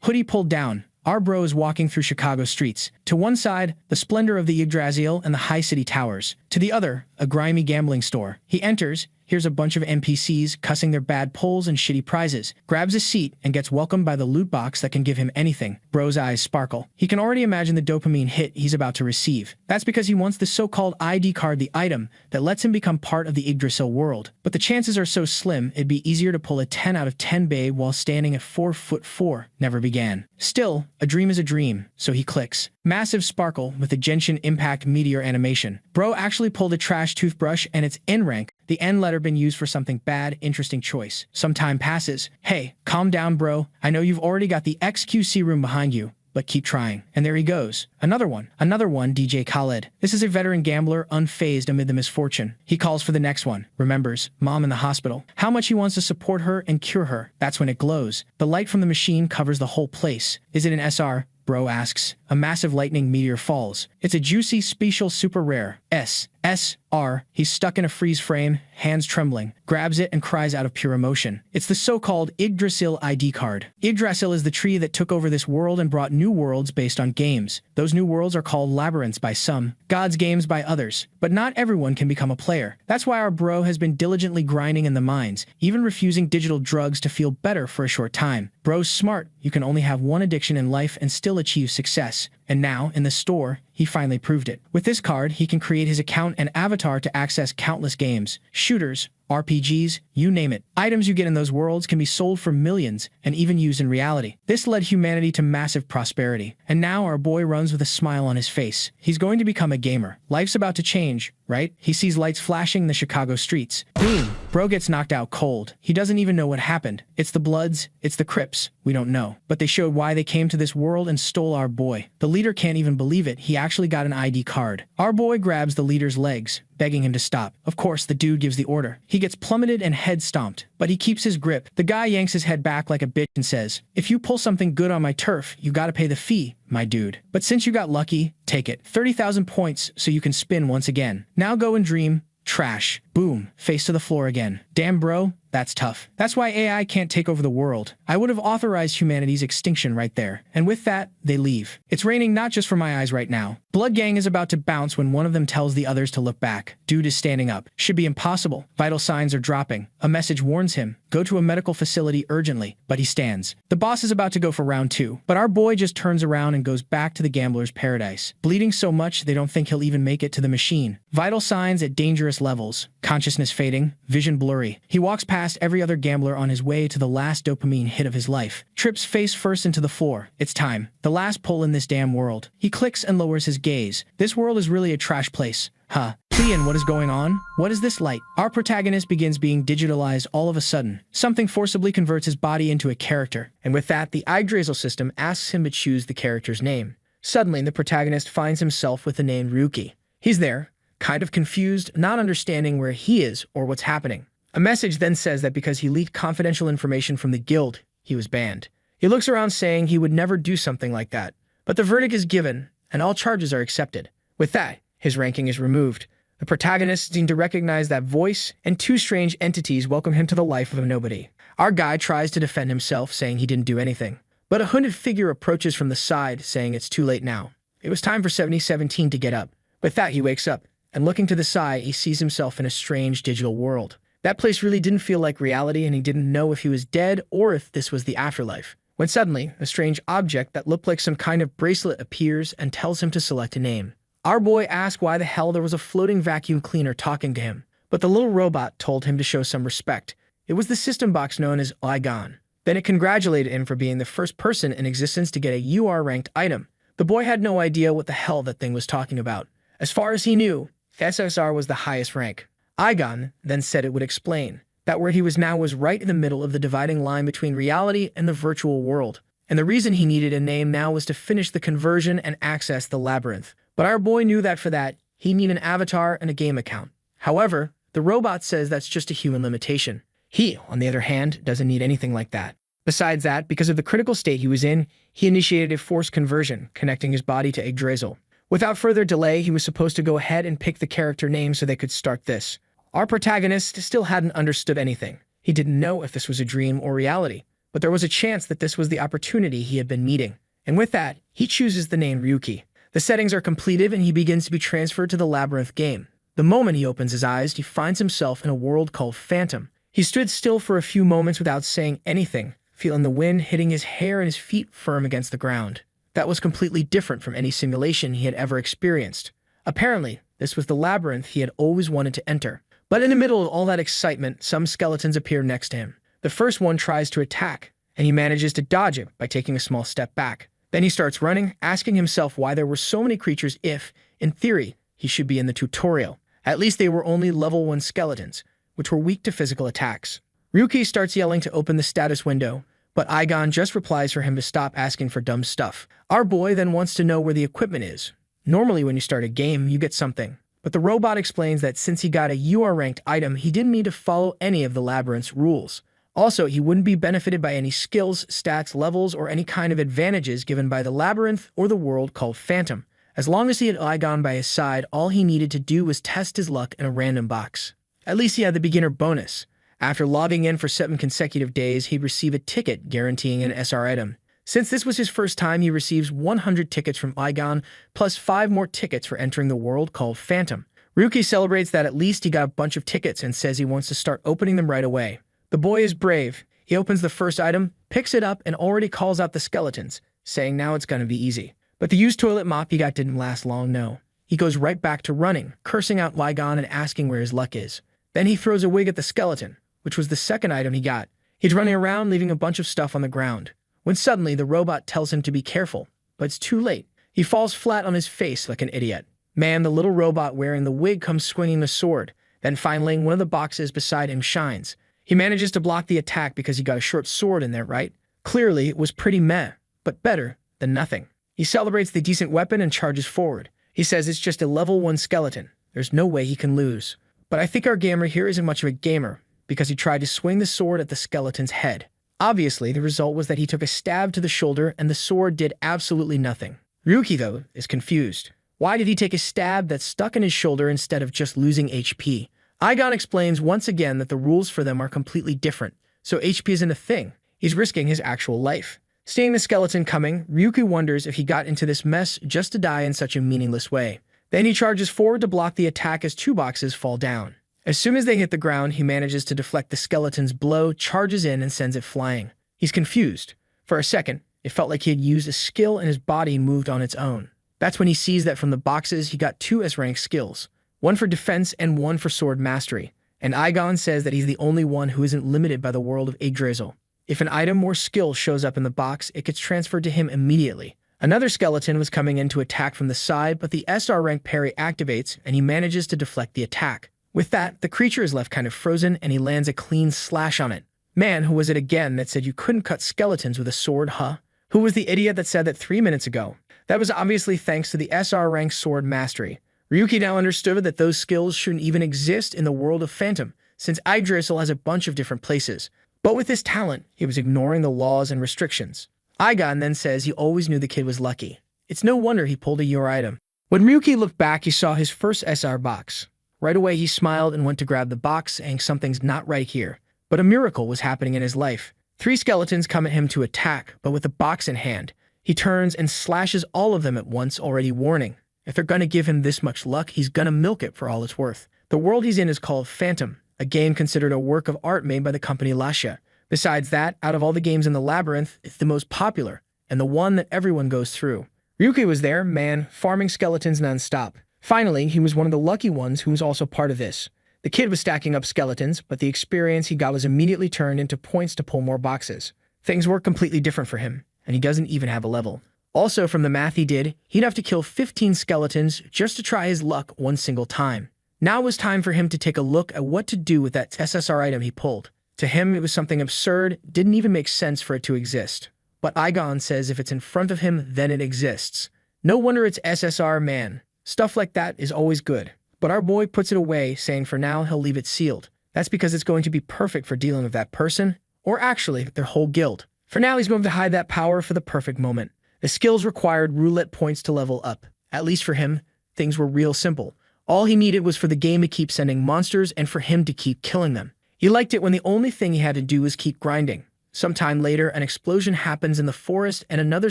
Hoodie pulled down. Our bro is walking through Chicago streets. To one side, the splendor of the Yggdrasil and the high city towers. To the other, a grimy gambling store. He enters, hears a bunch of NPCs cussing their bad pulls and shitty prizes, grabs a seat, and gets welcomed by the loot box that can give him anything. Bro's eyes sparkle. He can already imagine the dopamine hit he's about to receive. That's because he wants the so-called ID card, the item that lets him become part of the Yggdrasil world. But the chances are so slim, it'd be easier to pull a 10 out of 10 babe while standing at 4'4", never began. Still, a dream is a dream, so he clicks. Massive sparkle with a Genshin Impact meteor animation. Bro actually pulled a trash toothbrush and it's N rank, the N letter been used for something bad. Interesting choice. Some time passes. Hey, calm down, bro. I know you've already got the XQC room behind you, but keep trying. And there he goes. Another one, DJ Khaled. This is a veteran gambler unfazed amid the misfortune. He calls for the next one, remembers, mom in the hospital. How much he wants to support her and cure her. That's when it glows. The light from the machine covers the whole place. Is it an SR? Bro asks. A massive lightning meteor falls. It's a juicy, special, super rare. SR. He's stuck in a freeze frame, hands trembling, grabs it and cries out of pure emotion. It's the so-called Yggdrasil ID card. Yggdrasil is the tree that took over this world and brought new worlds based on games. Those new worlds are called labyrinths by some, God's games by others. But not everyone can become a player. That's why our bro has been diligently grinding in the mines, even refusing digital drugs to feel better for a short time. Bro's smart. You can only have one addiction in life and still achieve success. And now, in the store, he finally proved it. With this card, he can create his account and avatar to access countless games, shooters, RPGs, you name it. Items you get in those worlds can be sold for millions and even used in reality. This led humanity to massive prosperity. And now our boy runs with a smile on his face. He's going to become a gamer. Life's about to change, right? He sees lights flashing in the Chicago streets. Boom! Bro gets knocked out cold. He doesn't even know what happened. It's the Bloods, it's the Crips. We don't know. But they showed why they came to this world and stole our boy. The leader can't even believe it. He actually got an ID card. Our boy grabs the leader's legs, begging him to stop. Of course, the dude gives the order. He gets plummeted and head stomped, but he keeps his grip. The guy yanks his head back like a bitch and says, "If you pull something good on my turf, you gotta pay the fee, my dude. But since you got lucky, take it. 30,000 points so you can spin once again. Now go and dream." Trash. Boom. Face to the floor again. Damn, bro. That's tough. That's why AI can't take over the world. I would have authorized humanity's extinction right there. And with that, they leave. It's raining not just from my eyes right now. Blood Gang is about to bounce when one of them tells the others to look back. Dude is standing up. Should be impossible. Vital signs are dropping. A message warns him. Go to a medical facility urgently. But he stands. The boss is about to go for round 2. But our boy just turns around and goes back to the gambler's paradise. Bleeding so much they don't think he'll even make it to the machine. Vital signs at dangerous levels. Consciousness fading. Vision blurry. He walks past every other gambler on his way to the last dopamine hit of his life. Trips face first into the floor. It's time. The last pull in this damn world. He clicks and lowers his gaze. This world is really a trash place. Huh. Ian, what is going on? What is this light? Our protagonist begins being digitalized all of a sudden. Something forcibly converts his body into a character. And with that, the Yggdrasil system asks him to choose the character's name. Suddenly, the protagonist finds himself with the name Ryuki. He's there, kind of confused, not understanding where he is or what's happening. A message then says that because he leaked confidential information from the guild, he was banned. He looks around saying he would never do something like that. But the verdict is given, and all charges are accepted. With that, his ranking is removed. The protagonist seemed to recognize that voice, and 2 strange entities welcome him to the life of a nobody. Our guy tries to defend himself, saying he didn't do anything. But a hooded figure approaches from the side, saying it's too late now. It was time for 7017 to get up. With that, he wakes up, and looking to the side, he sees himself in a strange digital world. That place really didn't feel like reality, and he didn't know if he was dead or if this was the afterlife. When suddenly, a strange object that looked like some kind of bracelet appears and tells him to select a name. Our boy asked why the hell there was a floating vacuum cleaner talking to him, but the little robot told him to show some respect. It was the system box known as Ligon. Then it congratulated him for being the first person in existence to get a UR-ranked item. The boy had no idea what the hell that thing was talking about. As far as he knew, SSR was the highest rank. Igon then said it would explain that where he was now was right in the middle of the dividing line between reality and the virtual world. And the reason he needed a name now was to finish the conversion and access the labyrinth. But our boy knew that for that, he'd need an avatar and a game account. However, the robot says that's just a human limitation. He, on the other hand, doesn't need anything like that. Besides that, because of the critical state he was in, he initiated a forced conversion, connecting his body to Yggdrasil. Without further delay, he was supposed to go ahead and pick the character name so they could start this. Our protagonist still hadn't understood anything. He didn't know if this was a dream or reality. but there was a chance that this was the opportunity he had been needing. And with that, he chooses the name Ryuki. The settings are completed and he begins to be transferred to the labyrinth game. The moment he opens his eyes, he finds himself in a world called Phantom. He stood still for a few moments without saying anything, feeling the wind hitting his hair and his feet firm against the ground. That was completely different from any simulation he had ever experienced. Apparently, this was the labyrinth he had always wanted to enter. But in the middle of all that excitement, some skeletons appear next to him. The first one tries to attack, and he manages to dodge it by taking a small step back. Then he starts running, asking himself why there were so many creatures if, in theory, he should be in the tutorial. At least they were only level 1 skeletons, which were weak to physical attacks. Ryuki starts yelling to open the status window, but Aigon just replies for him to stop asking for dumb stuff. Our boy then wants to know where the equipment is. Normally when you start a game, you get something. But the robot explains that since he got a UR ranked item, he didn't need to follow any of the labyrinth's rules. Also, he wouldn't be benefited by any skills, stats, levels, or any kind of advantages given by the labyrinth or the world called Phantom. As long as he had Aigon by his side, all he needed to do was test his luck in a random box. At least he had the beginner bonus. After logging in for 7 consecutive days, he'd receive a ticket guaranteeing an SR item. Since this was his first time, he receives 100 tickets from Aigon, plus 5 more tickets for entering the world called Phantom. Ryuki celebrates that at least he got a bunch of tickets and says he wants to start opening them right away. The boy is brave. He opens the first item, picks it up, and already calls out the skeletons, saying now it's gonna be easy. But the used toilet mop he got didn't last long, no. He goes right back to running, cursing out Aigon and asking where his luck is. Then he throws a wig at the skeleton, which was the second item he got. He's running around, leaving a bunch of stuff on the ground, when suddenly the robot tells him to be careful, but it's too late. He falls flat on his face like an idiot. Man, the little robot wearing the wig comes swinging the sword. Then finally, one of the boxes beside him shines. He manages to block the attack because he got a short sword in there, right? Clearly, it was pretty meh, but better than nothing. He celebrates the decent weapon and charges forward. He says it's just a level 1 skeleton. There's no way he can lose. But I think our gamer here isn't much of a gamer, because he tried to swing the sword at the skeleton's head. Obviously, the result was that he took a stab to the shoulder and the sword did absolutely nothing. Ryuki, though, is confused. Why did he take a stab that stuck in his shoulder instead of just losing HP? Aigon explains once again that the rules for them are completely different, so HP isn't a thing. He's risking his actual life. Seeing the skeleton coming, Ryuki wonders if he got into this mess just to die in such a meaningless way. Then he charges forward to block the attack as 2 boxes fall down. As soon as they hit the ground, he manages to deflect the skeleton's blow, charges in, and sends it flying. He's confused. For a second, it felt like he had used a skill and his body moved on its own. That's when he sees that from the boxes, he got 2 S-rank skills. One for defense and one for sword mastery. And Aigon says that he's the only one who isn't limited by the world of Yggdrasil. If an item or skill shows up in the box, it gets transferred to him immediately. Another skeleton was coming in to attack from the side, but the SR rank parry activates and he manages to deflect the attack. With that, the creature is left kind of frozen and he lands a clean slash on it. Man, who was it again that said you couldn't cut skeletons with a sword, huh? Who was the idiot that said that 3 minutes ago? That was obviously thanks to the SR rank sword mastery. Ryuki now understood that those skills shouldn't even exist in the world of Phantom, since Yggdrasil has a bunch of different places. But with his talent, he was ignoring the laws and restrictions. Aigon then says he always knew the kid was lucky. It's no wonder he pulled a your item. When Ryuki looked back, he saw his first SR box. Right away, he smiled and went to grab the box, saying something's not right here. But a miracle was happening in his life. 3 skeletons come at him to attack, but with the box in hand. He turns and slashes all of them at once, already warning. If they're gonna give him this much luck, he's gonna milk it for all it's worth. The world he's in is called Phantom, a game considered a work of art made by the company LUCKIEST. Besides that, out of all the games in the labyrinth, it's the most popular, and the one that everyone goes through. Ryuki was there, man, farming skeletons non-stop. Finally, he was one of the lucky ones who was also part of this. The kid was stacking up skeletons, but the experience he got was immediately turned into points to pull more boxes. Things were completely different for him, and he doesn't even have a level. Also, from the math he did, he'd have to kill 15 skeletons just to try his luck one single time. Now it was time for him to take a look at what to do with that SSR item he pulled. To him, it was something absurd, didn't even make sense for it to exist. But Aigon says if it's in front of him, then it exists. No wonder it's SSR, man. Stuff like that is always good. But our boy puts it away, saying for now he'll leave it sealed. That's because it's going to be perfect for dealing with that person, or actually, their whole guild. For now, he's going to hide that power for the perfect moment. The skills required roulette points to level up. At least for him, things were real simple. All he needed was for the game to keep sending monsters and for him to keep killing them. He liked it when the only thing he had to do was keep grinding. Sometime later, an explosion happens in the forest and another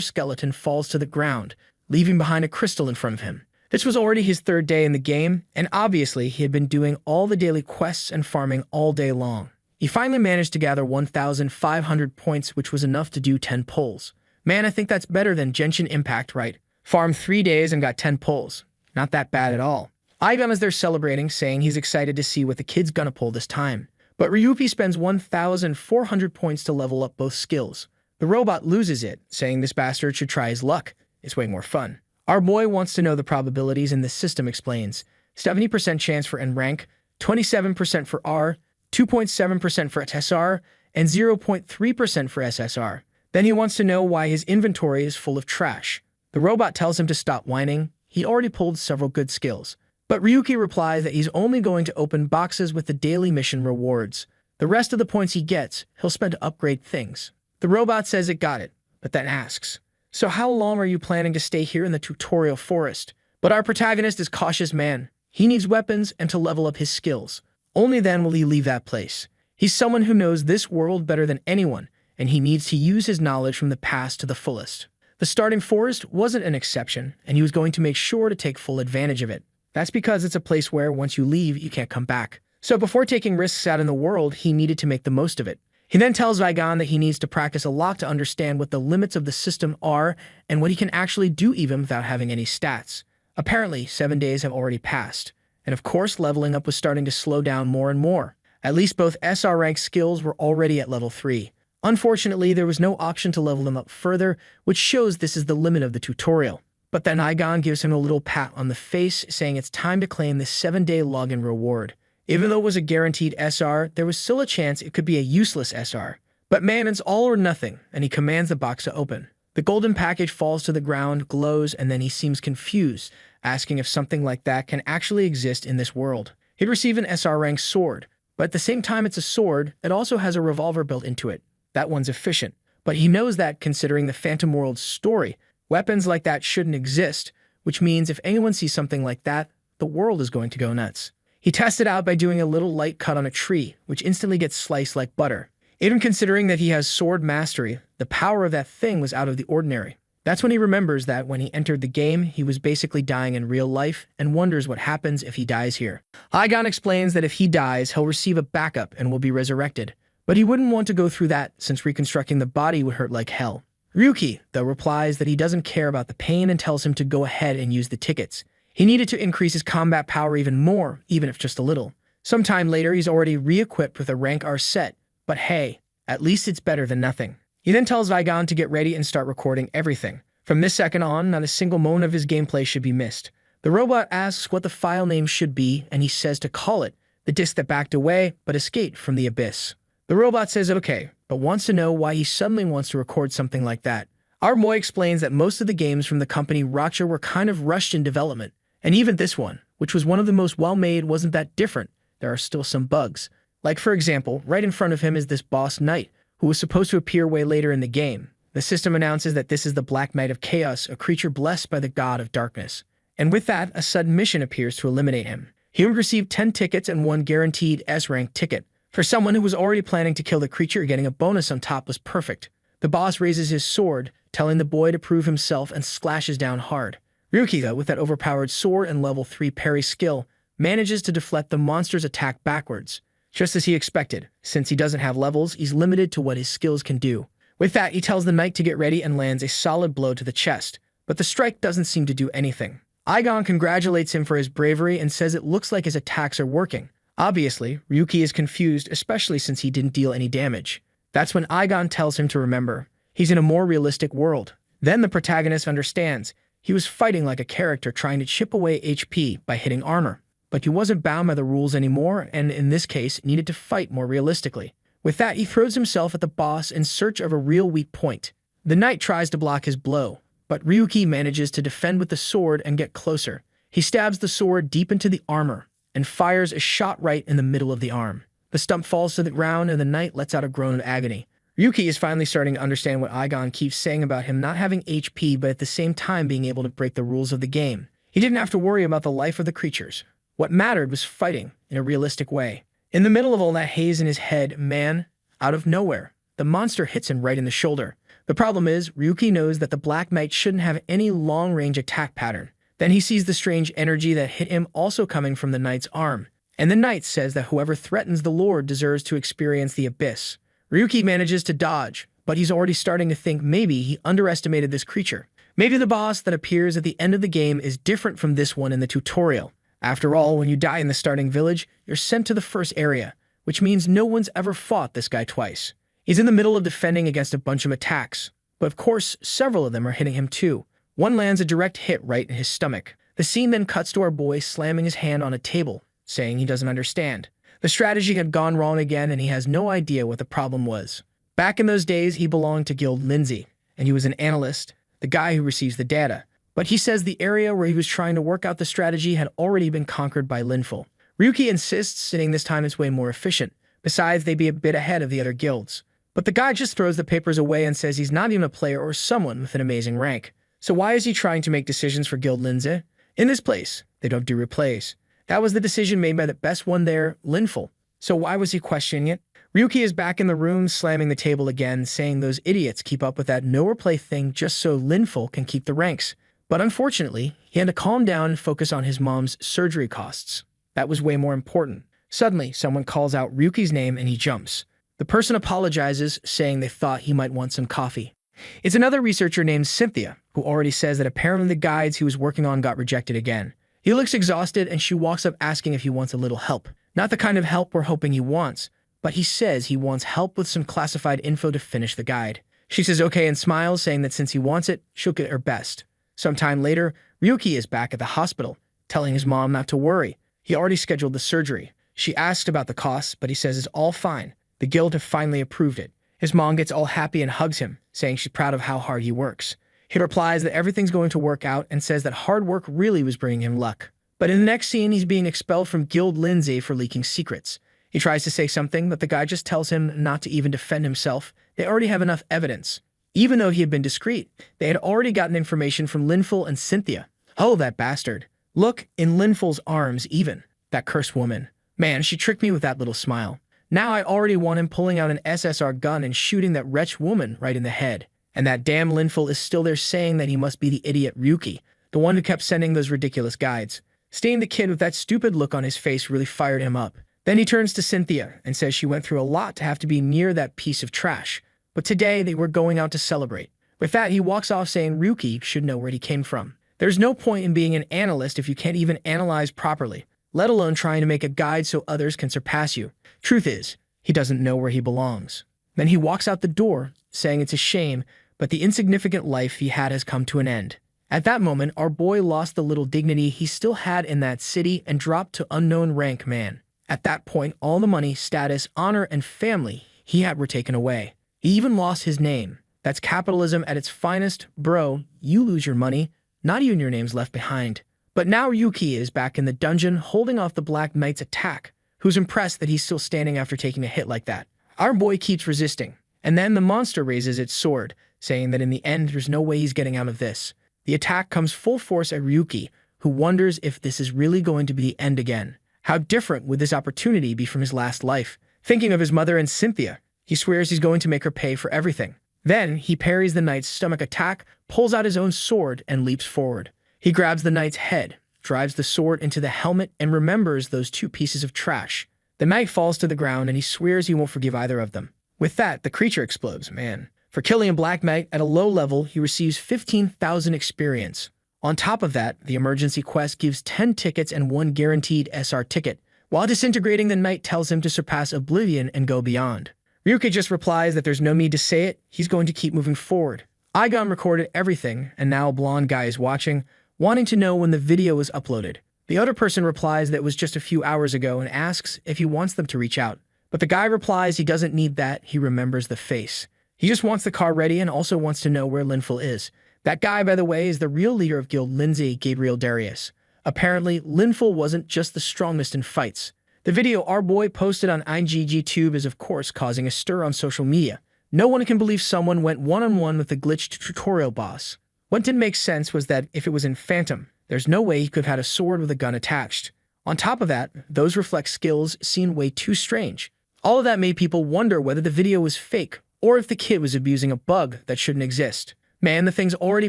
skeleton falls to the ground, leaving behind a crystal in front of him. This was already his third day in the game, and obviously he had been doing all the daily quests and farming all day long. He finally managed to gather 1,500 points, which was enough to do 10 pulls. Man, I think that's better than Genshin Impact, right? Farmed 3 days and got 10 pulls. Not that bad at all. Aigan is there celebrating, saying he's excited to see what the kid's gonna pull this time. But Ryuki spends 1,400 points to level up both skills. The robot loses it, saying this bastard should try his luck. It's way more fun. Our boy wants to know the probabilities, and the system explains. 70% chance for N rank, 27% for R, 2.7% for SR, and 0.3% for SSR. Then he wants to know why his inventory is full of trash. The robot tells him to stop whining. He already pulled several good skills. But Ryuki replies that he's only going to open boxes with the daily mission rewards. The rest of the points he gets, he'll spend to upgrade things. The robot says it got it, but then asks, "So how long are you planning to stay here in the tutorial forest?" But our protagonist is cautious man. He needs weapons and to level up his skills. Only then will he leave that place. He's someone who knows this world better than anyone, and he needs to use his knowledge from the past to the fullest. The starting forest wasn't an exception, and he was going to make sure to take full advantage of it. That's because it's a place where, once you leave, you can't come back. So before taking risks out in the world, he needed to make the most of it. He then tells Vigon that he needs to practice a lot to understand what the limits of the system are and what he can actually do even without having any stats. Apparently, 7 days have already passed. And of course, leveling up was starting to slow down more and more. At least both SR rank skills were already at level 3. Unfortunately, there was no option to level them up further, which shows this is the limit of the tutorial. But then Aigon gives him a little pat on the face, saying it's time to claim this 7-day login reward. Even though it was a guaranteed SR, there was still a chance it could be a useless SR. But man, it's all or nothing, and he commands the box to open. The golden package falls to the ground, glows, and then he seems confused, asking if something like that can actually exist in this world. He'd receive an SR rank sword, but at the same time it's a sword, it also has a revolver built into it. That one's efficient. But he knows that, considering the Phantom World's story, weapons like that shouldn't exist, which means if anyone sees something like that, the world is going to go nuts. He tests it out by doing a little light cut on a tree, which instantly gets sliced like butter. Even considering that he has sword mastery, the power of that thing was out of the ordinary. That's when he remembers that when he entered the game, he was basically dying in real life and wonders what happens if he dies here. Aigon explains that if he dies, he'll receive a backup and will be resurrected. But he wouldn't want to go through that since reconstructing the body would hurt like hell. Ryuki, though, replies that he doesn't care about the pain and tells him to go ahead and use the tickets. He needed to increase his combat power even more, even if just a little. Sometime later, he's already re-equipped with a rank R set, but hey, at least it's better than nothing. He then tells Vigon to get ready and start recording everything. From this second on, not a single moment of his gameplay should be missed. The robot asks what the file name should be, and he says to call it, the disc that backed away but escaped from the abyss. The robot says okay, but wants to know why he suddenly wants to record something like that. Our boy explains that most of the games from the company Racha were kind of rushed in development, and even this one, which was one of the most well-made, wasn't that different. There are still some bugs. Like for example, right in front of him is this boss knight, who was supposed to appear way later in the game. The system announces that this is the Black Knight of Chaos, a creature blessed by the god of darkness. And with that, a sudden mission appears to eliminate him. He would receive 10 tickets and 1 guaranteed S-rank ticket. For someone who was already planning to kill the creature, getting a bonus on top was perfect. The boss raises his sword, telling the boy to prove himself, and slashes down hard. Ryuki, though, with that overpowered sword and level 3 parry skill, manages to deflect the monster's attack backwards. Just as he expected, since he doesn't have levels, he's limited to what his skills can do. With that, he tells the knight to get ready and lands a solid blow to the chest, but the strike doesn't seem to do anything. Aigon congratulates him for his bravery and says it looks like his attacks are working. Obviously, Ryuki is confused, especially since he didn't deal any damage. That's when Aigon tells him to remember, he's in a more realistic world. Then the protagonist understands. He was fighting like a character trying to chip away HP by hitting armor. But he wasn't bound by the rules anymore, and in this case, needed to fight more realistically. With that, he throws himself at the boss in search of a real weak point. The knight tries to block his blow, but Ryuki manages to defend with the sword and get closer. He stabs the sword deep into the armor, and fires a shot right in the middle of the arm. The stump falls to the ground, and the knight lets out a groan of agony. Ryuki is finally starting to understand what Aigon keeps saying about him not having HP, but at the same time being able to break the rules of the game. He didn't have to worry about the life of the creatures. What mattered was fighting in a realistic way. In the middle of all that haze in his head, man, out of nowhere, the monster hits him right in the shoulder. The problem is, Ryuki knows that the Black Knight shouldn't have any long-range attack pattern. Then he sees the strange energy that hit him also coming from the knight's arm. And the knight says that whoever threatens the Lord deserves to experience the abyss. Ryuki manages to dodge, but he's already starting to think maybe he underestimated this creature. Maybe the boss that appears at the end of the game is different from this one in the tutorial. After all, when you die in the starting village, you're sent to the first area, which means no one's ever fought this guy twice. He's in the middle of defending against a bunch of attacks, but of course, several of them are hitting him too. One lands a direct hit right in his stomach. The scene then cuts to our boy slamming his hand on a table, saying he doesn't understand. The strategy had gone wrong again and he has no idea what the problem was. Back in those days, he belonged to Guild Lindsay, and he was an analyst, the guy who receives the data. But he says the area where he was trying to work out the strategy had already been conquered by Linful. Ryuki insists, saying this time it's way more efficient. Besides, they'd be a bit ahead of the other guilds. But the guy just throws the papers away and says he's not even a player or someone with an amazing rank. So why is he trying to make decisions for Guild Lindsay? In this place, they don't do replays. That was the decision made by the best one there, Linful. So why was he questioning it? Ryuki is back in the room, slamming the table again, saying those idiots keep up with that no replay thing just so Linful can keep the ranks. But unfortunately, he had to calm down and focus on his mom's surgery costs. That was way more important. Suddenly, someone calls out Ryuki's name and he jumps. The person apologizes, saying they thought he might want some coffee. It's another researcher named Cynthia, who already says that apparently the guides he was working on got rejected again. He looks exhausted and she walks up asking if he wants a little help. Not the kind of help we're hoping he wants, but he says he wants help with some classified info to finish the guide. She says okay and smiles, saying that since he wants it, she'll get her best. Sometime later, Ryuki is back at the hospital, telling his mom not to worry. He already scheduled the surgery. She asks about the costs, but he says it's all fine. The guild have finally approved it. His mom gets all happy and hugs him, saying she's proud of how hard he works. He replies that everything's going to work out and says that hard work really was bringing him luck. But in the next scene, he's being expelled from Guild Lindsay for leaking secrets. He tries to say something, but the guy just tells him not to even defend himself. They already have enough evidence. Even though he had been discreet, they had already gotten information from Linful and Cynthia. Oh, that bastard. Look, in Linful's arms even. That cursed woman. Man, she tricked me with that little smile. Now I already want him pulling out an SSR gun and shooting that wretch woman right in the head. And that damn Linful is still there saying that he must be the idiot Ryuki, the one who kept sending those ridiculous guides. Seeing the kid with that stupid look on his face really fired him up. Then he turns to Cynthia and says she went through a lot to have to be near that piece of trash. But today they were going out to celebrate. With that, he walks off saying Ryuki should know where he came from. There's no point in being an analyst if you can't even analyze properly, let alone trying to make a guide so others can surpass you. Truth is, he doesn't know where he belongs. Then he walks out the door, saying it's a shame, but the insignificant life he had has come to an end. At that moment, our boy lost the little dignity he still had in that city and dropped to unknown rank man. At that point, all the money, status, honor, and family he had were taken away. He even lost his name. That's capitalism at its finest. Bro, you lose your money, not even your name's left behind. But now Ryuki is back in the dungeon holding off the Black Knight's attack, who's impressed that he's still standing after taking a hit like that. Our boy keeps resisting, and then the monster raises its sword, saying that in the end there's no way he's getting out of this. The attack comes full force at Ryuki, who wonders if this is really going to be the end again. How different would this opportunity be from his last life? Thinking of his mother and Cynthia, he swears he's going to make her pay for everything. Then he parries the knight's stomach attack, pulls out his own sword, and leaps forward. He grabs the knight's head, drives the sword into the helmet, and remembers those two pieces of trash. The knight falls to the ground, and he swears he won't forgive either of them. With that, the creature explodes, man. For killing a Black Knight at a low level, he receives 15,000 experience. On top of that, the emergency quest gives 10 tickets and 1 guaranteed SR ticket. While disintegrating, the knight tells him to surpass Oblivion and go beyond. Ryuki just replies that there's no need to say it, he's going to keep moving forward. Igon recorded everything, and now a blonde guy is watching, wanting to know when the video was uploaded. The other person replies that it was just a few hours ago and asks if he wants them to reach out. But the guy replies he doesn't need that, he remembers the face. He just wants the car ready and also wants to know where Linful is. That guy, by the way, is the real leader of Guild Lindsay, Gabriel Darius. Apparently, Linful wasn't just the strongest in fights. The video our boy posted on IGGTube is of course causing a stir on social media. No one can believe someone went one-on-one with the glitched tutorial boss. What didn't make sense was that if it was in Phantom, there's no way he could have had a sword with a gun attached. On top of that, those reflex skills seemed way too strange. All of that made people wonder whether the video was fake or if the kid was abusing a bug that shouldn't exist. Man, the thing's already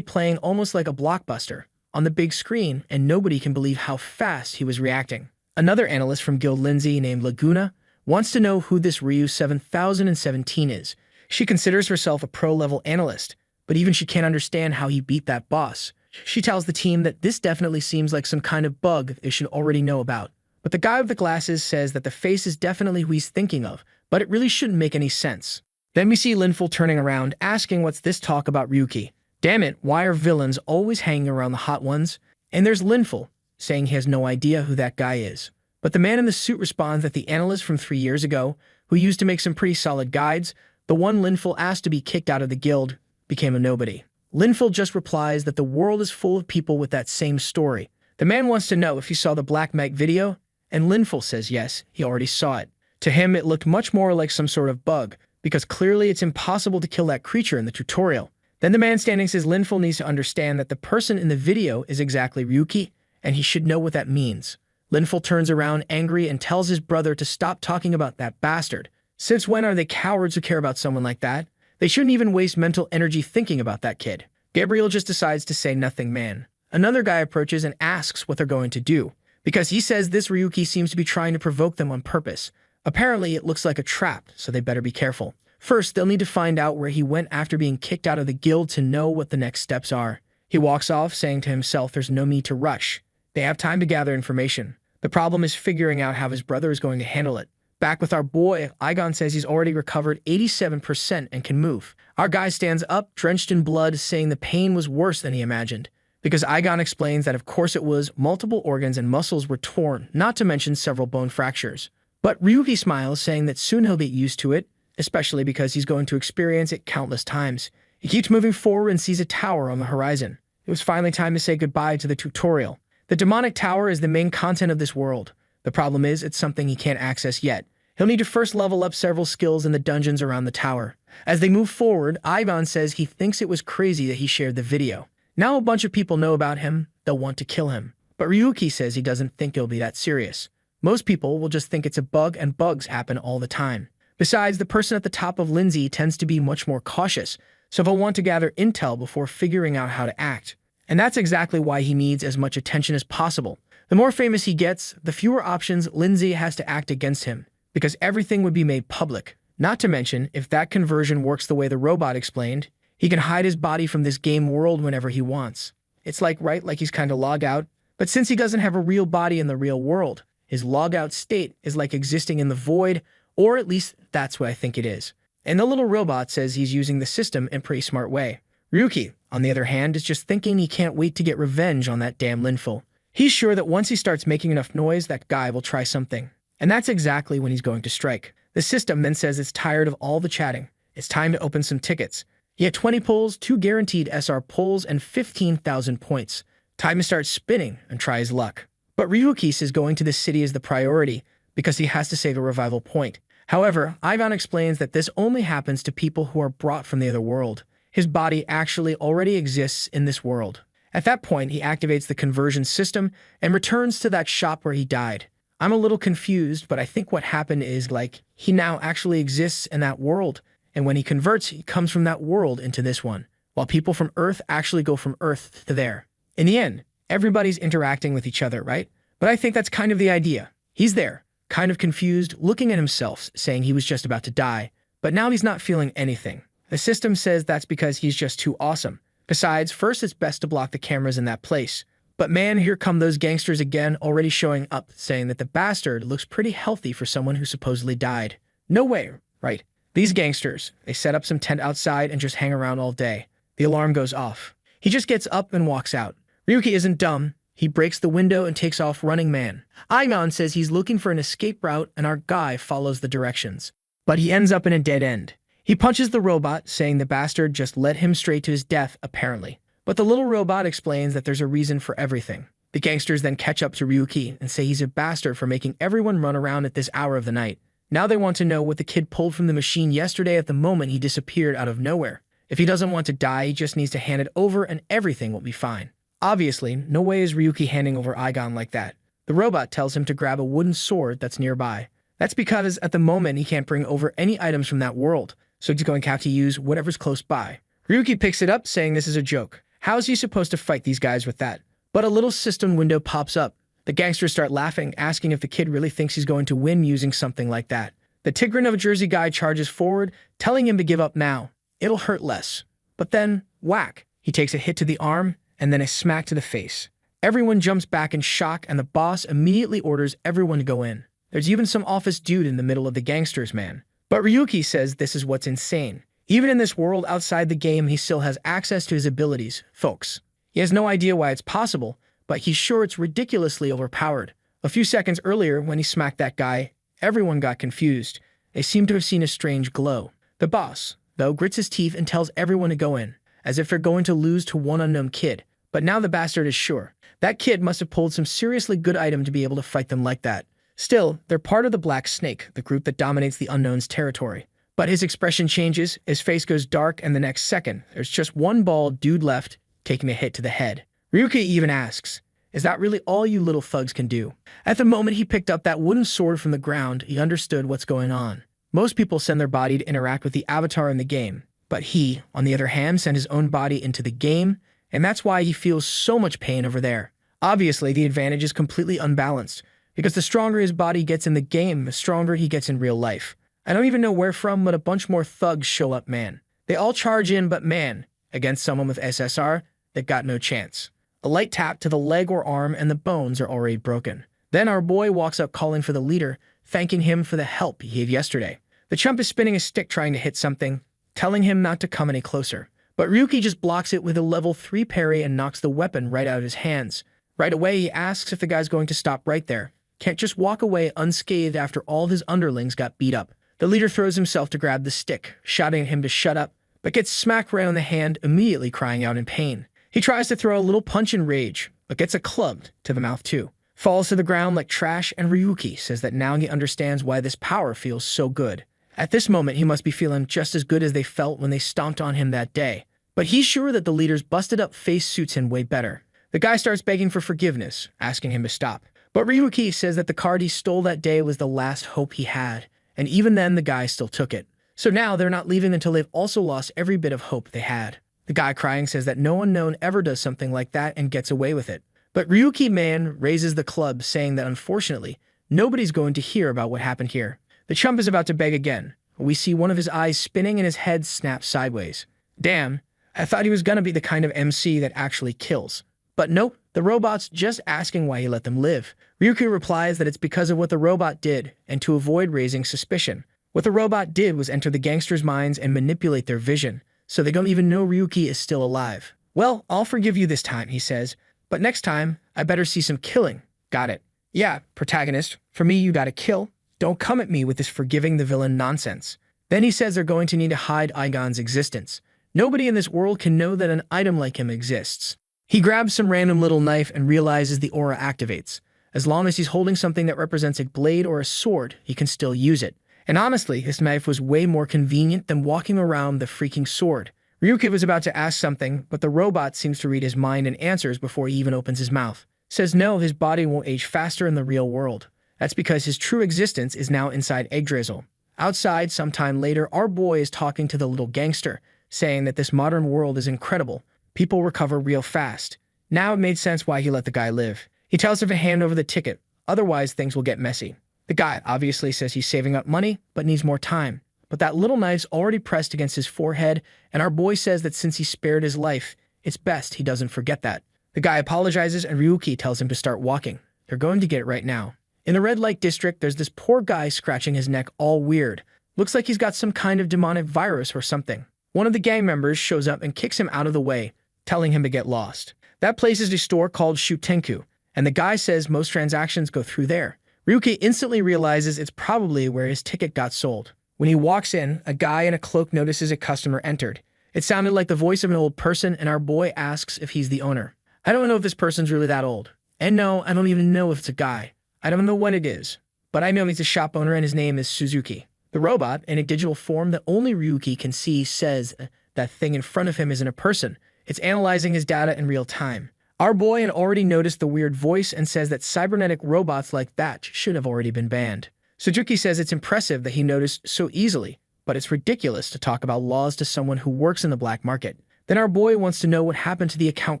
playing almost like a blockbuster on the big screen, and nobody can believe how fast he was reacting. Another analyst from Guild Lindsay named Laguna wants to know who this Ryu 7017 is. She considers herself a pro-level analyst, but even she can't understand how he beat that boss. She tells the team that this definitely seems like some kind of bug they should already know about. But the guy with the glasses says that the face is definitely who he's thinking of, but it really shouldn't make any sense. Then we see Linful turning around, asking what's this talk about Ryuki. Damn it, why are villains always hanging around the hot ones? And there's Linful, saying he has no idea who that guy is. But the man in the suit responds that the analyst from 3 years ago, who used to make some pretty solid guides, the one Linful asked to be kicked out of the guild, became a nobody. Linful just replies that the world is full of people with that same story. The man wants to know if he saw the Black Meg video, and Linful says yes, he already saw it. To him, it looked much more like some sort of bug, because clearly it's impossible to kill that creature in the tutorial. Then the man standing says Linful needs to understand that the person in the video is exactly Ryuki, and he should know what that means. Linful turns around angry and tells his brother to stop talking about that bastard. Since when are they cowards who care about someone like that? They shouldn't even waste mental energy thinking about that kid. Gabriel just decides to say nothing, man. Another guy approaches and asks what they're going to do, because he says this Ryuki seems to be trying to provoke them on purpose. Apparently, it looks like a trap, so they better be careful. First, they'll need to find out where he went after being kicked out of the guild to know what the next steps are. He walks off, saying to himself there's no need to rush. They have time to gather information. The problem is figuring out how his brother is going to handle it. Back with our boy, Igon says he's already recovered 87% and can move. Our guy stands up, drenched in blood, saying the pain was worse than he imagined. Because Igon explains that of course it was, multiple organs and muscles were torn, not to mention several bone fractures. But Ryuki smiles, saying that soon he'll get used to it, especially because he's going to experience it countless times. He keeps moving forward and sees a tower on the horizon. It was finally time to say goodbye to the tutorial. The demonic tower is the main content of this world. The problem is, it's something he can't access yet. He'll need to first level up several skills in the dungeons around the tower. As they move forward, Ivan says he thinks it was crazy that he shared the video. Now a bunch of people know about him, they'll want to kill him. But Ryuki says he doesn't think it'll be that serious. Most people will just think it's a bug, and bugs happen all the time. Besides, the person at the top of Lindsay tends to be much more cautious, so he'll want to gather intel before figuring out how to act. And that's exactly why he needs as much attention as possible. The more famous he gets, the fewer options Lindsay has to act against him, because everything would be made public. Not to mention, if that conversion works the way the robot explained, he can hide his body from this game world whenever he wants. It's like he's kind of log out, but since he doesn't have a real body in the real world, his log out state is like existing in the void, or at least that's what I think it is. And the little robot says he's using the system in a pretty smart way. Ryuki, on the other hand, is just thinking he can't wait to get revenge on that damn Linful. He's sure that once he starts making enough noise, that guy will try something. And that's exactly when he's going to strike. The system then says it's tired of all the chatting. It's time to open some tickets. He had 20 pulls, 2 guaranteed SR pulls, and 15,000 points. Time to start spinning and try his luck. But Ryuki says going to this city is the priority, because he has to save a revival point. However, Ivan explains that this only happens to people who are brought from the other world. His body actually already exists in this world. At that point, he activates the conversion system and returns to that shop where he died. I'm a little confused, but I think what happened is he now actually exists in that world, and when he converts, he comes from that world into this one, while people from Earth actually go from Earth to there. In the end, everybody's interacting with each other, right? But I think that's kind of the idea. He's there, kind of confused, looking at himself, saying he was just about to die, but now he's not feeling anything. The system says that's because he's just too awesome. Besides, first it's best to block the cameras in that place. But man, here come those gangsters again, already showing up, saying that the bastard looks pretty healthy for someone who supposedly died. No way, right? These gangsters, they set up some tent outside and just hang around all day. The alarm goes off. He just gets up and walks out. Ryuki isn't dumb. He breaks the window and takes off running, man. Iman says he's looking for an escape route, and our guy follows the directions. But he ends up in a dead end. He punches the robot, saying the bastard just led him straight to his death, apparently. But the little robot explains that there's a reason for everything. The gangsters then catch up to Ryuki and say he's a bastard for making everyone run around at this hour of the night. Now they want to know what the kid pulled from the machine yesterday at the moment he disappeared out of nowhere. If he doesn't want to die, he just needs to hand it over and everything will be fine. Obviously, no way is Ryuki handing over Igon like that. The robot tells him to grab a wooden sword that's nearby. That's because at the moment he can't bring over any items from that world, so he's going to have to use whatever's close by. Ryuki picks it up, saying this is a joke. How is he supposed to fight these guys with that? But a little system window pops up. The gangsters start laughing, asking if the kid really thinks he's going to win using something like that. The Tigran of a Jersey guy charges forward, telling him to give up now. It'll hurt less. But then, whack. He takes a hit to the arm, and then a smack to the face. Everyone jumps back in shock, and the boss immediately orders everyone to go in. There's even some office dude in the middle of the gangsters, man. But Ryuki says this is what's insane. Even in this world outside the game, he still has access to his abilities, folks. He has no idea why it's possible, but he's sure it's ridiculously overpowered. A few seconds earlier, when he smacked that guy, everyone got confused. They seem to have seen a strange glow. The boss, though, grits his teeth and tells everyone to go in, as if they're going to lose to one unknown kid. But now the bastard is sure. That kid must have pulled some seriously good item to be able to fight them like that. Still, they're part of the Black Snake, the group that dominates the Unknown's territory. But his expression changes, his face goes dark, and the next second, there's just one bald dude left, taking a hit to the head. Ryuki even asks, is that really all you little thugs can do? At the moment he picked up that wooden sword from the ground, he understood what's going on. Most people send their body to interact with the avatar in the game, but he, on the other hand, sent his own body into the game, and that's why he feels so much pain over there. Obviously, the advantage is completely unbalanced, because the stronger his body gets in the game, the stronger he gets in real life. I don't even know where from, but a bunch more thugs show up, man. They all charge in, but man, against someone with SSR, they've got no chance. A light tap to the leg or arm and the bones are already broken. Then our boy walks up calling for the leader, thanking him for the help he gave yesterday. The chump is spinning a stick trying to hit something, telling him not to come any closer. But Ryuki just blocks it with a level 3 parry and knocks the weapon right out of his hands. Right away, he asks if the guy's going to stop right there. Can't just walk away unscathed after all of his underlings got beat up. The leader throws himself to grab the stick, shouting at him to shut up, but gets smacked right on the hand, immediately crying out in pain. He tries to throw a little punch in rage, but gets a club to the mouth too. Falls to the ground like trash, and Ryuki says that now he understands why this power feels so good. At this moment, he must be feeling just as good as they felt when they stomped on him that day. But he's sure that the leader's busted-up face suits him way better. The guy starts begging for forgiveness, asking him to stop. But Ryuki says that the card he stole that day was the last hope he had, and even then the guy still took it. So now they're not leaving until they've also lost every bit of hope they had. The guy crying says that no unknown ever does something like that and gets away with it. But Ryuki man raises the club, saying that unfortunately, nobody's going to hear about what happened here. The chump is about to beg again. We see one of his eyes spinning and his head snaps sideways. Damn, I thought he was gonna be the kind of MC that actually kills. But nope, the robot's just asking why he let them live. Ryuki replies that it's because of what the robot did, and to avoid raising suspicion. What the robot did was enter the gangsters' minds and manipulate their vision, so they don't even know Ryuki is still alive. Well, I'll forgive you this time, he says, but next time, I better see some killing. Got it. Yeah, protagonist, for me you gotta kill. Don't come at me with this forgiving the villain nonsense. Then he says they're going to need to hide Igon's existence. Nobody in this world can know that an item like him exists. He grabs some random little knife and realizes the aura activates. As long as he's holding something that represents a blade or a sword, he can still use it. And honestly, his knife was way more convenient than walking around the freaking sword. Ryuki was about to ask something, but the robot seems to read his mind and answers before he even opens his mouth. Says no, his body won't age faster in the real world. That's because his true existence is now inside Yggdrasil. Outside, sometime later, our boy is talking to the little gangster, saying that this modern world is incredible. People recover real fast. Now it made sense why he let the guy live. He tells him to hand over the ticket, otherwise things will get messy. The guy obviously says he's saving up money, but needs more time. But that little knife's already pressed against his forehead, and our boy says that since he spared his life, it's best he doesn't forget that. The guy apologizes and Ryuki tells him to start walking. They're going to get it right now. In the red light district, there's this poor guy scratching his neck all weird. Looks like he's got some kind of demonic virus or something. One of the gang members shows up and kicks him out of the way, telling him to get lost. That place is a store called Shutenku, and the guy says most transactions go through there. Ryuki instantly realizes it's probably where his ticket got sold. When he walks in, a guy in a cloak notices a customer entered. It sounded like the voice of an old person, and our boy asks if he's the owner. I don't know if this person's really that old. And no, I don't even know if it's a guy. I don't know what it is. But I know he's a shop owner and his name is Suzuki. The robot, in a digital form that only Ryuki can see, says that thing in front of him isn't a person. It's analyzing his data in real time. Our boy had already noticed the weird voice and says that cybernetic robots like that should have already been banned. Suzuki says it's impressive that he noticed so easily, but it's ridiculous to talk about laws to someone who works in the black market. Then our boy wants to know what happened to the account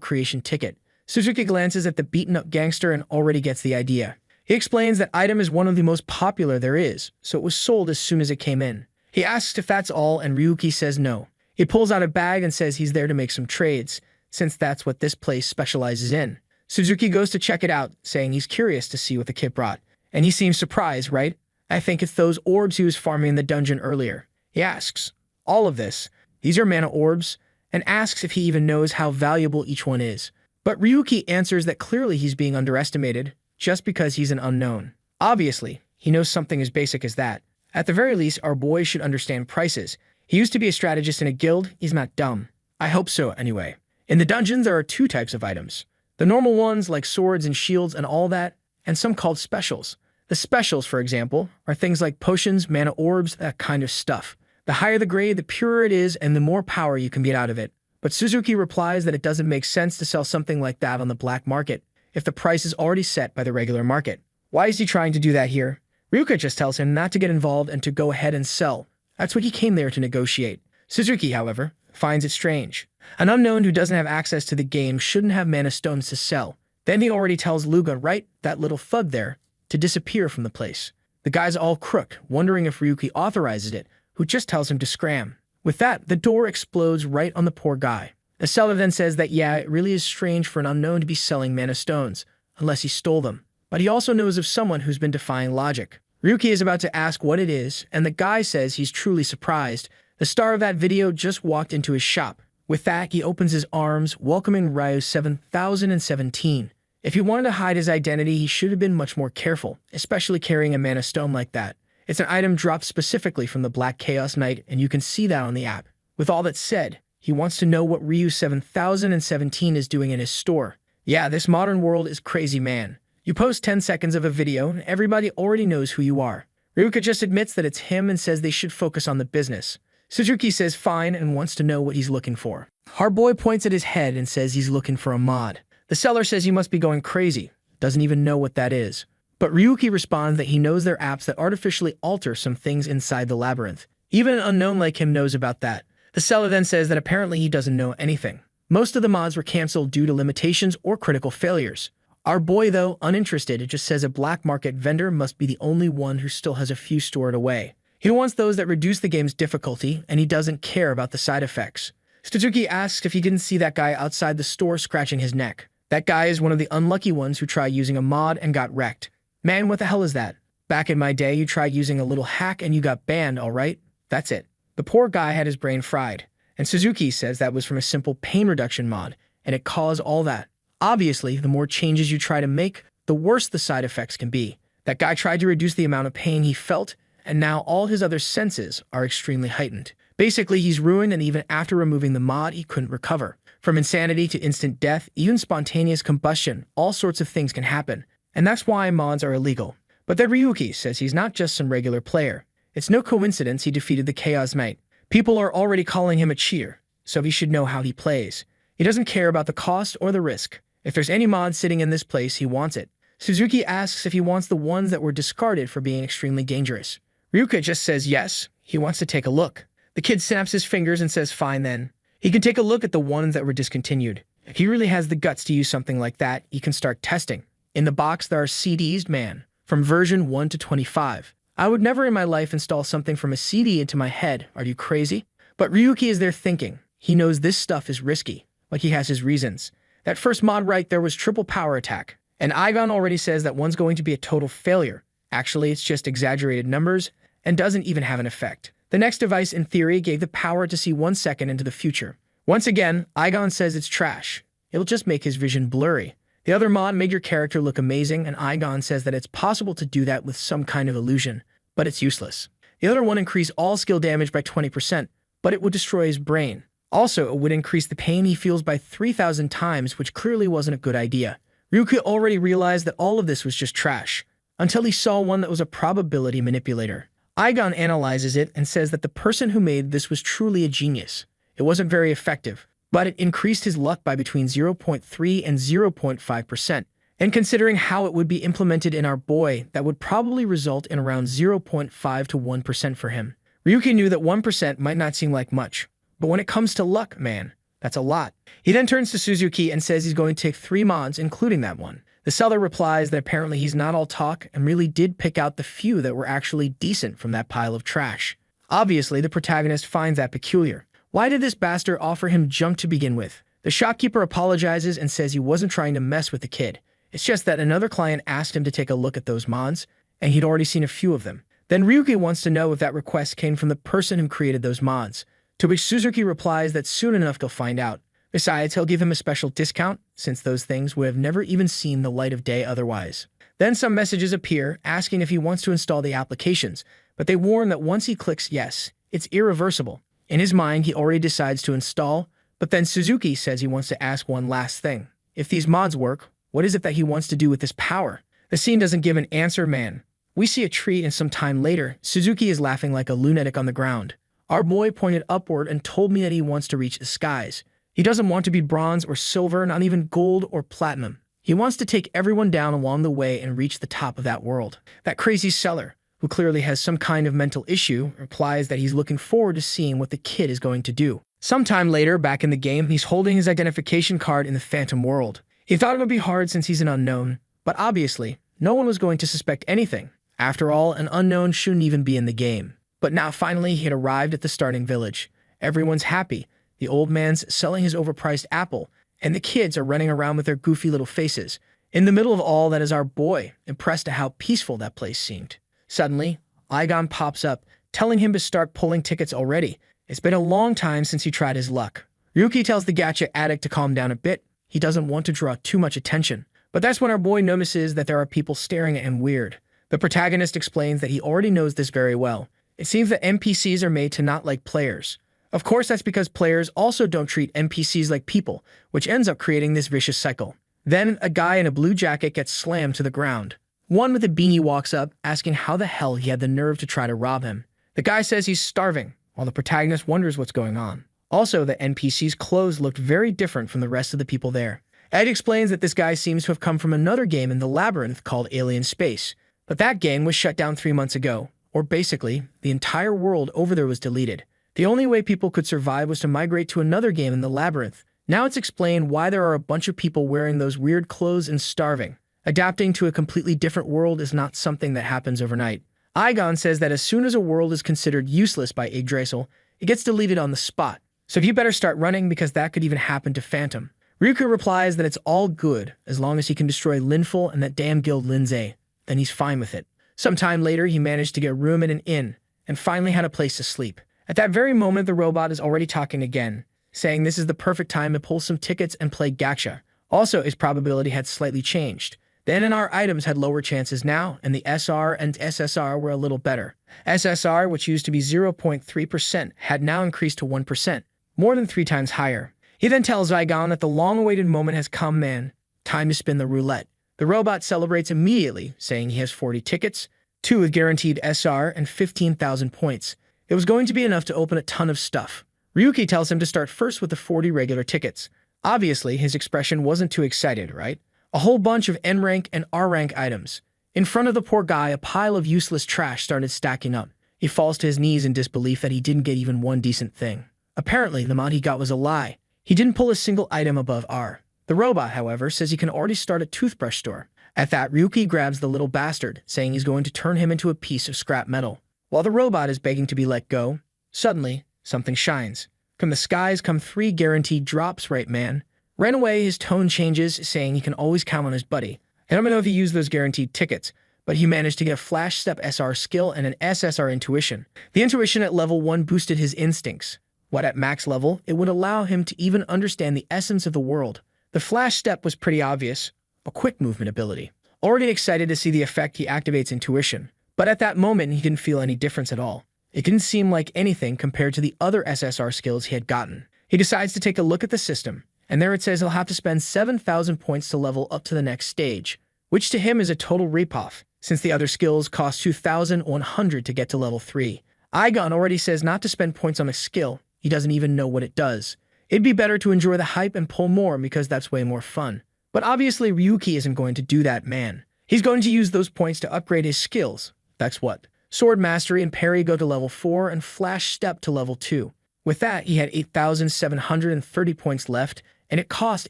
creation ticket. Suzuki glances at the beaten-up gangster and already gets the idea. He explains that item is one of the most popular there is, so it was sold as soon as it came in. He asks if that's all, and Ryuki says no. He pulls out a bag and says he's there to make some trades, since that's what this place specializes in. Suzuki goes to check it out, saying he's curious to see what the kid brought. And he seems surprised, right? I think it's those orbs he was farming in the dungeon earlier. He asks, all of this, these are mana orbs, and asks if he even knows how valuable each one is. But Ryuki answers that clearly he's being underestimated, just because he's an unknown. Obviously, he knows something as basic as that. At the very least, our boy should understand prices. He used to be a strategist in a guild, he's not dumb. I hope so, anyway. In the dungeons, there are two types of items. The normal ones, like swords and shields and all that, and some called specials. The specials, for example, are things like potions, mana orbs, that kind of stuff. The higher the grade, the purer it is, and the more power you can get out of it. But Suzuki replies that it doesn't make sense to sell something like that on the black market, if the price is already set by the regular market. Why is he trying to do that here? Ryuka just tells him not to get involved and to go ahead and sell. That's what he came there to negotiate. Suzuki, however, finds it strange. An unknown who doesn't have access to the game shouldn't have mana stones to sell. Then he already tells Luga, right, that little thug there, to disappear from the place. The guy's all crook, wondering if Ryuki authorizes it, who just tells him to scram. With that, the door explodes right on the poor guy. The seller then says that yeah, it really is strange for an unknown to be selling mana stones, unless he stole them. But he also knows of someone who's been defying logic. Ryuki is about to ask what it is, and the guy says he's truly surprised. The star of that video just walked into his shop. With that, he opens his arms, welcoming Ryu 7017. If he wanted to hide his identity, he should have been much more careful, especially carrying a mana stone like that. It's an item dropped specifically from the Black Chaos Knight, and you can see that on the app. With all that said, he wants to know what Ryu 7017 is doing in his store. Yeah, this modern world is crazy, man. You post 10 seconds of a video, and everybody already knows who you are. Ryuka just admits that it's him and says they should focus on the business. Suzuki says fine and wants to know what he's looking for. Our boy points at his head and says he's looking for a mod. The seller says he must be going crazy, doesn't even know what that is. But Ryuki responds that he knows there are apps that artificially alter some things inside the labyrinth. Even an unknown like him knows about that. The seller then says that apparently he doesn't know anything. Most of the mods were cancelled due to limitations or critical failures. Our boy, though, uninterested, it just says a black market vendor must be the only one who still has a few stored away. He wants those that reduce the game's difficulty, and he doesn't care about the side effects. Suzuki asks if he didn't see that guy outside the store scratching his neck. That guy is one of the unlucky ones who tried using a mod and got wrecked. Man, what the hell is that? Back in my day, you tried using a little hack and you got banned, alright? That's it. The poor guy had his brain fried. And Suzuki says that was from a simple pain reduction mod, and it caused all that. Obviously, the more changes you try to make, the worse the side effects can be. That guy tried to reduce the amount of pain he felt, and now all his other senses are extremely heightened. Basically, he's ruined, and even after removing the mod, he couldn't recover. From insanity to instant death, even spontaneous combustion, all sorts of things can happen. And that's why mods are illegal. But then Ryuki says he's not just some regular player. It's no coincidence he defeated the Chaos Knight. People are already calling him a cheater, so he should know how he plays. He doesn't care about the cost or the risk. If there's any mod sitting in this place, he wants it. Suzuki asks if he wants the ones that were discarded for being extremely dangerous. Ryuka just says yes, he wants to take a look. The kid snaps his fingers and says fine then. He can take a look at the ones that were discontinued. If he really has the guts to use something like that, he can start testing. In the box, there are CDs, man, from version 1 to 25. I would never in my life install something from a CD into my head. Are you crazy? But Ryuki is there thinking. He knows this stuff is risky, but he has his reasons. That first mod right there was triple power attack. And Igon already says that one's going to be a total failure. Actually, it's just exaggerated numbers and doesn't even have an effect. The next device, in theory, gave the power to see 1 second into the future. Once again, Igon says it's trash. It'll just make his vision blurry. The other mod made your character look amazing, and Igon says that it's possible to do that with some kind of illusion, but it's useless. The other one increased all skill damage by 20%, but it would destroy his brain. Also, it would increase the pain he feels by 3,000 times, which clearly wasn't a good idea. Ryuki already realized that all of this was just trash, until he saw one that was a probability manipulator. Igon analyzes it and says that the person who made this was truly a genius. It wasn't very effective, but it increased his luck by between 0.3 and 0.5%. And considering how it would be implemented in our boy, that would probably result in around 0.5 to 1% for him. Ryuki knew that 1% might not seem like much, but when it comes to luck, man, that's a lot. He then turns to Suzuki and says he's going to take 3 mods, including that one. The seller replies that apparently he's not all talk and really did pick out the few that were actually decent from that pile of trash. Obviously, the protagonist finds that peculiar. Why did this bastard offer him junk to begin with? The shopkeeper apologizes and says he wasn't trying to mess with the kid. It's just that another client asked him to take a look at those mods, and he'd already seen a few of them. Then Ryuki wants to know if that request came from the person who created those mods, to which Suzuki replies that soon enough he'll find out. Besides, he'll give him a special discount, since those things would have never even seen the light of day otherwise. Then some messages appear asking if he wants to install the applications, but they warn that once he clicks yes, it's irreversible. In his mind, he already decides to install, but then Suzuki says he wants to ask one last thing. If these mods work, what is it that he wants to do with this power? The scene doesn't give an answer, man. We see a tree, and some time later, Suzuki is laughing like a lunatic on the ground. Our boy pointed upward and told me that he wants to reach the skies. He doesn't want to be bronze or silver, not even gold or platinum. He wants to take everyone down along the way and reach the top of that world. That crazy seller, who clearly has some kind of mental issue, replies that he's looking forward to seeing what the kid is going to do. Sometime later, back in the game, he's holding his identification card in the phantom world. He thought it would be hard since he's an unknown, but obviously, no one was going to suspect anything. After all, an unknown shouldn't even be in the game. But now finally, he had arrived at the starting village. Everyone's happy. The old man's selling his overpriced apple, and the kids are running around with their goofy little faces. In the middle of all that is our boy, impressed at how peaceful that place seemed. Suddenly, Igon pops up, telling him to start pulling tickets already. It's been a long time since he tried his luck. Ryuki tells the gacha addict to calm down a bit. He doesn't want to draw too much attention. But that's when our boy notices that there are people staring at him weird. The protagonist explains that he already knows this very well. It seems that NPCs are made to not like players. Of course, that's because players also don't treat NPCs like people, which ends up creating this vicious cycle. Then, a guy in a blue jacket gets slammed to the ground. One with a beanie walks up, asking how the hell he had the nerve to try to rob him. The guy says he's starving, while the protagonist wonders what's going on. Also, the NPC's clothes looked very different from the rest of the people there. Ed explains that this guy seems to have come from another game in the labyrinth called Alien Space, but that game was shut down 3 months ago, or basically, the entire world over there was deleted. The only way people could survive was to migrate to another game in the labyrinth. Now it's explained why there are a bunch of people wearing those weird clothes and starving. Adapting to a completely different world is not something that happens overnight. Igon says that as soon as a world is considered useless by Yggdrasil, it gets deleted on the spot. So you better start running because that could even happen to Phantom. Ryuki replies that it's all good as long as he can destroy Linful and that damn guild Lindsay. Then he's fine with it. Sometime later, he managed to get a room in an inn and finally had a place to sleep. At that very moment, the robot is already talking again, saying this is the perfect time to pull some tickets and play gacha. Also, his probability had slightly changed. The NNR items had lower chances now, and the SR and SSR were a little better. SSR, which used to be 0.3%, had now increased to 1%, more than 3 times higher. He then tells Igon that the long-awaited moment has come, man. Time to spin the roulette. The robot celebrates immediately, saying he has 40 tickets, 2 with guaranteed SR and 15,000 points. It was going to be enough to open a ton of stuff. Ryuki tells him to start first with the 40 regular tickets. Obviously, his expression wasn't too excited, right? A whole bunch of N-rank and R-rank items. In front of the poor guy, a pile of useless trash started stacking up. He falls to his knees in disbelief that he didn't get even one decent thing. Apparently, the amount he got was a lie. He didn't pull a single item above R. The robot, however, says he can already start a toothbrush store. At that, Ryuki grabs the little bastard, saying he's going to turn him into a piece of scrap metal. While the robot is begging to be let go, suddenly, something shines. From the skies come 3 guaranteed drops, right, man? Right away, his tone changes, saying he can always count on his buddy. I don't know if he used those guaranteed tickets, but he managed to get a Flash Step SR skill and an SSR intuition. The intuition at level 1 boosted his instincts. What at max level, it would allow him to even understand the essence of the world. The Flash Step was pretty obvious, a quick movement ability. Already excited to see the effect, he activates intuition. But at that moment, he didn't feel any difference at all. It didn't seem like anything compared to the other SSR skills he had gotten. He decides to take a look at the system, and there it says he'll have to spend 7,000 points to level up to the next stage, which to him is a total ripoff, since the other skills cost 2,100 to get to level 3. Igon already says not to spend points on a skill, he doesn't even know what it does. It'd be better to enjoy the hype and pull more because that's way more fun. But obviously Ryuki isn't going to do that, man. He's going to use those points to upgrade his skills. That's what. Sword Mastery and Parry go to level 4 and Flash Step to level 2. With that, he had 8,730 points left, and it cost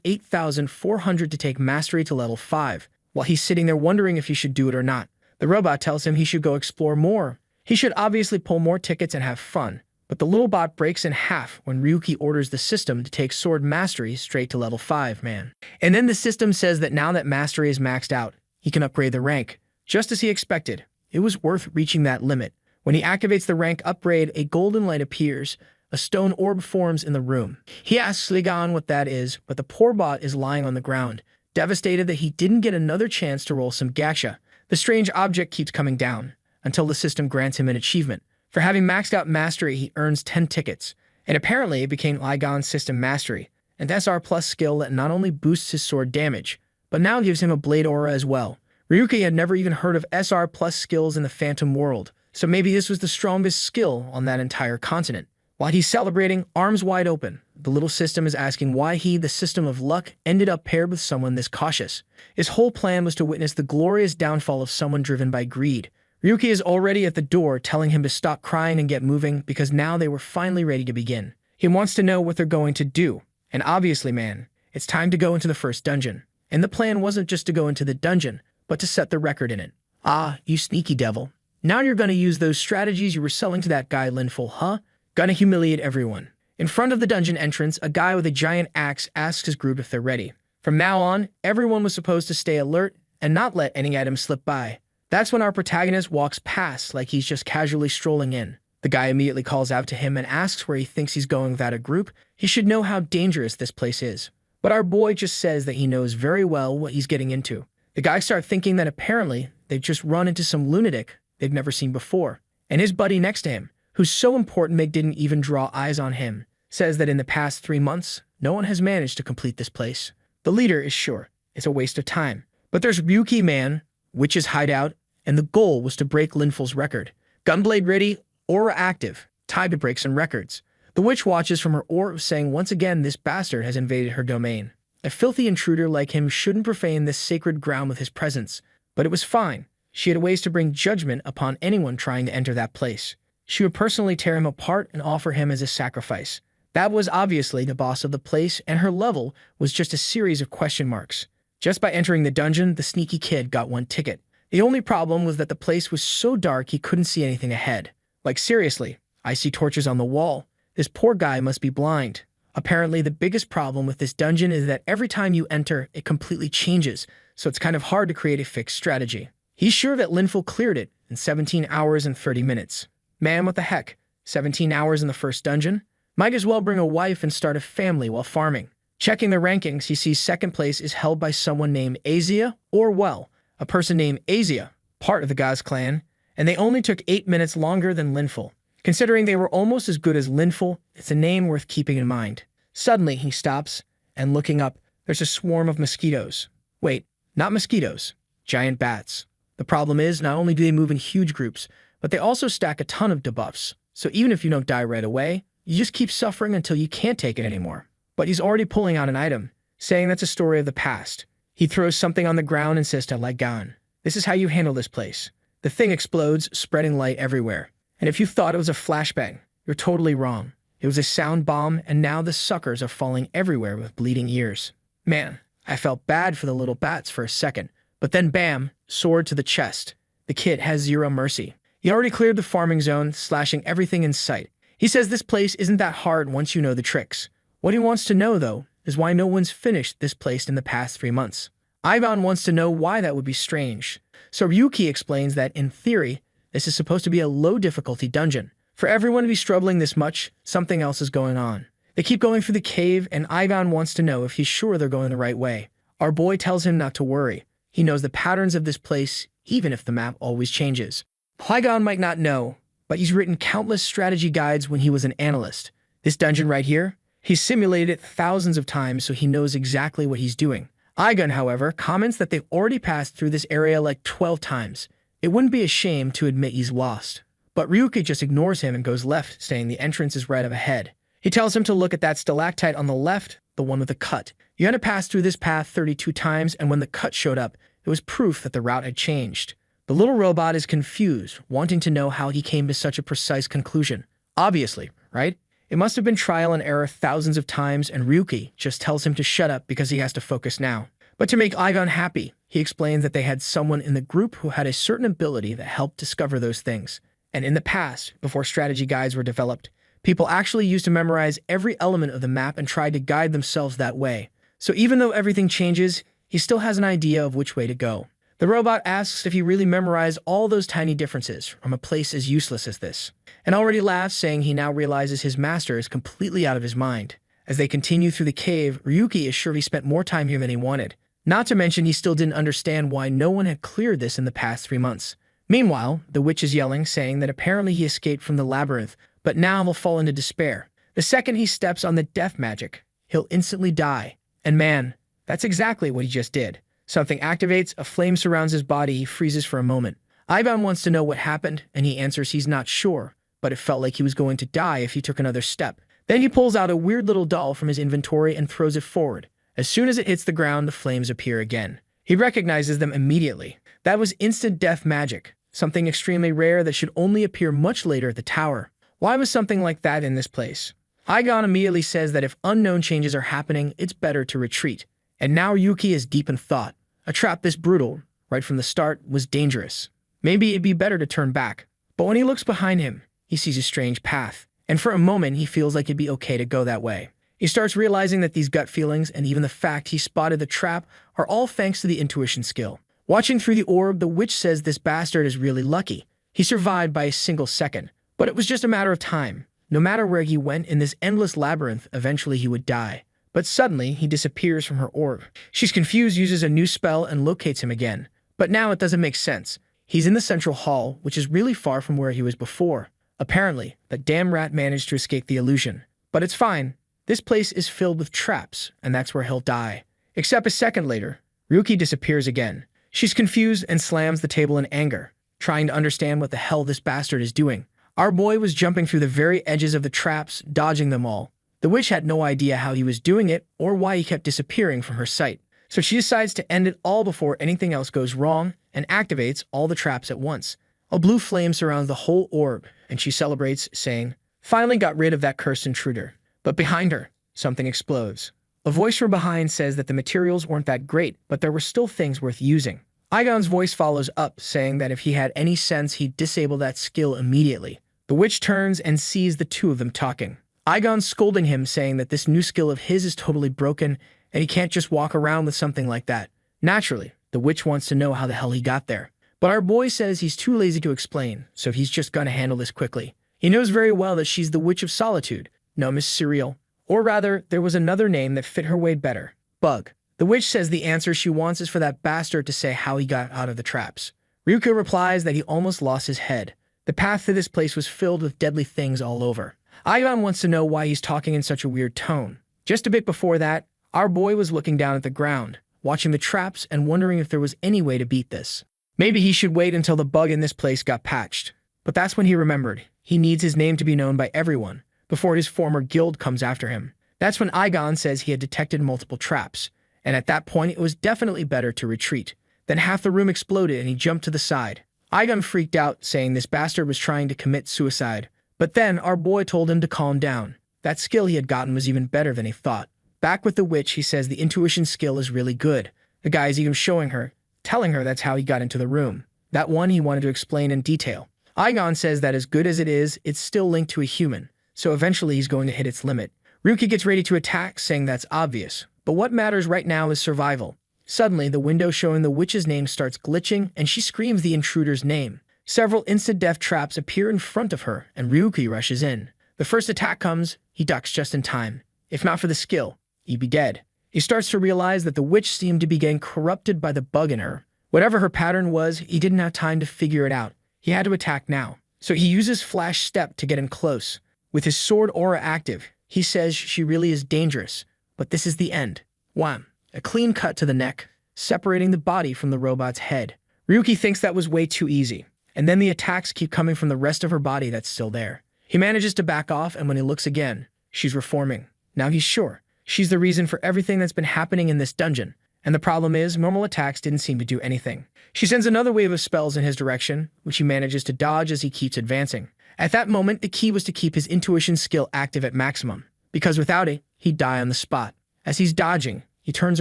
8,400 to take Mastery to level 5. While he's sitting there wondering if he should do it or not, the robot tells him he should go explore more. He should obviously pull more tickets and have fun. But the little bot breaks in half when Ryuki orders the system to take Sword Mastery straight to level 5, man. And then the system says that now that Mastery is maxed out, he can upgrade the rank. Just as he expected, it was worth reaching that limit. When he activates the rank upgrade, a golden light appears. A stone orb forms in the room. He asks Ligan what that is, but the poor bot is lying on the ground, devastated that he didn't get another chance to roll some gacha. The strange object keeps coming down, until the system grants him an achievement. For having maxed out Mastery, he earns 10 tickets, and apparently it became Ligan's System Mastery, an SR Plus skill that not only boosts his sword damage, but now gives him a blade aura as well. Ryuki had never even heard of SR Plus skills in the Phantom world, so maybe this was the strongest skill on that entire continent. While he's celebrating, arms wide open, the little system is asking why he, the system of luck, ended up paired with someone this cautious. His whole plan was to witness the glorious downfall of someone driven by greed. Ryuki is already at the door telling him to stop crying and get moving because now they were finally ready to begin. He wants to know what they're going to do. And obviously, man, it's time to go into the first dungeon. And the plan wasn't just to go into the dungeon, but to set the record in it. Ah, you sneaky devil. Now you're gonna use those strategies you were selling to that guy Linful, huh? Gonna humiliate everyone. In front of the dungeon entrance, a guy with a giant axe asks his group if they're ready. From now on, everyone was supposed to stay alert and not let any items slip by. That's when our protagonist walks past like he's just casually strolling in. The guy immediately calls out to him and asks where he thinks he's going without a group. He should know how dangerous this place is. But our boy just says that he knows very well what he's getting into. The guys start thinking that apparently they've just run into some lunatic they've never seen before. And his buddy next to him, who's so important they didn't even draw eyes on him, says that in the past 3 months, no one has managed to complete this place. The leader is sure it's a waste of time. But there's Ryuki Man, Witch's hideout, and the goal was to break Linful's record. Gunblade ready, aura active, time to break some records. The witch watches from her orb saying once again this bastard has invaded her domain. A filthy intruder like him shouldn't profane this sacred ground with his presence. But it was fine. She had ways to bring judgment upon anyone trying to enter that place. She would personally tear him apart and offer him as a sacrifice. That was obviously the boss of the place, and her level was just a series of question marks. Just by entering the dungeon, the sneaky kid got 1 ticket. The only problem was that the place was so dark he couldn't see anything ahead. Like seriously, I see torches on the wall. This poor guy must be blind. Apparently, the biggest problem with this dungeon is that every time you enter, it completely changes, so it's kind of hard to create a fixed strategy. He's sure that Linful cleared it in 17 hours and 30 minutes. Man, what the heck? 17 hours in the first dungeon? Might as well bring a wife and start a family while farming. Checking the rankings, he sees second place is held by someone named Asia, or well, a person named Asia, part of the Gaz clan, and they only took 8 minutes longer than Linful. Considering they were almost as good as Linful, it's a name worth keeping in mind. Suddenly, he stops, and looking up, there's a swarm of mosquitoes. Wait, not mosquitoes, giant bats. The problem is, not only do they move in huge groups, but they also stack a ton of debuffs. So even if you don't die right away, you just keep suffering until you can't take it anymore. But he's already pulling out an item, saying that's a story of the past. He throws something on the ground and says to Ligan, "This is how you handle this place." The thing explodes, spreading light everywhere. And if you thought it was a flashbang, you're totally wrong. It was a sound bomb, and now the suckers are falling everywhere with bleeding ears. Man, I felt bad for the little bats for a second. But then bam, sword to the chest. The kid has zero mercy. He already cleared the farming zone, slashing everything in sight. He says this place isn't that hard once you know the tricks. What he wants to know, though, is why no one's finished this place in the past 3 months. Ivan wants to know why that would be strange. So Ryuki explains that, in theory, this is supposed to be a low-difficulty dungeon. For everyone to be struggling this much, something else is going on. They keep going through the cave, and Ivan wants to know if he's sure they're going the right way. Our boy tells him not to worry. He knows the patterns of this place, even if the map always changes. Ligan might not know, but he's written countless strategy guides when he was an analyst. This dungeon right here, he's simulated it thousands of times, so he knows exactly what he's doing. Igan, however, comments that they've already passed through this area like 12 times. It wouldn't be a shame to admit he's lost. But Ryuki just ignores him and goes left, saying the entrance is right up ahead. He tells him to look at that stalactite on the left, the one with the cut. You had to pass through this path 32 times, and when the cut showed up, it was proof that the route had changed. The little robot is confused, wanting to know how he came to such a precise conclusion. Obviously, right? It must have been trial and error thousands of times, and Ryuki just tells him to shut up because he has to focus now. But to make Igon happy, he explains that they had someone in the group who had a certain ability that helped discover those things. And in the past, before strategy guides were developed, people actually used to memorize every element of the map and tried to guide themselves that way. So even though everything changes, he still has an idea of which way to go. The robot asks if he really memorized all those tiny differences from a place as useless as this, and already laughs, saying he now realizes his master is completely out of his mind. As they continue through the cave, Ryuki is sure he spent more time here than he wanted. Not to mention he still didn't understand why no one had cleared this in the past 3 months. Meanwhile, the witch is yelling, saying that apparently he escaped from the labyrinth, but now he'll fall into despair. The second he steps on the death magic, he'll instantly die. And man, that's exactly what he just did. Something activates, a flame surrounds his body, he freezes for a moment. Ivan wants to know what happened, and he answers he's not sure, but it felt like he was going to die if he took another step. Then he pulls out a weird little doll from his inventory and throws it forward. As soon as it hits the ground, the flames appear again. He recognizes them immediately. That was instant death magic, something extremely rare that should only appear much later at the tower. Why was something like that in this place? Igon immediately says that if unknown changes are happening, it's better to retreat. And now Yuki is deep in thought. A trap this brutal, right from the start, was dangerous. Maybe it'd be better to turn back. But when he looks behind him, he sees a strange path. And for a moment, he feels like it'd be okay to go that way. He starts realizing that these gut feelings and even the fact he spotted the trap are all thanks to the intuition skill. Watching through the orb, the witch says this bastard is really lucky. He survived by a single second. But it was just a matter of time. No matter where he went in this endless labyrinth, eventually he would die. But suddenly, he disappears from her orb. She's confused, uses a new spell, and locates him again. But now it doesn't make sense. He's in the central hall, which is really far from where he was before. Apparently, that damn rat managed to escape the illusion. But it's fine. This place is filled with traps, and that's where he'll die. Except a second later, Ryuki disappears again. She's confused and slams the table in anger, trying to understand what the hell this bastard is doing. Our boy was jumping through the very edges of the traps, dodging them all. The witch had no idea how he was doing it or why he kept disappearing from her sight. So she decides to end it all before anything else goes wrong and activates all the traps at once. A blue flame surrounds the whole orb, and she celebrates, saying, "Finally got rid of that cursed intruder." But behind her, something explodes. A voice from behind says that the materials weren't that great, but there were still things worth using. Igon's voice follows up, saying that if he had any sense, he'd disable that skill immediately. The witch turns and sees the two of them talking. Igon's scolding him, saying that this new skill of his is totally broken, and he can't just walk around with something like that. Naturally, the witch wants to know how the hell he got there. But our boy says he's too lazy to explain, so he's just gonna handle this quickly. He knows very well that she's the Witch of Solitude, no Miss Serial. Or rather, there was another name that fit her way better. Bug. The witch says the answer she wants is for that bastard to say how he got out of the traps. Ryuko replies that he almost lost his head. The path to this place was filled with deadly things all over. Ivan wants to know why he's talking in such a weird tone. Just a bit before that, our boy was looking down at the ground, watching the traps and wondering if there was any way to beat this. Maybe he should wait until the bug in this place got patched. But that's when he remembered. He needs his name to be known by everyone, before his former guild comes after him. That's when Igon says he had detected multiple traps, and at that point it was definitely better to retreat. Then half the room exploded and he jumped to the side. Igon freaked out, saying this bastard was trying to commit suicide. But then our boy told him to calm down. That skill he had gotten was even better than he thought. Back with the witch, he says the intuition skill is really good. The guy is even showing her, telling her that's how he got into the room. That one he wanted to explain in detail. Igon says that as good as it is, it's still linked to a human, so eventually he's going to hit its limit. Ryuki gets ready to attack, saying that's obvious. But what matters right now is survival. Suddenly, the window showing the witch's name starts glitching, and she screams the intruder's name. Several instant death traps appear in front of her, and Ryuki rushes in. The first attack comes, he ducks just in time. If not for the skill, he'd be dead. He starts to realize that the witch seemed to be getting corrupted by the bug in her. Whatever her pattern was, he didn't have time to figure it out. He had to attack now. So he uses Flash Step to get in close. With his sword aura active, he says she really is dangerous. But this is the end. Wham! A clean cut to the neck, separating the body from the robot's head. Ryuki thinks that was way too easy. And then the attacks keep coming from the rest of her body that's still there. He manages to back off, and when he looks again, she's reforming. Now he's sure. She's the reason for everything that's been happening in this dungeon. And the problem is, normal attacks didn't seem to do anything. She sends another wave of spells in his direction, which he manages to dodge as he keeps advancing. At that moment, the key was to keep his intuition skill active at maximum, because without it, he'd die on the spot. As he's dodging, he turns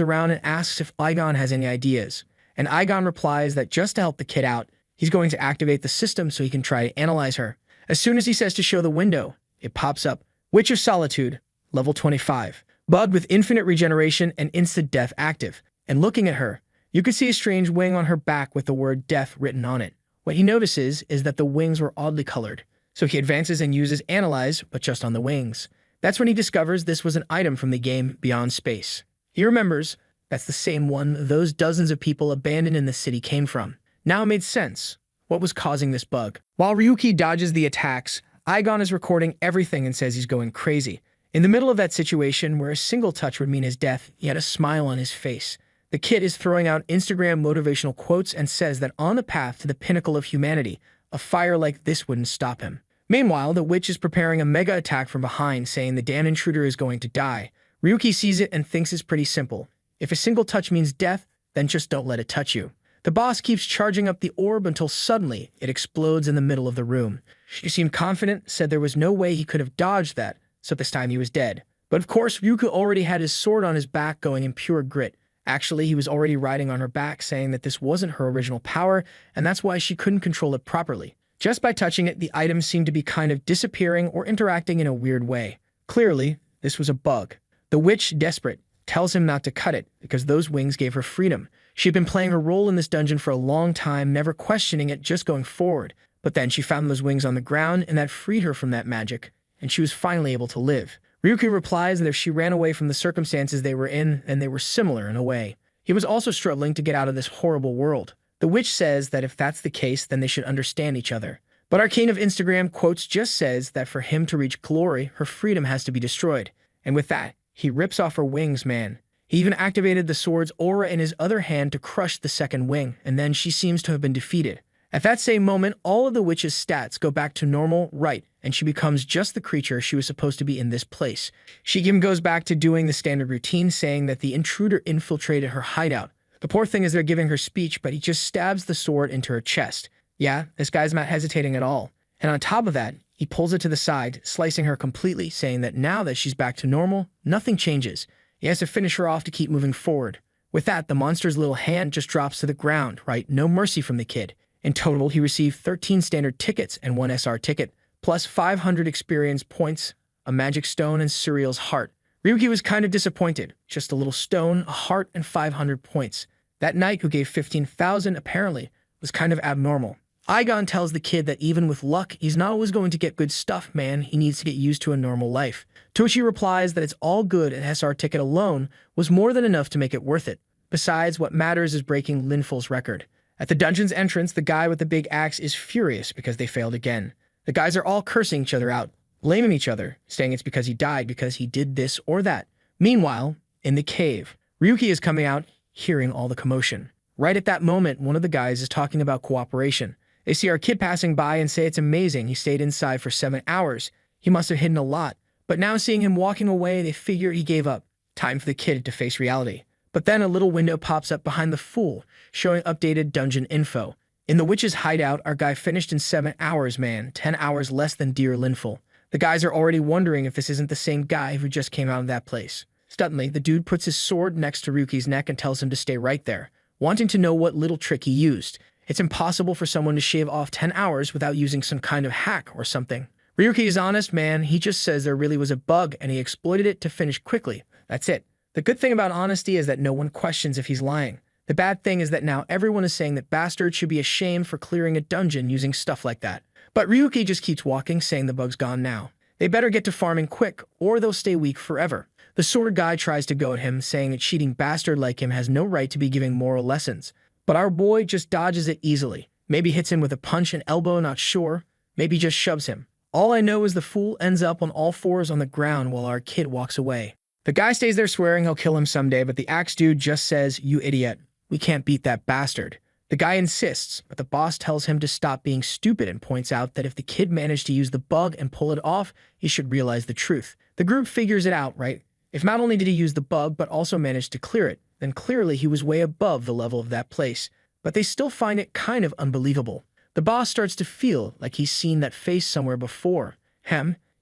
around and asks if Igon has any ideas, and Igon replies that just to help the kid out, he's going to activate the system so he can try to analyze her. As soon as he says to show the window, it pops up, Witch of Solitude, level 25. Bug with infinite regeneration and instant death active. And looking at her, you could see a strange wing on her back with the word death written on it. What he notices is that the wings were oddly colored. So he advances and uses Analyze, but just on the wings. That's when he discovers this was an item from the game Beyond Space. He remembers that's the same one those dozens of people abandoned in the city came from. Now it made sense. What was causing this bug? While Ryuki dodges the attacks, Igon is recording everything and says he's going crazy. In the middle of that situation, where a single touch would mean his death, he had a smile on his face. The kid is throwing out Instagram motivational quotes and says that on the path to the pinnacle of humanity, a fire like this wouldn't stop him. Meanwhile, the witch is preparing a mega attack from behind, saying the damn intruder is going to die. Ryuki sees it and thinks it's pretty simple. If a single touch means death, then just don't let it touch you. The boss keeps charging up the orb until suddenly it explodes in the middle of the room. She seemed confident, said there was no way he could have dodged that, so this time he was dead. But of course, Ryuki already had his sword on his back going in pure grit. Actually, he was already riding on her back, saying that this wasn't her original power, and that's why she couldn't control it properly. Just by touching it, the items seemed to be kind of disappearing or interacting in a weird way. Clearly, this was a bug. The witch, desperate, tells him not to cut it because those wings gave her freedom. She had been playing her role in this dungeon for a long time, never questioning it, just going forward. But then she found those wings on the ground, and that freed her from that magic, and she was finally able to live. Ryuki replies that if she ran away from the circumstances they were in, then they were similar in a way. He was also struggling to get out of this horrible world. The witch says that if that's the case, then they should understand each other. But Arcane of Instagram quotes just says that for him to reach glory, her freedom has to be destroyed. And with that, he rips off her wings, man. He even activated the sword's aura in his other hand to crush the second wing, and then she seems to have been defeated. At that same moment, all of the witch's stats go back to normal, right, and she becomes just the creature she was supposed to be in this place. She even goes back to doing the standard routine, saying that the intruder infiltrated her hideout. The poor thing is they're giving her speech, but he just stabs the sword into her chest. Yeah, this guy's not hesitating at all. And on top of that, he pulls it to the side, slicing her completely, saying that now that she's back to normal, nothing changes. He has to finish her off to keep moving forward. With that, the monster's little hand just drops to the ground, right? No mercy from the kid. In total, he received 13 standard tickets and 1 SR ticket, plus 500 experience points, a magic stone, and Suriel's heart. Ryuki was kind of disappointed. Just a little stone, a heart, and 500 points. That knight who gave 15,000 apparently was kind of abnormal. Igon tells the kid that even with luck, he's not always going to get good stuff, man. He needs to get used to a normal life. To which he replies that it's all good and SR ticket alone was more than enough to make it worth it. Besides, what matters is breaking Linful's record. At the dungeon's entrance, the guy with the big axe is furious because they failed again. The guys are all cursing each other out, blaming each other, saying it's because he died, because he did this or that. Meanwhile, in the cave, Ryuki is coming out, hearing all the commotion. Right at that moment, one of the guys is talking about cooperation. They see our kid passing by and say it's amazing. He stayed inside for 7 hours. He must have hidden a lot. But now seeing him walking away, they figure he gave up. Time for the kid to face reality. But then a little window pops up behind the fool, showing updated dungeon info. In the witch's hideout, our guy finished in 7 hours, man. 10 hours less than dear Linful. The guys are already wondering if this isn't the same guy who just came out of that place. Suddenly, the dude puts his sword next to Ryuki's neck and tells him to stay right there, wanting to know what little trick he used. It's impossible for someone to shave off 10 hours without using some kind of hack or something. Ryuki is honest, man. He just says there really was a bug and he exploited it to finish quickly. That's it. The good thing about honesty is that no one questions if he's lying. The bad thing is that now everyone is saying that Bastard should be ashamed for clearing a dungeon using stuff like that. But Ryuki just keeps walking, saying the bug's gone now. They better get to farming quick, or they'll stay weak forever. The sword guy tries to go at him, saying a cheating bastard like him has no right to be giving moral lessons. But our boy just dodges it easily. Maybe hits him with a punch and elbow, not sure. Maybe just shoves him. All I know is the fool ends up on all fours on the ground while our kid walks away. The guy stays there swearing he'll kill him someday, but the axe dude just says, "You idiot. We can't beat that bastard." The guy insists, but the boss tells him to stop being stupid and points out that if the kid managed to use the bug and pull it off, he should realize the truth. The group figures it out, right? If not only did he use the bug, but also managed to clear it, then clearly he was way above the level of that place. But they still find it kind of unbelievable. The boss starts to feel like he's seen that face somewhere before.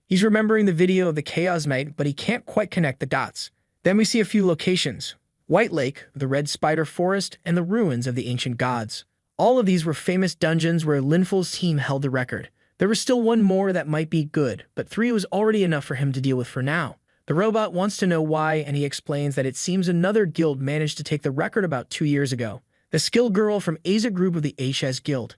He's remembering the video of the Chaos Knight, but he can't quite connect the dots. Then we see a few locations: White Lake, the Red Spider Forest, and the ruins of the ancient gods. All of these were famous dungeons where Linful's team held the record. There was still one more that might be good, but 3 was already enough for him to deal with for now. The robot wants to know why, and he explains that it seems another guild managed to take the record about 2 years ago. The skill girl from Asia group of the HS Guild.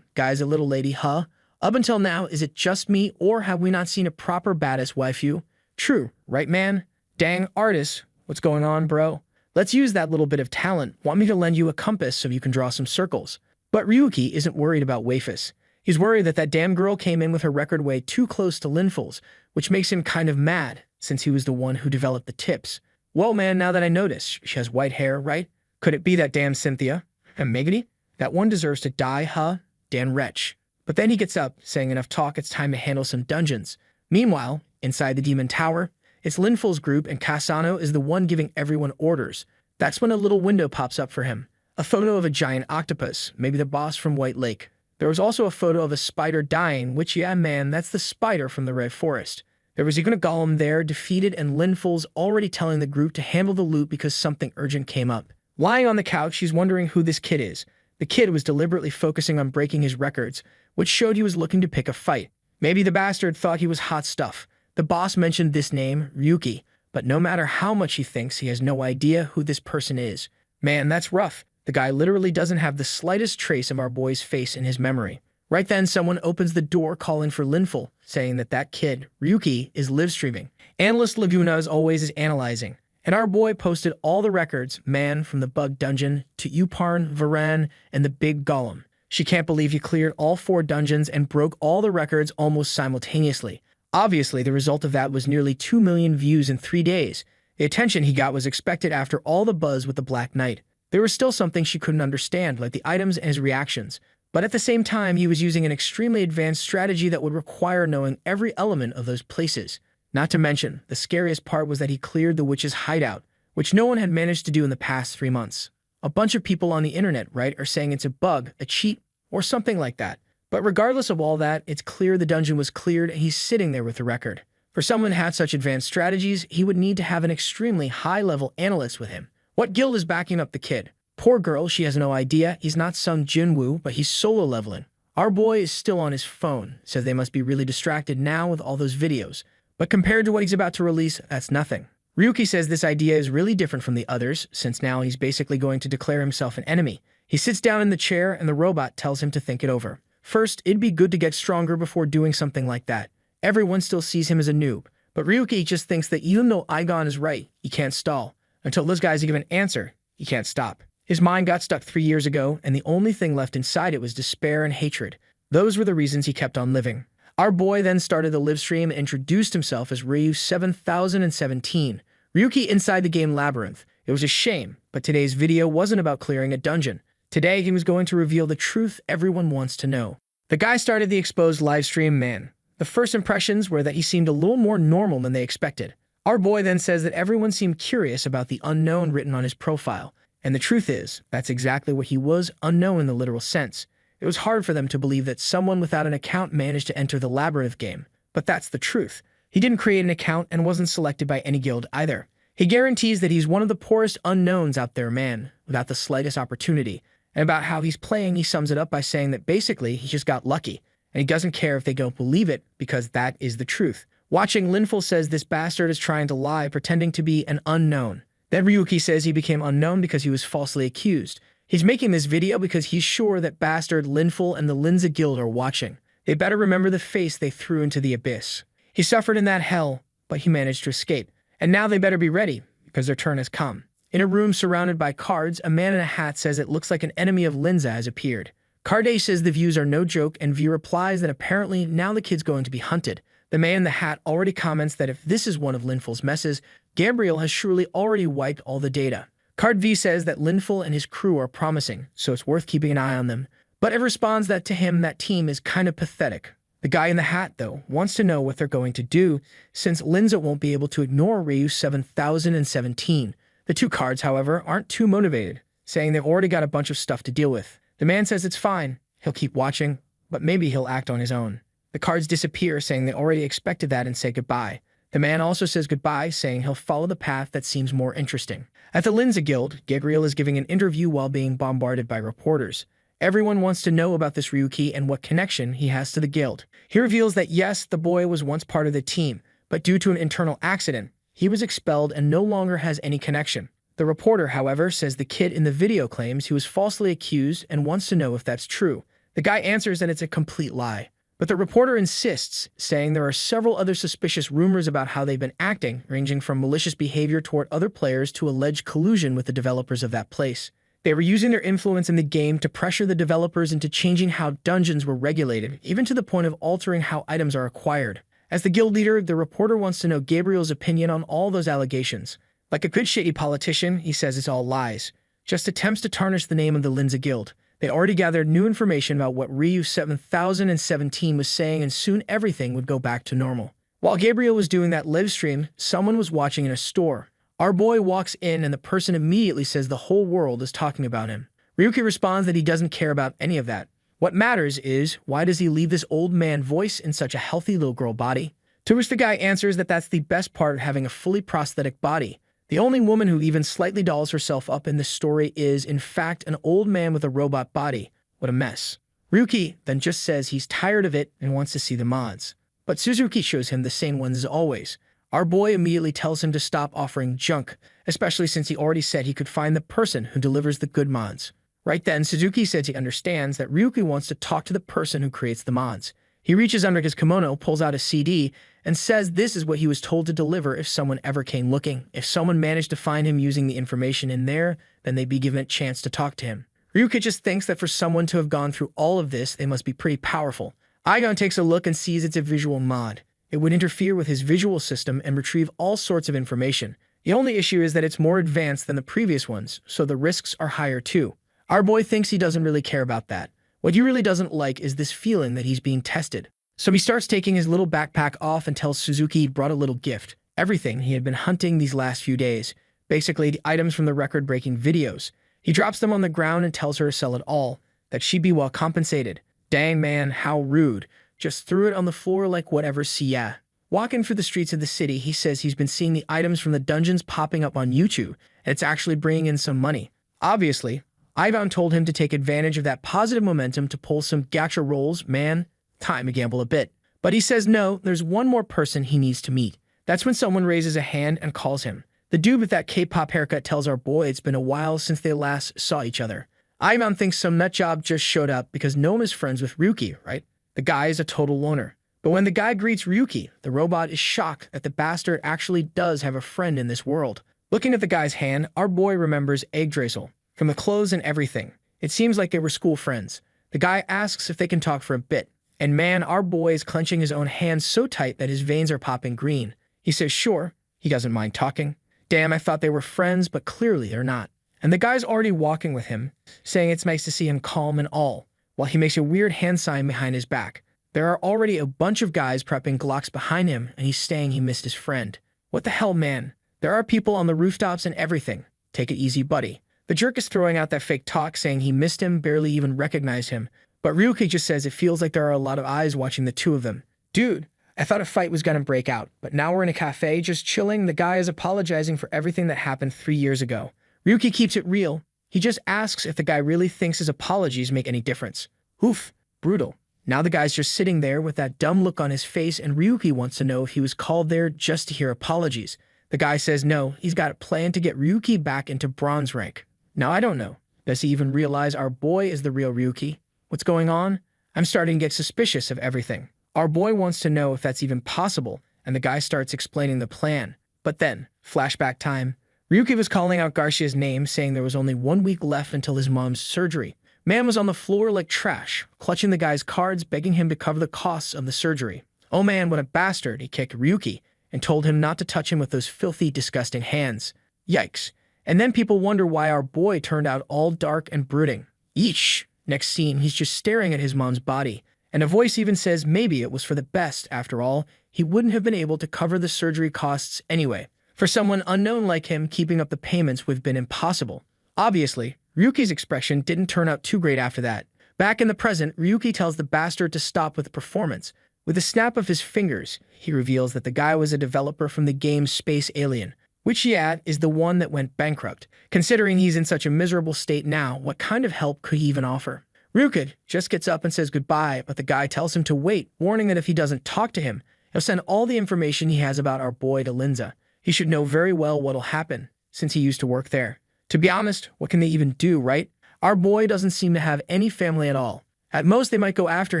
Guy's a little lady, huh? Up until now, is it just me, or have we not seen a proper badass waifu? True, right man? Dang, artist, what's going on, bro? Let's use that little bit of talent. Want me to lend you a compass so you can draw some circles? But Ryuki isn't worried about waifus. He's worried that that damn girl came in with her record way too close to Linful's, which makes him kind of mad, since he was the one who developed the tips. Well, man, now that I notice, she has white hair, right? Could it be that damn Cynthia? And Megany? That one deserves to die, huh? Dan wretch. But then he gets up, saying enough talk, it's time to handle some dungeons. Meanwhile, inside the Demon Tower, it's Linful's group and Kasano is the one giving everyone orders. That's when a little window pops up for him. A photo of a giant octopus, maybe the boss from White Lake. There was also a photo of a spider dying, which, yeah man, that's the spider from the Red Forest. There was even a golem there, defeated, and Linful's already telling the group to handle the loot because something urgent came up. Lying on the couch, she's wondering who this kid is. The kid was deliberately focusing on breaking his records, which showed he was looking to pick a fight. Maybe the bastard thought he was hot stuff. The boss mentioned this name, Ryuki, but no matter how much he thinks, he has no idea who this person is. Man, that's rough. The guy literally doesn't have the slightest trace of our boy's face in his memory. Right then, someone opens the door calling for Linful, saying that kid, Ryuki, is live streaming. Analyst Laguna, as always, is analyzing. And our boy posted all the records, man, from the Bug Dungeon to Uparn, Varan, and the Big Golem. She can't believe he cleared all 4 dungeons and broke all the records almost simultaneously. Obviously, the result of that was nearly 2 million views in 3 days. The attention he got was expected after all the buzz with the Black Knight. There was still something she couldn't understand, like the items and his reactions. But at the same time, he was using an extremely advanced strategy that would require knowing every element of those places. Not to mention, the scariest part was that he cleared the witch's hideout, which no one had managed to do in the past 3 months. A bunch of people on the internet, right, are saying it's a bug, a cheat, or something like that. But regardless of all that, it's clear the dungeon was cleared and he's sitting there with the record. For someone who had such advanced strategies, he would need to have an extremely high-level analyst with him. What guild is backing up the kid? Poor girl, she has no idea. He's not some Jinwoo, but he's solo leveling. Our boy is still on his phone, says they must be really distracted now with all those videos. But compared to what he's about to release, that's nothing. Ryuki says this idea is really different from the others, since now he's basically going to declare himself an enemy. He sits down in the chair and the robot tells him to think it over. First, it'd be good to get stronger before doing something like that. Everyone still sees him as a noob, but Ryuki just thinks that even though Igon is right, he can't stall. Until those guys give an answer, he can't stop. His mind got stuck 3 years ago, and the only thing left inside it was despair and hatred. Those were the reasons he kept on living. Our boy then started the live stream and introduced himself as Ryu 7017. Ryuki inside the game Labyrinth. It was a shame, but today's video wasn't about clearing a dungeon. Today, he was going to reveal the truth everyone wants to know. The guy started the exposed livestream, man. The first impressions were that he seemed a little more normal than they expected. Our boy then says that everyone seemed curious about the unknown written on his profile. And the truth is, that's exactly what he was, unknown in the literal sense. It was hard for them to believe that someone without an account managed to enter the Labyrinth game. But that's the truth. He didn't create an account and wasn't selected by any guild either. He guarantees that he's one of the poorest unknowns out there, man, without the slightest opportunity. And about how he's playing, he sums it up by saying that basically he just got lucky. And he doesn't care if they don't believe it, because that is the truth. Watching, Linful says this bastard is trying to lie, pretending to be an unknown. Then Ryuki says he became unknown because he was falsely accused. He's making this video because he's sure that bastard Linful and the Linza Guild are watching. They better remember the face they threw into the abyss. He suffered in that hell, but he managed to escape. And now they better be ready, because their turn has come. In a room surrounded by cards, a man in a hat says it looks like an enemy of Linza has appeared. Carday says the views are no joke, and V replies that apparently now the kid's going to be hunted. The man in the hat already comments that if this is one of Linful's messes, Gabriel has surely already wiped all the data. Card V says that Linful and his crew are promising, so it's worth keeping an eye on them. But it responds that to him that team is kind of pathetic. The guy in the hat, though, wants to know what they're going to do, since Linza won't be able to ignore Ryu 7017. The two cards, however, aren't too motivated, saying they've already got a bunch of stuff to deal with. The man says it's fine, he'll keep watching, but maybe he'll act on his own. The cards disappear, saying they already expected that and say goodbye. The man also says goodbye, saying he'll follow the path that seems more interesting. At the Linza Guild, Gabriel is giving an interview while being bombarded by reporters. Everyone wants to know about this Ryuki and what connection he has to the guild. He reveals that yes, the boy was once part of the team, but due to an internal accident, he was expelled and no longer has any connection. The reporter, however, says the kid in the video claims he was falsely accused and wants to know if that's true. The guy answers that it's a complete lie. But the reporter insists, saying there are several other suspicious rumors about how they've been acting, ranging from malicious behavior toward other players to alleged collusion with the developers of that place. They were using their influence in the game to pressure the developers into changing how dungeons were regulated, even to the point of altering how items are acquired. As the guild leader, the reporter wants to know Gabriel's opinion on all those allegations. Like a good shady politician, he says it's all lies, just attempts to tarnish the name of the Linza Guild. They already gathered new information about what Ryu 7017 was saying, and soon everything would go back to normal. While Gabriel was doing that live stream, someone was watching in a store. Our boy walks in and the person immediately says the whole world is talking about him. Ryuki responds that he doesn't care about any of that. What matters is, why does he leave this old man voice in such a healthy little girl body? To which the guy answers that that's the best part of having a fully prosthetic body. The only woman who even slightly dolls herself up in this story is, in fact, an old man with a robot body. What a mess. Ryuki then just says he's tired of it and wants to see the mods. But Suzuki shows him the same ones as always. Our boy immediately tells him to stop offering junk, especially since he already said he could find the person who delivers the good mods. Right then, Suzuki says he understands that Ryuki wants to talk to the person who creates the mods. He reaches under his kimono, pulls out a CD, and says this is what he was told to deliver if someone ever came looking. If someone managed to find him using the information in there, then they'd be given a chance to talk to him. Ryuki just thinks that for someone to have gone through all of this, they must be pretty powerful. Aigon takes a look and sees it's a visual mod. It would interfere with his visual system and retrieve all sorts of information. The only issue is that it's more advanced than the previous ones, so the risks are higher too. Our boy thinks he doesn't really care about that. What he really doesn't like is this feeling that he's being tested. So he starts taking his little backpack off and tells Suzuki he'd brought a little gift. Everything he had been hunting these last few days. Basically, the items from the record-breaking videos. He drops them on the ground and tells her to sell it all, that she'd be well compensated. Dang man, how rude. Just threw it on the floor like whatever, see ya. Walking through the streets of the city, he says he's been seeing the items from the dungeons popping up on YouTube, and it's actually bringing in some money. Obviously, Ivan told him to take advantage of that positive momentum to pull some gacha rolls. Man, time to gamble a bit. But he says no, there's one more person he needs to meet. That's when someone raises a hand and calls him. The dude with that K-pop haircut tells our boy it's been a while since they last saw each other. Ivan thinks some nutjob just showed up because no one is friends with Ryuki, right? The guy is a total loner. But when the guy greets Ryuki, the robot is shocked that the bastard actually does have a friend in this world. Looking at the guy's hand, our boy remembers Yggdrasil. From the clothes and everything. It seems like they were school friends. The guy asks if they can talk for a bit. And man, our boy is clenching his own hands so tight that his veins are popping green. He says sure, he doesn't mind talking. Damn, I thought they were friends, but clearly they're not. And the guy's already walking with him, saying it's nice to see him calm and all, while he makes a weird hand sign behind his back. There are already a bunch of guys prepping Glocks behind him, and he's saying he missed his friend. What the hell, man? There are people on the rooftops and everything. Take it easy, buddy. The jerk is throwing out that fake talk, saying he missed him, barely even recognized him. But Ryuki just says it feels like there are a lot of eyes watching the two of them. Dude, I thought a fight was gonna break out, but now we're in a cafe just chilling. The guy is apologizing for everything that happened 3 years ago. Ryuki keeps it real. He just asks if the guy really thinks his apologies make any difference. Oof, brutal. Now the guy's just sitting there with that dumb look on his face, and Ryuki wants to know if he was called there just to hear apologies. The guy says no, he's got a plan to get Ryuki back into bronze rank. Now I don't know. Does he even realize our boy is the real Ryuki? What's going on? I'm starting to get suspicious of everything. Our boy wants to know if that's even possible, and the guy starts explaining the plan. But then, flashback time. Ryuki was calling out Garcia's name, saying there was only 1 week left until his mom's surgery. Man was on the floor like trash, clutching the guy's cards, begging him to cover the costs of the surgery. Oh man, what a bastard, he kicked Ryuki, and told him not to touch him with those filthy, disgusting hands. Yikes. And then people wonder why our boy turned out all dark and brooding. Yeesh. Next scene, he's just staring at his mom's body. And a voice even says maybe it was for the best, after all. He wouldn't have been able to cover the surgery costs anyway. For someone unknown like him, keeping up the payments would have been impossible. Obviously, Ryuki's expression didn't turn out too great after that. Back in the present, Ryuki tells the bastard to stop with the performance. With a snap of his fingers, he reveals that the guy was a developer from the game Space Alien, which is the one that went bankrupt. Considering he's in such a miserable state now, what kind of help could he even offer? Ryuki just gets up and says goodbye, but the guy tells him to wait, warning that if he doesn't talk to him, he'll send all the information he has about our boy to Linza. He should know very well what'll happen, since he used to work there. To be honest, what can they even do, right? Our boy doesn't seem to have any family at all. At most, they might go after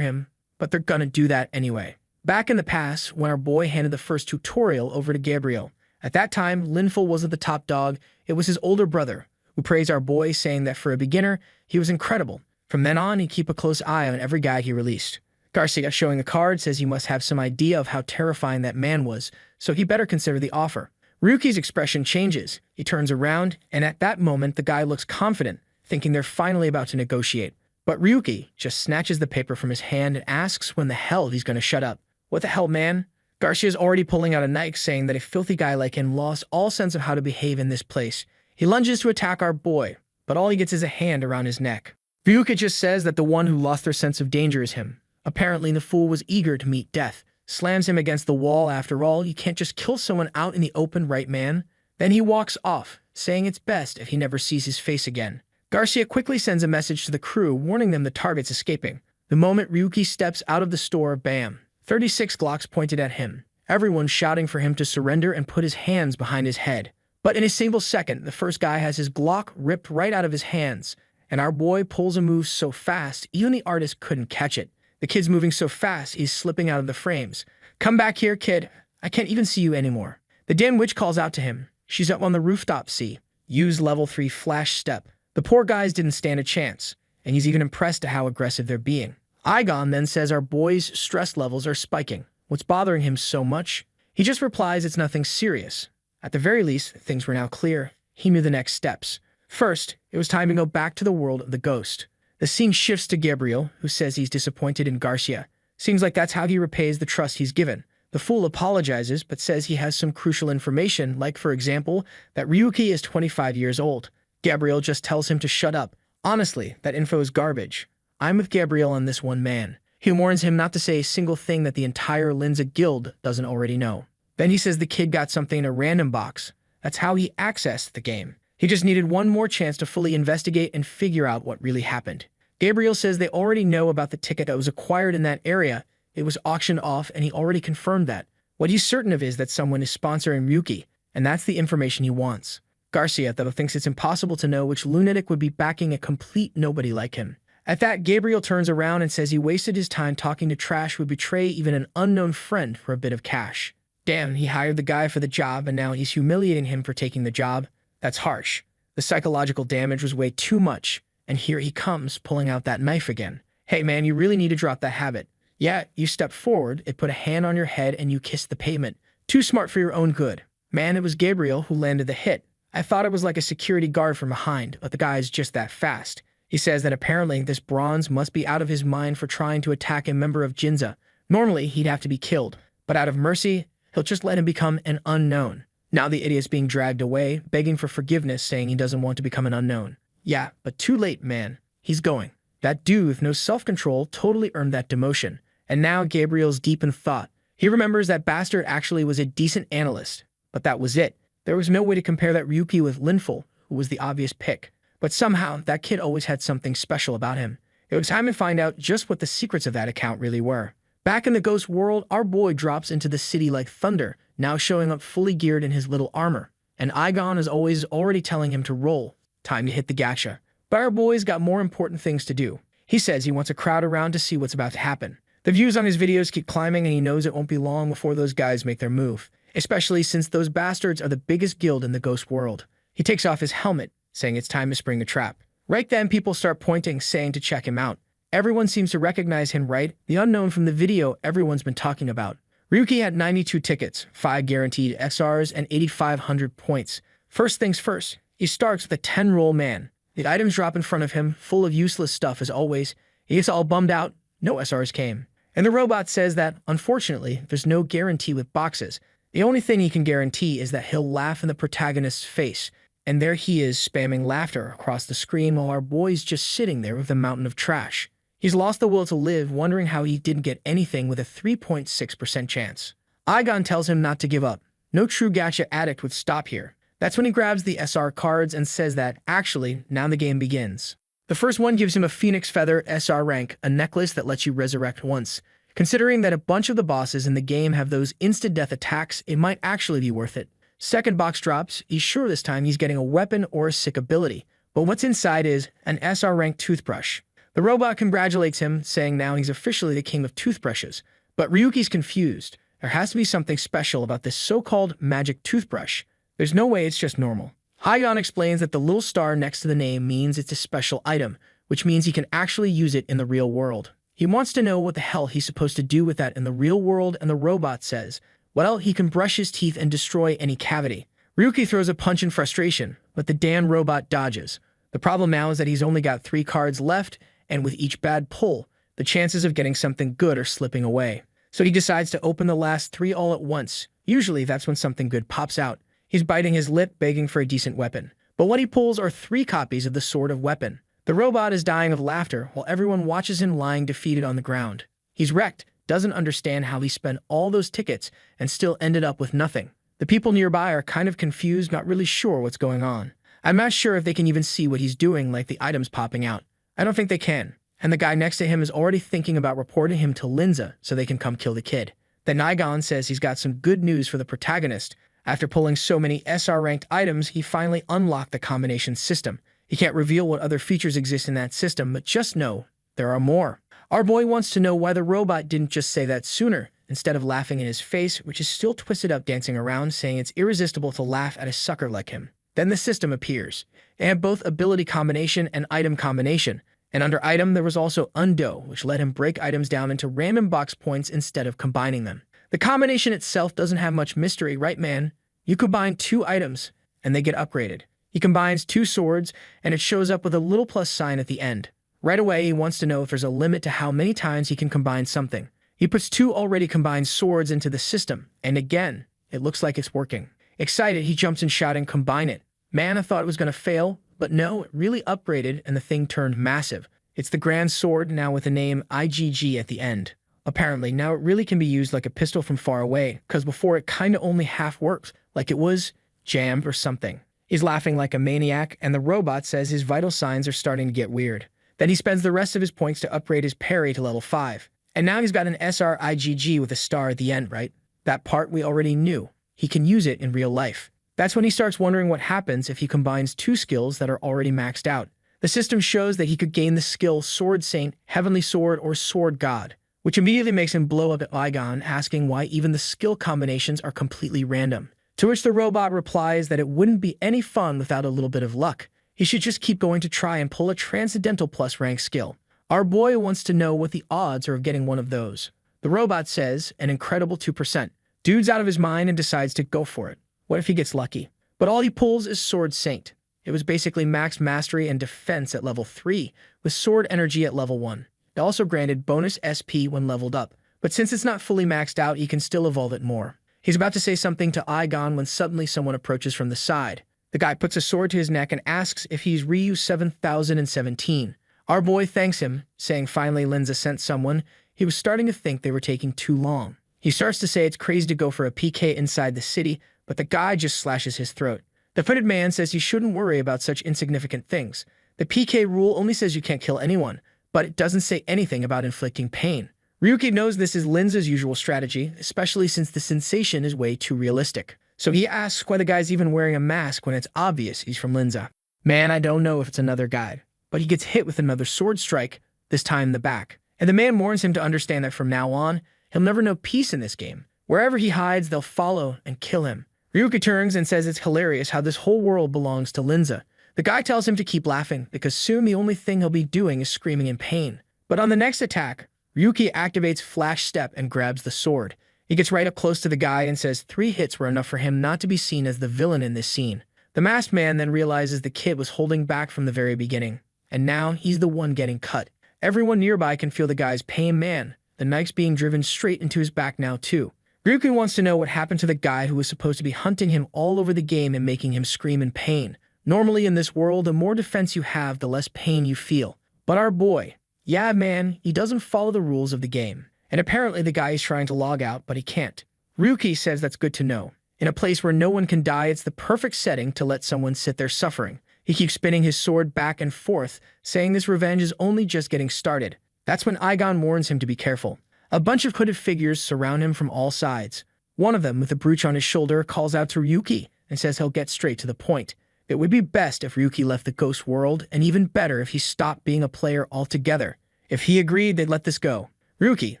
him, but they're gonna do that anyway. Back in the past, when our boy handed the first tutorial over to Gabriel, at that time, Linful wasn't the top dog, it was his older brother, who praised our boy, saying that for a beginner, he was incredible. From then on, he'd keep a close eye on every guy he released. Garcia, showing the card, says he must have some idea of how terrifying that man was, so he better consider the offer. Ryuki's expression changes. He turns around, and at that moment, the guy looks confident, thinking they're finally about to negotiate. But Ryuki just snatches the paper from his hand and asks when the hell he's going to shut up. What the hell, man? Garcia's already pulling out a knife, saying that a filthy guy like him lost all sense of how to behave in this place. He lunges to attack our boy, but all he gets is a hand around his neck. Ryuki just says that the one who lost their sense of danger is him. Apparently, the fool was eager to meet death. Slams him against the wall. After all, you can't just kill someone out in the open, right, man? Then he walks off, saying it's best if he never sees his face again. Garcia quickly sends a message to the crew, warning them the target's escaping. The moment Ryuki steps out of the store, bam, 36 Glocks pointed at him. Everyone shouting for him to surrender and put his hands behind his head. But in a single second, the first guy has his Glock ripped right out of his hands, and our boy pulls a move so fast, even the artist couldn't catch it. The kid's moving so fast, he's slipping out of the frames. Come back here, kid. I can't even see you anymore. The damn witch calls out to him. She's up on the rooftop, see. Use level 3 flash step. The poor guys didn't stand a chance, and he's even impressed at how aggressive they're being. Igon then says our boy's stress levels are spiking. What's bothering him so much? He just replies it's nothing serious. At the very least, things were now clear. He knew the next steps. First, it was time to go back to the world of the ghost. The scene shifts to Gabriel, who says he's disappointed in Garcia. Seems like that's how he repays the trust he's given. The fool apologizes, but says he has some crucial information, like, for example, that Ryuki is 25 years old. Gabriel just tells him to shut up. Honestly, that info is garbage. I'm with Gabriel on this one, man. He warns him not to say a single thing that the entire Linza guild doesn't already know. Then he says the kid got something in a random box. That's how he accessed the game. He just needed one more chance to fully investigate and figure out what really happened. Gabriel says they already know about the ticket that was acquired in that area. It was auctioned off, and he already confirmed that. What he's certain of is that someone is sponsoring Ryuki, and that's the information he wants. Garcia, though, thinks it's impossible to know which lunatic would be backing a complete nobody like him. At that, Gabriel turns around and says he wasted his time talking to trash would betray even an unknown friend for a bit of cash. Damn, he hired the guy for the job, and now he's humiliating him for taking the job. That's harsh. The psychological damage was way too much, and here he comes, pulling out that knife again. Hey man, you really need to drop that habit. Yeah, you stepped forward, it put a hand on your head, and you kissed the pavement. Too smart for your own good. Man, it was Gabriel who landed the hit. I thought it was like a security guard from behind, but the guy's just that fast. He says that apparently this bronze must be out of his mind for trying to attack a member of Jinza. Normally, he'd have to be killed, but out of mercy, he'll just let him become an unknown. Now the idiot's being dragged away, begging for forgiveness, saying he doesn't want to become an unknown. Yeah, but too late, man. He's going. That dude with no self-control totally earned that demotion. And now Gabriel's deep in thought. He remembers that bastard actually was a decent analyst, but that was it. There was no way to compare that Ryuki with Linful, who was the obvious pick. But somehow, that kid always had something special about him. It was time to find out just what the secrets of that account really were. Back in the ghost world, our boy drops into the city like thunder, now showing up fully geared in his little armor. And Igon is always already telling him to roll. Time to hit the gacha. But our boy's got more important things to do. He says he wants a crowd around to see what's about to happen. The views on his videos keep climbing, and he knows it won't be long before those guys make their move, especially since those bastards are the biggest guild in the ghost world. He takes off his helmet, saying it's time to spring the trap. Right then, people start pointing, saying to check him out. Everyone seems to recognize him, right? The unknown from the video everyone's been talking about. Ryuki had 92 tickets, 5 guaranteed SRs, and 8,500 points. First things first, he starts with a 10-roll man. The items drop in front of him, full of useless stuff as always. He gets all bummed out. No SRs came. And the robot says that, unfortunately, there's no guarantee with boxes. The only thing he can guarantee is that he'll laugh in the protagonist's face, and there he is spamming laughter across the screen while our boy's just sitting there with a mountain of trash. He's lost the will to live, wondering how he didn't get anything with a 3.6% chance. Igon tells him not to give up. No true gacha addict would stop here. That's when he grabs the SR cards and says that, actually, now the game begins. The first one gives him a Phoenix Feather SR rank, a necklace that lets you resurrect once. Considering that a bunch of the bosses in the game have those instant-death attacks, it might actually be worth it. Second box drops, he's sure this time he's getting a weapon or a sick ability, but what's inside is an SR rank toothbrush. The robot congratulates him, saying now he's officially the king of toothbrushes, but Ryuki's confused. There has to be something special about this so-called magic toothbrush. There's no way it's just normal. Igon explains that the little star next to the name means it's a special item, which means he can actually use it in the real world. He wants to know what the hell he's supposed to do with that in the real world, and the robot says, well, he can brush his teeth and destroy any cavity. Ryuki throws a punch in frustration, but the damn robot dodges. The problem now is that he's only got 3 cards left, and with each bad pull, the chances of getting something good are slipping away. So he decides to open the last 3 all at once. Usually that's when something good pops out. He's biting his lip, begging for a decent weapon. But what he pulls are 3 copies of the Sword of Weapon. The robot is dying of laughter while everyone watches him lying defeated on the ground. He's wrecked, doesn't understand how he spent all those tickets and still ended up with nothing. The people nearby are kind of confused, not really sure what's going on. I'm not sure if they can even see what he's doing, like the items popping out. I don't think they can. And the guy next to him is already thinking about reporting him to Linza so they can come kill the kid. Then Igon says he's got some good news for the protagonist. After pulling so many SR-ranked items, he finally unlocked the combination system. He can't reveal what other features exist in that system, but just know there are more. Our boy wants to know why the robot didn't just say that sooner, instead of laughing in his face, which is still twisted up dancing around, saying it's irresistible to laugh at a sucker like him. Then the system appears. They have both ability combination and item combination. And under item, there was also undo, which let him break items down into random box points instead of combining them. The combination itself doesn't have much mystery, right, man? You combine 2 items, and they get upgraded. He combines 2 swords, and it shows up with a little plus sign at the end. Right away, he wants to know if there's a limit to how many times he can combine something. He puts 2 already combined swords into the system, and again, it looks like it's working. Excited, he jumps in shouting, "Combine it." Man, I thought it was going to fail, but no, it really upgraded, and the thing turned massive. It's the Grand Sword, now with the name IGG at the end. Apparently, now it really can be used like a pistol from far away, because before it kinda only half worked, like it was jammed or something. He's laughing like a maniac, and the robot says his vital signs are starting to get weird. Then he spends the rest of his points to upgrade his parry to level 5. And now he's got an SR IGG with a star at the end, right? That part we already knew. He can use it in real life. That's when he starts wondering what happens if he combines 2 skills that are already maxed out. The system shows that he could gain the skill Sword Saint, Heavenly Sword, or Sword God, which immediately makes him blow up at Igon, asking why even the skill combinations are completely random. To which the robot replies that it wouldn't be any fun without a little bit of luck. He should just keep going to try and pull a Transcendental plus rank skill. Our boy wants to know what the odds are of getting one of those. The robot says an incredible 2%. Dude's out of his mind and decides to go for it. What if he gets lucky? But all he pulls is Sword Saint. It was basically max mastery and defense at level 3, with sword energy at level 1. It also granted bonus SP when leveled up, but since it's not fully maxed out, he can still evolve it more. He's about to say something to Igon when suddenly someone approaches from the side. The guy puts a sword to his neck and asks if he's Ryu 7017. Our boy thanks him, saying finally Linza sent someone. He was starting to think they were taking too long. He starts to say it's crazy to go for a PK inside the city, but the guy just slashes his throat. The footed man says he shouldn't worry about such insignificant things. The PK rule only says you can't kill anyone, but it doesn't say anything about inflicting pain. Ryuki knows this is Linza's usual strategy, especially since the sensation is way too realistic. So he asks why the guy's even wearing a mask when it's obvious he's from Linza. Man, I don't know if it's another guy, but he gets hit with another sword strike, this time in the back. And the man warns him to understand that from now on, he'll never know peace in this game. Wherever he hides, they'll follow and kill him. Ryuki turns and says it's hilarious how this whole world belongs to Linza. The guy tells him to keep laughing, because soon the only thing he'll be doing is screaming in pain. But on the next attack, Ryuki activates Flash Step and grabs the sword. He gets right up close to the guy and says 3 hits were enough for him not to be seen as the villain in this scene. The masked man then realizes the kid was holding back from the very beginning, and now he's the one getting cut. Everyone nearby can feel the guy's pain. Man, the knife's being driven straight into his back now too. Ryuki wants to know what happened to the guy who was supposed to be hunting him all over the game and making him scream in pain. Normally in this world, the more defense you have, the less pain you feel. But our boy, yeah man, he doesn't follow the rules of the game. And apparently the guy is trying to log out, but he can't. Ryuki says that's good to know. In a place where no one can die, it's the perfect setting to let someone sit there suffering. He keeps spinning his sword back and forth, saying this revenge is only just getting started. That's when Aigon warns him to be careful. A bunch of hooded figures surround him from all sides. One of them, with a brooch on his shoulder, calls out to Ryuki and says he'll get straight to the point. It would be best if Ryuki left the ghost world, and even better if he stopped being a player altogether. If he agreed, they'd let this go. Ryuki,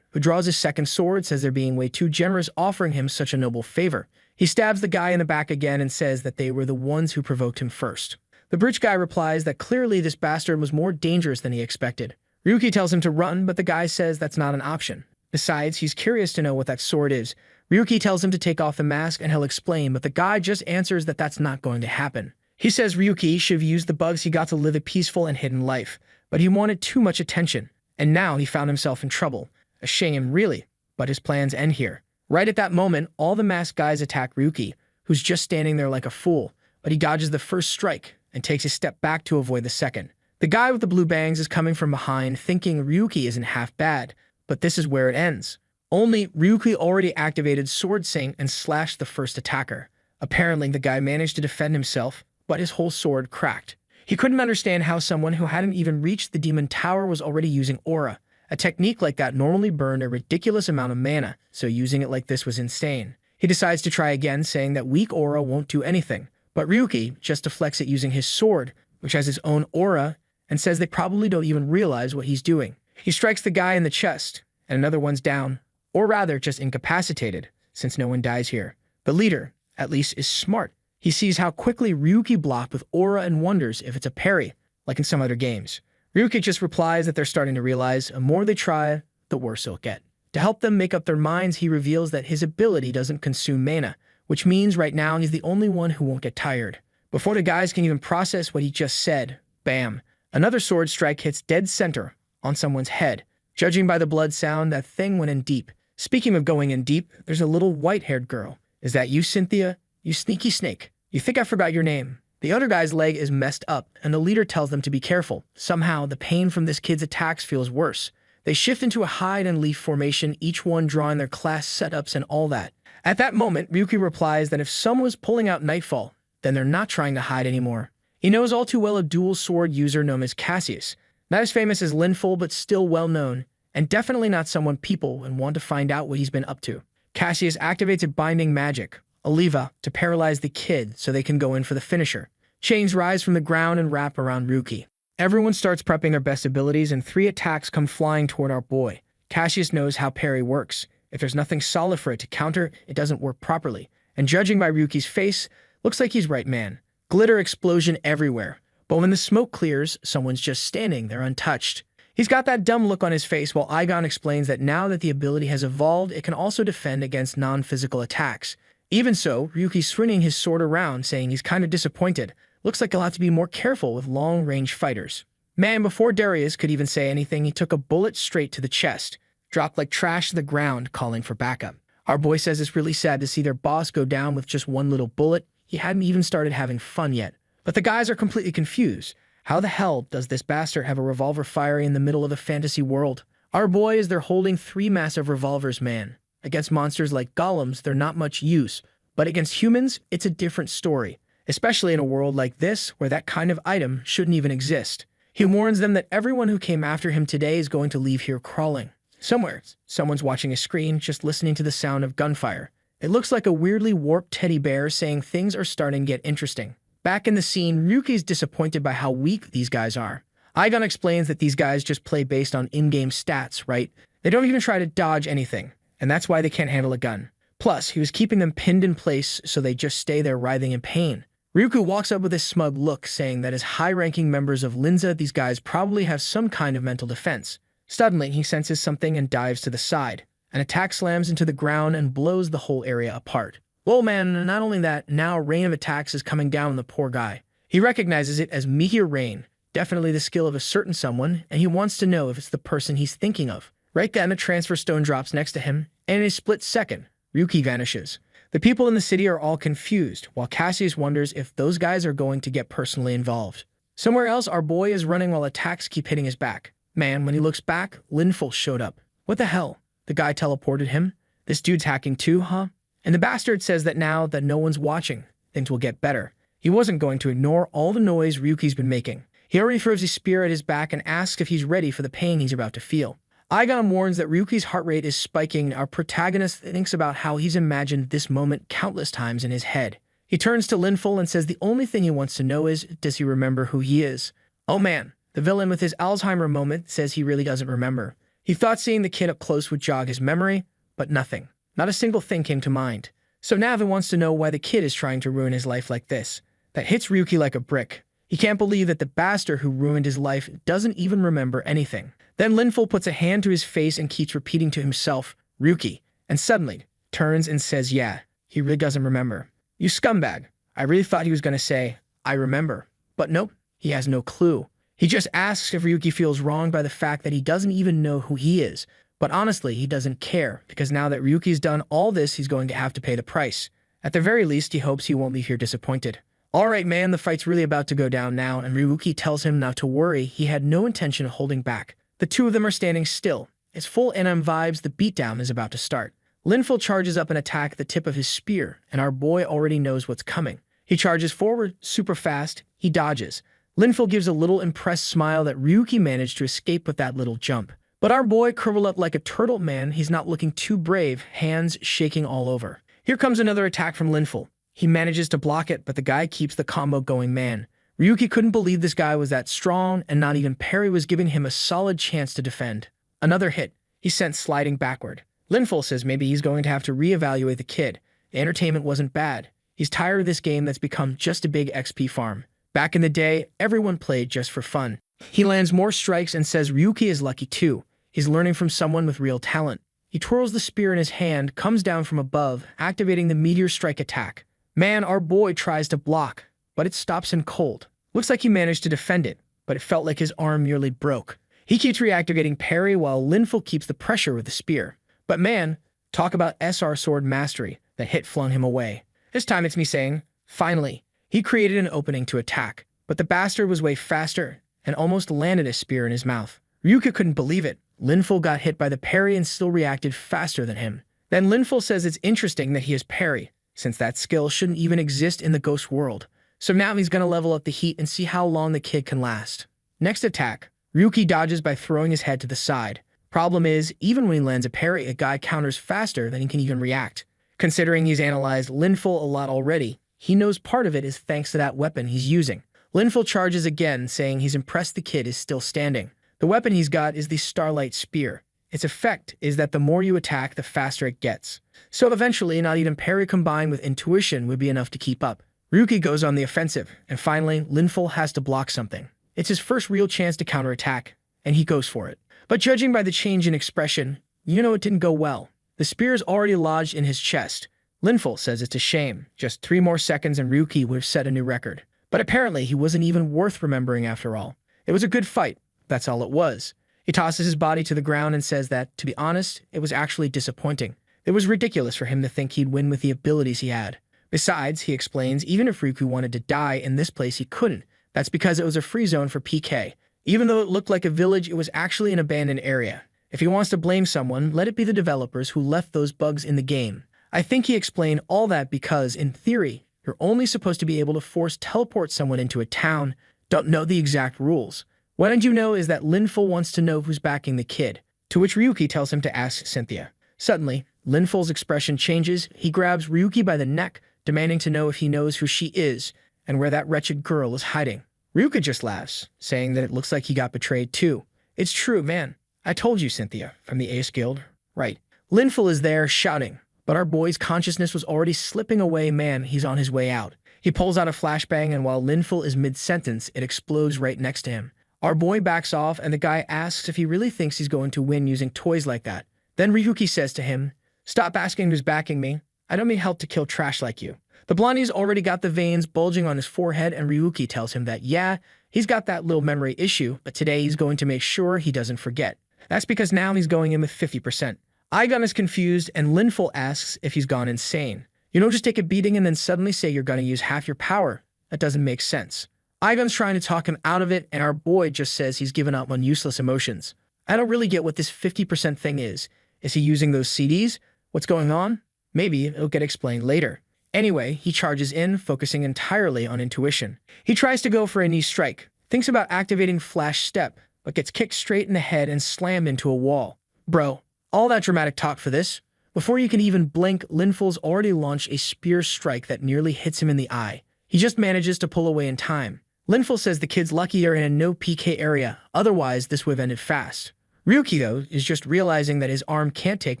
who draws his second sword, says they're being way too generous offering him such a noble favor. He stabs the guy in the back again and says that they were the ones who provoked him first. The bridge guy replies that clearly this bastard was more dangerous than he expected. Ryuki tells him to run, but the guy says that's not an option. Besides, he's curious to know what that sword is. Ryuki tells him to take off the mask and he'll explain, but the guy just answers that that's not going to happen. He says Ryuki should have used the bugs he got to live a peaceful and hidden life, but he wanted too much attention, and now he found himself in trouble. A shame, really, but his plans end here. Right at that moment, all the masked guys attack Ryuki, who's just standing there like a fool, but he dodges the first strike and takes a step back to avoid the second. The guy with the blue bangs is coming from behind, thinking Ryuki isn't half bad, but this is where it ends. Only Ryuki already activated Sword Sync and slashed the first attacker. Apparently, the guy managed to defend himself, but his whole sword cracked. He couldn't understand how someone who hadn't even reached the demon tower was already using aura. A technique like that normally burned a ridiculous amount of mana, so using it like this was insane. He decides to try again, saying that weak aura won't do anything, but Ryuki just deflects it using his sword, which has his own aura, and says they probably don't even realize what he's doing. He strikes the guy in the chest, and another one's down, or rather just incapacitated, since no one dies here. The leader, at least, is smart. He sees how quickly Ryuki blocked with aura and wonders if it's a parry, like in some other games. Ryuki just replies that they're starting to realize the more they try, the worse it'll get. To help them make up their minds, he reveals that his ability doesn't consume mana, which means right now he's the only one who won't get tired. Before the guys can even process what he just said, bam, another sword strike hits dead center on someone's head. Judging by the blood sound, that thing went in deep. Speaking of going in deep, there's a little white-haired girl. Is that you, Cynthia? You sneaky snake. You think I forgot your name. The other guy's leg is messed up, and the leader tells them to be careful. Somehow, the pain from this kid's attacks feels worse. They shift into a hide-and-leaf formation, each one drawing their class setups and all that. At that moment, Ryuki replies that if someone was pulling out Nightfall, then they're not trying to hide anymore. He knows all too well a dual sword user known as Cassius. Not as famous as Linful, but still well known, and definitely not someone people would want to find out what he's been up to. Cassius activates a binding magic, Oliva, to paralyze the kid so they can go in for the finisher. Chains rise from the ground and wrap around Ryuki. Everyone starts prepping their best abilities and 3 attacks come flying toward our boy. Cassius knows how parry works. If there's nothing solid for it to counter, it doesn't work properly. And judging by Ryuki's face, looks like he's right man. Glitter explosion everywhere. But when the smoke clears, someone's just standing there untouched. He's got that dumb look on his face while Aigon explains that now that the ability has evolved, it can also defend against non-physical attacks. Even so, Ryuki's swinging his sword around, saying he's kind of disappointed. Looks like he'll have to be more careful with long-range fighters. Man, before Darius could even say anything, he took a bullet straight to the chest, dropped like trash to the ground, calling for backup. Our boy says it's really sad to see their boss go down with just one little bullet. He hadn't even started having fun yet. But the guys are completely confused. How the hell does this bastard have a revolver firing in the middle of the fantasy world? Our boy is there holding 3 massive revolvers, man. Against monsters like golems, they're not much use. But against humans, it's a different story. Especially in a world like this, where that kind of item shouldn't even exist. He warns them that everyone who came after him today is going to leave here crawling. Somewhere, someone's watching a screen, just listening to the sound of gunfire. It looks like a weirdly warped teddy bear saying things are starting to get interesting. Back in the scene, Ryuki's disappointed by how weak these guys are. Aigon explains that these guys just play based on in-game stats, right? They don't even try to dodge anything, and that's why they can't handle a gun. Plus, he was keeping them pinned in place so they just stay there writhing in pain. Ryuki walks up with a smug look, saying that as high-ranking members of Linza, these guys probably have some kind of mental defense. Suddenly, he senses something and dives to the side. An attack slams into the ground and blows the whole area apart. Whoa, man, not only that, now a rain of attacks is coming down on the poor guy. He recognizes it as meteor rain, definitely the skill of a certain someone, and he wants to know if it's the person he's thinking of. Right then, a transfer stone drops next to him, and in a split second, Ryuki vanishes. The people in the city are all confused, while Cassius wonders if those guys are going to get personally involved. Somewhere else, our boy is running while attacks keep hitting his back. Man, when he looks back, Linful showed up. What the hell? The guy teleported him? This dude's hacking too, huh? And the bastard says that now that no one's watching, things will get better. He wasn't going to ignore all the noise Ryuki's been making. He already throws his spear at his back and asks if he's ready for the pain he's about to feel. Aigon warns that Ryuki's heart rate is spiking. Our protagonist thinks about how he's imagined this moment countless times in his head. He turns to Linful and says the only thing he wants to know is, does he remember who he is? Oh man, the villain with his Alzheimer moment says he really doesn't remember. He thought seeing the kid up close would jog his memory, but nothing. Not a single thing came to mind. So Navin wants to know why the kid is trying to ruin his life like this. That hits Ryuki like a brick. He can't believe that the bastard who ruined his life doesn't even remember anything. Then Linful puts a hand to his face and keeps repeating to himself, Ryuki, and suddenly turns and says, yeah, he really doesn't remember. You scumbag. I really thought he was going to say, I remember. But nope, he has no clue. He just asks if Ryuki feels wronged by the fact that he doesn't even know who he is. But honestly, he doesn't care, because now that Ryuki's done all this, he's going to have to pay the price. At the very least, he hopes he won't leave here disappointed. Alright man, the fight's really about to go down now, and Ryuki tells him not to worry, he had no intention of holding back. The two of them are standing still. It's full anime vibes, the beatdown is about to start. Linful charges up an attack at the tip of his spear, and our boy already knows what's coming. He charges forward, super fast, he dodges. Linful gives a little impressed smile that Ryuki managed to escape with that little jump. But our boy curled up like a turtle man, he's not looking too brave, hands shaking all over. Here comes another attack from Linful. He manages to block it, but the guy keeps the combo going, man. Ryuki couldn't believe this guy was that strong, and not even Perry was giving him a solid chance to defend. Another hit. He's sent sliding backward. Linful says maybe he's going to have to reevaluate the kid. The entertainment wasn't bad. He's tired of this game that's become just a big XP farm. Back in the day, everyone played just for fun. He lands more strikes and says Ryuki is lucky too. He's learning from someone with real talent. He twirls the spear in his hand, comes down from above, activating the meteor strike attack. Man, our boy tries to block, but it stops him cold. Looks like he managed to defend it, but it felt like his arm nearly broke. He keeps reactivating parry while Linful keeps the pressure with the spear. But man, talk about SR sword mastery. The hit flung him away. This time it's me saying, finally. He created an opening to attack, but the bastard was way faster and almost landed a spear in his mouth. Ryuki couldn't believe it. Linful got hit by the parry and still reacted faster than him. Then Linful says it's interesting that he has parry, since that skill shouldn't even exist in the ghost world. So now he's gonna level up the heat and see how long the kid can last. Next attack, Ryuki dodges by throwing his head to the side. Problem is, even when he lands a parry, a guy counters faster than he can even react. Considering he's analyzed Linful a lot already, he knows part of it is thanks to that weapon he's using. Linful charges again, saying he's impressed the kid is still standing. The weapon he's got is the Starlight Spear. Its effect is that the more you attack, the faster it gets. So eventually, not even parry combined with intuition would be enough to keep up. Ryuki goes on the offensive, and finally, Linful has to block something. It's his first real chance to counterattack, and he goes for it. But judging by the change in expression, you know it didn't go well. The spear is already lodged in his chest. Linful says it's a shame. Just 3 more seconds and Ryuki would have set a new record. But apparently he wasn't even worth remembering after all. It was a good fight. That's all it was. He tosses his body to the ground and says that, to be honest, it was actually disappointing. It was ridiculous for him to think he'd win with the abilities he had. Besides, he explains, even if Ryuki wanted to die in this place, he couldn't. That's because it was a free zone for PK. Even though it looked like a village, it was actually an abandoned area. If he wants to blame someone, let it be the developers who left those bugs in the game. I think he explained all that because, in theory, you're only supposed to be able to force teleport someone into a town. Don't know the exact rules. What don't you know is that Linful wants to know who's backing the kid, to which Ryuki tells him to ask Cynthia. Suddenly, Linful's expression changes. He grabs Ryuki by the neck, demanding to know if he knows who she is and where that wretched girl is hiding. Ryuki just laughs, saying that it looks like he got betrayed too. It's true, man. I told you, Cynthia, from the Ace Guild. Right. Linful is there, shouting. But our boy's consciousness was already slipping away, man. He's on his way out. He pulls out a flashbang, and while Linful is mid-sentence, it explodes right next to him. Our boy backs off, and the guy asks if he really thinks he's going to win using toys like that. Then Ryuki says to him, "Stop asking who's backing me. I don't need help to kill trash like you." The blondie's already got the veins bulging on his forehead, and Ryuki tells him that, yeah, he's got that little memory issue, but today he's going to make sure he doesn't forget. That's because now he's going in with 50%. Aigun is confused, and Linful asks if he's gone insane. You don't just take a beating and then suddenly say you're gonna use half your power. That doesn't make sense. Aigun's trying to talk him out of it, and our boy just says he's given up on useless emotions. I don't really get what this 50% thing is. Is he using those CDs? What's going on? Maybe it'll get explained later. Anyway, he charges in, focusing entirely on intuition. He tries to go for a knee strike, thinks about activating Flash Step, but gets kicked straight in the head and slammed into a wall. Bro, all that dramatic talk for this? Before you can even blink, Linful's already launched a spear strike that nearly hits him in the eye. He just manages to pull away in time. Linful says the kids lucky are in a no PK area, otherwise this would have ended fast. Ryuki, though, is just realizing that his arm can't take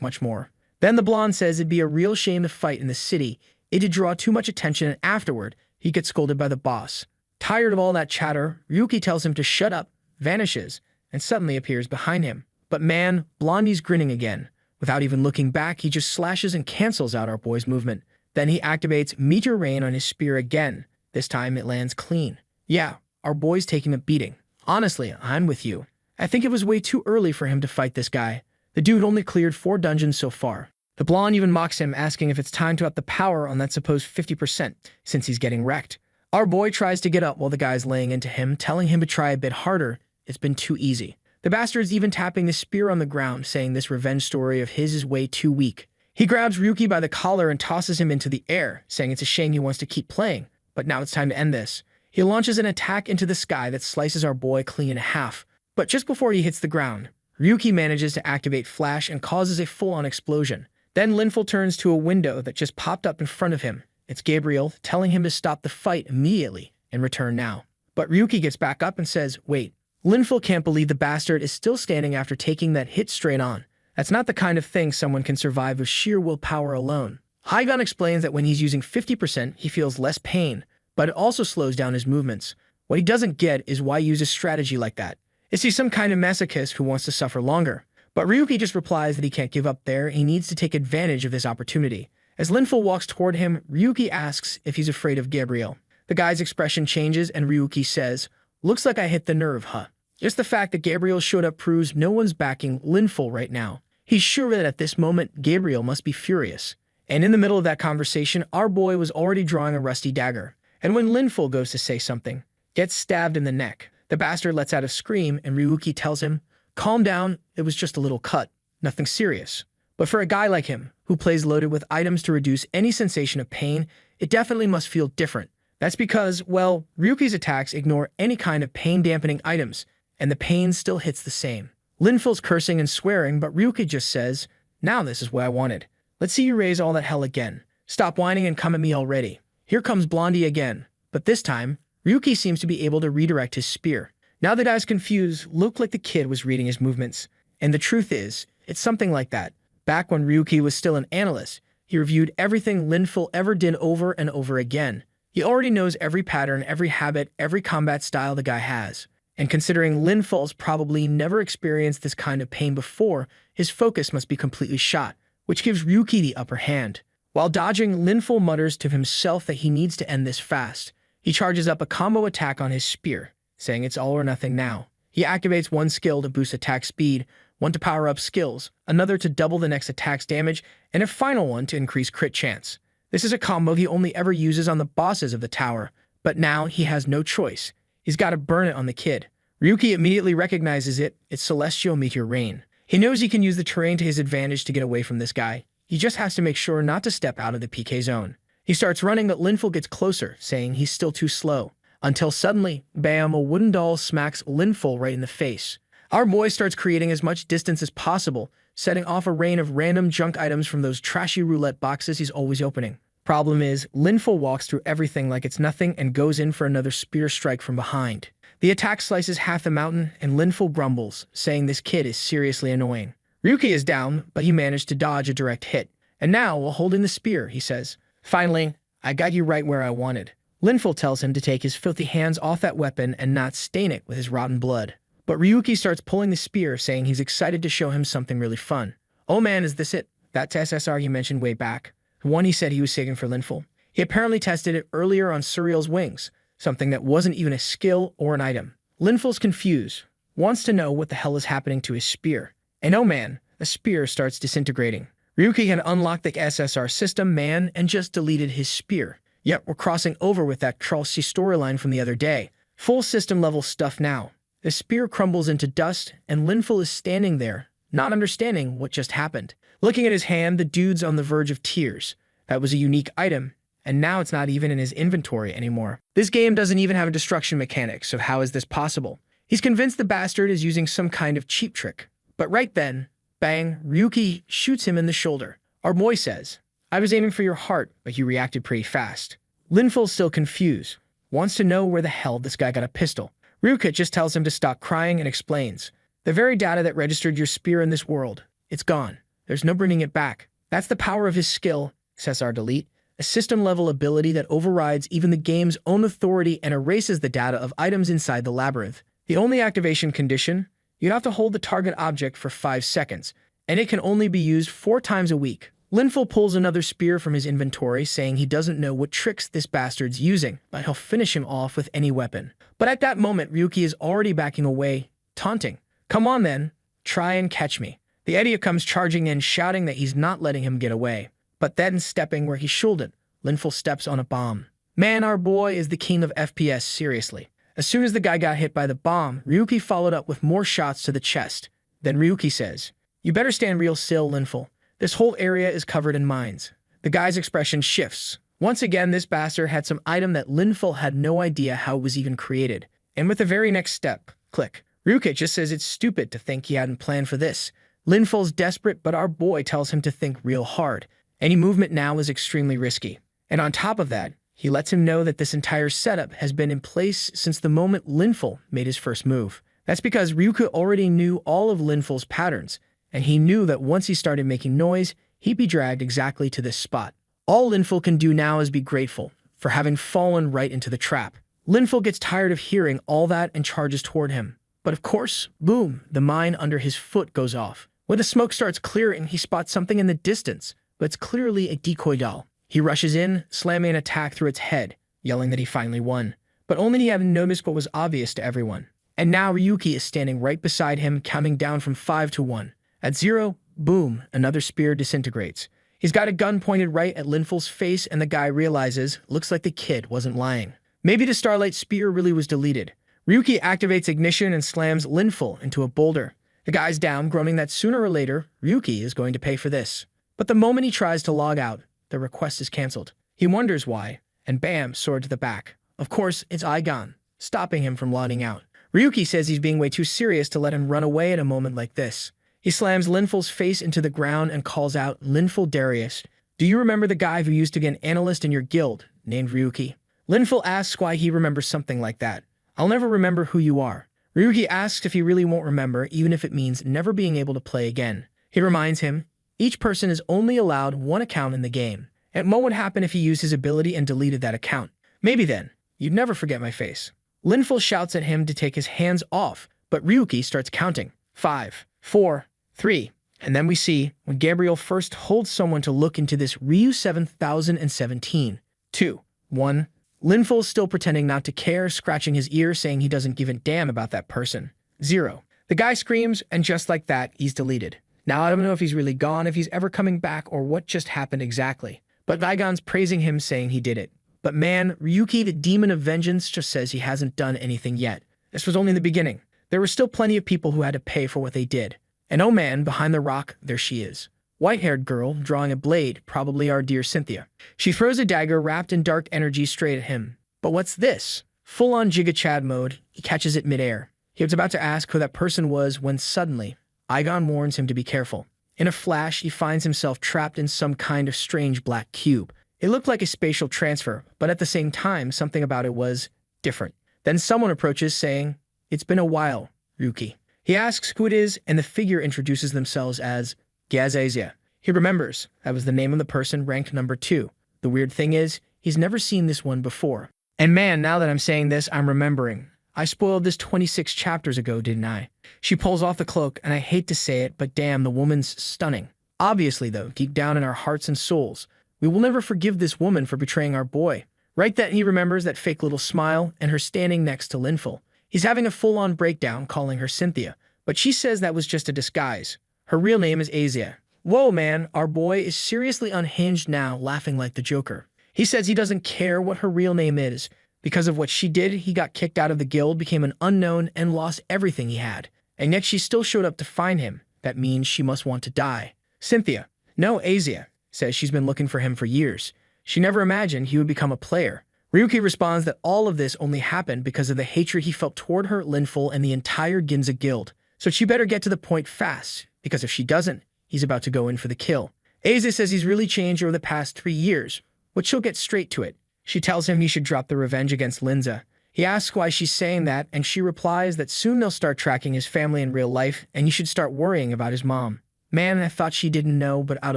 much more. Then the blonde says it'd be a real shame to fight in the city. It'd draw too much attention, and afterward, he gets scolded by the boss. Tired of all that chatter, Ryuki tells him to shut up, vanishes, and suddenly appears behind him. But man, Blondie's grinning again. Without even looking back, he just slashes and cancels out our boy's movement. Then he activates Meteor Rain on his spear again. This time it lands clean. Yeah, our boy's taking a beating. Honestly, I'm with you. I think it was way too early for him to fight this guy. The dude only cleared 4 dungeons so far. The blonde even mocks him, asking if it's time to up the power on that supposed 50%, since he's getting wrecked. Our boy tries to get up while the guy's laying into him, telling him to try a bit harder. It's been too easy. The bastard's even tapping the spear on the ground, saying this revenge story of his is way too weak. He grabs Ryuki by the collar and tosses him into the air, saying it's a shame he wants to keep playing, but now it's time to end this. He launches an attack into the sky that slices our boy clean in half. But just before he hits the ground, Ryuki manages to activate Flash and causes a full-on explosion. Then Linful turns to a window that just popped up in front of him. It's Gabriel, telling him to stop the fight immediately and return now. But Ryuki gets back up and says, wait. Linful can't believe the bastard is still standing after taking that hit straight on. That's not the kind of thing someone can survive with sheer willpower alone. Aigun explains that when he's using 50%, he feels less pain, but it also slows down his movements. What he doesn't get is why use a strategy like that. Is he some kind of masochist who wants to suffer longer? But Ryuki just replies that he can't give up there, he needs to take advantage of this opportunity. As Linful walks toward him, Ryuki asks if he's afraid of Gabriel. The guy's expression changes and Ryuki says, looks like I hit the nerve, huh? Just the fact that Gabriel showed up proves no one's backing Linful right now. He's sure that at this moment, Gabriel must be furious. And in the middle of that conversation, our boy was already drawing a rusty dagger. And when Linful goes to say something, gets stabbed in the neck. The bastard lets out a scream and Ryuki tells him, calm down, it was just a little cut, nothing serious. But for a guy like him, who plays loaded with items to reduce any sensation of pain, it definitely must feel different. That's because, well, Ryuki's attacks ignore any kind of pain-dampening items, and the pain still hits the same. Linful's cursing and swearing, but Ryuki just says, now this is what I wanted. Let's see you raise all that hell again. Stop whining and come at me already. Here comes Blondie again, but this time, Ryuki seems to be able to redirect his spear. Now the guy's confused, looked like the kid was reading his movements. And the truth is, it's something like that. Back when Ryuki was still an analyst, he reviewed everything Linful ever did over and over again. He already knows every pattern, every habit, every combat style the guy has. And considering Linful's probably never experienced this kind of pain before, his focus must be completely shot, which gives Ryuki the upper hand. While dodging, Linful mutters to himself that he needs to end this fast. He charges up a combo attack on his spear, saying it's all or nothing now. He activates one skill to boost attack speed, one to power up skills, another to double the next attack's damage, and a final one to increase crit chance. This is a combo he only ever uses on the bosses of the tower, but now he has no choice. He's got to burn it on the kid. Ryuki immediately recognizes it. It's Celestial Meteor Rain. He knows he can use the terrain to his advantage to get away from this guy. He just has to make sure not to step out of the PK zone. He starts running, but Linful gets closer, saying he's still too slow. Until suddenly, bam, a wooden doll smacks Linful right in the face. Our boy starts creating as much distance as possible, setting off a rain of random junk items from those trashy roulette boxes he's always opening. Problem is, Linful walks through everything like it's nothing and goes in for another spear strike from behind. The attack slices half the mountain, and Linful grumbles, saying this kid is seriously annoying. Ryuki is down, but he managed to dodge a direct hit. And now, while holding the spear, he says, finally, I got you right where I wanted. Linful tells him to take his filthy hands off that weapon and not stain it with his rotten blood. But Ryuki starts pulling the spear, saying he's excited to show him something really fun. Oh man, is this it? That SSR you mentioned way back. The one he said he was saving for Linful. He apparently tested it earlier on Surreal's wings, something that wasn't even a skill or an item. Linful's confused, wants to know what the hell is happening to his spear. And oh man, the spear starts disintegrating. Ryuki had unlocked the SSR system, man, and just deleted his spear. Yet we're crossing over with that Charles C storyline from the other day. Full system level stuff now. The spear crumbles into dust, and Linful is standing there, not understanding what just happened. Looking at his hand, the dude's on the verge of tears. That was a unique item, and now it's not even in his inventory anymore. This game doesn't even have a destruction mechanic, so how is this possible? He's convinced the bastard is using some kind of cheap trick. But right then, bang, Ryuki shoots him in the shoulder. Our boy says, "I was aiming for your heart, but you reacted pretty fast." Linful's still confused, wants to know where the hell this guy got a pistol. Ryuki just tells him to stop crying and explains, "The very data that registered your spear in this world, it's gone. There's no bringing it back." That's the power of his skill, SSR delete, a system-level ability that overrides even the game's own authority and erases the data of items inside the labyrinth. The only activation condition, you'd have to hold the target object for 5 seconds, and it can only be used 4 times a week. Linful pulls another spear from his inventory, saying he doesn't know what tricks this bastard's using, but he'll finish him off with any weapon. But at that moment, Ryuki is already backing away, taunting, "Come on then, try and catch me." The idiot comes charging in, shouting that he's not letting him get away. But then, stepping where he shouldn't, Linful steps on a bomb. Man, our boy is the king of FPS, seriously. As soon as the guy got hit by the bomb, Ryuki followed up with more shots to the chest. Then Ryuki says, "You better stand real still, Linful. This whole area is covered in mines." The guy's expression shifts. Once again, this bastard had some item that Linful had no idea how it was even created. And with the very next step, click, Ryuki just says it's stupid to think he hadn't planned for this. Linful's desperate, but our boy tells him to think real hard. Any movement now is extremely risky. And on top of that, he lets him know that this entire setup has been in place since the moment Linful made his first move. That's because Ryuki already knew all of Linful's patterns, and he knew that once he started making noise, he'd be dragged exactly to this spot. All Linful can do now is be grateful for having fallen right into the trap. Linful gets tired of hearing all that and charges toward him. But of course, boom, the mine under his foot goes off. When the smoke starts clearing, he spots something in the distance, but it's clearly a decoy doll. He rushes in, slamming an attack through its head, yelling that he finally won. But only he hadn't noticed what was obvious to everyone. And now Ryuki is standing right beside him, counting down from 5 to 1. At 0, boom, another spear disintegrates. He's got a gun pointed right at Linful's face, and the guy realizes, looks like the kid wasn't lying. Maybe the Starlight spear really was deleted. Ryuki activates ignition and slams Linful into a boulder. The guy's down, groaning that sooner or later, Ryuki is going to pay for this. But the moment he tries to log out, the request is cancelled. He wonders why, and bam, sword to the back. Of course, it's Igon, stopping him from logging out. Ryuki says he's being way too serious to let him run away at a moment like this. He slams Linful's face into the ground and calls out, "Linful Darius, do you remember the guy who used to be an analyst in your guild, named Ryuki?" Linful asks why he remembers something like that. "I'll never remember who you are." Ryuki asks if he really won't remember, even if it means never being able to play again. He reminds him, each person is only allowed 1 account in the game. And what would happen if he used his ability and deleted that account? Maybe then, you'd never forget my face. Linful shouts at him to take his hands off, but Ryuki starts counting. 5, 4, 3. And then we see, when Gabriel first holds someone to look into this Ryu 7017. 2, 1. Linful's still pretending not to care, scratching his ear, saying he doesn't give a damn about that person. 0. The guy screams, and just like that, he's deleted. Now I don't know if he's really gone, if he's ever coming back, or what just happened exactly. But Vigon's praising him, saying he did it. But man, Ryuki, the demon of vengeance, just says he hasn't done anything yet. This was only the beginning. There were still plenty of people who had to pay for what they did. And oh man, behind the rock, there she is. White-haired girl, drawing a blade, probably our dear Cynthia. She throws a dagger wrapped in dark energy straight at him. But what's this? Full-on Giga Chad mode, he catches it midair. He was about to ask who that person was when suddenly, Igon warns him to be careful. In a flash, he finds himself trapped in some kind of strange black cube. It looked like a spatial transfer, but at the same time, something about it was different. Then someone approaches, saying, "It's been a while, Ryuki." He asks who it is, and the figure introduces themselves as Gazazia. He remembers that was the name of the person ranked number 2. The weird thing is, he's never seen this one before. And man, now that I'm saying this, I'm remembering. I spoiled this 26 chapters ago, didn't I? She pulls off the cloak, and I hate to say it, but damn, the woman's stunning. Obviously, though, deep down in our hearts and souls, we will never forgive this woman for betraying our boy. Right then, he remembers that fake little smile and her standing next to Linful. He's having a full-on breakdown, calling her Cynthia, but she says that was just a disguise. Her real name is Asia. Whoa, man, our boy is seriously unhinged now, laughing like the Joker. He says he doesn't care what her real name is. Because of what she did, he got kicked out of the guild, became an unknown, and lost everything he had. And yet she still showed up to find him. That means she must want to die. Cynthia, no, Asia, says she's been looking for him for years. She never imagined he would become a player. Ryuki responds that all of this only happened because of the hatred he felt toward her, Linful, and the entire Ginza guild. So she better get to the point fast, because if she doesn't, he's about to go in for the kill. Asia says he's really changed over the past 3 years, but she'll get straight to it. She tells him he should drop the revenge against Linza. He asks why she's saying that, and she replies that soon they'll start tracking his family in real life, and he should start worrying about his mom. Man, I thought she didn't know, but out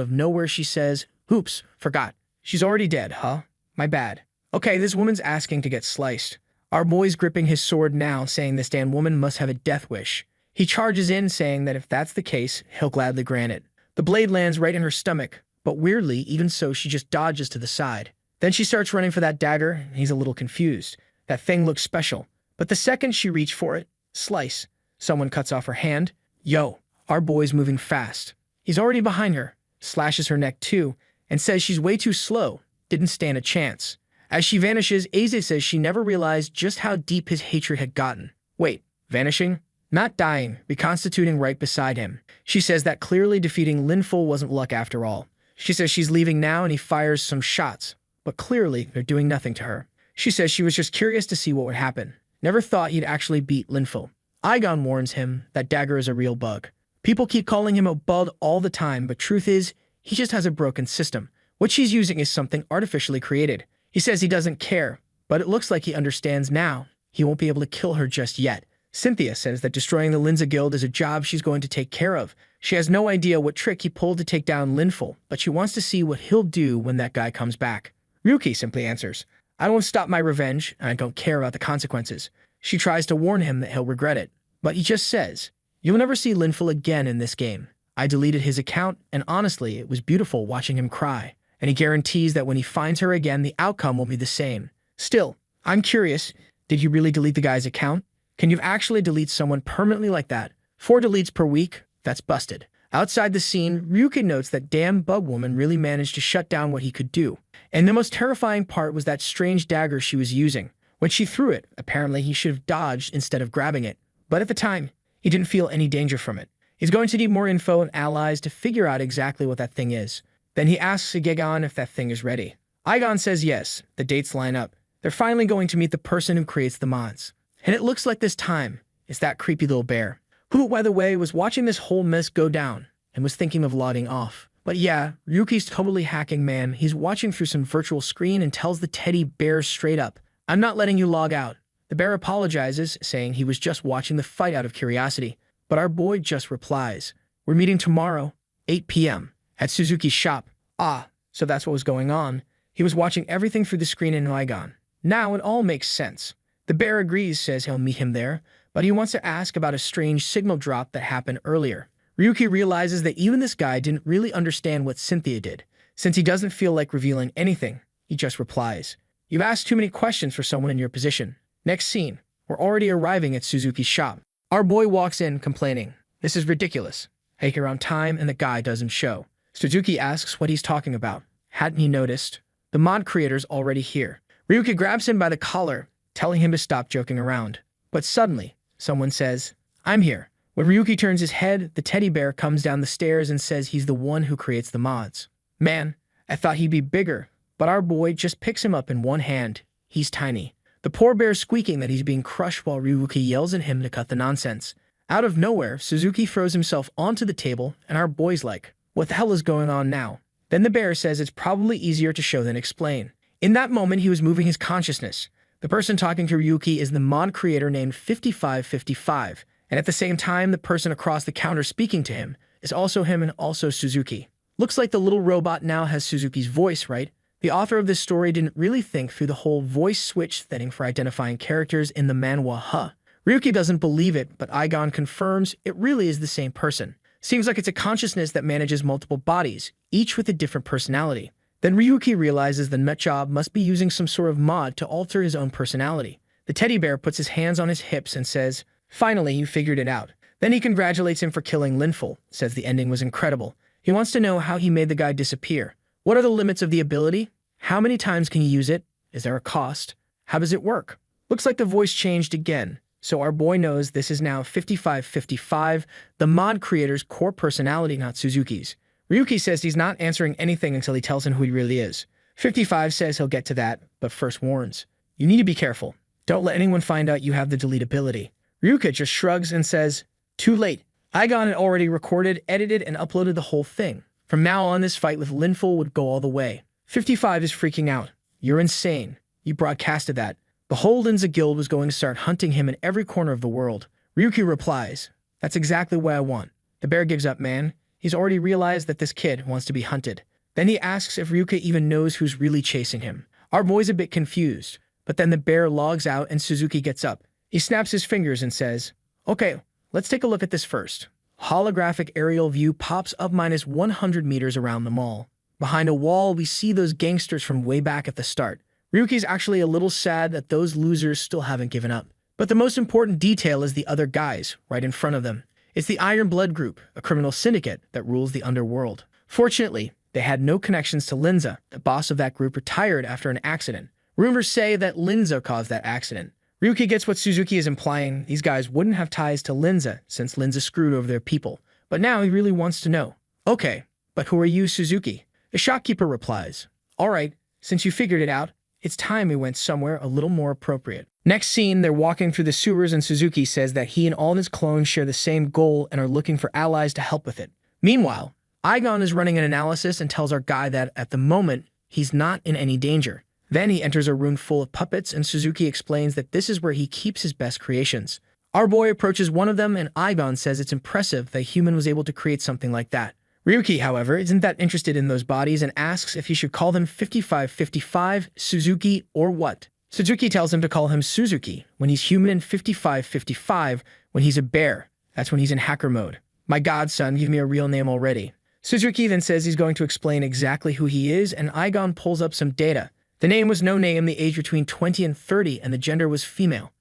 of nowhere she says, "Oops, forgot. She's already dead, huh? My bad." Okay, this woman's asking to get sliced. Our boy's gripping his sword now, saying this damn woman must have a death wish. He charges in, saying that if that's the case, he'll gladly grant it. The blade lands right in her stomach, but weirdly, even so, she just dodges to the side. Then she starts running for that dagger, and he's a little confused. That thing looks special. But the second she reached for it, slice. Someone cuts off her hand. Yo, our boy's moving fast. He's already behind her, slashes her neck too, and says she's way too slow, didn't stand a chance. As she vanishes, Aze says she never realized just how deep his hatred had gotten. Wait, vanishing? Not dying, reconstituting right beside him. She says that clearly defeating Linful wasn't luck after all. She says she's leaving now and he fires some shots, but clearly they're doing nothing to her. She says she was just curious to see what would happen. Never thought he'd actually beat Linful. Aigon warns him that dagger is a real bug. People keep calling him a bug all the time, but truth is, he just has a broken system. What she's using is something artificially created. He says he doesn't care, but it looks like he understands now. He won't be able to kill her just yet. Cynthia says that destroying the Linza Guild is a job she's going to take care of. She has no idea what trick he pulled to take down Linful, but she wants to see what he'll do when that guy comes back. Ryuki simply answers, "I don't stop my revenge, and I don't care about the consequences." She tries to warn him that he'll regret it, but he just says, "You'll never see Linful again in this game. I deleted his account, and honestly, it was beautiful watching him cry." And he guarantees that when he finds her again, the outcome will be the same. Still, I'm curious, did you really delete the guy's account? Can you actually delete someone permanently like that? 4 deletes per week? That's busted. Outside the scene, Ryuki notes that damn bug woman really managed to shut down what he could do. And the most terrifying part was that strange dagger she was using. When she threw it, apparently he should have dodged instead of grabbing it. But at the time, he didn't feel any danger from it. He's going to need more info and allies to figure out exactly what that thing is. Then he asks Aigon if that thing is ready. Aigon says yes, the dates line up. They're finally going to meet the person who creates the mods. And it looks like this time, it's that creepy little bear, who, by the way, was watching this whole mess go down and was thinking of logging off. But yeah, Ryuki's totally hacking, man. He's watching through some virtual screen and tells the teddy bear straight up, "I'm not letting you log out." The bear apologizes, saying he was just watching the fight out of curiosity. But our boy just replies, "We're meeting tomorrow, 8 p.m. at Suzuki's shop." Ah, so that's what was going on. He was watching everything through the screen in Aigon. Now it all makes sense. The bear agrees, says he'll meet him there, but he wants to ask about a strange signal drop that happened earlier. Ryuki realizes that even this guy didn't really understand what Cynthia did. Since he doesn't feel like revealing anything, he just replies, "You've asked too many questions for someone in your position." Next scene, we're already arriving at Suzuki's shop. Our boy walks in complaining, "This is ridiculous. I here on time and the guy doesn't show." Suzuki asks what he's talking about. Hadn't he noticed? The mod creator's already here. Ryuki grabs him by the collar, telling him to stop joking around. But suddenly, someone says, "I'm here." When Ryuki turns his head, the teddy bear comes down the stairs and says he's the one who creates the mods. Man, I thought he'd be bigger, but our boy just picks him up in one hand. He's tiny. The poor bear's squeaking that he's being crushed while Ryuki yells at him to cut the nonsense. Out of nowhere, Suzuki throws himself onto the table, and our boy's like, "What the hell is going on now?" Then the bear says it's probably easier to show than explain. In that moment, he was moving his consciousness. The person talking to Ryuki is the mod creator named 5555, and at the same time, the person across the counter speaking to him is also him and also Suzuki. Looks like the little robot now has Suzuki's voice, right? The author of this story didn't really think through the whole voice switch setting for identifying characters in the manhwa, huh? Ryuki doesn't believe it, but Aigon confirms it really is the same person. Seems like it's a consciousness that manages multiple bodies, each with a different personality. Then Ryuki realizes the nutjob must be using some sort of mod to alter his own personality. The teddy bear puts his hands on his hips and says, "Finally, you figured it out." Then he congratulates him for killing Linful, says the ending was incredible. He wants to know how he made the guy disappear. What are the limits of the ability? How many times can you use it? Is there a cost? How does it work? Looks like the voice changed again, so our boy knows this is now 5555, the mod creator's core personality, not Suzuki's. Ryuki says he's not answering anything until he tells him who he really is. 55 says he'll get to that, but first warns. You need to be careful. Don't let anyone find out you have the delete ability. Ryuka just shrugs and says, too late. Igon had already recorded, edited, and uploaded the whole thing. From now on, this fight with Linful would go all the way. 55 is freaking out. You're insane. You broadcasted that. The whole Linza guild was going to start hunting him in every corner of the world. Ryuki replies, that's exactly what I want. The bear gives up, man. He's already realized that this kid wants to be hunted. Then he asks if Ryuka even knows who's really chasing him. Our boy's a bit confused, but then the bear logs out and Suzuki gets up. He snaps his fingers and says, okay, let's take a look at this first. Holographic aerial view pops up minus 100 meters around the mall. Behind a wall, we see those gangsters from way back at the start. Ryuki's actually a little sad that those losers still haven't given up. But the most important detail is the other guys right in front of them. It's the Iron Blood Group, a criminal syndicate that rules the underworld. Fortunately, they had no connections to Linza. The boss of that group retired after an accident. Rumors say that Linza caused that accident. Ryuki gets what Suzuki is implying. These guys wouldn't have ties to Linza since Linza screwed over their people. But now he really wants to know. Okay, but who are you, Suzuki? The shopkeeper replies, all right, since you figured it out, it's time we went somewhere a little more appropriate. Next scene, they're walking through the sewers and Suzuki says that he and all his clones share the same goal and are looking for allies to help with it. Meanwhile, Igon is running an analysis and tells our guy that, at the moment, he's not in any danger. Then he enters a room full of puppets and Suzuki explains that this is where he keeps his best creations. Our boy approaches one of them and Igon says it's impressive that a human was able to create something like that. Ryuki, however, isn't that interested in those bodies and asks if he should call them 5555, Suzuki, or what. Suzuki tells him to call him Suzuki when he's human and 5555 when he's a bear. That's when he's in hacker mode. My god, son, give me a real name already. Suzuki then says he's going to explain exactly who he is and Igon pulls up some data. The name was no name, the age between 20 and 30, and the gender was female.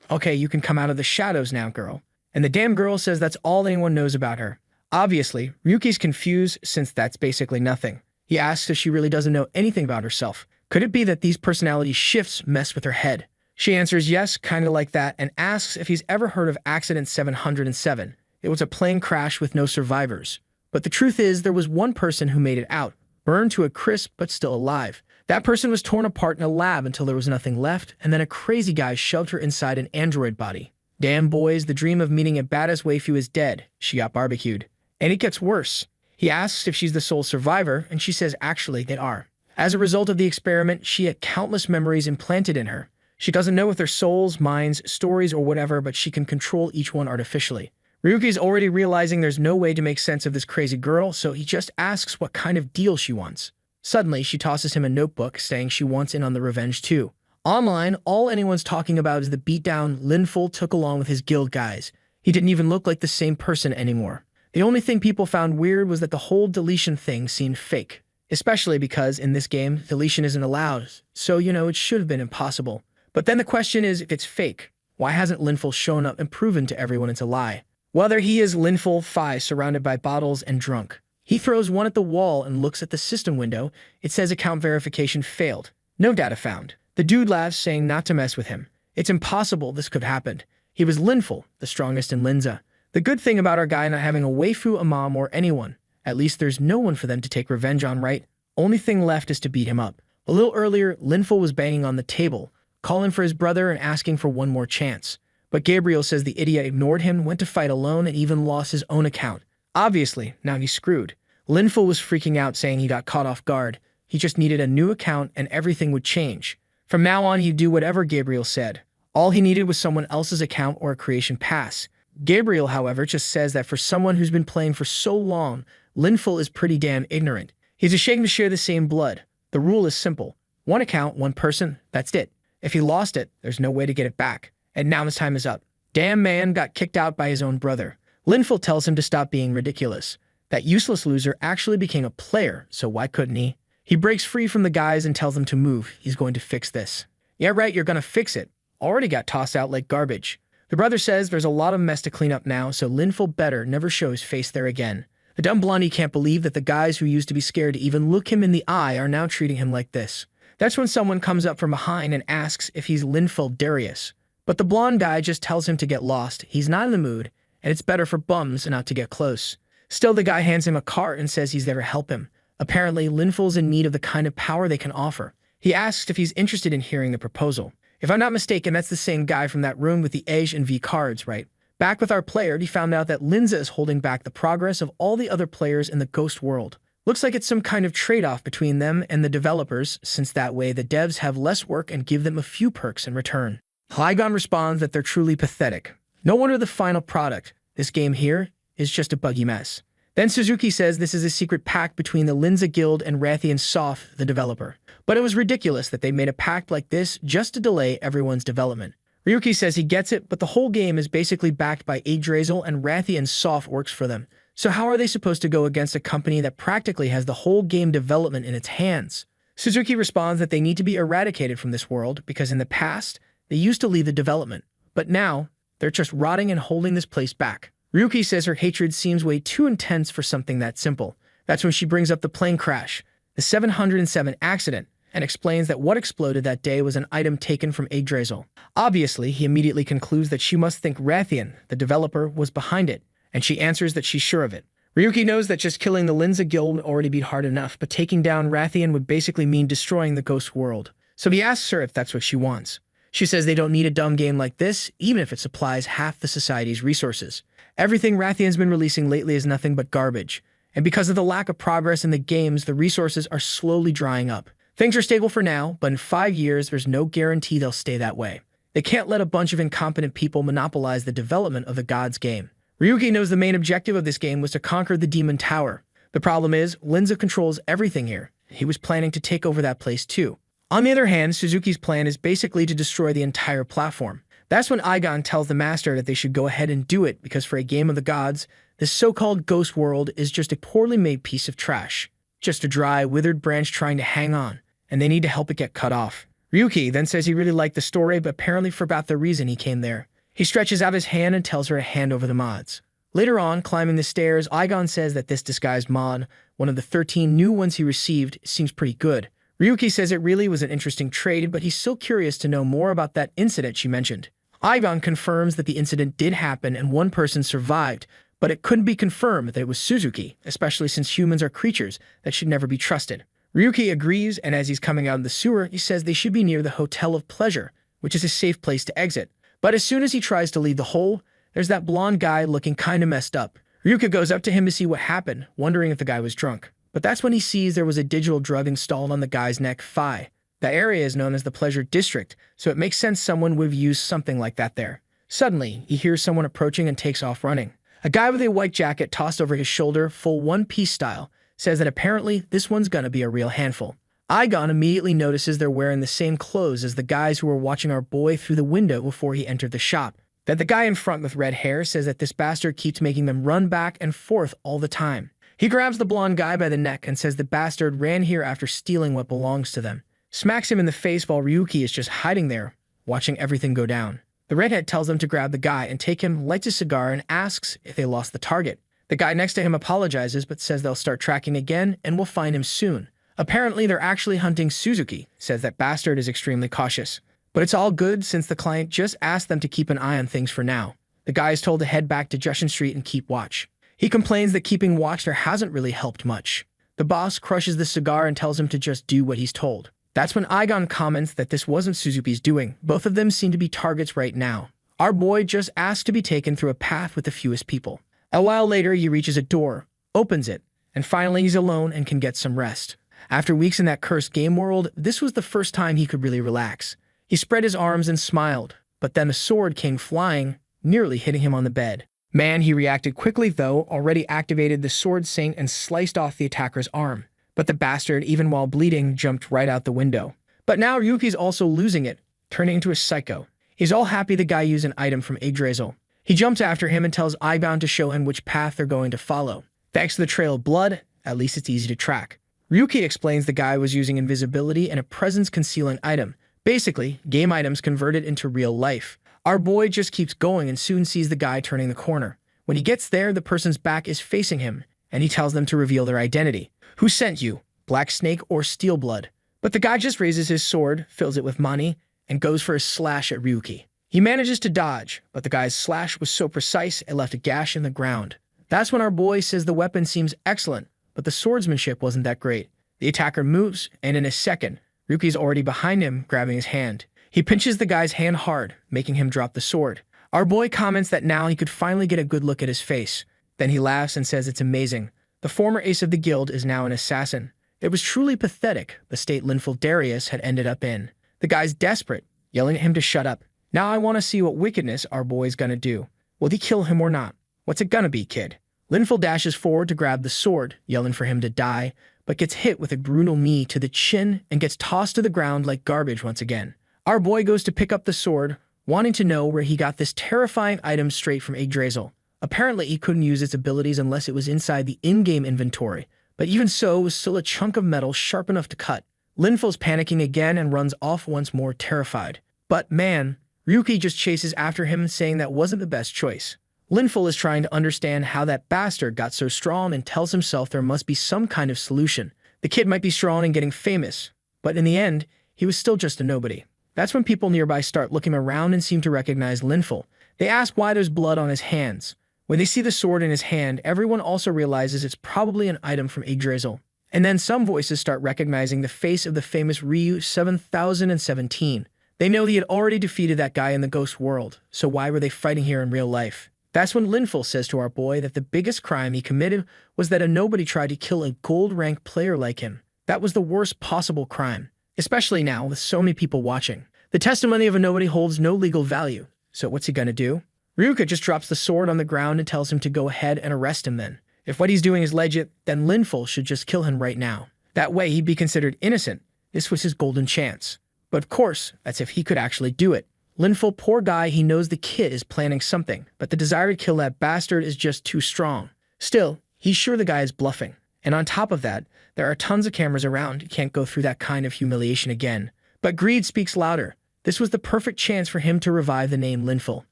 Okay, you can come out of the shadows now, girl. And the damn girl says that's all anyone knows about her. Obviously, Ryuki's confused since that's basically nothing. He asks if she really doesn't know anything about herself. Could it be that these personality shifts mess with her head? She answers yes, kind of like that, and asks if he's ever heard of Accident 707. It was a plane crash with no survivors. But the truth is, there was one person who made it out, burned to a crisp but still alive. That person was torn apart in a lab until there was nothing left, and then a crazy guy shoved her inside an android body. Damn boys, the dream of meeting a badass waifu is dead. She got barbecued. And it gets worse. He asks if she's the sole survivor, and she says actually they are. As a result of the experiment, she had countless memories implanted in her. She doesn't know if they're souls, minds, stories, or whatever, but she can control each one artificially. Ryuki's already realizing there's no way to make sense of this crazy girl, so he just asks what kind of deal she wants. Suddenly, she tosses him a notebook saying she wants in on the revenge too. Online, all anyone's talking about is the beatdown Linful took along with his guild guys. He didn't even look like the same person anymore. The only thing people found weird was that the whole deletion thing seemed fake. Especially because, in this game, deletion isn't allowed, so, it should have been impossible. But then the question is, if it's fake, why hasn't Linful shown up and proven to everyone it's a lie? Whether he is Linful Phi surrounded by bottles and drunk. He throws one at the wall and looks at the system window. It says account verification failed. No data found. The dude laughs, saying not to mess with him. It's impossible this could have happened. He was Linful, the strongest in Linza. The good thing about our guy not having a waifu, a mom, or anyone, at least there's no one for them to take revenge on, right? Only thing left is to beat him up. A little earlier, Linful was banging on the table, calling for his brother and asking for one more chance. But Gabriel says the idiot ignored him, went to fight alone, and even lost his own account. Obviously, now he's screwed. Linful was freaking out, saying he got caught off guard. He just needed a new account and everything would change. From now on, he'd do whatever Gabriel said. All he needed was someone else's account or a creation pass. Gabriel, however, just says that for someone who's been playing for so long, Linful is pretty damn ignorant. He's ashamed to share the same blood. The rule is simple. One account, one person, that's it. If he lost it, there's no way to get it back. And now his time is up. Damn man got kicked out by his own brother. Linful tells him to stop being ridiculous. That useless loser actually became a player, so why couldn't he? He breaks free from the guys and tells them to move. He's going to fix this. Yeah, right, you're gonna fix it. Already got tossed out like garbage. The brother says there's a lot of mess to clean up now, so Linful better never show his face there again. The dumb blondie can't believe that the guys who used to be scared to even look him in the eye are now treating him like this. That's when someone comes up from behind and asks if he's Linful Darius. But the blonde guy just tells him to get lost, he's not in the mood, and it's better for bums not to get close. Still, the guy hands him a cart and says he's there to help him. Apparently, Linful's in need of the kind of power they can offer. He asks if he's interested in hearing the proposal. If I'm not mistaken, that's the same guy from that room with the H and V cards, right? Back with our player, he found out that Linza is holding back the progress of all the other players in the ghost world. Looks like it's some kind of trade-off between them and the developers, since that way the devs have less work and give them a few perks in return. Hlygon responds that they're truly pathetic. No wonder the final product, this game here, is just a buggy mess. Then Suzuki says this is a secret pact between the Linza Guild and Rathian Soft, the developer. But it was ridiculous that they made a pact like this just to delay everyone's development. Ryuki says he gets it, but the whole game is basically backed by Yggdrasil and Rathian Soft works for them. So how are they supposed to go against a company that practically has the whole game development in its hands? Suzuki responds that they need to be eradicated from this world because in the past, they used to lead the development. But now, they're just rotting and holding this place back. Ryuki says her hatred seems way too intense for something that simple. That's when she brings up the plane crash, the 707 accident, and explains that what exploded that day was an item taken from Yggdrasil. Obviously, he immediately concludes that she must think Rathian, the developer, was behind it, and she answers that she's sure of it. Ryuki knows that just killing the Linza Guild would already be hard enough, but taking down Rathian would basically mean destroying the ghost world. So he asks her if that's what she wants. She says they don't need a dumb game like this, even if it supplies half the society's resources. Everything Rathian's been releasing lately is nothing but garbage, and because of the lack of progress in the games, the resources are slowly drying up. Things are stable for now, but in 5 years, there's no guarantee they'll stay that way. They can't let a bunch of incompetent people monopolize the development of the gods game. Ryuki knows the main objective of this game was to conquer the Demon Tower. The problem is, Linza controls everything here. He was planning to take over that place too. On the other hand, Suzuki's plan is basically to destroy the entire platform. That's when Aigon tells the master that they should go ahead and do it because for a game of the gods, this so-called ghost world is just a poorly made piece of trash. Just a dry, withered branch trying to hang on, and they need to help it get cut off. Ryuki then says he really liked the story but apparently forgot the reason he came there. He stretches out his hand and tells her to hand over the mods. Later on, climbing the stairs, Aigon says that this disguised mod, one of the 13 new ones he received, seems pretty good. Ryuki says it really was an interesting trade, but he's still curious to know more about that incident she mentioned. Aigon confirms that the incident did happen and one person survived, but it couldn't be confirmed that it was Suzuki, especially since humans are creatures that should never be trusted. Ryuki agrees, and as he's coming out of the sewer, he says they should be near the Hotel of Pleasure, which is a safe place to exit. But as soon as he tries to leave the hole, there's that blonde guy looking kinda messed up. Ryuki goes up to him to see what happened, wondering if the guy was drunk. But that's when he sees there was a digital drug installed on the guy's neck thigh. That area is known as the Pleasure District, so it makes sense someone would have used something like that there. Suddenly, he hears someone approaching and takes off running. A guy with a white jacket tossed over his shoulder, full one-piece style, says that apparently this one's gonna be a real handful. Aigon immediately notices they're wearing the same clothes as the guys who were watching our boy through the window before he entered the shop. That the guy in front with red hair says that this bastard keeps making them run back and forth all the time. He grabs the blonde guy by the neck and says the bastard ran here after stealing what belongs to them. Smacks him in the face while Ryuki is just hiding there, watching everything go down. The redhead tells them to grab the guy and take him, lights a cigar, and asks if they lost the target. The guy next to him apologizes but says they'll start tracking again and will find him soon. Apparently they're actually hunting Suzuki, says that bastard is extremely cautious. But it's all good since the client just asked them to keep an eye on things for now. The guy is told to head back to Jushin Street and keep watch. He complains that keeping watch there hasn't really helped much. The boss crushes the cigar and tells him to just do what he's told. That's when Aigon comments that this wasn't Suzuki's doing. Both of them seem to be targets right now. Our boy just asked to be taken through a path with the fewest people. A while later, he reaches a door, opens it, and finally he's alone and can get some rest. After weeks in that cursed game world, this was the first time he could really relax. He spread his arms and smiled, but then a sword came flying, nearly hitting him on the bed. Man, he reacted quickly though, already activated the sword saint and sliced off the attacker's arm. But the bastard, even while bleeding, jumped right out the window. But now Ryuki's also losing it, turning into a psycho. He's all happy the guy used an item from Yggdrasil. He jumps after him and tells Aigon to show him which path they're going to follow. Thanks to the trail of blood, at least it's easy to track. Ryuki explains the guy was using invisibility and a presence-concealing item. Basically, game items converted into real life. Our boy just keeps going and soon sees the guy turning the corner. When he gets there, the person's back is facing him, and he tells them to reveal their identity. Who sent you? Black Snake or Steel Blood? But the guy just raises his sword, fills it with money, and goes for a slash at Ryuki. He manages to dodge, but the guy's slash was so precise it left a gash in the ground. That's when our boy says the weapon seems excellent, but the swordsmanship wasn't that great. The attacker moves, and in a second, Ryuki's already behind him, grabbing his hand. He pinches the guy's hand hard, making him drop the sword. Our boy comments that now he could finally get a good look at his face. Then he laughs and says it's amazing. The former ace of the guild is now an assassin. It was truly pathetic, the state Linful Darius had ended up in. The guy's desperate, yelling at him to shut up. Now I want to see what wickedness our boy's gonna do. Will he kill him or not? What's it gonna be, kid? Linful dashes forward to grab the sword, yelling for him to die, but gets hit with a brutal knee to the chin and gets tossed to the ground like garbage once again. Our boy goes to pick up the sword, wanting to know where he got this terrifying item straight from Yggdrasil. Apparently, he couldn't use its abilities unless it was inside the in-game inventory, but even so, it was still a chunk of metal sharp enough to cut. Linful's panicking again and runs off once more terrified. But man, Ryuki just chases after him, saying that wasn't the best choice. Linful is trying to understand how that bastard got so strong and tells himself there must be some kind of solution. The kid might be strong and getting famous, but in the end, he was still just a nobody. That's when people nearby start looking around and seem to recognize Linful. They ask why there's blood on his hands. When they see the sword in his hand, everyone also realizes it's probably an item from Yggdrasil. And then some voices start recognizing the face of the famous Ryu 7017. They know he had already defeated that guy in the ghost world, so why were they fighting here in real life? That's when Linful says to our boy that the biggest crime he committed was that a nobody tried to kill a gold-ranked player like him. That was the worst possible crime, especially now with so many people watching. The testimony of a nobody holds no legal value, so what's he gonna do? Ryuka just drops the sword on the ground and tells him to go ahead and arrest him then. If what he's doing is legit, then Linful should just kill him right now. That way he'd be considered innocent. This was his golden chance. But of course, that's if he could actually do it. Linful, poor guy, he knows the kid is planning something, but the desire to kill that bastard is just too strong. Still, he's sure the guy is bluffing. And on top of that, there are tons of cameras around. You can't go through that kind of humiliation again. But greed speaks louder. This was the perfect chance for him to revive the name Linful.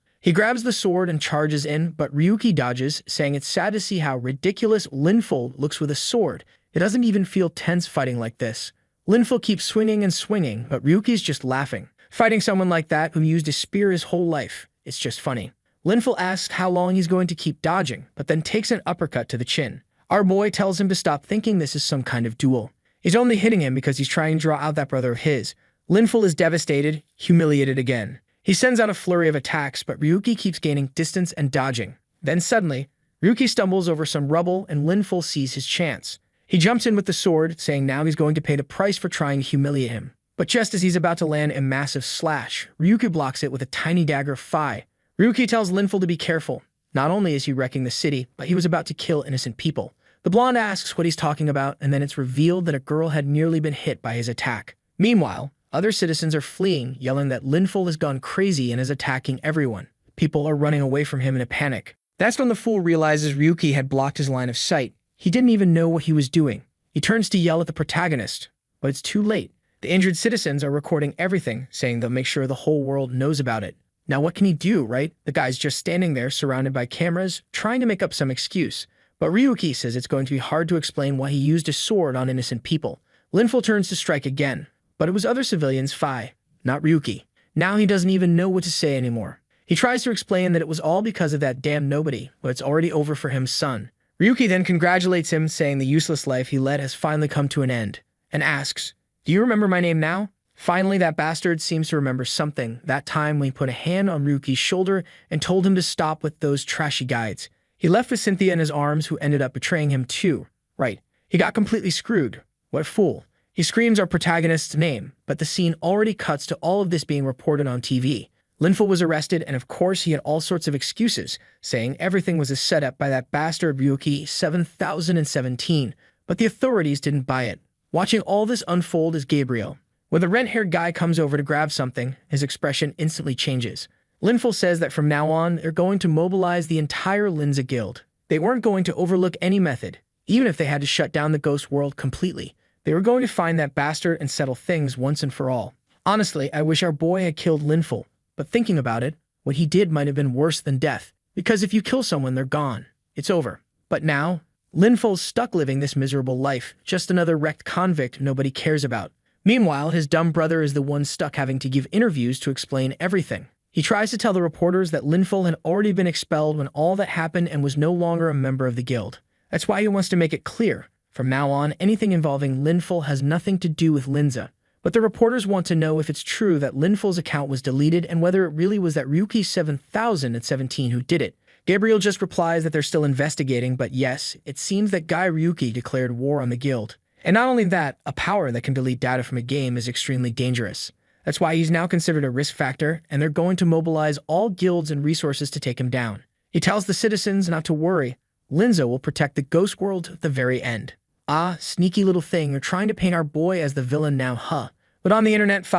He grabs the sword and charges in, but Ryuki dodges, saying it's sad to see how ridiculous Linful looks with a sword. It doesn't even feel tense fighting like this. Linful keeps swinging and swinging, but Ryuki's just laughing. Fighting someone like that who used a spear his whole life, it's just funny. Linful asks how long he's going to keep dodging, but then takes an uppercut to the chin. Our boy tells him to stop thinking this is some kind of duel. He's only hitting him because he's trying to draw out that brother of his. Linful is devastated, humiliated again. He sends out a flurry of attacks, but Ryuki keeps gaining distance and dodging. Then suddenly, Ryuki stumbles over some rubble and Linful sees his chance. He jumps in with the sword, saying now he's going to pay the price for trying to humiliate him. But just as he's about to land a massive slash, Ryuki blocks it with a tiny dagger of fire. Ryuki tells Linful to be careful. Not only is he wrecking the city, but he was about to kill innocent people. The blonde asks what he's talking about, and then it's revealed that a girl had nearly been hit by his attack. Meanwhile, other citizens are fleeing, yelling that Linful has gone crazy and is attacking everyone. People are running away from him in a panic. That's when the fool realizes Ryuki had blocked his line of sight. He didn't even know what he was doing. He turns to yell at the protagonist, but it's too late. The injured citizens are recording everything, saying they'll make sure the whole world knows about it. Now what can he do, right? The guy's just standing there surrounded by cameras, trying to make up some excuse. But Ryuki says it's going to be hard to explain why he used a sword on innocent people. Linful turns to strike again, but it was other civilians, not Ryuki. Now he doesn't even know what to say anymore. He tries to explain that it was all because of that damn nobody, but it's already over for him, son. Ryuki then congratulates him, saying the useless life he led has finally come to an end, and asks, "Do you remember my name now?" Finally, that bastard seems to remember something, that time when he put a hand on Ryuki's shoulder and told him to stop with those trashy guides. He left with Cynthia in his arms, who ended up betraying him too. Right, he got completely screwed. What fool. He screams our protagonist's name, but the scene already cuts to all of this being reported on TV. Linful was arrested, and of course he had all sorts of excuses, saying everything was a setup by that bastard Ryuki 7017, but the authorities didn't buy it. Watching all this unfold is Gabriel. When the red-haired guy comes over to grab something, his expression instantly changes. Linful says that from now on, they're going to mobilize the entire Linza Guild. They weren't going to overlook any method, even if they had to shut down the ghost world completely. They were going to find that bastard and settle things once and for all. Honestly, I wish our boy had killed Linful, but thinking about it, what he did might have been worse than death, because if you kill someone, they're gone. It's over. But now, Linfol's stuck living this miserable life, just another wrecked convict nobody cares about. Meanwhile, his dumb brother is the one stuck having to give interviews to explain everything. He tries to tell the reporters that Linfol had already been expelled when all that happened and was no longer a member of the guild. That's why he wants to make it clear. From now on, anything involving Linfol has nothing to do with Linza. But the reporters want to know if it's true that Linfol's account was deleted and whether it really was that Ryuki 7017 who did it. Gabriel just replies that they're still investigating, but yes, it seems that Guy Ryuki declared war on the guild. And not only that, a power that can delete data from a game is extremely dangerous. That's why he's now considered a risk factor, and they're going to mobilize all guilds and resources to take him down. He tells the citizens not to worry. Linza will protect the ghost world at the very end. Ah, sneaky little thing, you're trying to paint our boy as the villain now, huh? But on the internet,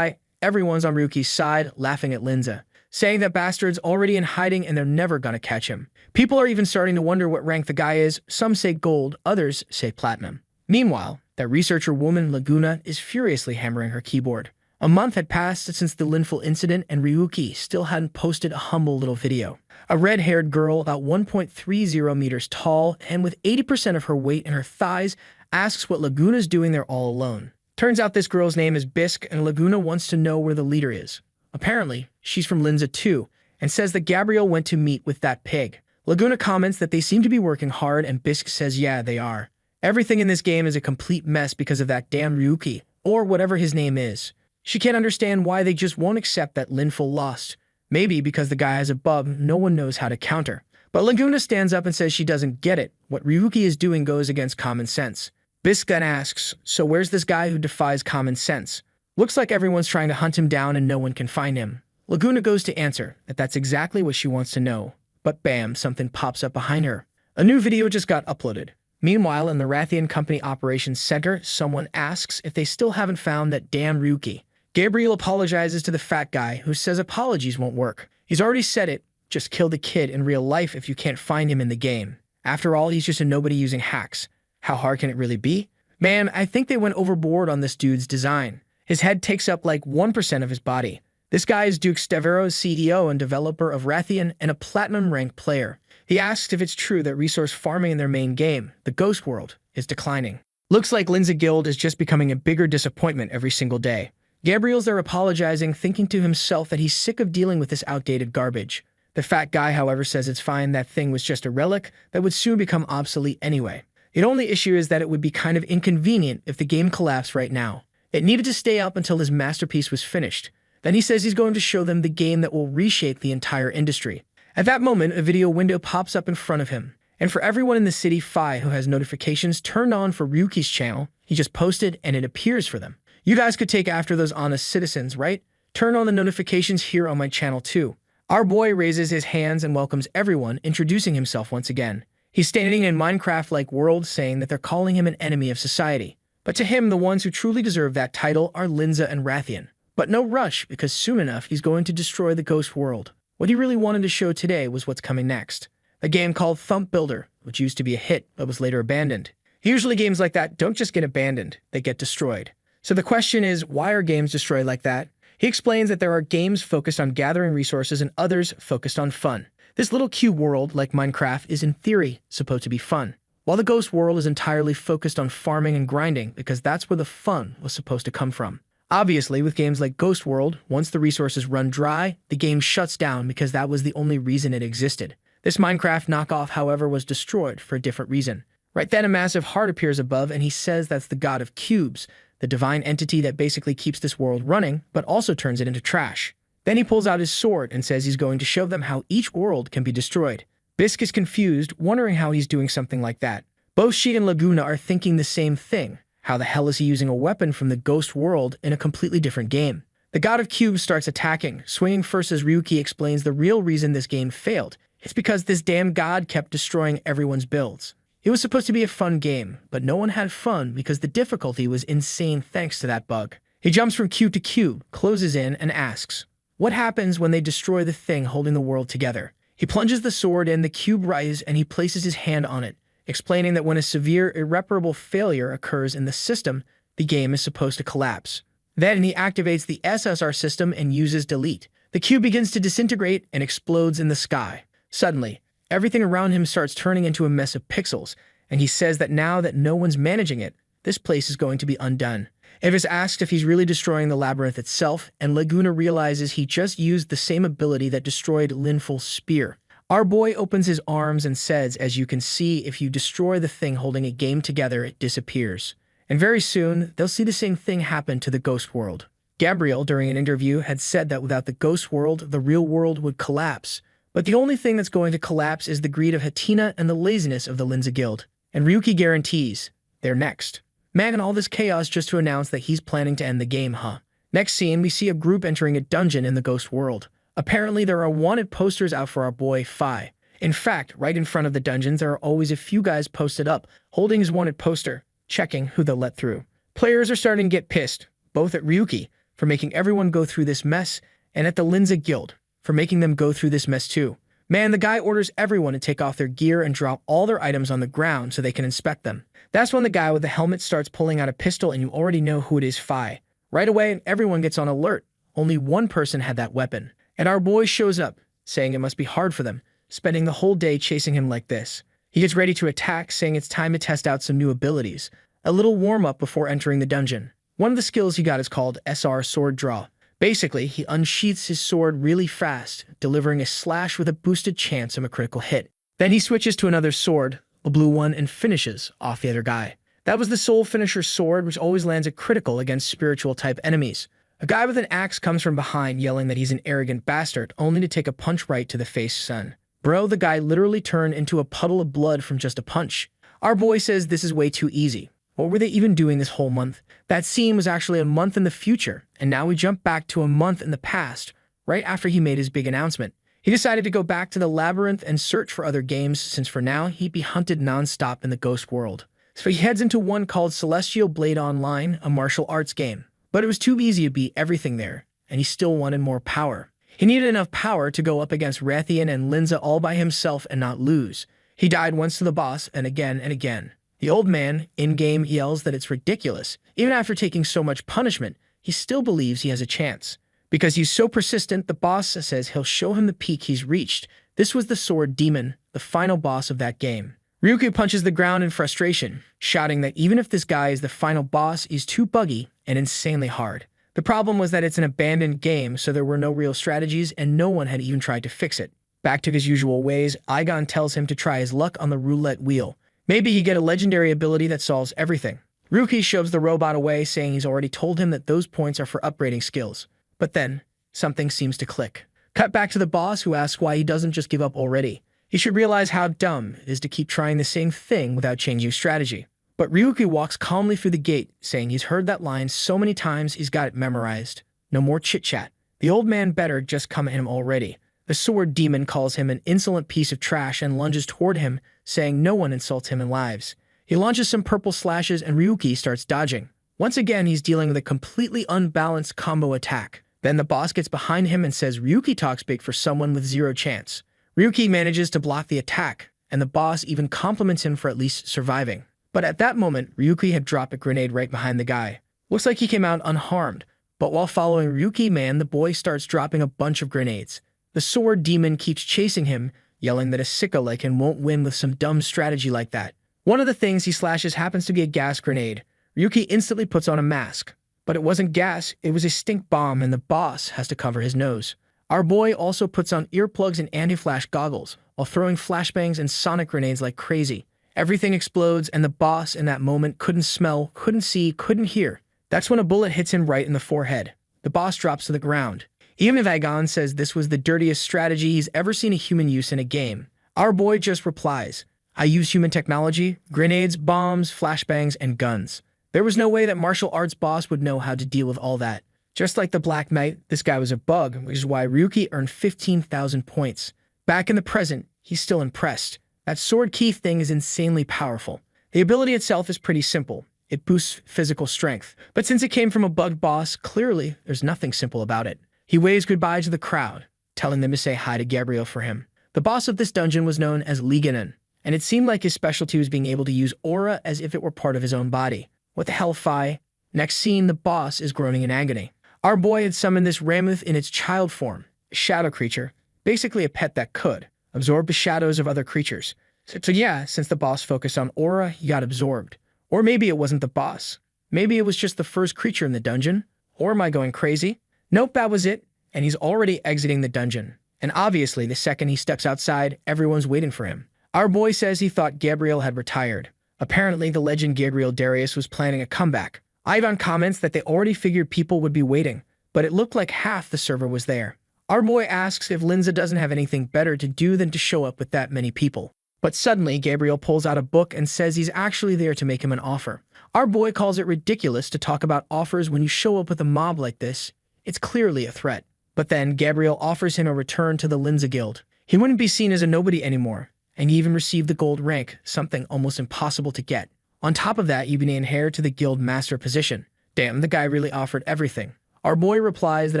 everyone's on Ryuki's side, laughing at Linza, saying that bastard's already in hiding and they're never gonna catch him. People are even starting to wonder what rank the guy is. Some say gold, others say platinum. Meanwhile, that researcher woman Laguna is furiously hammering her keyboard. A month had passed since the Linfol incident and Ryuki still hadn't posted a humble little video. A red-haired girl about 1.30 meters tall and with 80% of her weight in her thighs asks what Laguna's doing there all alone. Turns out this girl's name is Bisque and Laguna wants to know where the leader is. Apparently, she's from Linza too and says that Gabriel went to meet with that pig. Laguna comments that they seem to be working hard and Bisque says yeah, they are. Everything in this game is a complete mess because of that damn Ryuki, or whatever his name is. She can't understand why they just won't accept that Linfol lost. Maybe because the guy has a bub no one knows how to counter. But Laguna stands up and says she doesn't get it. What Ryuki is doing goes against common sense. Bisque then asks, so where's this guy who defies common sense? Looks like everyone's trying to hunt him down and no one can find him. Laguna goes to answer that that's exactly what she wants to know. But bam, something pops up behind her. A new video just got uploaded. Meanwhile, in the Rathian Company Operations Center, someone asks if they still haven't found that damn Ryuki. Gabriel apologizes to the fat guy, who says apologies won't work. He's already said it, just kill the kid in real life if you can't find him in the game. After all, he's just a nobody using hacks. How hard can it really be? Man, I think they went overboard on this dude's design. His head takes up like 1% of his body. This guy is Duke Stevero's CEO and developer of Rathian and a platinum-ranked player. He asks if it's true that resource farming in their main game, the Ghost World, is declining. Looks like Linza Guild is just becoming a bigger disappointment every single day. Gabriel's there apologizing, thinking to himself that he's sick of dealing with this outdated garbage. The fat guy, however, says it's fine, that thing was just a relic that would soon become obsolete anyway. The only issue is that it would be kind of inconvenient if the game collapsed right now. It needed to stay up until his masterpiece was finished. Then he says he's going to show them the game that will reshape the entire industry. At that moment, a video window pops up in front of him. And for everyone in the city who has notifications turned on for Ryuki's channel, he just posted and it appears for them. You guys could take after those honest citizens, right? Turn on the notifications here on my channel too. Our boy raises his hands and welcomes everyone, introducing himself once again. He's standing in Minecraft-like world saying that they're calling him an enemy of society. But to him, the ones who truly deserve that title are Linza and Rathian. But no rush, because soon enough he's going to destroy the ghost world. What he really wanted to show today was what's coming next. A game called Thump Builder, which used to be a hit but was later abandoned. Usually games like that don't just get abandoned, they get destroyed. So the question is, why are games destroyed like that? He explains that there are games focused on gathering resources and others focused on fun. This little cube world, like Minecraft, is in theory supposed to be fun, while the ghost world is entirely focused on farming and grinding because that's where the fun was supposed to come from. Obviously, with games like Ghost World, once the resources run dry, the game shuts down because that was the only reason it existed. This Minecraft knockoff, however, was destroyed for a different reason. Right then, a massive heart appears above, and he says that's the god of cubes, the divine entity that basically keeps this world running, but also turns it into trash. Then he pulls out his sword and says he's going to show them how each world can be destroyed. Bisque is confused, wondering how he's doing something like that. Both she and Laguna are thinking the same thing. How the hell is he using a weapon from the ghost world in a completely different game? The god of cubes starts attacking, swinging first as Ryuki explains the real reason this game failed. It's because this damn god kept destroying everyone's builds. It was supposed to be a fun game, but no one had fun because the difficulty was insane thanks to that bug. He jumps from cube to cube, closes in, and asks, what happens when they destroy the thing holding the world together? He plunges the sword in, the cube rises, and he places his hand on it, explaining that when a severe, irreparable failure occurs in the system, the game is supposed to collapse. Then he activates the SSR system and uses delete. The cube begins to disintegrate and explodes in the sky. Suddenly, everything around him starts turning into a mess of pixels, and he says that now that no one's managing it, this place is going to be undone. Eve is asked if he's really destroying the labyrinth itself, and Laguna realizes he just used the same ability that destroyed Linful's spear. Our boy opens his arms and says, as you can see, if you destroy the thing holding a game together, it disappears. And very soon, they'll see the same thing happen to the ghost world. Gabriel, during an interview, had said that without the ghost world, the real world would collapse. But the only thing that's going to collapse is the greed of Hatina and the laziness of the Linza Guild. And Ryuki guarantees they're next. Man, and all this chaos just to announce that he's planning to end the game, huh? Next scene, we see a group entering a dungeon in the ghost world. Apparently, there are wanted posters out for our boy, Phi. In fact, right in front of the dungeons, there are always a few guys posted up, holding his wanted poster, checking who they'll let through. Players are starting to get pissed, both at Ryuki for making everyone go through this mess, and at the Linza Guild for making them go through this mess too. Man, the guy orders everyone to take off their gear and drop all their items on the ground so they can inspect them. That's when the guy with the helmet starts pulling out a pistol, and you already know who it is, Phi. Right away, everyone gets on alert. Only one person had that weapon. And our boy shows up, saying it must be hard for them, spending the whole day chasing him like this. He gets ready to attack, saying it's time to test out some new abilities. A little warm-up before entering the dungeon. One of the skills he got is called SR Sword Draw. Basically, he unsheaths his sword really fast, delivering a slash with a boosted chance of a critical hit. Then he switches to another sword, a blue one, and finishes off the other guy. That was the Soul Finisher sword, which always lands a critical against spiritual-type enemies. A guy with an axe comes from behind, yelling that he's an arrogant bastard, only to take a punch right to the face, son. Bro, the guy literally turned into a puddle of blood from just a punch. Our boy says this is way too easy. What were they even doing this whole month? That scene was actually a month in the future, and now we jump back to a month in the past, right after he made his big announcement. He decided to go back to the labyrinth and search for other games, since for now he'd be hunted non-stop in the ghost world. So he heads into one called Celestial Blade Online, a martial arts game. But it was too easy to beat everything there, and he still wanted more power. He needed enough power to go up against Rathian and Linza all by himself and not lose. He died once to the boss, and again and again. The old man, in-game, yells that it's ridiculous. Even after taking so much punishment, he still believes he has a chance. Because he's so persistent, the boss says he'll show him the peak he's reached. This was the Sword Demon, the final boss of that game. Ryuki punches the ground in frustration, shouting that even if this guy is the final boss, he's too buggy and insanely hard. The problem was that it's an abandoned game, so there were no real strategies and no one had even tried to fix it. Back to his usual ways, Aigon tells him to try his luck on the roulette wheel. Maybe he get a legendary ability that solves everything. Ryuki shoves the robot away, saying he's already told him that those points are for upgrading skills. But then, something seems to click. Cut back to the boss, who asks why he doesn't just give up already. He should realize how dumb it is to keep trying the same thing without changing strategy. But Ryuki walks calmly through the gate, saying he's heard that line so many times he's got it memorized. No more chit-chat. The old man better just come at him already. The sword demon calls him an insolent piece of trash and lunges toward him, saying no one insults him in lives. He launches some purple slashes and Ryuki starts dodging. Once again, he's dealing with a completely unbalanced combo attack. Then the boss gets behind him and says Ryuki talks big for someone with zero chance. Ryuki manages to block the attack, and the boss even compliments him for at least surviving. But at that moment, Ryuki had dropped a grenade right behind the guy. Looks like he came out unharmed, but while following Ryuki, the boy starts dropping a bunch of grenades. The sword demon keeps chasing him, yelling that a sicko like him won't win with some dumb strategy like that. One of the things he slashes happens to be a gas grenade. Ryuki instantly puts on a mask. But it wasn't gas, it was a stink bomb, and the boss has to cover his nose. Our boy also puts on earplugs and anti-flash goggles, while throwing flashbangs and sonic grenades like crazy. Everything explodes, and the boss in that moment couldn't smell, couldn't see, couldn't hear. That's when a bullet hits him right in the forehead. The boss drops to the ground. Even if Aigon says this was the dirtiest strategy he's ever seen a human use in a game, our boy just replies, I use human technology, grenades, bombs, flashbangs, and guns. There was no way that martial arts boss would know how to deal with all that. Just like the Black Knight, this guy was a bug, which is why Ryuki earned 15,000 points. Back in the present, he's still impressed. That sword key thing is insanely powerful. The ability itself is pretty simple. It boosts physical strength. But since it came from a bugged boss, clearly there's nothing simple about it. He waves goodbye to the crowd, telling them to say hi to Gabriel for him. The boss of this dungeon was known as Liganen, and it seemed like his specialty was being able to use aura as if it were part of his own body. What the hell, Phi? Next scene, the boss is groaning in agony. Our boy had summoned this Ramuth in its child form, a shadow creature, basically a pet that could absorb the shadows of other creatures. So yeah, since the boss focused on aura, he got absorbed. Or maybe it wasn't the boss. Maybe it was just the first creature in the dungeon. Or am I going crazy? Nope, that was it. And he's already exiting the dungeon. And obviously, the second he steps outside, everyone's waiting for him. Our boy says he thought Gabriel had retired. Apparently, the legend Gabriel Darius was planning a comeback. Ivan comments that they already figured people would be waiting, but it looked like half the server was there. Our boy asks if Linza doesn't have anything better to do than to show up with that many people. But suddenly, Gabriel pulls out a book and says he's actually there to make him an offer. Our boy calls it ridiculous to talk about offers when you show up with a mob like this. It's clearly a threat. But then, Gabriel offers him a return to the Linza Guild. He wouldn't be seen as a nobody anymore, and he even received the gold rank, something almost impossible to get. On top of that, you'd be inherited to the guild master position. Damn, the guy really offered everything. Our boy replies that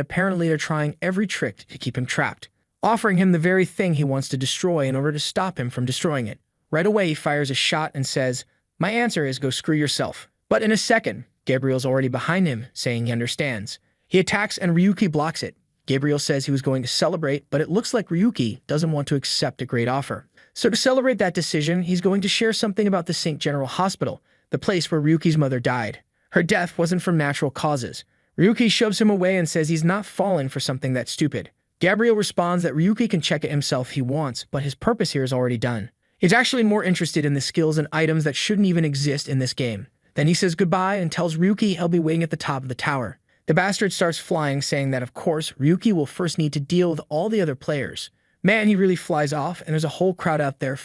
apparently they're trying every trick to keep him trapped, offering him the very thing he wants to destroy in order to stop him from destroying it. Right away, he fires a shot and says, "My answer is go screw yourself." But in a second, Gabriel's already behind him, saying he understands. He attacks and Ryuki blocks it. Gabriel says he was going to celebrate, but it looks like Ryuki doesn't want to accept a great offer. So to celebrate that decision, he's going to share something about the St. General Hospital, the place where Ryuki's mother died. Her death wasn't from natural causes. Ryuki shoves him away and says he's not fallen for something that stupid. Gabriel responds that Ryuki can check it himself if he wants, but his purpose here is already done. He's actually more interested in the skills and items that shouldn't even exist in this game. Then he says goodbye and tells Ryuki he'll be waiting at the top of the tower. The bastard starts flying, saying that, of course, Ryuki will first need to deal with all the other players. Man, he really flies off, and there's a whole crowd out there.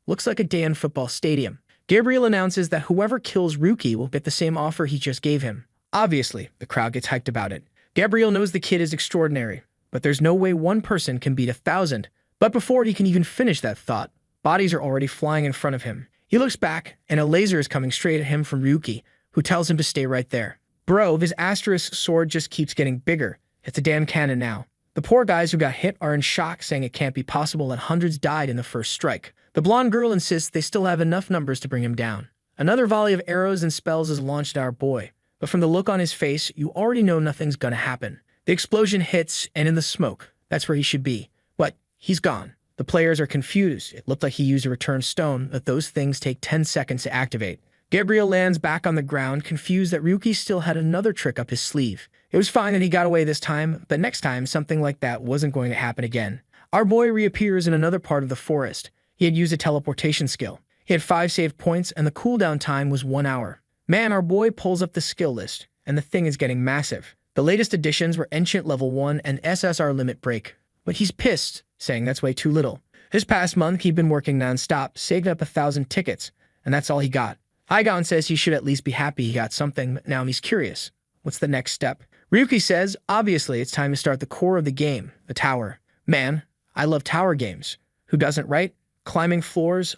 Looks like a day in football stadium. Gabriel announces that whoever kills Ryuki will get the same offer he just gave him. Obviously, the crowd gets hyped about it. Gabriel knows the kid is extraordinary, but there's no way one person can beat 1,000. But before he can even finish that thought, bodies are already flying in front of him. He looks back, and a laser is coming straight at him from Ryuki, who tells him to stay right there. Bro, this asterisk sword just keeps getting bigger. It's a damn cannon now. The poor guys who got hit are in shock, saying it can't be possible that hundreds died in the first strike. The blonde girl insists they still have enough numbers to bring him down. Another volley of arrows and spells is launched at our boy, but from the look on his face, you already know nothing's gonna happen. The explosion hits, and in the smoke, that's where he should be. But he's gone. The players are confused. It looked like he used a return stone, but those things take 10 seconds to activate. Gabriel lands back on the ground, confused that Ryuki still had another trick up his sleeve. It was fine that he got away this time, but next time, something like that wasn't going to happen again. Our boy reappears in another part of the forest. He had used a teleportation skill. He had 5 save points, and the cooldown time was 1 hour. Man, our boy pulls up the skill list, and the thing is getting massive. The latest additions were Ancient Level 1 and SSR Limit Break. But he's pissed, saying that's way too little. This past month, he'd been working non-stop, saving up 1,000 tickets, and that's all he got. Igon says he should at least be happy he got something, but now he's curious. What's the next step? Ryuki says, obviously, it's time to start the core of the game, the tower. Man, I love tower games. Who doesn't, right? Climbing floors,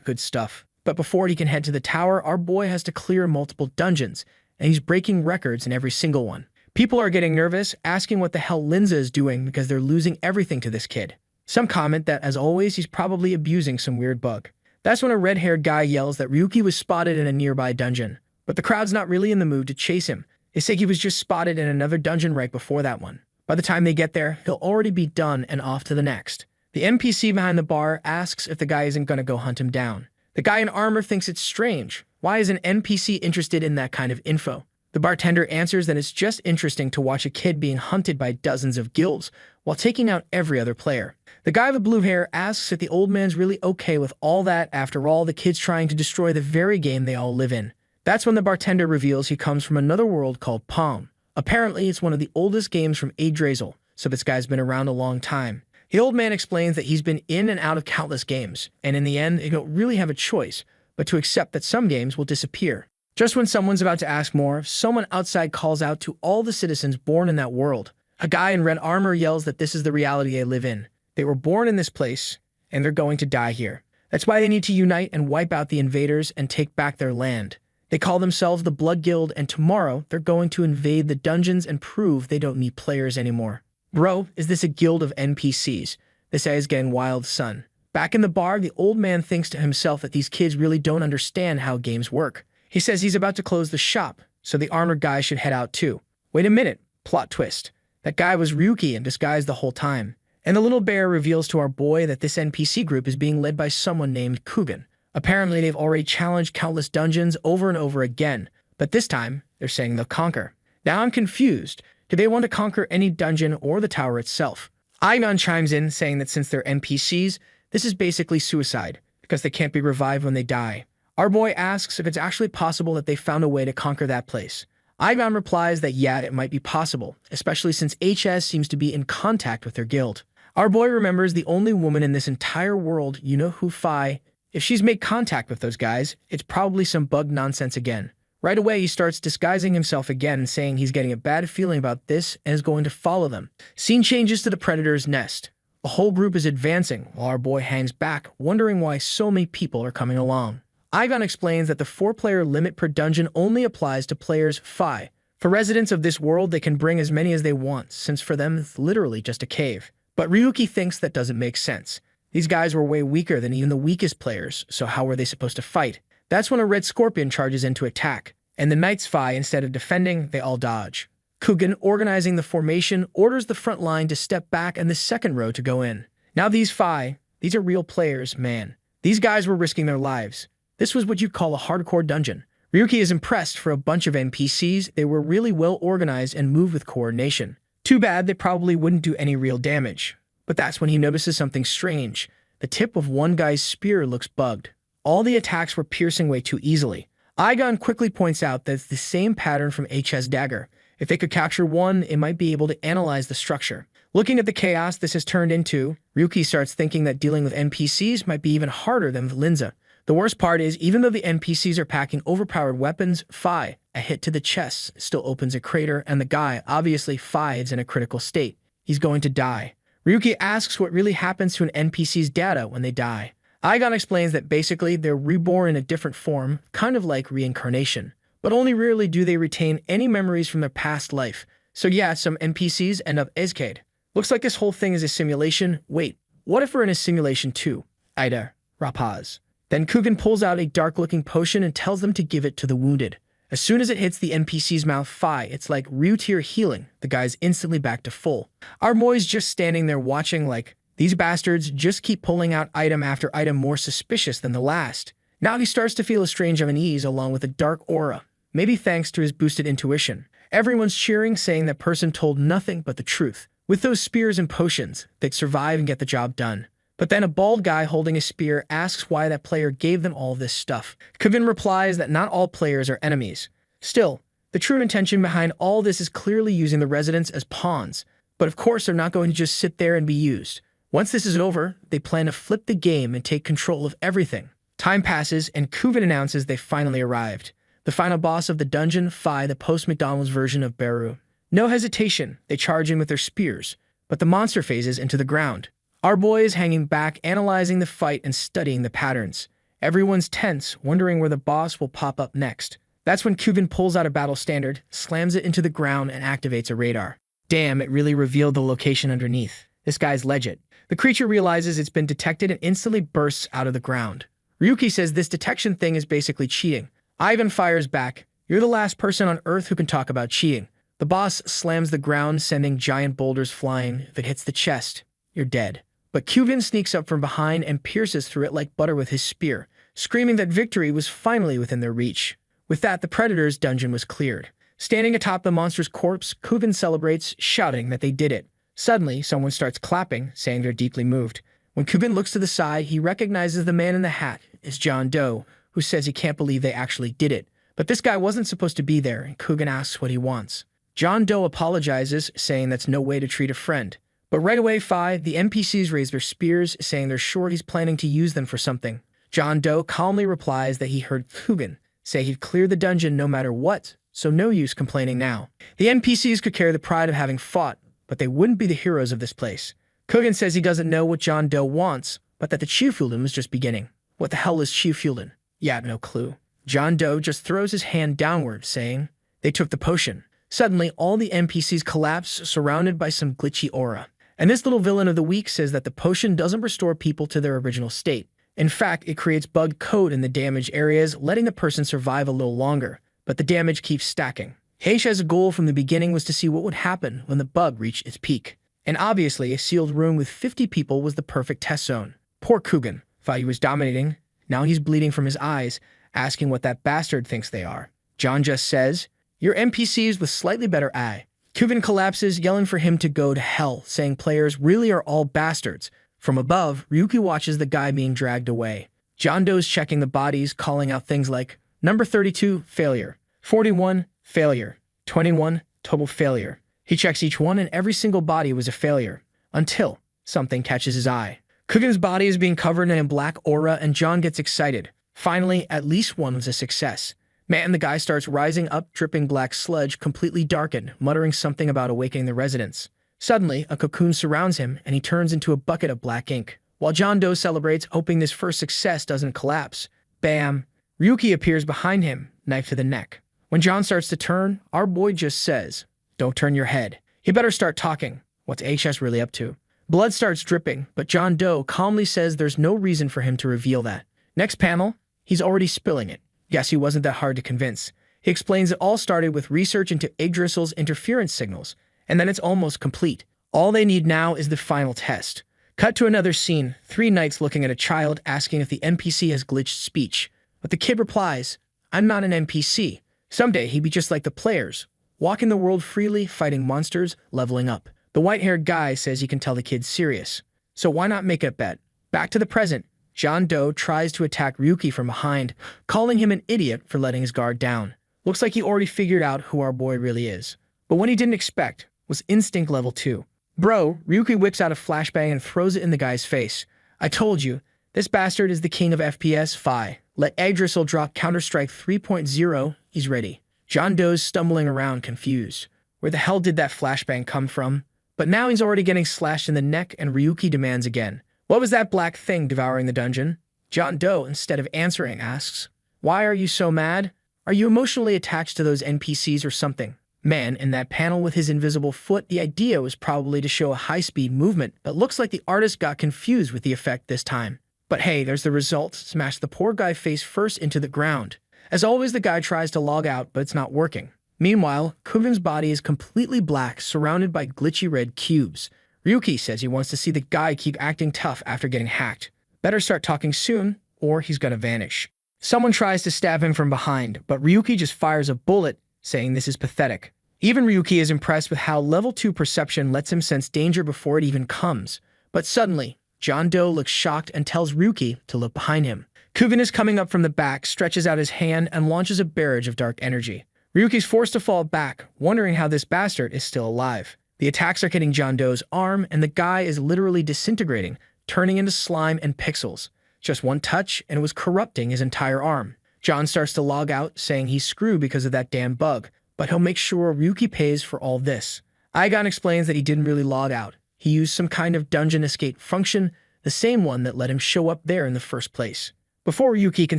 good stuff. But before he can head to the tower, our boy has to clear multiple dungeons, and he's breaking records in every single one. People are getting nervous, asking what the hell Linza is doing because they're losing everything to this kid. Some comment that, as always, he's probably abusing some weird bug. That's when a red-haired guy yells that Ryuki was spotted in a nearby dungeon. But the crowd's not really in the mood to chase him. They say he was just spotted in another dungeon right before that one. By the time they get there, he'll already be done and off to the next. The NPC behind the bar asks if the guy isn't going to go hunt him down. The guy in armor thinks it's strange. Why is an NPC interested in that kind of info? The bartender answers that it's just interesting to watch a kid being hunted by dozens of guilds while taking out every other player. The guy with blue hair asks if the old man's really okay with all that. After all, the kid's trying to destroy the very game they all live in. That's when the bartender reveals he comes from another world called Palm. Apparently, it's one of the oldest games from Yggdrasil, so this guy's been around a long time. The old man explains that he's been in and out of countless games, and in the end, they don't really have a choice but to accept that some games will disappear. Just when someone's about to ask more, someone outside calls out to all the citizens born in that world. A guy in red armor yells that this is the reality they live in. They were born in this place, and they're going to die here. That's why they need to unite and wipe out the invaders and take back their land. They call themselves the Blood Guild, and tomorrow they're going to invade the dungeons and prove they don't need players anymore. Bro, is this a guild of NPCs? This guy is getting wild, son. Back in the bar, the old man thinks to himself that these kids really don't understand how games work. He says he's about to close the shop, so the armored guy should head out too. Wait a minute, plot twist. That guy was Ryuki in disguise the whole time. And the little bear reveals to our boy that this NPC group is being led by someone named Kugan. Apparently, they've already challenged countless dungeons over and over again, but this time, they're saying they'll conquer. Now I'm confused. Do they want to conquer any dungeon or the tower itself? Aigon chimes in, saying that since they're NPCs, this is basically suicide, because they can't be revived when they die. Our boy asks if it's actually possible that they found a way to conquer that place. Aigon replies that yeah, it might be possible, especially since HS seems to be in contact with their guild. Our boy remembers the only woman in this entire world, you know who, Phi. If she's made contact with those guys, it's probably some bug nonsense again. Right away, he starts disguising himself again, saying he's getting a bad feeling about this and is going to follow them. Scene changes to the Predator's nest. The whole group is advancing, while our boy hangs back, wondering why so many people are coming along. Aigon explains that the 4-player limit per dungeon only applies to players Phi. For residents of this world, they can bring as many as they want, since for them it's literally just a cave. But Ryuki thinks that doesn't make sense. These guys were way weaker than even the weakest players, so how were they supposed to fight? That's when a red scorpion charges in to attack, and the Knights Phi, instead of defending, they all dodge. Kugan, organizing the formation, orders the front line to step back and the second row to go in. Now these Phi, these are real players, man. These guys were risking their lives. This was what you'd call a hardcore dungeon. Ryuki is impressed for a bunch of NPCs. They were really well organized and moved with coordination. Too bad they probably wouldn't do any real damage. But that's when he notices something strange. The tip of one guy's spear looks bugged. All the attacks were piercing way too easily. Aigon quickly points out that it's the same pattern from HS Dagger. If they could capture one, it might be able to analyze the structure. Looking at the chaos this has turned into, Ryuki starts thinking that dealing with NPCs might be even harder than with Linza. The worst part is, even though the NPCs are packing overpowered weapons, Phi, a hit to the chest, still opens a crater, and the guy, obviously Phi, is in a critical state. He's going to die. Ryuki asks what really happens to an NPC's data when they die. Aigon explains that basically they're reborn in a different form, kind of like reincarnation. But only rarely do they retain any memories from their past life. So yeah, some NPCs end up escaped. Looks like this whole thing is a simulation. Wait, what if we're in a simulation too? Ida, Rapaz. Then Kugan pulls out a dark-looking potion and tells them to give it to the wounded. As soon as it hits the NPC's mouth, Phi, it's like Ryu-tier healing. The guy's instantly back to full. Our boy's just standing there watching like, these bastards just keep pulling out item after item more suspicious than the last. Now he starts to feel a strange unease along with a dark aura, maybe thanks to his boosted intuition. Everyone's cheering, saying that person told nothing but the truth. With those spears and potions, they'd survive and get the job done. But then a bald guy holding a spear asks why that player gave them all this stuff. Kugan replies that not all players are enemies. Still, the true intention behind all this is clearly using the residents as pawns. But of course, they're not going to just sit there and be used. Once this is over, they plan to flip the game and take control of everything. Time passes, and Kugan announces they finally arrived. The final boss of the dungeon, Phi, the post-McDonald's version of Beru. No hesitation, they charge in with their spears, but the monster phases into the ground. Our boy is hanging back, analyzing the fight and studying the patterns. Everyone's tense, wondering where the boss will pop up next. That's when Kugan pulls out a battle standard, slams it into the ground, and activates a radar. Damn, it really revealed the location underneath. This guy's legit. The creature realizes it's been detected and instantly bursts out of the ground. Ryuki says this detection thing is basically cheating. Ivan fires back. You're the last person on Earth who can talk about cheating. The boss slams the ground, sending giant boulders flying. If it hits the chest, you're dead. But Kugan sneaks up from behind and pierces through it like butter with his spear, screaming that victory was finally within their reach. With that, the Predator's dungeon was cleared. Standing atop the monster's corpse, Kugan celebrates, shouting that they did it. Suddenly, someone starts clapping, saying they're deeply moved. When Kugan looks to the side, he recognizes the man in the hat is John Doe, who says he can't believe they actually did it. But this guy wasn't supposed to be there, and Kugan asks what he wants. John Doe apologizes, saying that's no way to treat a friend. But right away, Phi, the NPCs raise their spears, saying they're sure he's planning to use them for something. John Doe calmly replies that he heard Kugan say he'd clear the dungeon no matter what, so no use complaining now. The NPCs could carry the pride of having fought, but they wouldn't be the heroes of this place. Kugan says he doesn't know what John Doe wants, but that the Chiefulin was just beginning. What the hell is Chiefulin? Yeah, no clue. John Doe just throws his hand downward, saying, they took the potion. Suddenly, all the NPCs collapse, surrounded by some glitchy aura. And this little villain of the week says that the potion doesn't restore people to their original state. In fact, it creates bugged code in the damaged areas, letting the person survive a little longer. But the damage keeps stacking. Heisha's goal from the beginning was to see what would happen when the bug reached its peak. And obviously, a sealed room with 50 people was the perfect test zone. Poor Kugan thought he was dominating. Now he's bleeding from his eyes, asking what that bastard thinks they are. John just says, "You're NPCs with slightly better eye." Kugan collapses, yelling for him to go to hell, saying players really are all bastards. From above, Ryuki watches the guy being dragged away. John Doe's checking the bodies, calling out things like, "Number 32, failure. 41, failure. 21, total failure." He checks each one and every single body was a failure. Until something catches his eye. Kugan's body is being covered in a black aura and John gets excited. Finally, at least one was a success. Man, the guy starts rising up, dripping black sludge, completely darkened, muttering something about awakening the residents. Suddenly, a cocoon surrounds him and he turns into a bucket of black ink. While John Doe celebrates, hoping this first success doesn't collapse. Bam! Ryuki appears behind him, knife to the neck. When John starts to turn, our boy just says, "Don't turn your head." He better start talking. What's Aisha's really up to? Blood starts dripping, but John Doe calmly says there's no reason for him to reveal that. Next panel, he's already spilling it. Guess he wasn't that hard to convince. He explains it all started with research into Yggdrasil's interference signals, and then it's almost complete. All they need now is the final test. Cut to another scene, 3 knights looking at a child asking if the NPC has glitched speech. But the kid replies, "I'm not an NPC. Someday he'd be just like the players, walking the world freely, fighting monsters, leveling up." The white-haired guy says he can tell the kid's serious. So why not make a bet? Back to the present, John Doe tries to attack Ryuki from behind, calling him an idiot for letting his guard down. Looks like he already figured out who our boy really is. But what he didn't expect was instinct level 2. "Bro," Ryuki whips out a flashbang and throws it in the guy's face. "I told you, this bastard is the king of FPS, Phi. Let Yggdrasil drop Counter-Strike 3.0, he's ready." John Doe's stumbling around confused. Where the hell did that flashbang come from? But now he's already getting slashed in the neck and Ryuki demands again. "What was that black thing devouring the dungeon?" John Doe, instead of answering, asks, "Why are you so mad? Are you emotionally attached to those NPCs or something?" Man, in that panel with his invisible foot, the idea was probably to show a high-speed movement, but looks like the artist got confused with the effect this time. But hey, there's the result. Smash the poor guy face first into the ground. As always, the guy tries to log out, but it's not working. Meanwhile, Kuven's body is completely black, surrounded by glitchy red cubes. Ryuki says he wants to see the guy keep acting tough after getting hacked. Better start talking soon, or he's gonna vanish. Someone tries to stab him from behind, but Ryuki just fires a bullet, saying this is pathetic. Even Ryuki is impressed with how level 2 perception lets him sense danger before it even comes. But suddenly, John Doe looks shocked and tells Ryuki to look behind him. Kugen is coming up from the back, stretches out his hand, and launches a barrage of dark energy. Ryuki's forced to fall back, wondering how this bastard is still alive. The attacks are hitting John Doe's arm, and the guy is literally disintegrating, turning into slime and pixels. Just one touch, and it was corrupting his entire arm. John starts to log out, saying he's screwed because of that damn bug, but he'll make sure Ryuki pays for all this. Aigon explains that he didn't really log out. He used some kind of dungeon escape function, the same one that let him show up there in the first place. Before Ryuki can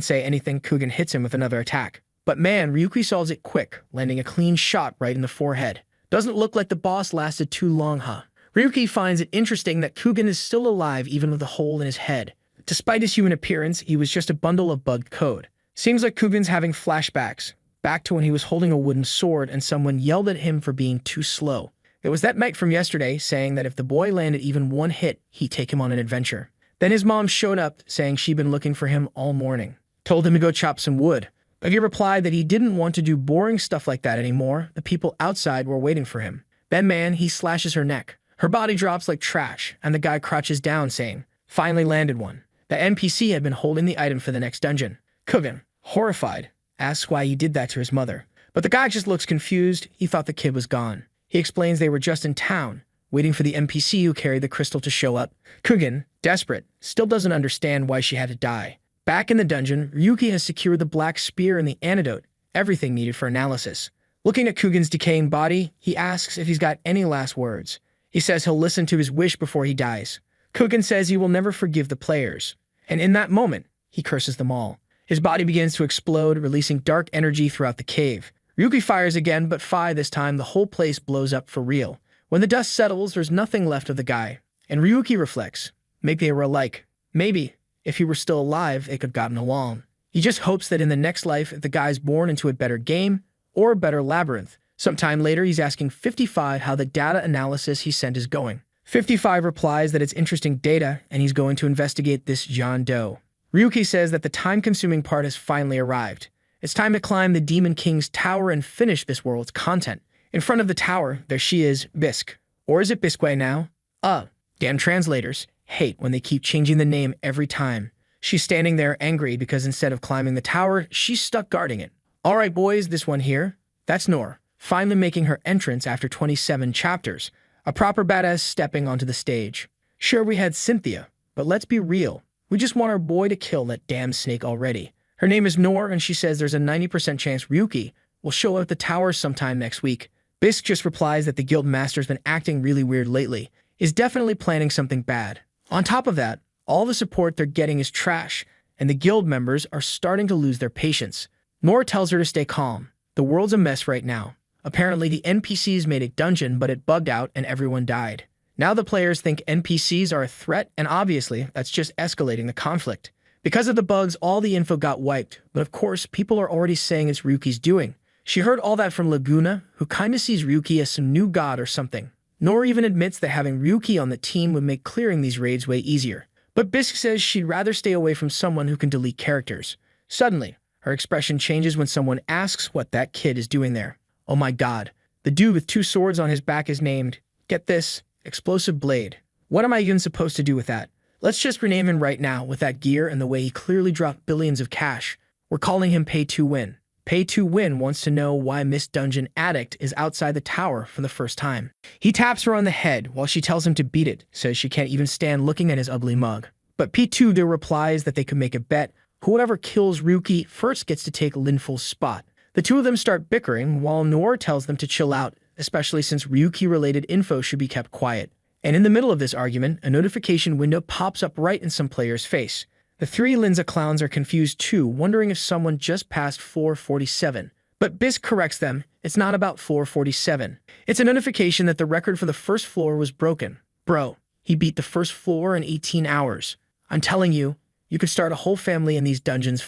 say anything, Kugen hits him with another attack. But man, Ryuki solves it quick, landing a clean shot right in the forehead. Doesn't look like the boss lasted too long, huh? Ryuki finds it interesting that Kugen is still alive even with a hole in his head. Despite his human appearance, he was just a bundle of bugged code. Seems like Kugen's having flashbacks, back to when he was holding a wooden sword and someone yelled at him for being too slow. It was that mate from yesterday saying that if the boy landed even one hit, he'd take him on an adventure. Then his mom showed up, saying she'd been looking for him all morning. Told him to go chop some wood. But he replied that he didn't want to do boring stuff like that anymore. The people outside were waiting for him. Then man, he slashes her neck. Her body drops like trash, and the guy crouches down saying, "Finally landed one." The NPC had been holding the item for the next dungeon. Kugen, horrified, asks why he did that to his mother. But the guy just looks confused. He thought the kid was gone. He explains they were just in town, waiting for the NPC who carried the crystal to show up. Kugen, desperate, still doesn't understand why she had to die. Back in the dungeon, Ryuki has secured the black spear and the antidote, everything needed for analysis. Looking at Kugen's decaying body, he asks if he's got any last words. He says he'll listen to his wish before he dies. Kugen says he will never forgive the players. And in that moment, he curses them all. His body begins to explode, releasing dark energy throughout the cave. Ryuki fires again, but Phi this time the whole place blows up for real. When the dust settles, there's nothing left of the guy. And Ryuki reflects, maybe they were alike. Maybe, if he were still alive, they could have gotten along. He just hopes that in the next life, if the guy's born into a better game or a better labyrinth, Sometime later, he's asking 55 how the data analysis he sent is going. 55 replies that it's interesting data and he's going to investigate this John Doe. Ryuki says that the time-consuming part has finally arrived. It's time to climb the Demon King's tower and finish this world's content. In front of the tower, there she is, Bisque. Or is it Bisque now? Damn translators hate when they keep changing the name every time. She's standing there angry because instead of climbing the tower, she's stuck guarding it. Alright boys, this one here, that's Nor, finally making her entrance after 27 chapters. A proper badass stepping onto the stage. Sure, we had Cynthia, but let's be real. We just want our boy to kill that damn snake already. Her name is Nor, and she says there's a 90% chance Ryuki will show up at the tower sometime next week. Bisque just replies that the guild master's been acting really weird lately, is definitely planning something bad. On top of that, all the support they're getting is trash, and the guild members are starting to lose their patience. Nor tells her to stay calm. The world's a mess right now. Apparently, the NPCs made a dungeon, but it bugged out and everyone died. Now the players think NPCs are a threat, and obviously, that's just escalating the conflict. Because of the bugs, all the info got wiped, but of course, people are already saying it's Ryuki's doing. She heard all that from Laguna, who kinda sees Ryuki as some new god or something. Nor even admits that having Ryuki on the team would make clearing these raids way easier. But Bisque says she'd rather stay away from someone who can delete characters. Suddenly, her expression changes when someone asks what that kid is doing there. Oh my god, the dude with 2 swords on his back is named, get this, Explosive Blade. What am I even supposed to do with that? Let's just rename him right now with that gear and the way he clearly dropped billions of cash. We're calling him Pay to Win. Pay to Win wants to know why Miss Dungeon Addict is outside the tower for the first time. He taps her on the head while she tells him to beat it, says she can't even stand looking at his ugly mug. But P2 replies that they could make a bet. Whoever kills Ryuki first gets to take Linful's spot. The two of them start bickering while Nor tells them to chill out, especially since Ryuki-related info should be kept quiet. And in the middle of this argument, a notification window pops up right in some player's face. The 3 Linza clowns are confused too, wondering if someone just passed 447. But Bisque corrects them, it's not about 447. It's a notification that the record for the first floor was broken. Bro, he beat the first floor in 18 hours. I'm telling you, you could start a whole family in these dungeons.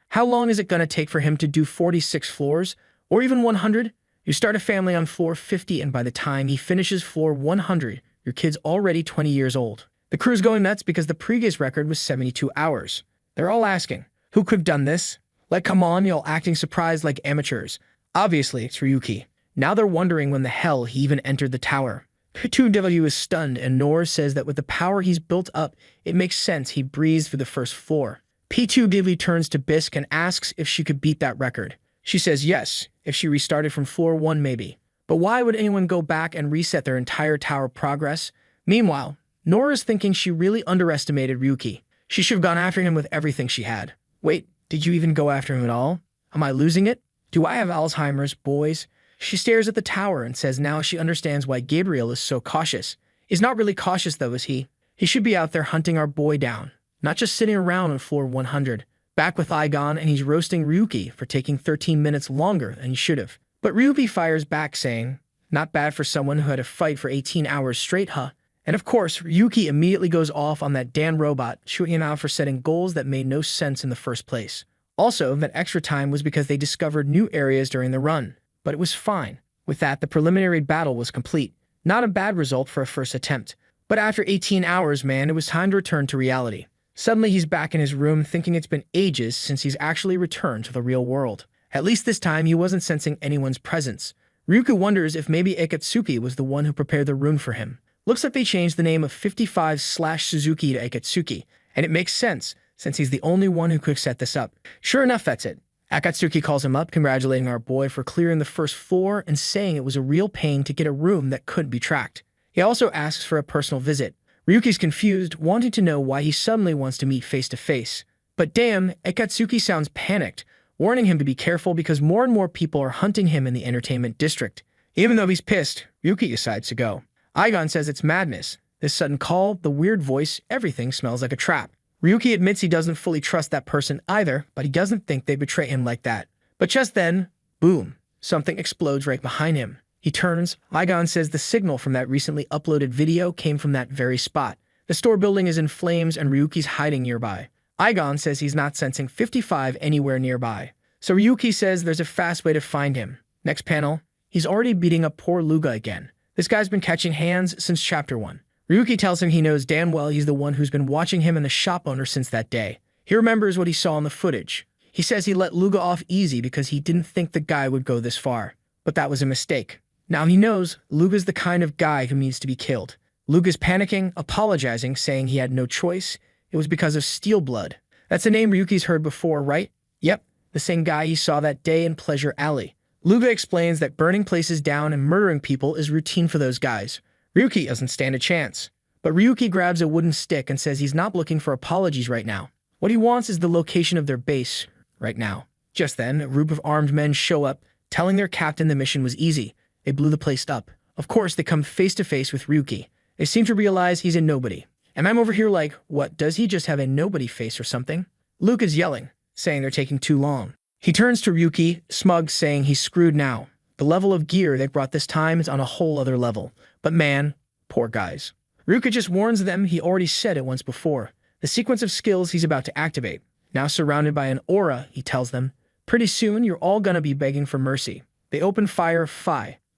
How long is it gonna take for him to do 46 floors? Or even 100? You start a family on floor 50 and by the time he finishes floor 100, your kid's already 20 years old. The crew's going nuts because the previous record was 72 hours. They're all asking, who could have done this? Like, come on, y'all acting surprised like amateurs. Obviously, it's Ryuki. Now they're wondering when the hell he even entered the tower. P2W is stunned, and Nor says that with the power he's built up, it makes sense he breezed through the first floor. P2W turns to Bisque and asks if she could beat that record. She says yes, if she restarted from floor 1 maybe. But why would anyone go back and reset their entire tower progress? Meanwhile, Nor is thinking she really underestimated Ryuki. She should have gone after him with everything she had. Wait, did you even go after him at all? Am I losing it? Do I have Alzheimer's, boys? She stares at the tower and says now she understands why Gabriel is so cautious. He's not really cautious though, is he? He should be out there hunting our boy down, not just sitting around on floor 100. Back with Igon, and he's roasting Ryuki for taking 13 minutes longer than he should have. But Ryuki fires back saying, not bad for someone who had to fight for 18 hours straight, huh? And of course, Ryuki immediately goes off on that damn robot, shooting him out for setting goals that made no sense in the first place. Also, that extra time was because they discovered new areas during the run. But it was fine. With that, the preliminary battle was complete. Not a bad result for a first attempt. But after 18 hours, man, it was time to return to reality. Suddenly, he's back in his room thinking it's been ages since he's actually returned to the real world. At least this time, he wasn't sensing anyone's presence. Ryuki wonders if maybe Akatsuki was the one who prepared the rune for him. Looks like they changed the name of 55/Suzuki to Akatsuki, and it makes sense, since he's the only one who could set this up. Sure enough, that's it. Akatsuki calls him up, congratulating our boy for clearing the first floor and saying it was a real pain to get a room that couldn't be tracked. He also asks for a personal visit. Ryuki's confused, wanting to know why he suddenly wants to meet face to face. But damn, Akatsuki sounds panicked, warning him to be careful because more and more people are hunting him in the entertainment district. Even though he's pissed, Ryuki decides to go. Igon says it's madness. This sudden call, the weird voice, everything smells like a trap. Ryuki admits he doesn't fully trust that person either, but he doesn't think they betray him like that. But just then, boom, something explodes right behind him. He turns. Igon says the signal from that recently uploaded video came from that very spot. The store building is in flames and Ryuki's hiding nearby. Igon says he's not sensing 55 anywhere nearby. So Ryuki says there's a fast way to find him. Next panel, He's already beating up poor Luga again. This guy's been catching hands since chapter 1. Ryuki tells him he knows damn well he's the one who's been watching him and the shop owner since that day. He remembers what he saw in the footage. He says he let Luga off easy because he didn't think the guy would go this far. But that was a mistake. Now he knows Luga's the kind of guy who needs to be killed. Luga's panicking, apologizing, saying he had no choice. It was because of Steel Blood. That's a name Ryuki's heard before, right? Yep, the same guy he saw that day in Pleasure Alley. Luga explains that burning places down and murdering people is routine for those guys. Ryuki doesn't stand a chance. But Ryuki grabs a wooden stick and says he's not looking for apologies right now. What he wants is the location of their base right now. Just then, a group of armed men show up, telling their captain the mission was easy. They blew the place up. Of course, they come face to face with Ryuki. They seem to realize he's a nobody. And I'm over here like, what, does he just have a nobody face or something? Luke is yelling, saying they're taking too long. He turns to Ryuki, smug, saying he's screwed now. The level of gear they brought this time is on a whole other level. But man, poor guys. Ryuki just warns them he already said it once before. The sequence of skills he's about to activate. Now surrounded by an aura, he tells them, pretty soon you're all gonna be begging for mercy. They open fire,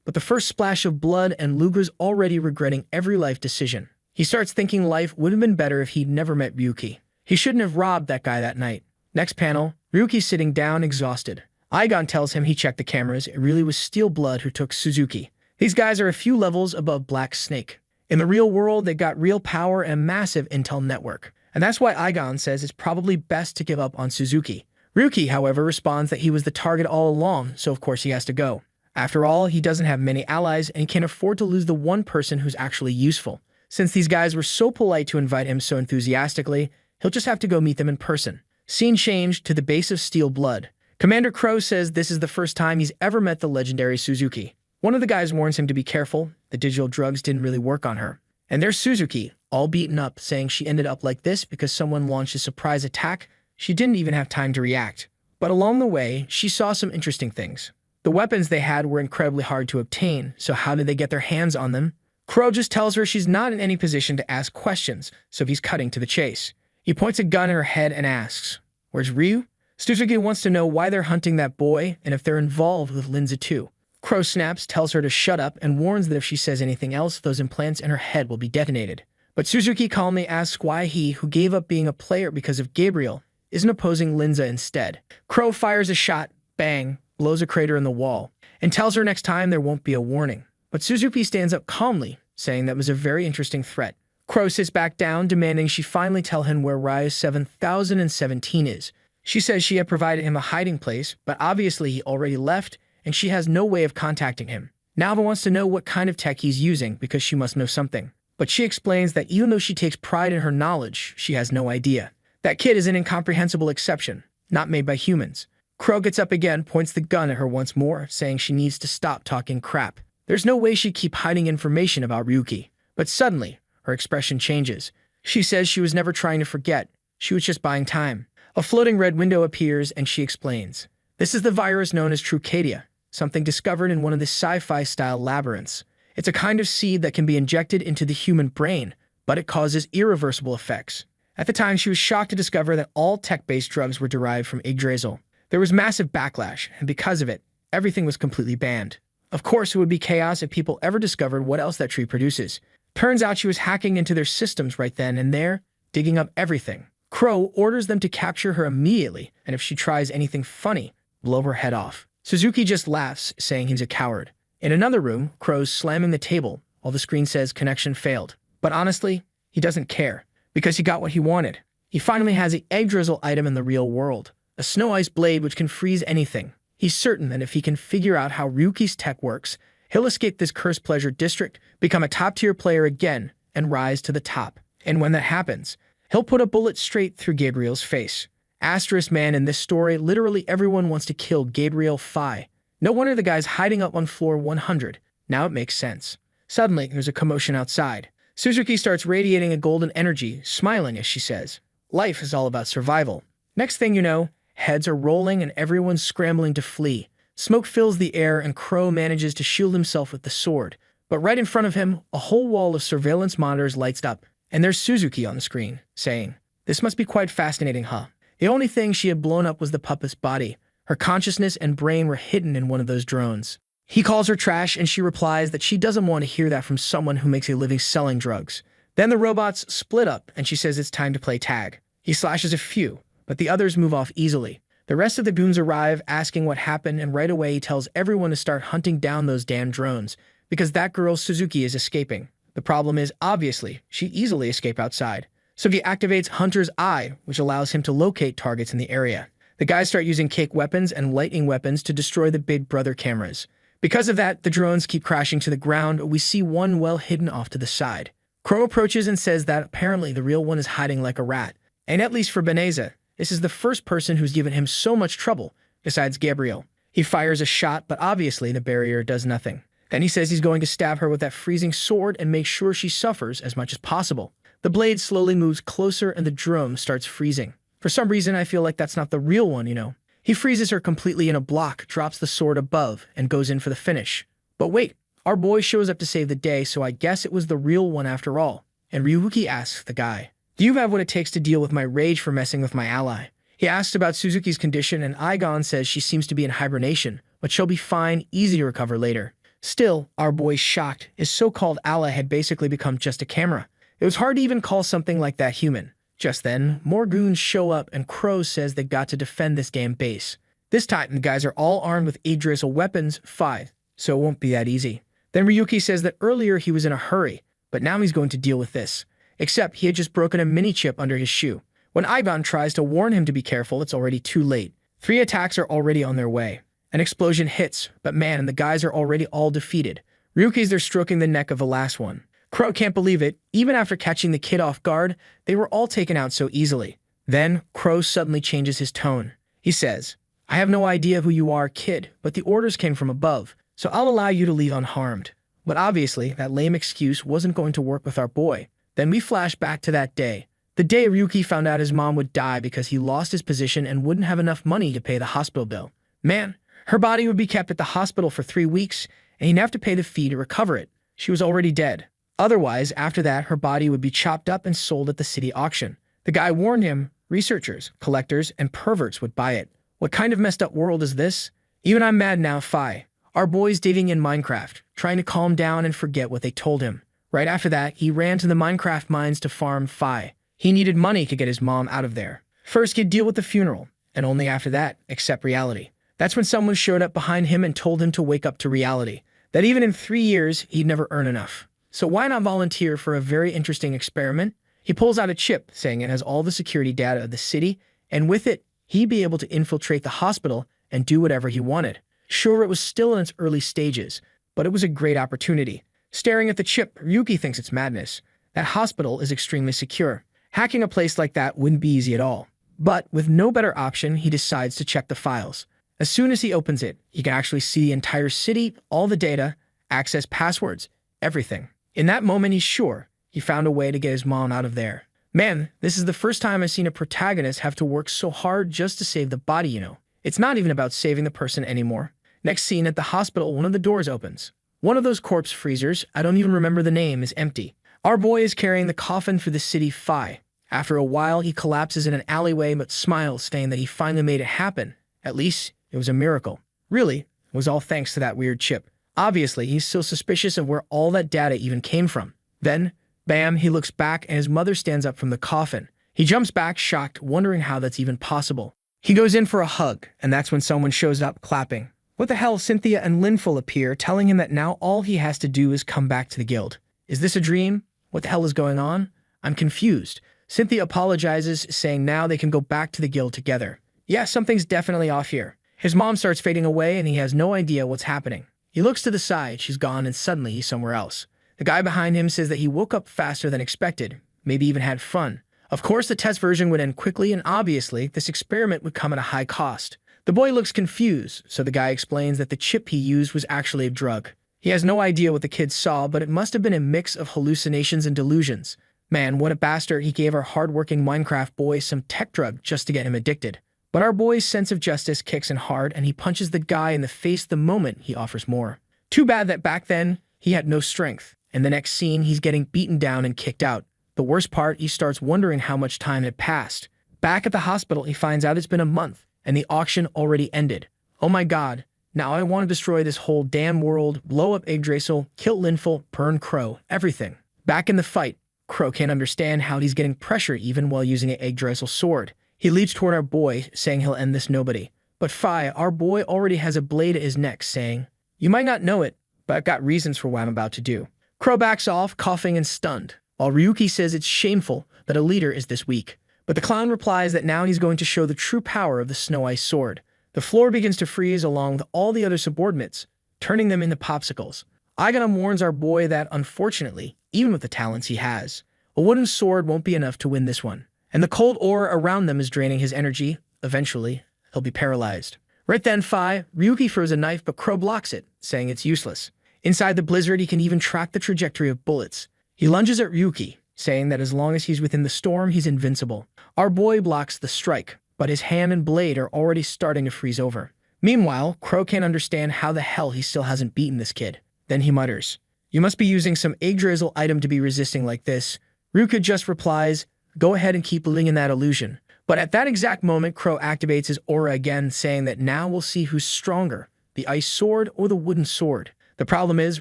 but the first splash of blood and Luga's already regretting every life decision. He starts thinking life would have been better if he'd never met Ryuki. He shouldn't have robbed that guy that night. Next panel, Ryuki's sitting down exhausted. Aigon tells him he checked the cameras. It really was Steel Blood who took Suzuki. These guys are a few levels above Black Snake. In the real world, they got real power and a massive intel network. And that's why Aigon says it's probably best to give up on Suzuki. Ryuki, however, responds that he was the target all along, so of course he has to go. After all, he doesn't have many allies and he can't afford to lose the one person who's actually useful. Since these guys were so polite to invite him so enthusiastically, he'll just have to go meet them in person. Scene changed to the base of Steel Blood. Commander Crow says this is the first time he's ever met the legendary Suzuki. One of the guys warns him to be careful. The digital drugs didn't really work on her. And there's Suzuki, all beaten up, saying she ended up like this because someone launched a surprise attack. She didn't even have time to react. But along the way, she saw some interesting things. The weapons they had were incredibly hard to obtain, so how did they get their hands on them? Crow just tells her she's not in any position to ask questions, so he's cutting to the chase. He points a gun at her head and asks, "Where's Ryu?" Suzuki wants to know why they're hunting that boy and if they're involved with Linza too. Crow snaps, tells her to shut up, and warns that if she says anything else, those implants in her head will be detonated. But Suzuki calmly asks why he, who gave up being a player because of Gabriel, isn't opposing Linza instead. Crow fires a shot, bang, blows a crater in the wall, and tells her next time there won't be a warning. But Suzuki stands up calmly, saying that was a very interesting threat. Crow sits back down, demanding she finally tell him where Ryu 7017 is. She says she had provided him a hiding place, but obviously he already left, and she has no way of contacting him. Nalva wants to know what kind of tech he's using, because she must know something. But she explains that even though she takes pride in her knowledge, she has no idea. That kid is an incomprehensible exception, not made by humans. Crow gets up again, points the gun at her once more, saying she needs to stop talking crap. There's no way she'd keep hiding information about Ryuki. But suddenly, her expression changes. She says she was never trying to forget. She was just buying time. A floating red window appears, and she explains. This is the virus known as Trucadia, something discovered in one of the sci-fi-style labyrinths. It's a kind of seed that can be injected into the human brain, but it causes irreversible effects. At the time, she was shocked to discover that all tech-based drugs were derived from Yggdrasil. There was massive backlash, and because of it, everything was completely banned. Of course, it would be chaos if people ever discovered what else that tree produces. Turns out she was hacking into their systems right then and there, digging up everything. Crow orders them to capture her immediately, and if she tries anything funny, blow her head off. Suzuki just laughs, saying he's a coward. In another room, Crow's slamming the table, while the screen says connection failed. But honestly, he doesn't care, because he got what he wanted. He finally has the Yggdrasil item in the real world, a snow ice blade which can freeze anything. He's certain that if he can figure out how Ryuki's tech works, he'll escape this cursed pleasure district, become a top-tier player again, and rise to the top. And when that happens, he'll put a bullet straight through Gabriel's face. Asterisk man, in this story, literally everyone wants to kill Gabriel Phi. No wonder the guy's hiding up on floor 100. Now it makes sense. Suddenly, there's a commotion outside. Suzuki starts radiating a golden energy, smiling as she says, "Life is all about survival." Next thing you know, heads are rolling and everyone's scrambling to flee. Smoke fills the air and Crow manages to shield himself with the sword. But right in front of him, a whole wall of surveillance monitors lights up. And there's Suzuki on the screen, saying, "This must be quite fascinating, huh?" The only thing she had blown up was the puppet's body. Her consciousness and brain were hidden in one of those drones. He calls her trash and she replies that she doesn't want to hear that from someone who makes a living selling drugs. Then the robots split up and she says it's time to play tag. He slashes a few, but the others move off easily. The rest of the goons arrive asking what happened, and right away he tells everyone to start hunting down those damn drones because that girl Suzuki is escaping. The problem is, obviously, she easily escaped outside. So he activates Hunter's Eye, which allows him to locate targets in the area. The guys start using cake weapons and lightning weapons to destroy the Big Brother cameras. Because of that, the drones keep crashing to the ground. We see one well hidden off to the side. Crow approaches and says that apparently the real one is hiding like a rat. And at least for Beneza, this is the first person who's given him so much trouble, besides Gabriel. He fires a shot, but obviously the barrier does nothing. Then he says he's going to stab her with that freezing sword and make sure she suffers as much as possible. The blade slowly moves closer and the drone starts freezing. For some reason, I feel like that's not the real one, you know. He freezes her completely in a block, drops the sword above, and goes in for the finish. But wait, our boy shows up to save the day, so I guess it was the real one after all. And Ryuki asks the guy, "Do you have what it takes to deal with my rage for messing with my ally?" He asks about Suzuki's condition, and Igon says she seems to be in hibernation, but she'll be fine, easy to recover later. Still, our boy's shocked. His so-called ally had basically become just a camera. It was hard to even call something like that human. Just then, more goons show up and Crow says they've got to defend this damn base. This time, the guys are all armed with Yggdrasil weapons, 5, so it won't be that easy. Then Ryuki says that earlier he was in a hurry, but now he's going to deal with this. Except he had just broken a mini-chip under his shoe. When Ivan tries to warn him to be careful, it's already too late. 3 attacks are already on their way. An explosion hits, but man, the guys are already all defeated. Ryuki's there stroking the neck of the last one. Crow can't believe it. Even after catching the kid off guard, they were all taken out so easily. Then, Crow suddenly changes his tone. He says, "I have no idea who you are, kid, but the orders came from above, so I'll allow you to leave unharmed." But obviously, that lame excuse wasn't going to work with our boy. Then we flash back to that day. The day Ryuki found out his mom would die because he lost his position and wouldn't have enough money to pay the hospital bill. Man, her body would be kept at the hospital for 3 weeks, and he'd have to pay the fee to recover it. She was already dead. Otherwise, after that, her body would be chopped up and sold at the city auction. The guy warned him, researchers, collectors, and perverts would buy it. What kind of messed up world is this? Even I'm mad now, Phi. Our boy's digging in Minecraft, trying to calm down and forget what they told him. Right after that, he ran to the Minecraft mines to farm Phi. He needed money to get his mom out of there. First, he'd deal with the funeral, and only after that, accept reality. That's when someone showed up behind him and told him to wake up to reality. That even in 3 years, he'd never earn enough. So why not volunteer for a very interesting experiment? He pulls out a chip, saying it has all the security data of the city, and with it, he'd be able to infiltrate the hospital and do whatever he wanted. Sure, it was still in its early stages, but it was a great opportunity. Staring at the chip, Ryuki thinks it's madness. That hospital is extremely secure. Hacking a place like that wouldn't be easy at all. But with no better option, he decides to check the files. As soon as he opens it, he can actually see the entire city, all the data, access passwords, everything. In that moment, he's sure he found a way to get his mom out of there. Man, this is the first time I've seen a protagonist have to work so hard just to save the body, you know. It's not even about saving the person anymore. Next scene at the hospital, one of the doors opens. One of those corpse freezers, I don't even remember the name, is empty. Our boy is carrying the coffin for the city Phi. After a while, he collapses in an alleyway but smiles, saying that he finally made it happen. At least, it was a miracle. Really, it was all thanks to that weird chip. Obviously, he's still suspicious of where all that data even came from. Then, bam, he looks back and his mother stands up from the coffin. He jumps back, shocked, wondering how that's even possible. He goes in for a hug, and that's when someone shows up, clapping. What the hell? Cynthia and Linful appear, telling him that now all he has to do is come back to the guild. Is this a dream? What the hell is going on? I'm confused. Cynthia apologizes, saying now they can go back to the guild together. Yeah, something's definitely off here. His mom starts fading away, and he has no idea what's happening. He looks to the side, she's gone, and suddenly he's somewhere else. The guy behind him says that he woke up faster than expected, maybe even had fun. Of course, the test version would end quickly, and obviously, this experiment would come at a high cost. The boy looks confused, so the guy explains that the chip he used was actually a drug. He has no idea what the kid saw, but it must have been a mix of hallucinations and delusions. Man, what a bastard, he gave our hardworking Minecraft boy some tech drug just to get him addicted. But our boy's sense of justice kicks in hard, and he punches the guy in the face the moment he offers more. Too bad that back then, he had no strength. In the next scene, he's getting beaten down and kicked out. The worst part, he starts wondering how much time had passed. Back at the hospital, he finds out it's been a month, and the auction already ended. Oh my god, Now I want to destroy this whole damn world, blow up Yggdrasil, kill Linful, burn Crow, everything. Back in the fight, Crow can't understand how he's getting pressure even while using an Yggdrasil sword. He leaps toward our boy, saying he'll end this nobody. But Fi, our boy, already has a blade at his neck, saying, "You might not know it, but I've got reasons for what I'm about to do." Crow backs off, coughing and stunned, while Ryuki says it's shameful that a leader is this weak. But the clown replies that now he's going to show the true power of the Snow Ice Sword. The floor begins to freeze along with all the other subordinates, turning them into popsicles. Aiganum warns our boy that, unfortunately, even with the talents he has, a wooden sword won't be enough to win this one. And the cold aura around them is draining his energy. Eventually, he'll be paralyzed. Right then, Ryuki throws a knife, but Crow blocks it, saying it's useless. Inside the blizzard, he can even track the trajectory of bullets. He lunges at Ryuki, saying that as long as he's within the storm, he's invincible. Our boy blocks the strike, but his hand and blade are already starting to freeze over. Meanwhile, Crow can't understand how the hell he still hasn't beaten this kid. Then he mutters, "You must be using some Yggdrasil item to be resisting like this." Ryuki just replies, "Go ahead and keep living in that illusion." But at that exact moment, Crow activates his aura again, saying that now we'll see who's stronger, the ice sword or the wooden sword. The problem is,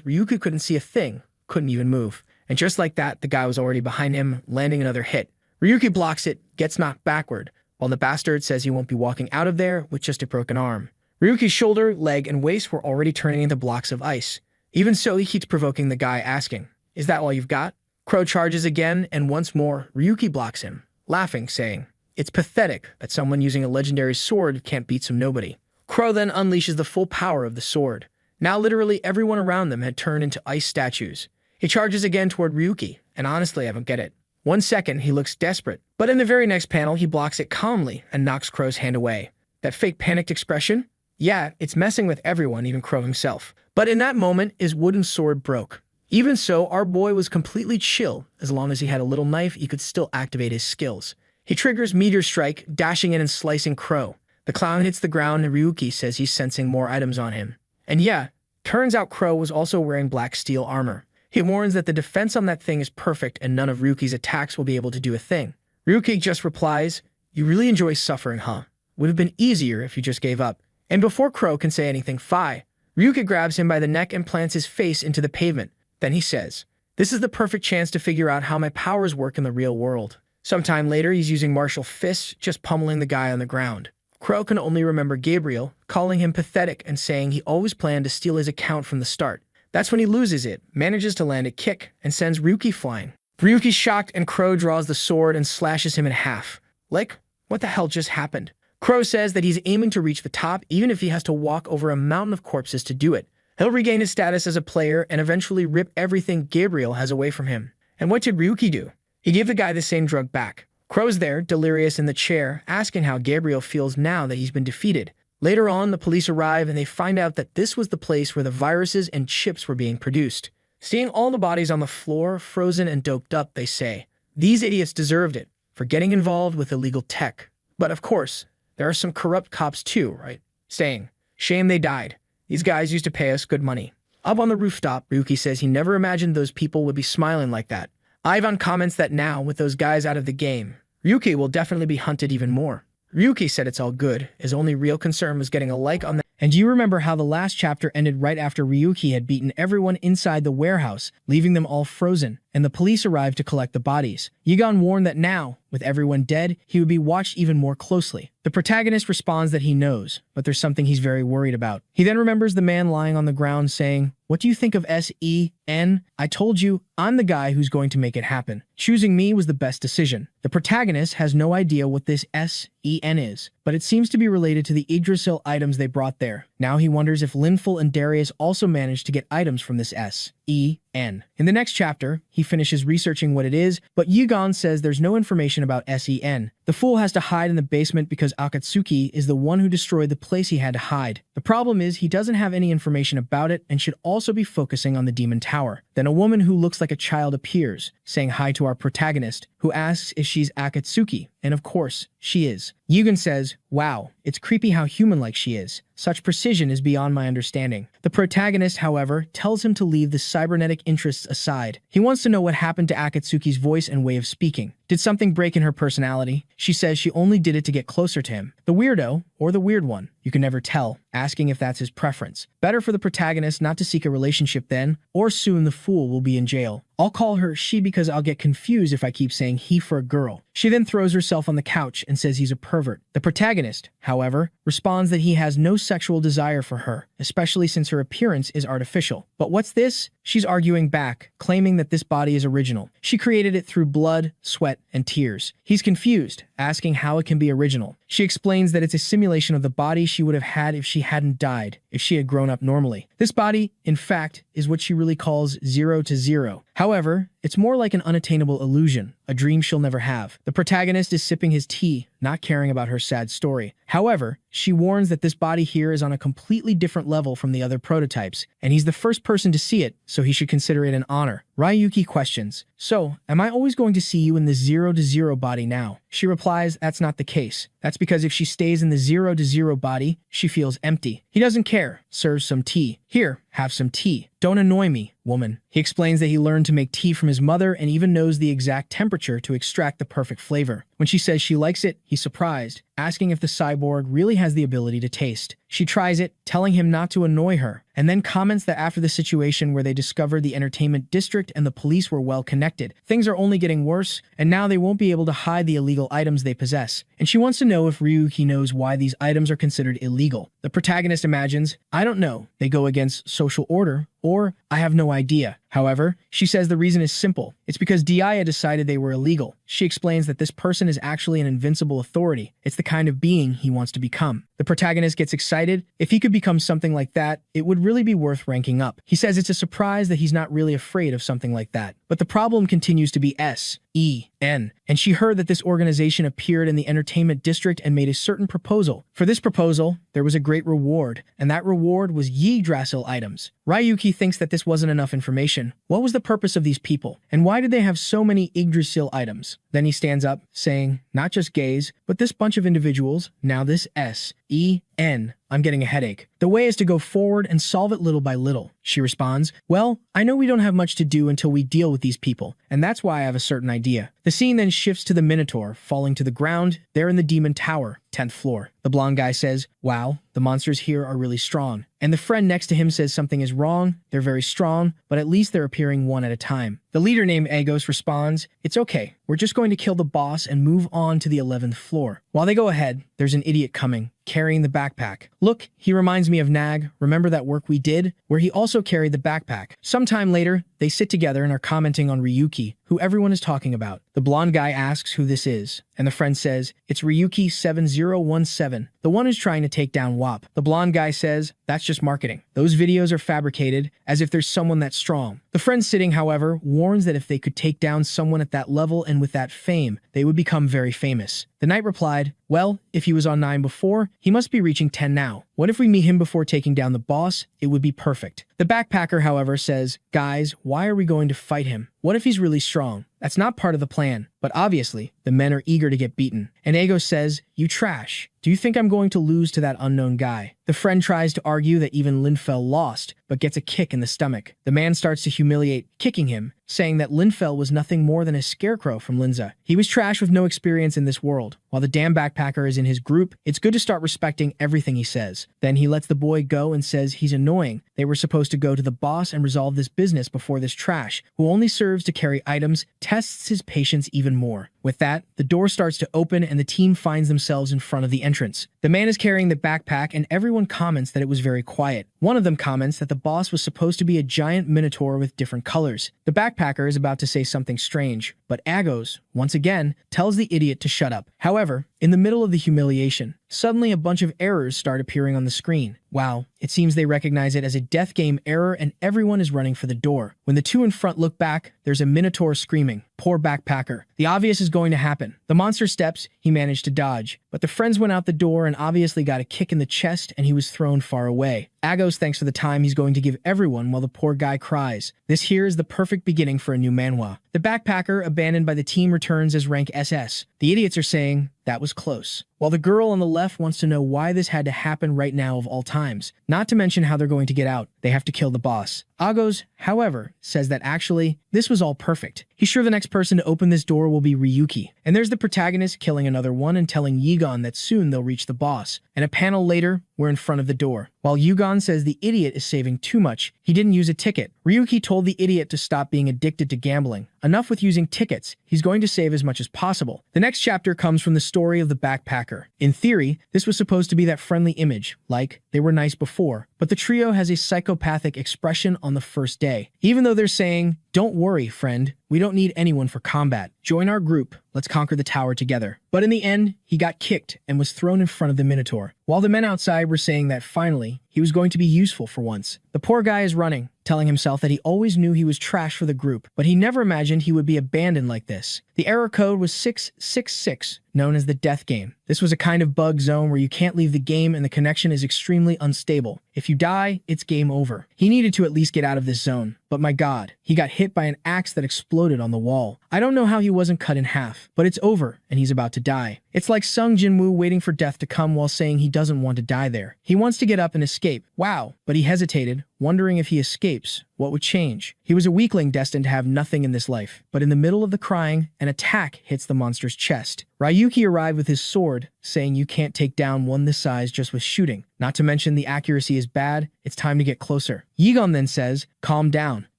Ryuki couldn't see a thing, couldn't even move. And just like that, the guy was already behind him, landing another hit. Ryuki blocks it, gets knocked backward, while the bastard says he won't be walking out of there with just a broken arm. Ryuki's shoulder, leg, and waist were already turning into blocks of ice. Even so, he keeps provoking the guy, asking, "Is that all you've got?" Crow charges again, and once more, Ryuki blocks him, laughing, saying, "It's pathetic that someone using a legendary sword can't beat some nobody." Crow then unleashes the full power of the sword. Now literally everyone around them had turned into ice statues. He charges again toward Ryuki, and honestly I don't get it. 1 second he looks desperate, but in the very next panel he blocks it calmly and knocks Crow's hand away. That fake panicked expression? Yeah, it's messing with everyone, even Crow himself. But in that moment, his wooden sword broke. Even so, our boy was completely chill. As long as he had a little knife, he could still activate his skills. He triggers Meteor Strike, dashing in and slicing Crow. The clown hits the ground and Ryuki says he's sensing more items on him. And yeah, turns out Crow was also wearing black steel armor. He warns that the defense on that thing is perfect and none of Ryuki's attacks will be able to do a thing. Ryuki just replies, "You really enjoy suffering, huh? Would have been easier if you just gave up." And before Crow can say anything, Ryuki grabs him by the neck and plants his face into the pavement. Then he says, "This is the perfect chance to figure out how my powers work in the real world." Sometime later, he's using martial fists, just pummeling the guy on the ground. Crow can only remember Gabriel, calling him pathetic and saying he always planned to steal his account from the start. That's when he loses it, manages to land a kick, and sends Ryuki flying. Ryuki's shocked and Crow draws the sword and slashes him in half. Like, what the hell just happened? Crow says that he's aiming to reach the top even if he has to walk over a mountain of corpses to do it. He'll regain his status as a player and eventually rip everything Gabriel has away from him. And what did Ryuki do? He gave the guy the same drug back. Crow's there, delirious in the chair, asking how Gabriel feels now that he's been defeated. Later on, the police arrive and they find out that this was the place where the viruses and chips were being produced. Seeing all the bodies on the floor, frozen and doped up, they say, "These idiots deserved it for getting involved with illegal tech." But of course, there are some corrupt cops too, right? Saying, "Shame they died. These guys used to pay us good money." Up on the rooftop, Ryuki says he never imagined those people would be smiling like that. Ivan comments that now, with those guys out of the game, Ryuki will definitely be hunted even more. Ryuki said it's all good. His only real concern was getting a like on that. And do you remember how the last chapter ended right after Ryuki had beaten everyone inside the warehouse, leaving them all frozen, and the police arrived to collect the bodies? Yigon warned that now, with everyone dead, he would be watched even more closely. The protagonist responds that he knows, but there's something he's very worried about. He then remembers the man lying on the ground saying, "What do you think of SEN? I told you, I'm the guy who's going to make it happen. Choosing me was the best decision." The protagonist has no idea what this SEN is, but it seems to be related to the Yggdrasil items they brought there. Now he wonders if Linful and Darius also managed to get items from this SEN. In the next chapter, he finishes researching what it is, but Yigon says there's no information about SEN. The fool has to hide in the basement because Akatsuki is the one who destroyed the place he had to hide. The problem is he doesn't have any information about it and should also be focusing on the Demon Tower. Then a woman who looks like a child appears, saying hi to our protagonist, who asks if she's Akatsuki, and of course, she is. Yugen says, "Wow, it's creepy how human-like she is. Such precision is beyond my understanding." The protagonist, however, tells him to leave the cybernetic interests aside. He wants to know what happened to Akatsuki's voice and way of speaking. Did something break in her personality? She says she only did it to get closer to him. The weirdo, or the weird one, you can never tell, asking if that's his preference. Better for the protagonist not to seek a relationship then, or soon the fool will be in jail. I'll call her she because I'll get confused if I keep saying he for a girl. She then throws herself on the couch and says he's a pervert. The protagonist, however, responds that he has no sexual desire for her, especially since her appearance is artificial. But what's this? She's arguing back, claiming that this body is original. She created it through blood, sweat, and tears. He's confused, asking how it can be original. She explains that it's a simulation of the body she would have had if she hadn't died, if she had grown up normally. This body, in fact, is what she really calls 0 to 0. However, it's more like an unattainable illusion, a dream she'll never have. The protagonist is sipping his tea, not caring about her sad story. However, she warns that this body here is on a completely different level from the other prototypes, and he's the first person to see it, so he should consider it an honor. Ryuki questions, "So, am I always going to see you in the 0 to 0 body now?" She replies that's not the case. That's because if she stays in the 0 to 0 body, she feels empty. He doesn't care, serves some tea. "Here, have some tea. Don't annoy me, woman." He explains that he learned to make tea from his mother and even knows the exact temperature to extract the perfect flavor. When she says she likes it, he's surprised, asking if the cyborg really has the ability to taste. She tries it, telling him not to annoy her, and then comments that after the situation where they discovered the entertainment district and the police were well connected, things are only getting worse, and now they won't be able to hide the illegal items they possess. And she wants to know if Ryuki knows why these items are considered illegal. The protagonist imagines, "I don't know, they go against social order," or "I have no idea." However, she says the reason is simple. It's because Dia decided they were illegal. She explains that this person is actually an invincible authority. It's the kind of being he wants to become. The protagonist gets excited. If he could become something like that, it would really be worth ranking up. He says it's a surprise that he's not really afraid of something like that. But the problem continues to be SEN, and she heard that this organization appeared in the entertainment district and made a certain proposal. For this proposal, there was a great reward, and that reward was Yggdrasil items. Ryuki thinks that this wasn't enough information. What was the purpose of these people, and why did they have so many Yggdrasil items? Then he stands up, saying, "Not just gays, but this bunch of individuals, now this SEN. I'm getting a headache. The way is to go forward and solve it little by little." She responds, "Well, I know we don't have much to do until we deal with these people, and that's why I have a certain idea." The scene then shifts to the Minotaur, falling to the ground, there in the Demon Tower, 10th floor. The blonde guy says, "Wow, the monsters here are really strong." And the friend next to him says something is wrong, they're very strong, but at least they're appearing one at a time. The leader named Agos responds, "It's okay, we're just going to kill the boss and move on to the 11th floor. While they go ahead, there's an idiot coming, carrying the backpack. "Look, he reminds me of Nag, remember that work we did? Where he also carried the backpack." Sometime later, they sit together and are commenting on Ryuki, who everyone is talking about. The blonde guy asks who this is, and the friend says, "It's Ryuki 7017, the one who's trying to take down WAP." The blonde guy says, "That's just marketing. Those videos are fabricated, as if there's someone that strong." The friend sitting, however, warns that if they could take down someone at that level and with that fame, they would become very famous. The knight replied, "Well, if he was on 9 before, he must be reaching 10 now. What if we meet him before taking down the boss? It would be perfect." The backpacker, however, says, "Guys, why are we going to fight him? What if he's really strong? That's not part of the plan." But obviously, the men are eager to get beaten. And Ego says, "You trash. Do you think I'm going to lose to that unknown guy?" The friend tries to argue that even Linfell lost, but gets a kick in the stomach. The man starts to humiliate, kicking him, saying that Linfell was nothing more than a scarecrow from Linza. He was trash with no experience in this world. While the damn backpacker is in his group, it's good to start respecting everything he says. Then he lets the boy go and says he's annoying. They were supposed to go to the boss and resolve this business before this trash, who only serves to carry items, tests his patience even more. With that, the door starts to open and the team finds themselves in front of the entrance. The man is carrying the backpack and everyone comments that it was very quiet. One of them comments that the boss was supposed to be a giant minotaur with different colors. The backpacker is about to say something strange, but Agos, once again, tells the idiot to shut up. However, in the middle of the humiliation, suddenly a bunch of errors start appearing on the screen. Wow, it seems they recognize it as a death game error and everyone is running for the door. When the two in front look back, there's a minotaur screaming, "Poor backpacker." The obvious is going to happen. The monster steps, he managed to dodge, but the friends went out the door and obviously got a kick in the chest and he was thrown far away. Agos thanks for the time he's going to give everyone while the poor guy cries. This here is the perfect beginning for a new manhwa. The backpacker, abandoned by the team, returns as rank SS. The idiots are saying, "That was close." while the girl on the left wants to know why this had to happen right now of all times, not to mention how they're going to get out. They have to kill the boss. Agos, however, says that actually, this was all perfect. He's sure the next person to open this door will be Ryuki. And there's the protagonist killing another one and telling Yigon that soon they'll reach the boss. And a panel later, we're in front of the door. While Yugon says the idiot is saving too much, he didn't use a ticket. Ryuki told the idiot to stop being addicted to gambling. Enough with using tickets. He's going to save as much as possible. The next chapter comes from the story of the backpacker. In theory, this was supposed to be that friendly image, like they were nice before, but the trio has a psychopathic expression on the first day. Even though they're saying, "Don't worry, friend, we don't need anyone for combat. Join our group. Let's conquer the tower together." But in the end, he got kicked and was thrown in front of the Minotaur. While the men outside were saying that finally, he was going to be useful for once. The poor guy is running, telling himself that he always knew he was trash for the group, but he never imagined he would be abandoned like this. The error code was 666, known as the death game. This was a kind of bug zone where you can't leave the game and the connection is extremely unstable. If you die, it's game over. He needed to at least get out of this zone. But my god, he got hit by an axe that exploded on the wall. I don't know how he wasn't cut in half, but it's over and he's about to die. It's like Sung Jin-woo waiting for death to come while saying he doesn't want to die there. He wants to get up and escape. Wow, but he hesitated, wondering if he escapes, what would change? He was a weakling destined to have nothing in this life. But in the middle of the crying, an attack hits the monster's chest. Ryuki arrived with his sword, saying you can't take down one this size just with shooting. Not to mention the accuracy is bad, it's time to get closer. Yigon then says, calm down.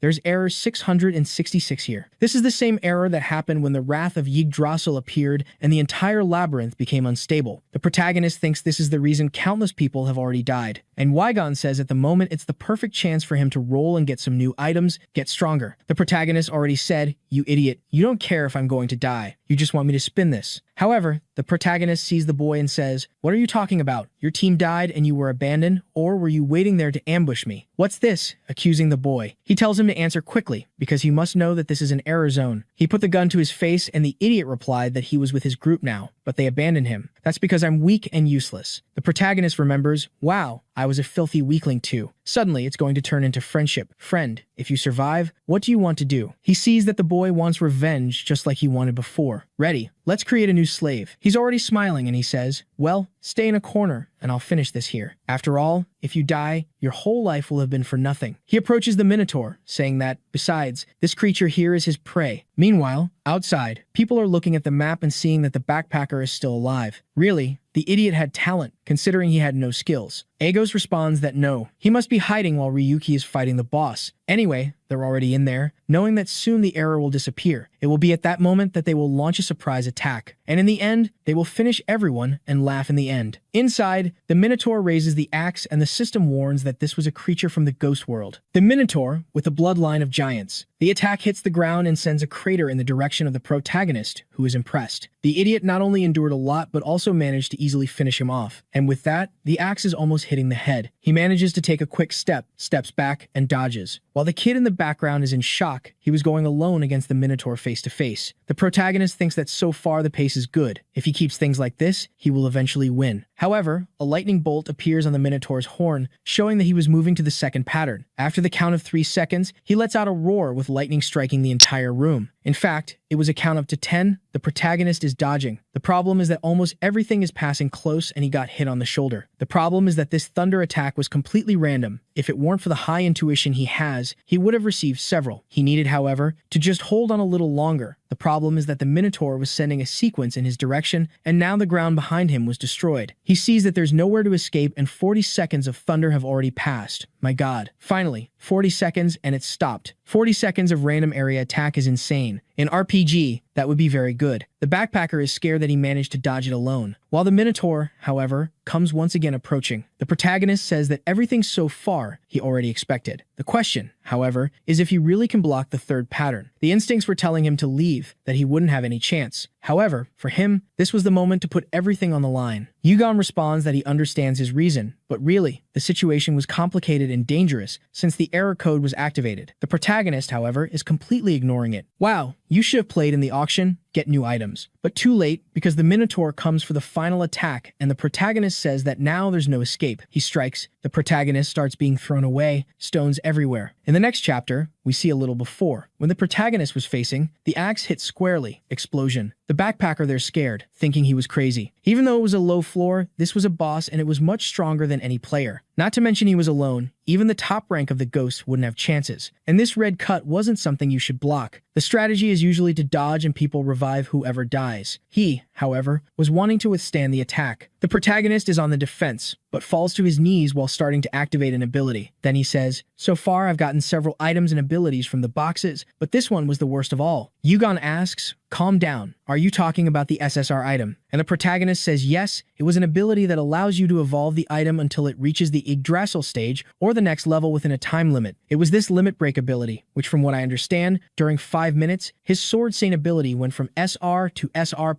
There's error 666 here. This is the same error that happened when the wrath of Yggdrasil appeared and the entire labyrinth became unstable. The protagonist thinks this is the reason countless people have already died. And Wygon says at the moment it's the perfect chance for him to roll and get some new items, get stronger. The protagonist already said, you idiot, you don't care if I'm going to die. You just want me to spin this. However, the protagonist sees the boy and says, what are you talking about? Your team died and you were abandoned, or were you waiting there to ambush me? What's this? Accusing the boy. He tells him to answer quickly, because he must know that this is an error zone. He put the gun to his face and the idiot replied that he was with his group now, but they abandoned him. That's because I'm weak and useless. The protagonist remembers, wow, I was a filthy weakling too. Suddenly, it's going to turn into friendship. Friend, if you survive, what do you want to do? He sees that the boy wants revenge just like he wanted before. Ready, let's create a new slave. He's already smiling and he says, well, stay in a corner and I'll finish this here. After all, if you die, your whole life will have been for nothing. He approaches the Minotaur, saying that, besides, this creature here is his prey. Meanwhile, outside, people are looking at the map and seeing that the backpacker is still alive. Really, the idiot had talent, considering he had no skills. Agos responds that no, he must be hiding while Ryuki is fighting the boss. Anyway, they're already in there, knowing that soon the error will disappear. It will be at that moment that they will launch a surprise attack. And in the end, they will finish everyone and laugh in the end. Inside, the Minotaur raises the axe and the system warns that this was a creature from the ghost world. The Minotaur, with a bloodline of giants. The attack hits the ground and sends a crater in the direction of the protagonist, who is impressed. The idiot not only endured a lot, but also managed to easily finish him off. And with that, the axe is almost hitting the head. He manages to take a quick step, steps back, and dodges. While the kid in the background is in shock, he was going alone against the Minotaur face to face. The protagonist thinks that so far the pace is good. If he keeps things like this, he will eventually win. However, a lightning bolt appears on the Minotaur's horn, showing that he was moving to the second pattern. After the count of 3 seconds, he lets out a roar with lightning striking the entire room. In fact, it was a count up to 10. The protagonist is dodging. The problem is that almost everything is passing close and he got hit on the shoulder. The problem is that this thunder attack was completely random. If it weren't for the high intuition he has, he would have received several. He needed, however, to just hold on a little longer. The problem is that the Minotaur was sending a sequence in his direction, and now the ground behind him was destroyed. He sees that there's nowhere to escape and 40 seconds of thunder have already passed. My god. Finally, 40 seconds and it's stopped. 40 seconds of random area attack is insane. In RPG, that would be very good. The backpacker is scared that he managed to dodge it alone. While the Minotaur, however, comes once again approaching. The protagonist says that everything so far he already expected. The question, however, is if he really can block the third pattern. The instincts were telling him to leave, that he wouldn't have any chance. However, for him, this was the moment to put everything on the line. Yugon responds that he understands his reason, but really, the situation was complicated and dangerous since the error code was activated. The protagonist, however, is completely ignoring it. Wow, you should have played in the auction, get new items. But too late, because the Minotaur comes for the final attack and the protagonist says that now there's no escape. He strikes, the protagonist starts being thrown away, stones everywhere. In the next chapter, we see a little before. When the protagonist was facing, the axe hit squarely, explosion. The The backpacker there scared, thinking he was crazy. Even though it was a low floor, this was a boss and it was much stronger than any player. Not to mention he was alone, even the top rank of the ghost wouldn't have chances. And this red cut wasn't something you should block. The strategy is usually to dodge and people revive whoever dies. He, however, was wanting to withstand the attack. The protagonist is on the defense, but falls to his knees while starting to activate an ability. Then he says, "So far I've gotten several items and abilities from the boxes, but this one was the worst of all." Yugon asks, "Calm down. Are you talking about the SSR item?" And the protagonist says yes, it was an ability that allows you to evolve the item until it reaches the Yggdrasil stage or the next level within a time limit. It was this limit break ability, which from what I understand, during 5 minutes, his Sword Saint ability went from SR to SR++.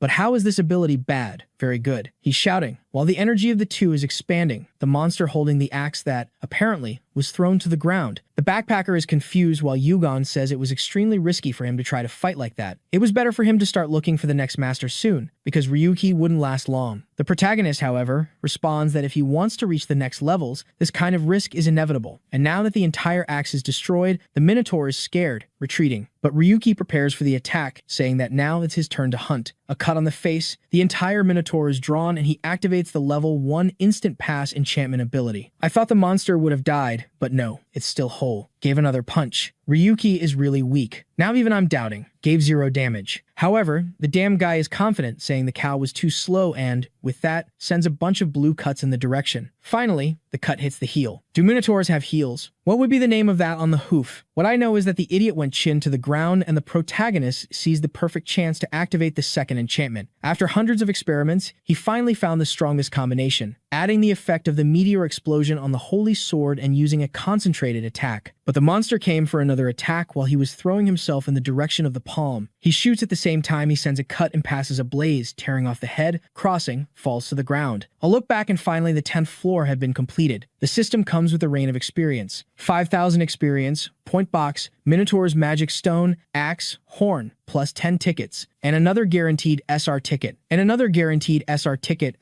But how is this ability bad? Very good. He's shouting, while the energy of the two is expanding, the monster holding the axe that, apparently, was thrown to the ground. The backpacker is confused while Yugon says it was extremely risky for him to try to fight like that. It was better for him to start looking for the next master soon, because Ryuki wouldn't last long. The protagonist, however, responds that if he wants to reach the next levels, this kind of risk is inevitable. And now that the entire axe is destroyed, the Minotaur is scared, retreating. But Ryuki prepares for the attack, saying that now it's his turn to hunt. A cut on the face, the entire Minotaur is drawn and he activates the level 1 instant pass enchantment ability. I thought the monster would have died, but no, it's still whole. Gave another punch. Ryuki is really weak. Now even I'm doubting. Gave 0 damage. However, the damn guy is confident, saying the cow was too slow and, with that, sends a bunch of blue cuts in the direction. Finally, the cut hits the heel. Do Minotaurs have heels? What would be the name of that on the hoof? What I know is that the idiot went chin to the ground and the protagonist sees the perfect chance to activate the second enchantment. After hundreds of experiments, he finally found the strongest combination, adding the effect of the meteor explosion on the holy sword and using a concentrated attack. But the monster came for another attack while he was throwing himself in the direction of the palm. He shoots at the same time he sends a cut and passes a blaze, tearing off the head, crossing, falls to the ground. I'll look back and finally the 10th floor had been completed. The system comes with a rain of experience. 5,000 experience, point box, Minotaur's magic stone, axe, horn, plus 10 tickets, and another guaranteed SR ticket,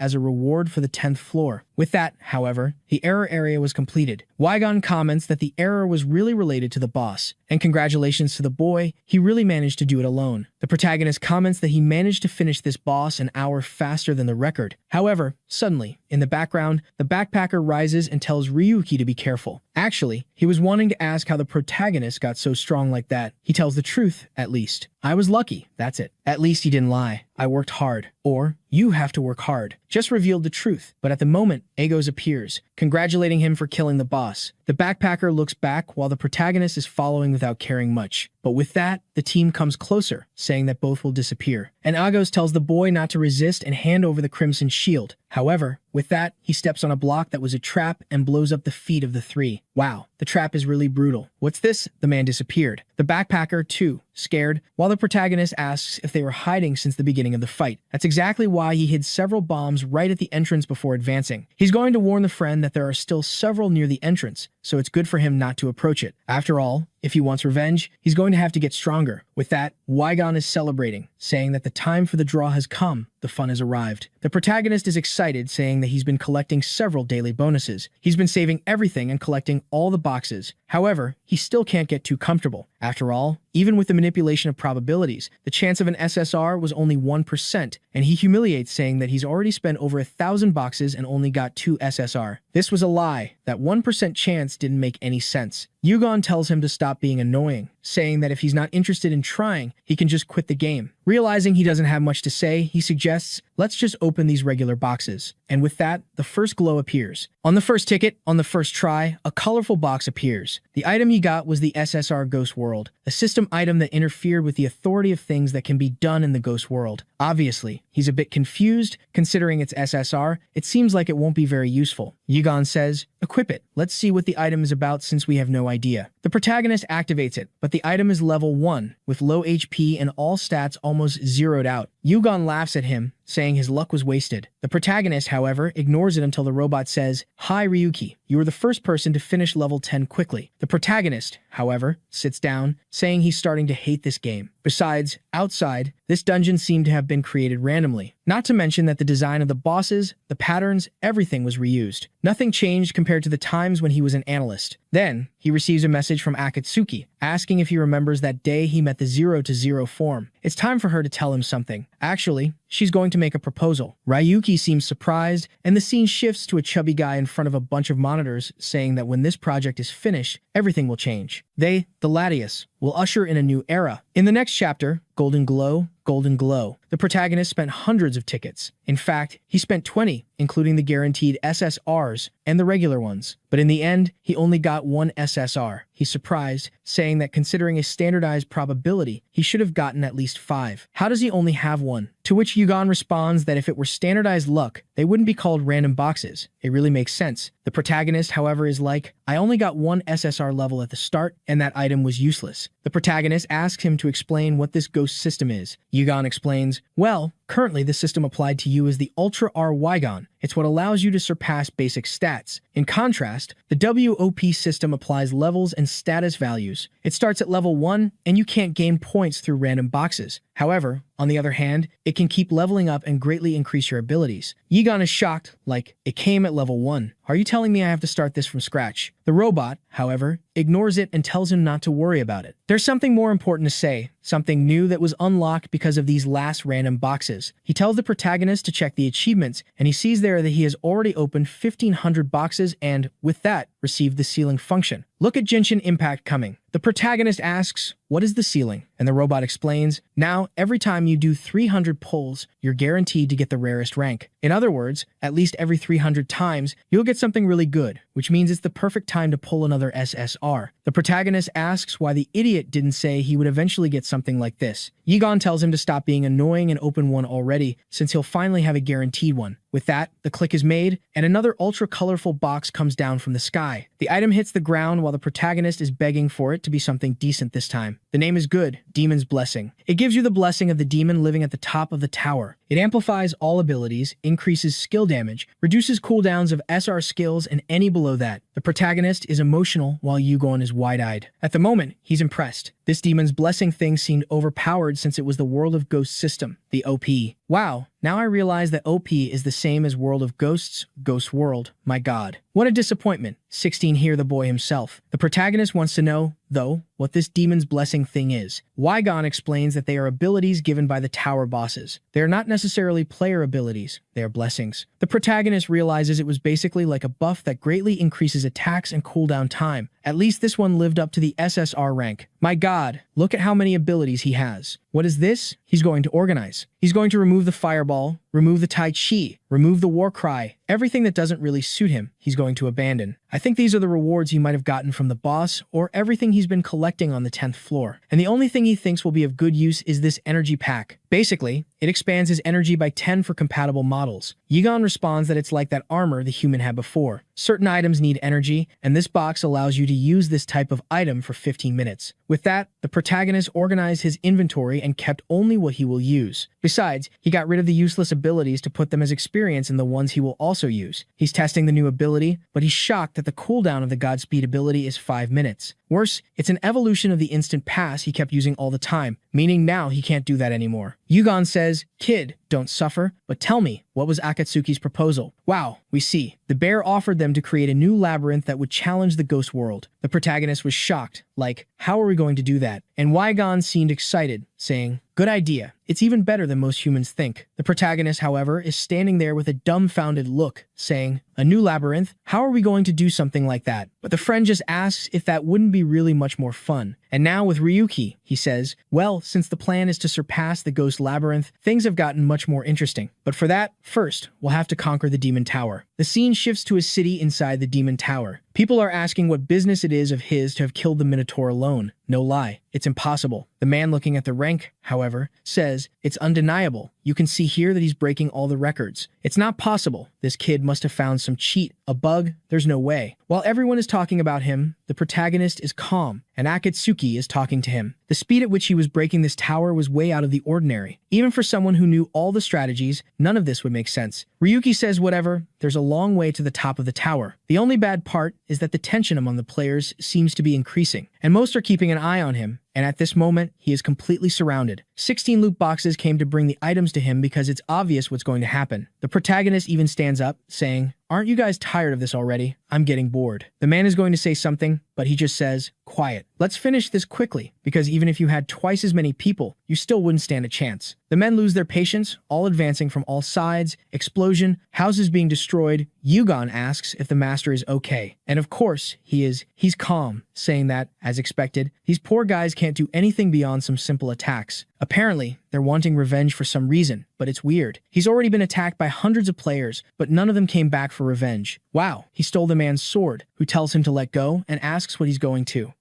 as a reward for the 10th floor. With that, however, the error area was completed. Wygon comments that the error was really related to the boss, and congratulations to the boy, he really managed to do it alone. The protagonist comments that he managed to finish this boss an hour faster than the record. However, suddenly, in the background, the backpacker rises and tells Ryuki to be careful. Actually, he was wanting to ask how the protagonist got so strong like that. He tells the truth, at least. I was lucky, that's it. At least he didn't lie. I worked hard. Or, you have to work hard. Just revealed the truth. But at the moment, Agos appears, congratulating him for killing the boss. The backpacker looks back while the protagonist is following without caring much. But with that, the team comes closer, saying that both will disappear. And Agos tells the boy not to resist and hand over the crimson shield. However, with that, he steps on a block that was a trap and blows up the feet of the three. Wow, the trap is really brutal. What's this? The man disappeared. The backpacker, too, scared, while the protagonist asks if they were hiding since the beginning of the fight. That's exactly why he hid several bombs right at the entrance before advancing. He's going to warn the friend that there are still several near the entrance, so it's good for him not to approach it. After all, if he wants revenge, he's going to have to get stronger. With that, Wygon is celebrating, saying that the time for the draw has come, the fun has arrived. The protagonist is excited, saying that he's been collecting several daily bonuses. He's been saving everything and collecting all the boxes. However, he still can't get too comfortable. After all, even with the manipulation of probabilities, the chance of an SSR was only 1%, and he humiliates, saying that he's already spent over 1,000 boxes and only got 2 SSR. This was a lie. That 1% chance didn't make any sense. Yugon tells him to stop being annoying, saying that if he's not interested in trying, he can just quit the game. Realizing he doesn't have much to say, he suggests, let's just open these regular boxes. And with that, the first glow appears. On the first ticket, on the first try, a colorful box appears. The item he got was the SSR Ghost World, a system item that interfered with the authority of things that can be done in the Ghost World. Obviously, he's a bit confused. Considering it's SSR, it seems like it won't be very useful. Yugon says, equip it. Let's see what the item is about since we have no idea. The protagonist activates it, but the item is level 1, with low HP and all stats almost zeroed out. Yugon laughs at him, saying his luck was wasted. The protagonist, however, ignores it until the robot says, "Hi Ryuki, you were the first person to finish level 10 quickly." The protagonist, however, sits down, saying he's starting to hate this game. Besides, outside, this dungeon seemed to have been created randomly. Not to mention that the design of the bosses, the patterns, everything was reused. Nothing changed compared to the times when he was an analyst. Then, he receives a message from Akatsuki, asking if he remembers that day he met the 0-to-0 form. It's time for her to tell him something. Actually, she's going to make a proposal. Ryuki seems surprised, and the scene shifts to a chubby guy in front of a bunch of monitors saying that when this project is finished, everything will change. They, the Latias, will usher in a new era. In the next chapter, Golden Glow, Golden Glow, the protagonist spent hundreds of tickets. In fact, he spent 20, including the guaranteed SSRs and the regular ones. But in the end, he only got one SSR. He's surprised, saying that considering a standardized probability, he should have gotten at least 5. How does he only have one? To which Yugon responds that if it were standardized luck, they wouldn't be called random boxes. It really makes sense. The protagonist, however, is like, I only got one SSR level at the start, and that item was useless. The protagonist asks him to explain what this ghost system is. Yugon explains, well, currently the system applied to you is the Ultra R Wygon. It's what allows you to surpass basic stats. In contrast, the WOP system applies levels and status values. It starts at level 1, and you can't gain points through random boxes. However, on the other hand, it can keep leveling up and greatly increase your abilities. Yugon is shocked, like, it came at level 1. Are you telling me I have to start this from scratch? The robot, however, ignores it and tells him not to worry about it. There's something more important to say, something new that was unlocked because of these last random boxes. He tells the protagonist to check the achievements, and he sees there that he has already opened 1,500 boxes and, with that, received the ceiling function. Look at Genshin Impact coming. The protagonist asks, what is the ceiling? And the robot explains, now, every time you do 300 pulls, you're guaranteed to get the rarest rank. In other words, at least every 300 times, you'll get something really good, which means it's the perfect time to pull another SSR. The protagonist asks why the idiot didn't say he would eventually get something like this. Yugon tells him to stop being annoying and open one already, since he'll finally have a guaranteed one. With that, the click is made, and another ultra-colorful box comes down from the sky. The item hits the ground while the protagonist is begging for it to be something decent this time. The name is good, Demon's Blessing. It gives you the blessing of the demon living at the top of the tower. It amplifies all abilities, increases skill damage, reduces cooldowns of SR skills and any below that. The protagonist is emotional while Yugon is wide-eyed. At the moment, he's impressed. This Demon's Blessing thing seemed overpowered since it was the World of Ghosts system, the OP. Wow, now I realize that OP is the same as World of Ghosts, Ghost World. My god. What a disappointment. 16 here, the boy himself. The protagonist wants to know, though, what this Demon's Blessing thing is. Wygon explains that they are abilities given by the tower bosses. They are not necessarily player abilities, they are blessings. The protagonist realizes it was basically like a buff that greatly increases attacks and cooldown time. At least this one lived up to the SSR rank. My god, look at how many abilities he has. What is this? He's going to organize. He's going to remove the fireball, remove the Tai Chi, remove the war cry. Everything that doesn't really suit him, he's going to abandon. I think these are the rewards he might have gotten from the boss or everything he's been collecting on the 10th floor. And the only thing he thinks will be of good use is this energy pack. Basically, it expands his energy by 10 for compatible models. Yugon responds that it's like that armor the human had before. Certain items need energy, and this box allows you to use this type of item for 15 minutes. With that, the protagonist organized his inventory and kept only what he will use. Besides, he got rid of the useless abilities to put them as experience in the ones he will also use. He's testing the new ability, but he's shocked that the cooldown of the Godspeed ability is 5 minutes. Worse, it's an evolution of the instant pass he kept using all the time, meaning now he can't do that anymore. Yugon says, kid, don't suffer, but tell me, what was Akatsuki's proposal? Wow, we see. The bear offered them to create a new labyrinth that would challenge the ghost world. The protagonist was shocked, like, how are we going to do that? And Wygon seemed excited, saying, good idea. It's even better than most humans think. The protagonist, however, is standing there with a dumbfounded look, saying, a new labyrinth? How are we going to do something like that? But the friend just asks if that wouldn't be really much more fun. And now with Ryuki, he says, well, since the plan is to surpass the ghost labyrinth, things have gotten much more interesting. But for that, first, we'll have to conquer the Demon Tower. The scene shifts to a city inside the Demon Tower. People are asking what business it is of his to have killed the Minotaur alone. No lie, it's impossible. The man looking at the rank, however, says, it's undeniable. You can see here that he's breaking all the records. It's not possible. This kid must have found some cheat, a bug. There's no way. While everyone is talking about him, the protagonist is calm, and Akatsuki is talking to him. The speed at which he was breaking this tower was way out of the ordinary. Even for someone who knew all the strategies, none of this would make sense. Ryuki says whatever, there's a long way to the top of the tower. The only bad part is that the tension among the players seems to be increasing, and most are keeping an eye on him. and at this moment, he is completely surrounded. 16 loot boxes came to bring the items to him because it's obvious what's going to happen. The protagonist even stands up, saying, "Aren't you guys tired of this already? I'm getting bored." The man is going to say something, but he just says, "Quiet. Let's finish this quickly, because even if you had twice as many people, you still wouldn't stand a chance." The men lose their patience, all advancing from all sides, explosion, houses being destroyed. Yugon asks if the master is okay. And of course, he's calm, saying that, as expected, these poor guys can't do anything beyond some simple attacks. Apparently, they're wanting revenge for some reason, but it's weird. He's already been attacked by hundreds of players, but none of them came back for revenge. Wow, he stole the man's sword, who tells him to let go and asks what he's going to.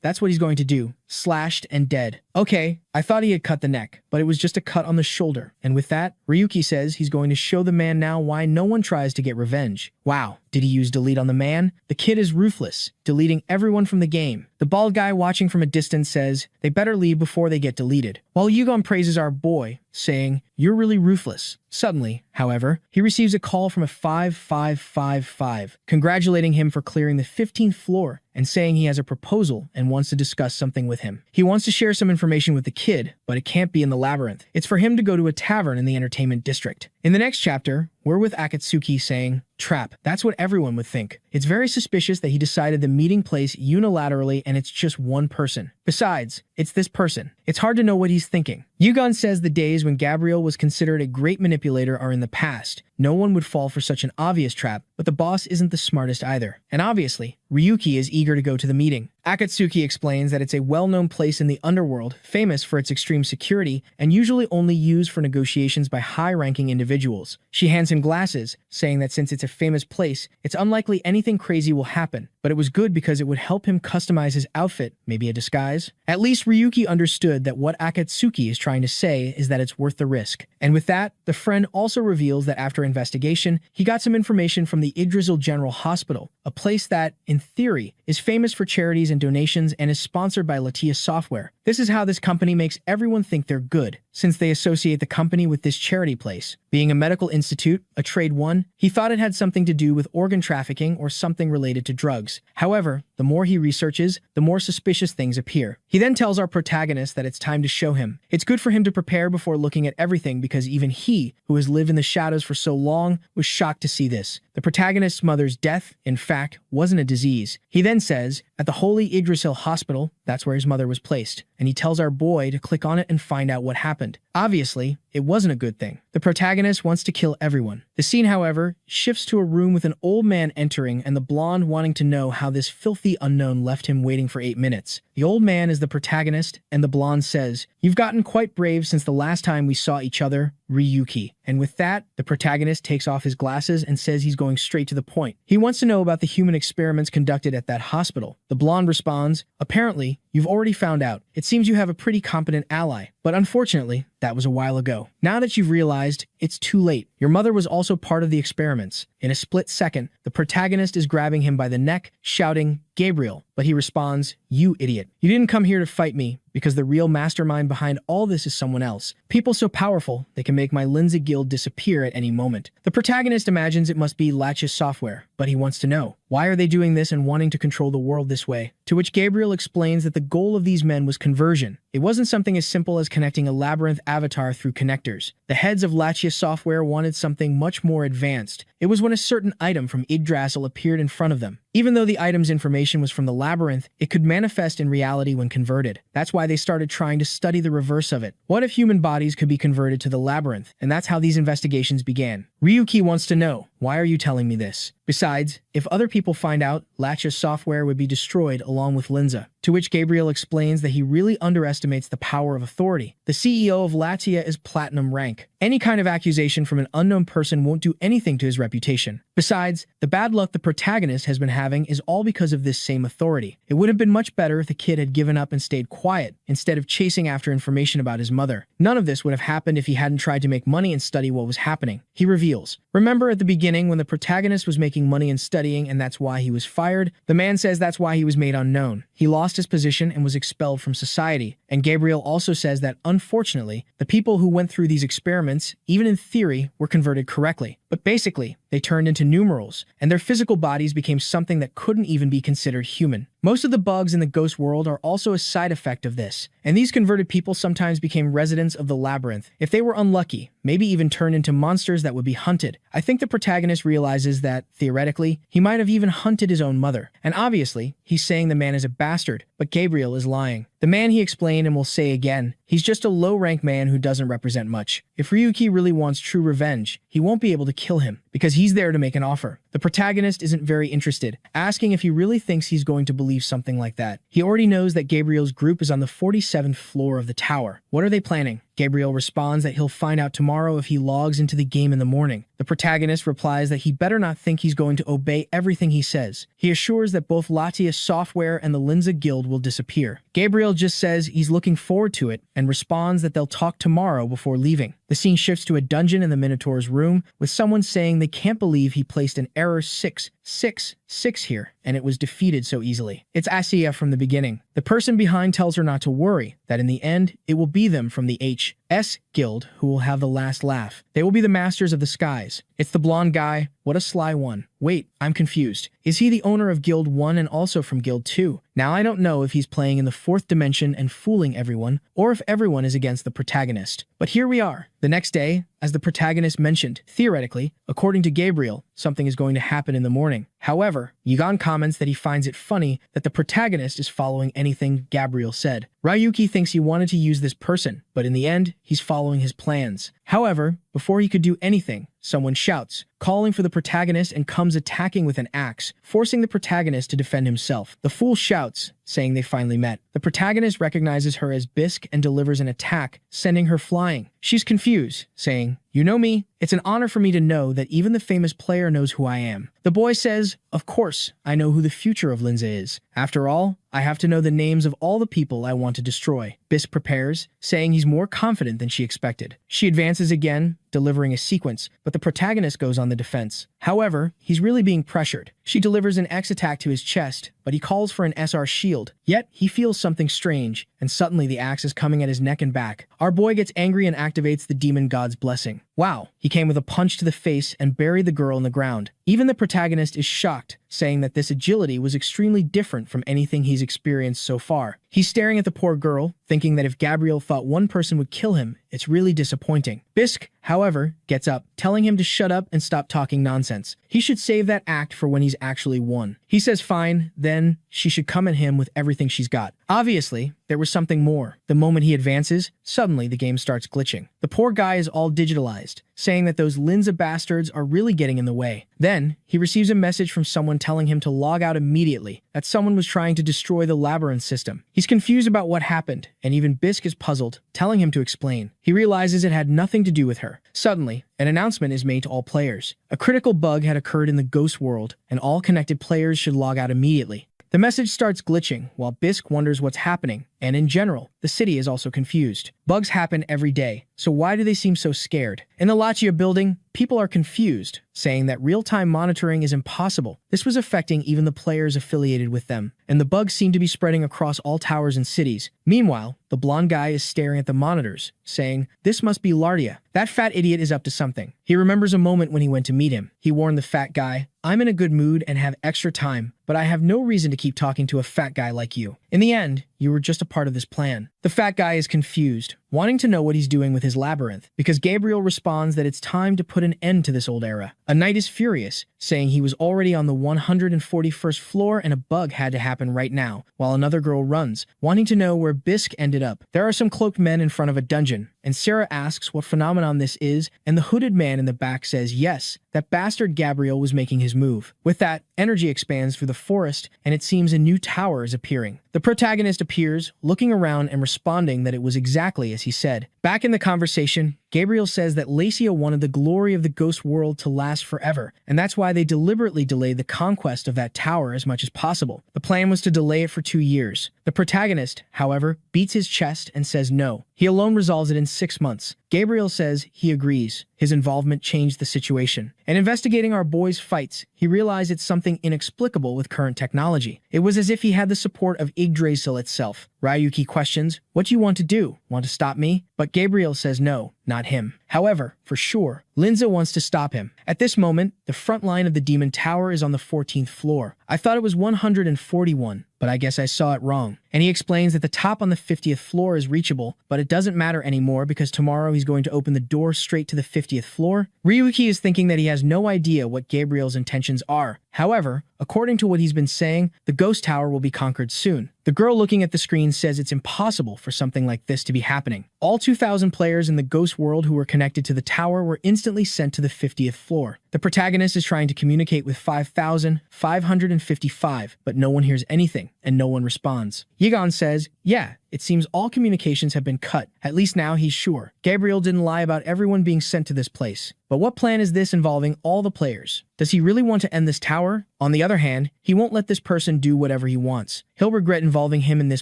That's what he's going to do. Slashed and dead. Okay, I thought he had cut the neck, but it was just a cut on the shoulder. And with that, Ryuki says he's going to show the man now why no one tries to get revenge. Wow, did he use delete on the man? The kid is ruthless, deleting everyone from the game. The bald guy watching from a distance says they better leave before they get deleted, while Yugon praises our boy, saying, "You're really ruthless." Suddenly, however, he receives a call from a 5555, congratulating him for clearing the 15th floor and saying he has a proposal and wants to discuss something with him. He wants to share some information with the kid, but it can't be in the labyrinth. It's for him to go to a tavern in the entertainment district. In the next chapter, we're with Akatsuki saying, "Trap." That's what everyone would think. It's very suspicious that he decided the meeting place unilaterally and it's just one person. Besides, it's this person. It's hard to know what he's thinking. Yugon says the days when Gabriel was considered a great manipulator are in the past. No one would fall for such an obvious trap, but the boss isn't the smartest either. And obviously, Ryuki is eager to go to the meeting. Akatsuki explains that it's a well-known place in the underworld, famous for its extreme security, and usually only used for negotiations by high-ranking individuals. She hands him glasses, saying that since it's a famous place, it's unlikely anything crazy will happen, but it was good because it would help him customize his outfit, maybe a disguise. At least Ryuki understood that what Akatsuki is trying to say is that it's worth the risk. And with that, the friend also reveals that after investigation, he got some information from the Yggdrasil General Hospital, a place that, in theory, is famous for charities and donations and is sponsored by LUCKIEST software. This is how this company makes everyone think they're good, since they associate the company with this charity place. Being a medical institute, a trade one, he thought it had something to do with organ trafficking or something related to drugs. However, the more he researches, the more suspicious things appear. He then tells our protagonist that it's time to show him. It's good for him to prepare before looking at everything because even he, who has lived in the shadows for so long, was shocked to see this. The protagonist's mother's death, in fact, wasn't a disease. He then says, at the Holy Yggdrasil Hospital, that's where his mother was placed, and he tells our boy to click on it and find out what happened. Obviously, it wasn't a good thing. The protagonist wants to kill everyone. The scene, however, shifts to a room with an old man entering and the blonde wanting to know how this filthy unknown left him waiting for 8 minutes. The old man is the protagonist, and the blonde says, "You've gotten quite brave since the last time we saw each other, Ryuki." And with that, the protagonist takes off his glasses and says he's going straight to the point. He wants to know about the human experiments conducted at that hospital. The blonde responds, "Apparently, you've already found out. It seems you have a pretty competent ally, but unfortunately, that was a while ago. Now that you've realized, it's too late. Your mother was also part of the experiments." In a split second, the protagonist is grabbing him by the neck, shouting, "Gabriel," but he responds, "You idiot. You didn't come here to fight me, because the real mastermind behind all this is someone else. People so powerful, they can make my Lindsay Guild disappear at any moment." The protagonist imagines it must be LUCKIEST software, but he wants to know, why are they doing this and wanting to control the world this way? To which Gabriel explains that the goal of these men was conversion. It wasn't something as simple as connecting a labyrinth avatar through connectors. The heads of LUCKIEST software wanted something much more advanced. It was when a certain item from Yggdrasil appeared in front of them. Even though the item's information was from the labyrinth, it could manifest in reality when converted. That's why they started trying to study the reverse of it. What if human bodies could be converted to the labyrinth? And that's how these investigations began. Ryuki wants to know, why are you telling me this? Besides, if other people find out, LUCKIEST software would be destroyed along with Linza. To which Gabriel explains that he really underestimates the power of authority. The CEO of Latia is platinum rank. Any kind of accusation from an unknown person won't do anything to his reputation. Besides, the bad luck the protagonist has been having is all because of this same authority. It would have been much better if the kid had given up and stayed quiet, instead of chasing after information about his mother. None of this would have happened if he hadn't tried to make money and study what was happening. He reveals, remember at the beginning when the protagonist was making money and studying and that's why he was fired? The man says that's why he was made unknown. He lost his position and was expelled from society. And Gabriel also says that, unfortunately, the people who went through these experiments, even in theory, were converted correctly. but basically, they turned into numerals, and their physical bodies became something that couldn't even be considered human. Most of the bugs in the ghost world are also a side effect of this, and these converted people sometimes became residents of the labyrinth. If they were unlucky, maybe even turned into monsters that would be hunted. I think the protagonist realizes that, theoretically, he might have even hunted his own mother. And obviously, he's saying the man is a bastard, but Gabriel is lying. The man he explained and will say again, he's just a low-rank man who doesn't represent much. If Ryuki really wants true revenge, he won't be able to kill him, because he's there to make an offer. The protagonist isn't very interested, asking if he really thinks he's going to believe something like that. He already knows that Gabriel's group is on the 47th floor of the tower. What are they planning? Gabriel responds that he'll find out tomorrow if he logs into the game in the morning. The protagonist replies that he better not think he's going to obey everything he says. He assures that both LUCKIEST software and the Linza Guild will disappear. Gabriel just says he's looking forward to it and responds that they'll talk tomorrow before leaving. The scene shifts to a dungeon in the Minotaur's room with someone saying they can't believe he placed an error 666 here and it was defeated so easily. It's Asiya from the beginning. The person behind tells her not to worry, that in the end, it will be them from the HS Guild who will have the last laugh. They will be the masters of the skies. It's the blonde guy. What a sly one. Wait, I'm confused. Is he the owner of Guild 1 and also from Guild 2? Now I don't know if he's playing in the fourth dimension and fooling everyone, or if everyone is against the protagonist. But here we are. The next day, as the protagonist mentioned, theoretically, according to Gabriel, something is going to happen in the morning. However, Yugan comments that he finds it funny that the protagonist is following anything Gabriel said. Ryuki thinks he wanted to use this person, but in the end, he's following his plans. However, before he could do anything, someone shouts, calling for the protagonist and comes attacking with an axe, forcing the protagonist to defend himself. The fool shouts, saying they finally met. The protagonist recognizes her as Bisque and delivers an attack, sending her flying. She's confused, saying, "You know me? It's an honor for me to know that even the famous player knows who I am." The boy says, "Of course, I know who the future of Linza is. After all, I have to know the names of all the people I want to destroy." Bisque prepares, saying he's more confident than she expected. She advances again, delivering a sequence, but the protagonist goes on the defense. However, he's really being pressured. She delivers an X attack to his chest, but he calls for an SR shield. Yet, he feels something strange, and suddenly the axe is coming at his neck and back. Our boy gets angry and activates the demon god's blessing. Wow, he came with a punch to the face and buried the girl in the ground. Even the protagonist is shocked, saying that this agility was extremely different from anything he's experienced so far. He's staring at the poor girl, thinking that if Gabriel thought one person would kill him, it's really disappointing. Bisque, however, gets up, telling him to shut up and stop talking nonsense. He should save that act for when he's actually won. He says fine, then she should come at him with everything she's got. Obviously, there was something more. The moment he advances, suddenly the game starts glitching. The poor guy is all digitalized, saying that those Linza bastards are really getting in the way. Then, he receives a message from someone telling him to log out immediately, that someone was trying to destroy the labyrinth system. He's confused about what happened, and even Bisque is puzzled, telling him to explain. He realizes it had nothing to do with her. Suddenly, an announcement is made to all players. A critical bug had occurred in the ghost world, and all connected players should log out immediately. The message starts glitching, while Bisque wonders what's happening, and in general, the city is also confused. Bugs happen every day, so why do they seem so scared? In the Lachia building, people are confused, saying that real-time monitoring is impossible. This was affecting even the players affiliated with them, and the bugs seem to be spreading across all towers and cities. Meanwhile, the blonde guy is staring at the monitors, saying, "This must be Lardia. That fat idiot is up to something." He remembers a moment when he went to meet him. He warned the fat guy, "I'm in a good mood and have extra time, but I have no reason to keep talking to a fat guy like you. In the end, you were just a part of this plan." The fat guy is confused, wanting to know what he's doing with his labyrinth, because Gabriel responds that it's time to put an end to this old era. A knight is furious, saying he was already on the 141st floor and a bug had to happen right now, while another girl runs, wanting to know where Bisque ended up. There are some cloaked men in front of a dungeon, and Sarah asks what phenomenon this is, and the hooded man in the back says yes, that bastard Gabriel was making his move. With that, energy expands through the forest, and it seems a new tower is appearing. The protagonist appears, looking around and responding that it was exactly as he said. Back in the conversation, Gabriel says that Lacia wanted the glory of the ghost world to last forever, and that's why they deliberately delayed the conquest of that tower as much as possible. The plan was to delay it for 2 years. The protagonist, however, beats his chest and says no. He alone resolves it in 6 months. Gabriel says he agrees. His involvement changed the situation. And investigating our boy's fights, he realized it's something inexplicable with current technology. It was as if he had the support of Yggdrasil itself. Ryuki questions, "What do you want to do? Want to stop me?" But Gabriel says no, not him. However, for sure, Linza wants to stop him. At this moment, the front line of the demon tower is on the 14th floor. I thought it was 141, but I guess I saw it wrong. And he explains that the top on the 50th floor is reachable, but it doesn't matter anymore because tomorrow he's going to open the door straight to the 50th floor. Ryuki is thinking that he has no idea what Gabriel's intentions are. However, according to what he's been saying, the ghost tower will be conquered soon. The girl looking at the screen says it's impossible for something like this to be happening. All 2,000 players in the ghost world who were connected to the tower were instantly sent to the 50th floor. The protagonist is trying to communicate with 5,555, but no one hears anything, and no one responds. Yigon says, yeah, it seems all communications have been cut. At least now he's sure. Gabriel didn't lie about everyone being sent to this place. But what plan is this involving all the players? Does he really want to end this tower? On the other hand, he won't let this person do whatever he wants. He'll regret involving him in this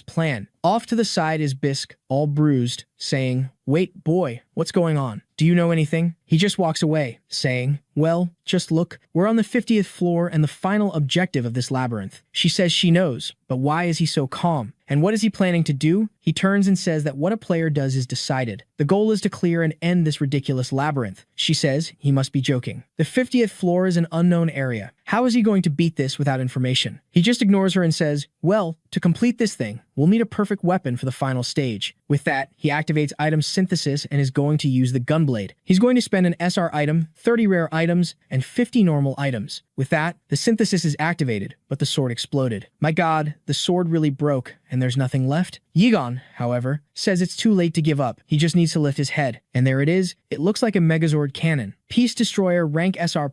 plan. Off to the side is Bisk, all bruised, saying, wait, boy, what's going on? Do you know anything? He just walks away, saying, well, just look, we're on the 50th floor and the final objective of this labyrinth. She says she knows, but why is he so calm? And what is he planning to do? He turns and says that what a player does is decided. The goal is to clear and end this ridiculous labyrinth. She says he must be joking. The 50th floor is an unknown area. How is he going to beat this without information? He just ignores her and says, well, to complete this thing, we'll need a perfect weapon for the final stage. With that, he activates item synthesis and is going to use the gunblade. He's going to spend an SR item, 30 rare items, and 50 normal items. With that, the synthesis is activated, but the sword exploded. My god, the sword really broke, and there's nothing left? Yigon, however, says it's too late to give up. He just needs to lift his head. And there it is. It looks like a Megazord cannon. Peace Destroyer rank SR+,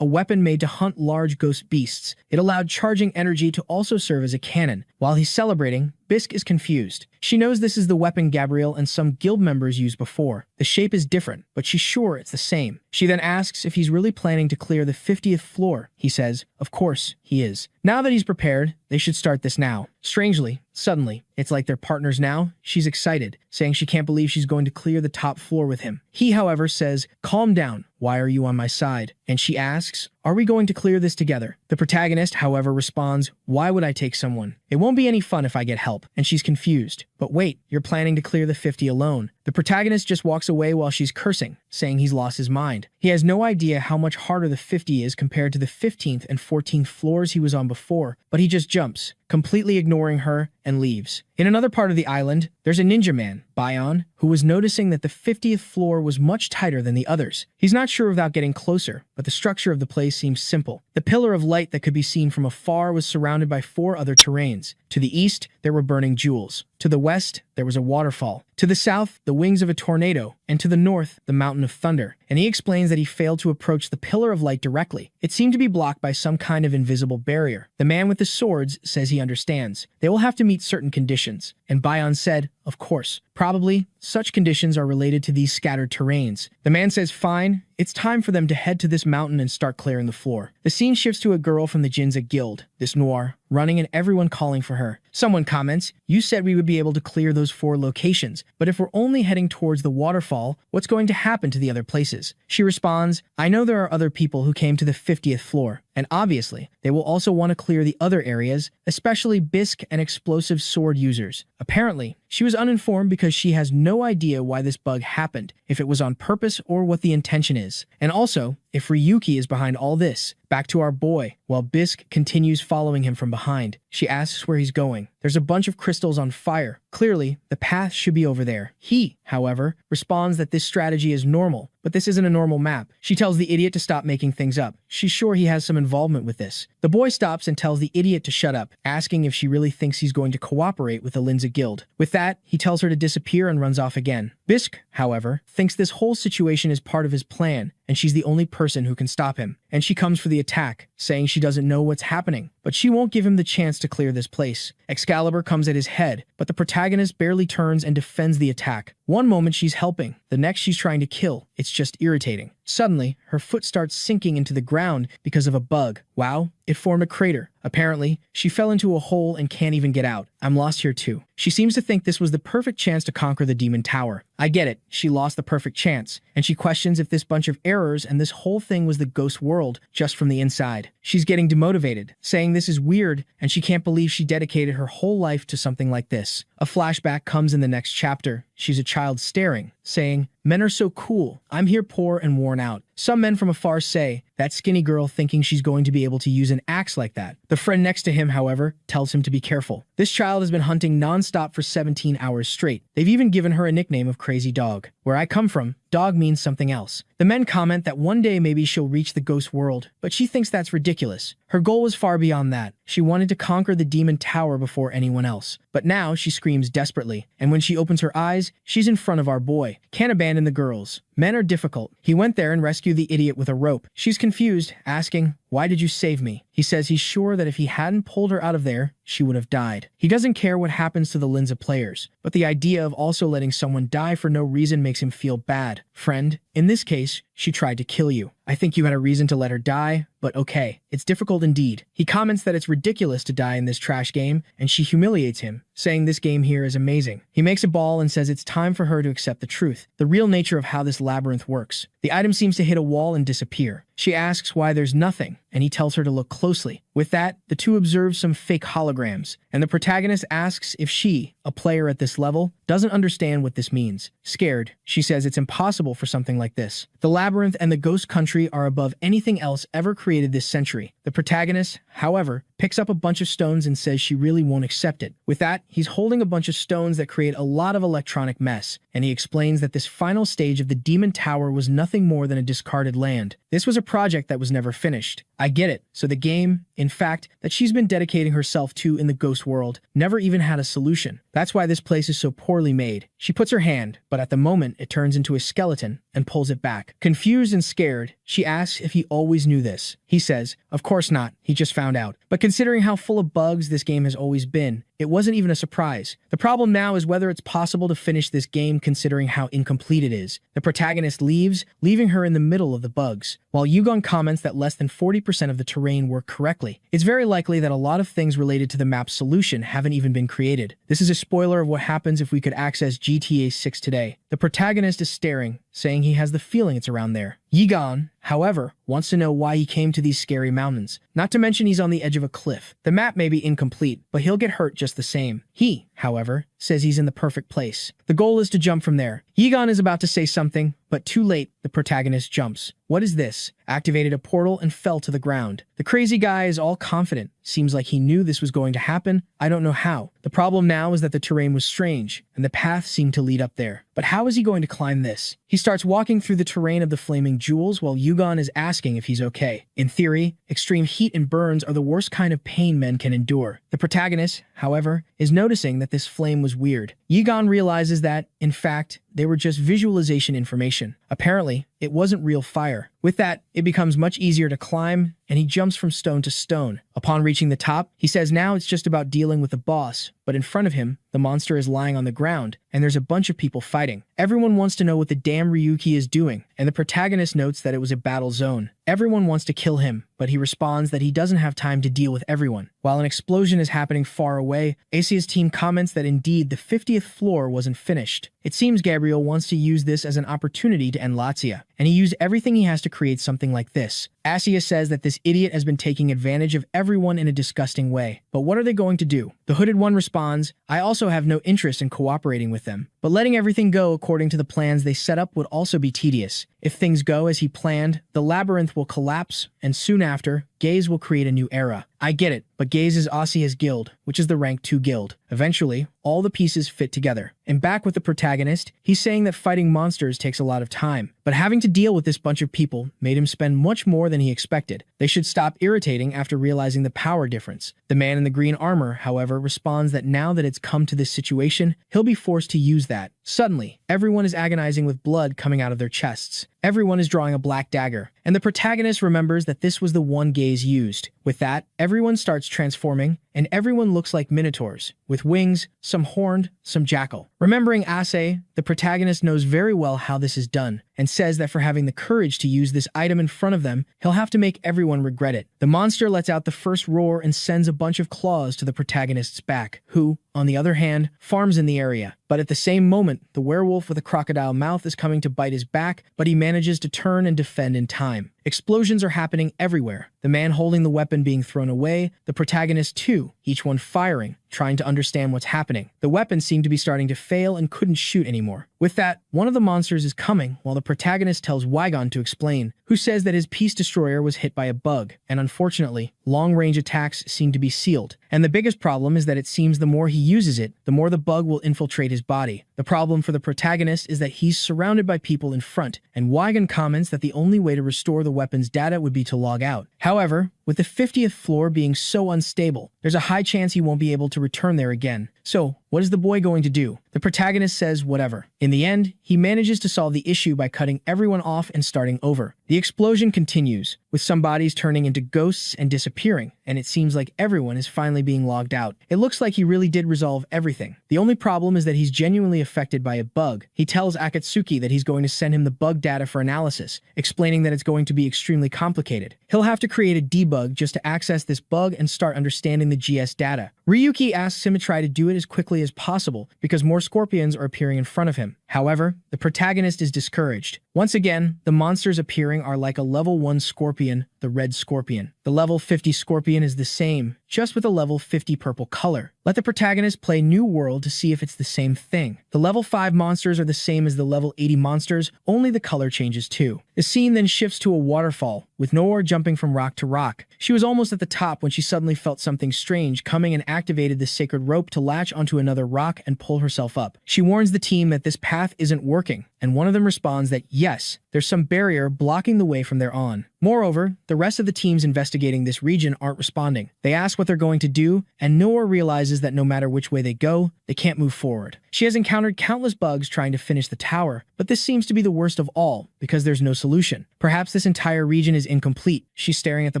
a weapon made to hunt large ghost beasts. It allowed charging energy to also serve as a cannon. While he's celebrating, Bisk is confused. She knows this is the weapon Gabriel and some guild members used before. The shape is different, but she's sure it's the same. She then asks if he's really planning to clear the 50th floor. He says, of course, he is. Now that he's prepared, they should start this now. Strangely, suddenly, it's like they're partners now. She's excited, saying she can't believe she's going to clear the top floor with him. He, however, says, calm down. Why are you on my side? And she asks, are we going to clear this together? The protagonist, however, responds, why would I take someone? It won't be any fun if I get help. And she's confused. But wait, you're planning to clear the 50 alone. The protagonist just walks away while she's cursing, saying he's lost his mind. He has no idea how much harder the 50 is compared to the 15th and 14th floors he was on before, but he just jumps, completely ignoring her, and leaves. In another part of the island, there's a ninja man, Bion, who was noticing that the 50th floor was much tighter than the others. He's not sure without getting closer, but the structure of the place seems simple. The pillar of light that could be seen from afar was surrounded by 4 other terrains. To the east, there were burning jewels. To the west, there was a waterfall. To the south, the wings of a tornado. And to the north, the mountain of thunder. And he explains that he failed to approach the pillar of light directly. It seemed to be blocked by some kind of invisible barrier. The man with the swords says he understands. They will have to meet certain conditions. And Bion said, of course. Probably, such conditions are related to these scattered terrains. The man says, fine, it's time for them to head to this mountain and start clearing the floor. The scene shifts to a girl from the Jinza Guild, this noir, running and everyone calling for her. Someone comments, you said we would be able to clear those 4 locations, but if we're only heading towards the waterfall, what's going to happen to the other places? She responds, I know there are other people who came to the 50th floor, and obviously, they will also want to clear the other areas, especially Bisk and explosive sword users. Apparently, she was uninformed because she has no idea why this bug happened, if it was on purpose or what the intention is. And also, if Ryuki is behind all this. Back to our boy, while Bisk continues following him from behind. She asks where he's going. There's a bunch of crystals on fire. Clearly, the path should be over there. He, however, responds that this strategy is normal, but this isn't a normal map. She tells the idiot to stop making things up. She's sure he has some involvement with this. The boy stops and tells the idiot to shut up, asking if she really thinks he's going to cooperate with the Linza Guild. With that, he tells her to disappear and runs off again. Bisk, however, thinks this whole situation is part of his plan, and she's the only person who can stop him. And she comes for the attack, saying she doesn't know what's happening, but she won't give him the chance to clear this place. Excalibur comes at his head, but the protagonist barely turns and defends the attack. One moment she's helping, the next she's trying to kill. It's just irritating. Suddenly, her foot starts sinking into the ground because of a bug. Wow, it formed a crater. Apparently, she fell into a hole and can't even get out. I'm lost here too. She seems to think this was the perfect chance to conquer the demon tower. I get it, she lost the perfect chance, and she questions if this bunch of errors and this whole thing was the ghost world just from the inside. She's getting demotivated, saying this is weird, and she can't believe she dedicated her whole life to something like this. A flashback comes in the next chapter. She's a child staring, saying, "Men are so cool. I'm here poor and worn out." Some men from afar say, "That skinny girl thinking she's going to be able to use an axe like that." The friend next to him, however, tells him to be careful. This child has been hunting non-stop for 17 hours straight. They've even given her a nickname of Crazy Dog. Where I come from, dog means something else. The men comment that one day maybe she'll reach the ghost world, but she thinks that's ridiculous. Her goal was far beyond that. She wanted to conquer the demon tower before anyone else. But now she screams desperately, and when she opens her eyes, she's in front of our boy. Can't abandon the girls. Men are difficult. He went there and rescued the idiot with a rope. She's confused, asking, "Why did you save me?" He says he's sure that if he hadn't pulled her out of there, she would have died. He doesn't care what happens to the Linza players, but the idea of also letting someone die for no reason makes him feel bad. Friend, in this case, she tried to kill you. I think you had a reason to let her die, but okay. It's difficult indeed. He comments that it's ridiculous to die in this trash game, and she humiliates him, saying this game here is amazing. He makes a ball and says it's time for her to accept the truth, the real nature of how this labyrinth works. The item seems to hit a wall and disappear. She asks why there's nothing, and he tells her to look closely. With that, the two observe some fake holograms, and the protagonist asks if she, a player at this level, doesn't understand what this means. Scared, she says it's impossible for something like this. The labyrinth and the ghost country are above anything else ever created this century. The protagonist, however, picks up a bunch of stones and says she really won't accept it. With that, he's holding a bunch of stones that create a lot of electronic mess, and he explains that this final stage of the demon tower was nothing more than a discarded land. This was a project that was never finished. I get it. So the game, in fact, that she's been dedicating herself to in the ghost world, never even had a solution. That's why this place is so poorly made. She puts her hand, but at the moment it turns into a skeleton and pulls it back. Confused and scared, she asks if he always knew this. He says, of course not, he just found out. But considering how full of bugs this game has always been, it wasn't even a surprise. The problem now is whether it's possible to finish this game considering how incomplete it is. The protagonist leaves, leaving her in the middle of the bugs. While Yugon comments that less than 40% of the terrain work correctly, it's very likely that a lot of things related to the map's solution haven't even been created. This is a spoiler of what happens if we could access GTA 6 today. The protagonist is staring, saying he has the feeling it's around there. Yigon, however, wants to know why he came to these scary mountains. Not to mention he's on the edge of a cliff. The map may be incomplete, but he'll get hurt just the same. He, however, says he's in the perfect place. The goal is to jump from there. Yigon is about to say something, but too late, the protagonist jumps. What is this? Activated a portal and fell to the ground. The crazy guy is all confident. Seems like he knew this was going to happen. I don't know how. The problem now is that the terrain was strange, and the path seemed to lead up there. But how is he going to climb this? He starts walking through the terrain of the flaming jewels while Yugon is asking if he's okay. In theory, extreme heat and burns are the worst kind of pain men can endure. The protagonist, however, is noticing that this flame was weird. Yugon realizes that, in fact, they were just visualization information. Apparently, it wasn't real fire. With that, it becomes much easier to climb, and he jumps from stone to stone. Upon reaching the top, he says now it's just about dealing with the boss, but in front of him, the monster is lying on the ground, and there's a bunch of people fighting. Everyone wants to know what the damn Ryuki is doing, and the protagonist notes that it was a battle zone. Everyone wants to kill him, but he responds that he doesn't have time to deal with everyone. While an explosion is happening far away, Asia's team comments that indeed the 50th floor wasn't finished. It seems Gabriel wants to use this as an opportunity to end Lazia, and he used everything he has to create something like this. Asia says that this idiot has been taking advantage of everyone in a disgusting way. But what are they going to do? The hooded one responds, I also have no interest in cooperating with them. But letting everything go according to the plans they set up would also be tedious. If things go as he planned, the labyrinth will collapse, and soon after, Gaze will create a new era. I get it, but Gaze is Asia's guild, which is the rank 2 guild. Eventually, all the pieces fit together. And back with the protagonist, he's saying that fighting monsters takes a lot of time, but having to deal with this bunch of people made him spend much more than he expected. They should stop irritating after realizing the power difference. The man in the green armor, however, responds that now that it's come to this situation, he'll be forced to use that. Suddenly, everyone is agonizing with blood coming out of their chests. Everyone is drawing a black dagger, and the protagonist remembers that this was the one gaze used. With that, everyone starts transforming, and everyone looks like minotaurs, with wings, some horned, some jackal. Remembering Ase, the protagonist knows very well how this is done, and says that for having the courage to use this item in front of them, he'll have to make everyone regret it. The monster lets out the first roar and sends a bunch of claws to the protagonist's back, who, on the other hand, farms in the area. But at the same moment, the werewolf with a crocodile mouth is coming to bite his back, but he manages to turn and defend in time. Explosions are happening everywhere, the man holding the weapon being thrown away, the protagonist too, each one firing, trying to understand what's happening. The weapons seem to be starting to fail and couldn't shoot anymore. With that, one of the monsters is coming while the protagonist tells Wygon to explain, who says that his Peace Destroyer was hit by a bug, and unfortunately, long-range attacks seem to be sealed. And the biggest problem is that it seems the more he uses it, the more the bug will infiltrate his body. The problem for the protagonist is that he's surrounded by people in front, and Wygon comments that the only way to restore the weapon's data would be to log out. However, with the 50th floor being so unstable, there's a high chance he won't be able to return there again. So, what is the boy going to do? The protagonist says whatever. In the end, he manages to solve the issue by cutting everyone off and starting over. The explosion continues, with some bodies turning into ghosts and disappearing, and it seems like everyone is finally being logged out. It looks like he really did resolve everything. The only problem is that he's genuinely affected by a bug. He tells Akatsuki that he's going to send him the bug data for analysis, explaining that it's going to be extremely complicated. He'll have to create a debug just to access this bug and start understanding the GS data. Ryuki asks him to try to do it as quickly as possible because more scorpions are appearing in front of him. However, the protagonist is discouraged. Once again, the monsters appearing are like a level 1 scorpion, the red scorpion. The level 50 scorpion is the same, just with a level 50 purple color. Let the protagonist play New World to see if it's the same thing. The level 5 monsters are the same as the level 80 monsters, only the color changes too. The scene then shifts to a waterfall, with Noor jumping from rock to rock. She was almost at the top when she suddenly felt something strange coming and activated the sacred rope to latch onto another rock and pull herself up. She warns the team that this path isn't working, and one of them responds that yes, there's some barrier blocking the way from there on. Moreover, the rest of the teams investigating this region aren't responding. They ask what they're going to do, and Noor realizes that no matter which way they go, they can't move forward. She has encountered countless bugs trying to finish the tower, but this seems to be the worst of all, because there's no solution. Perhaps this entire region is incomplete. She's staring at the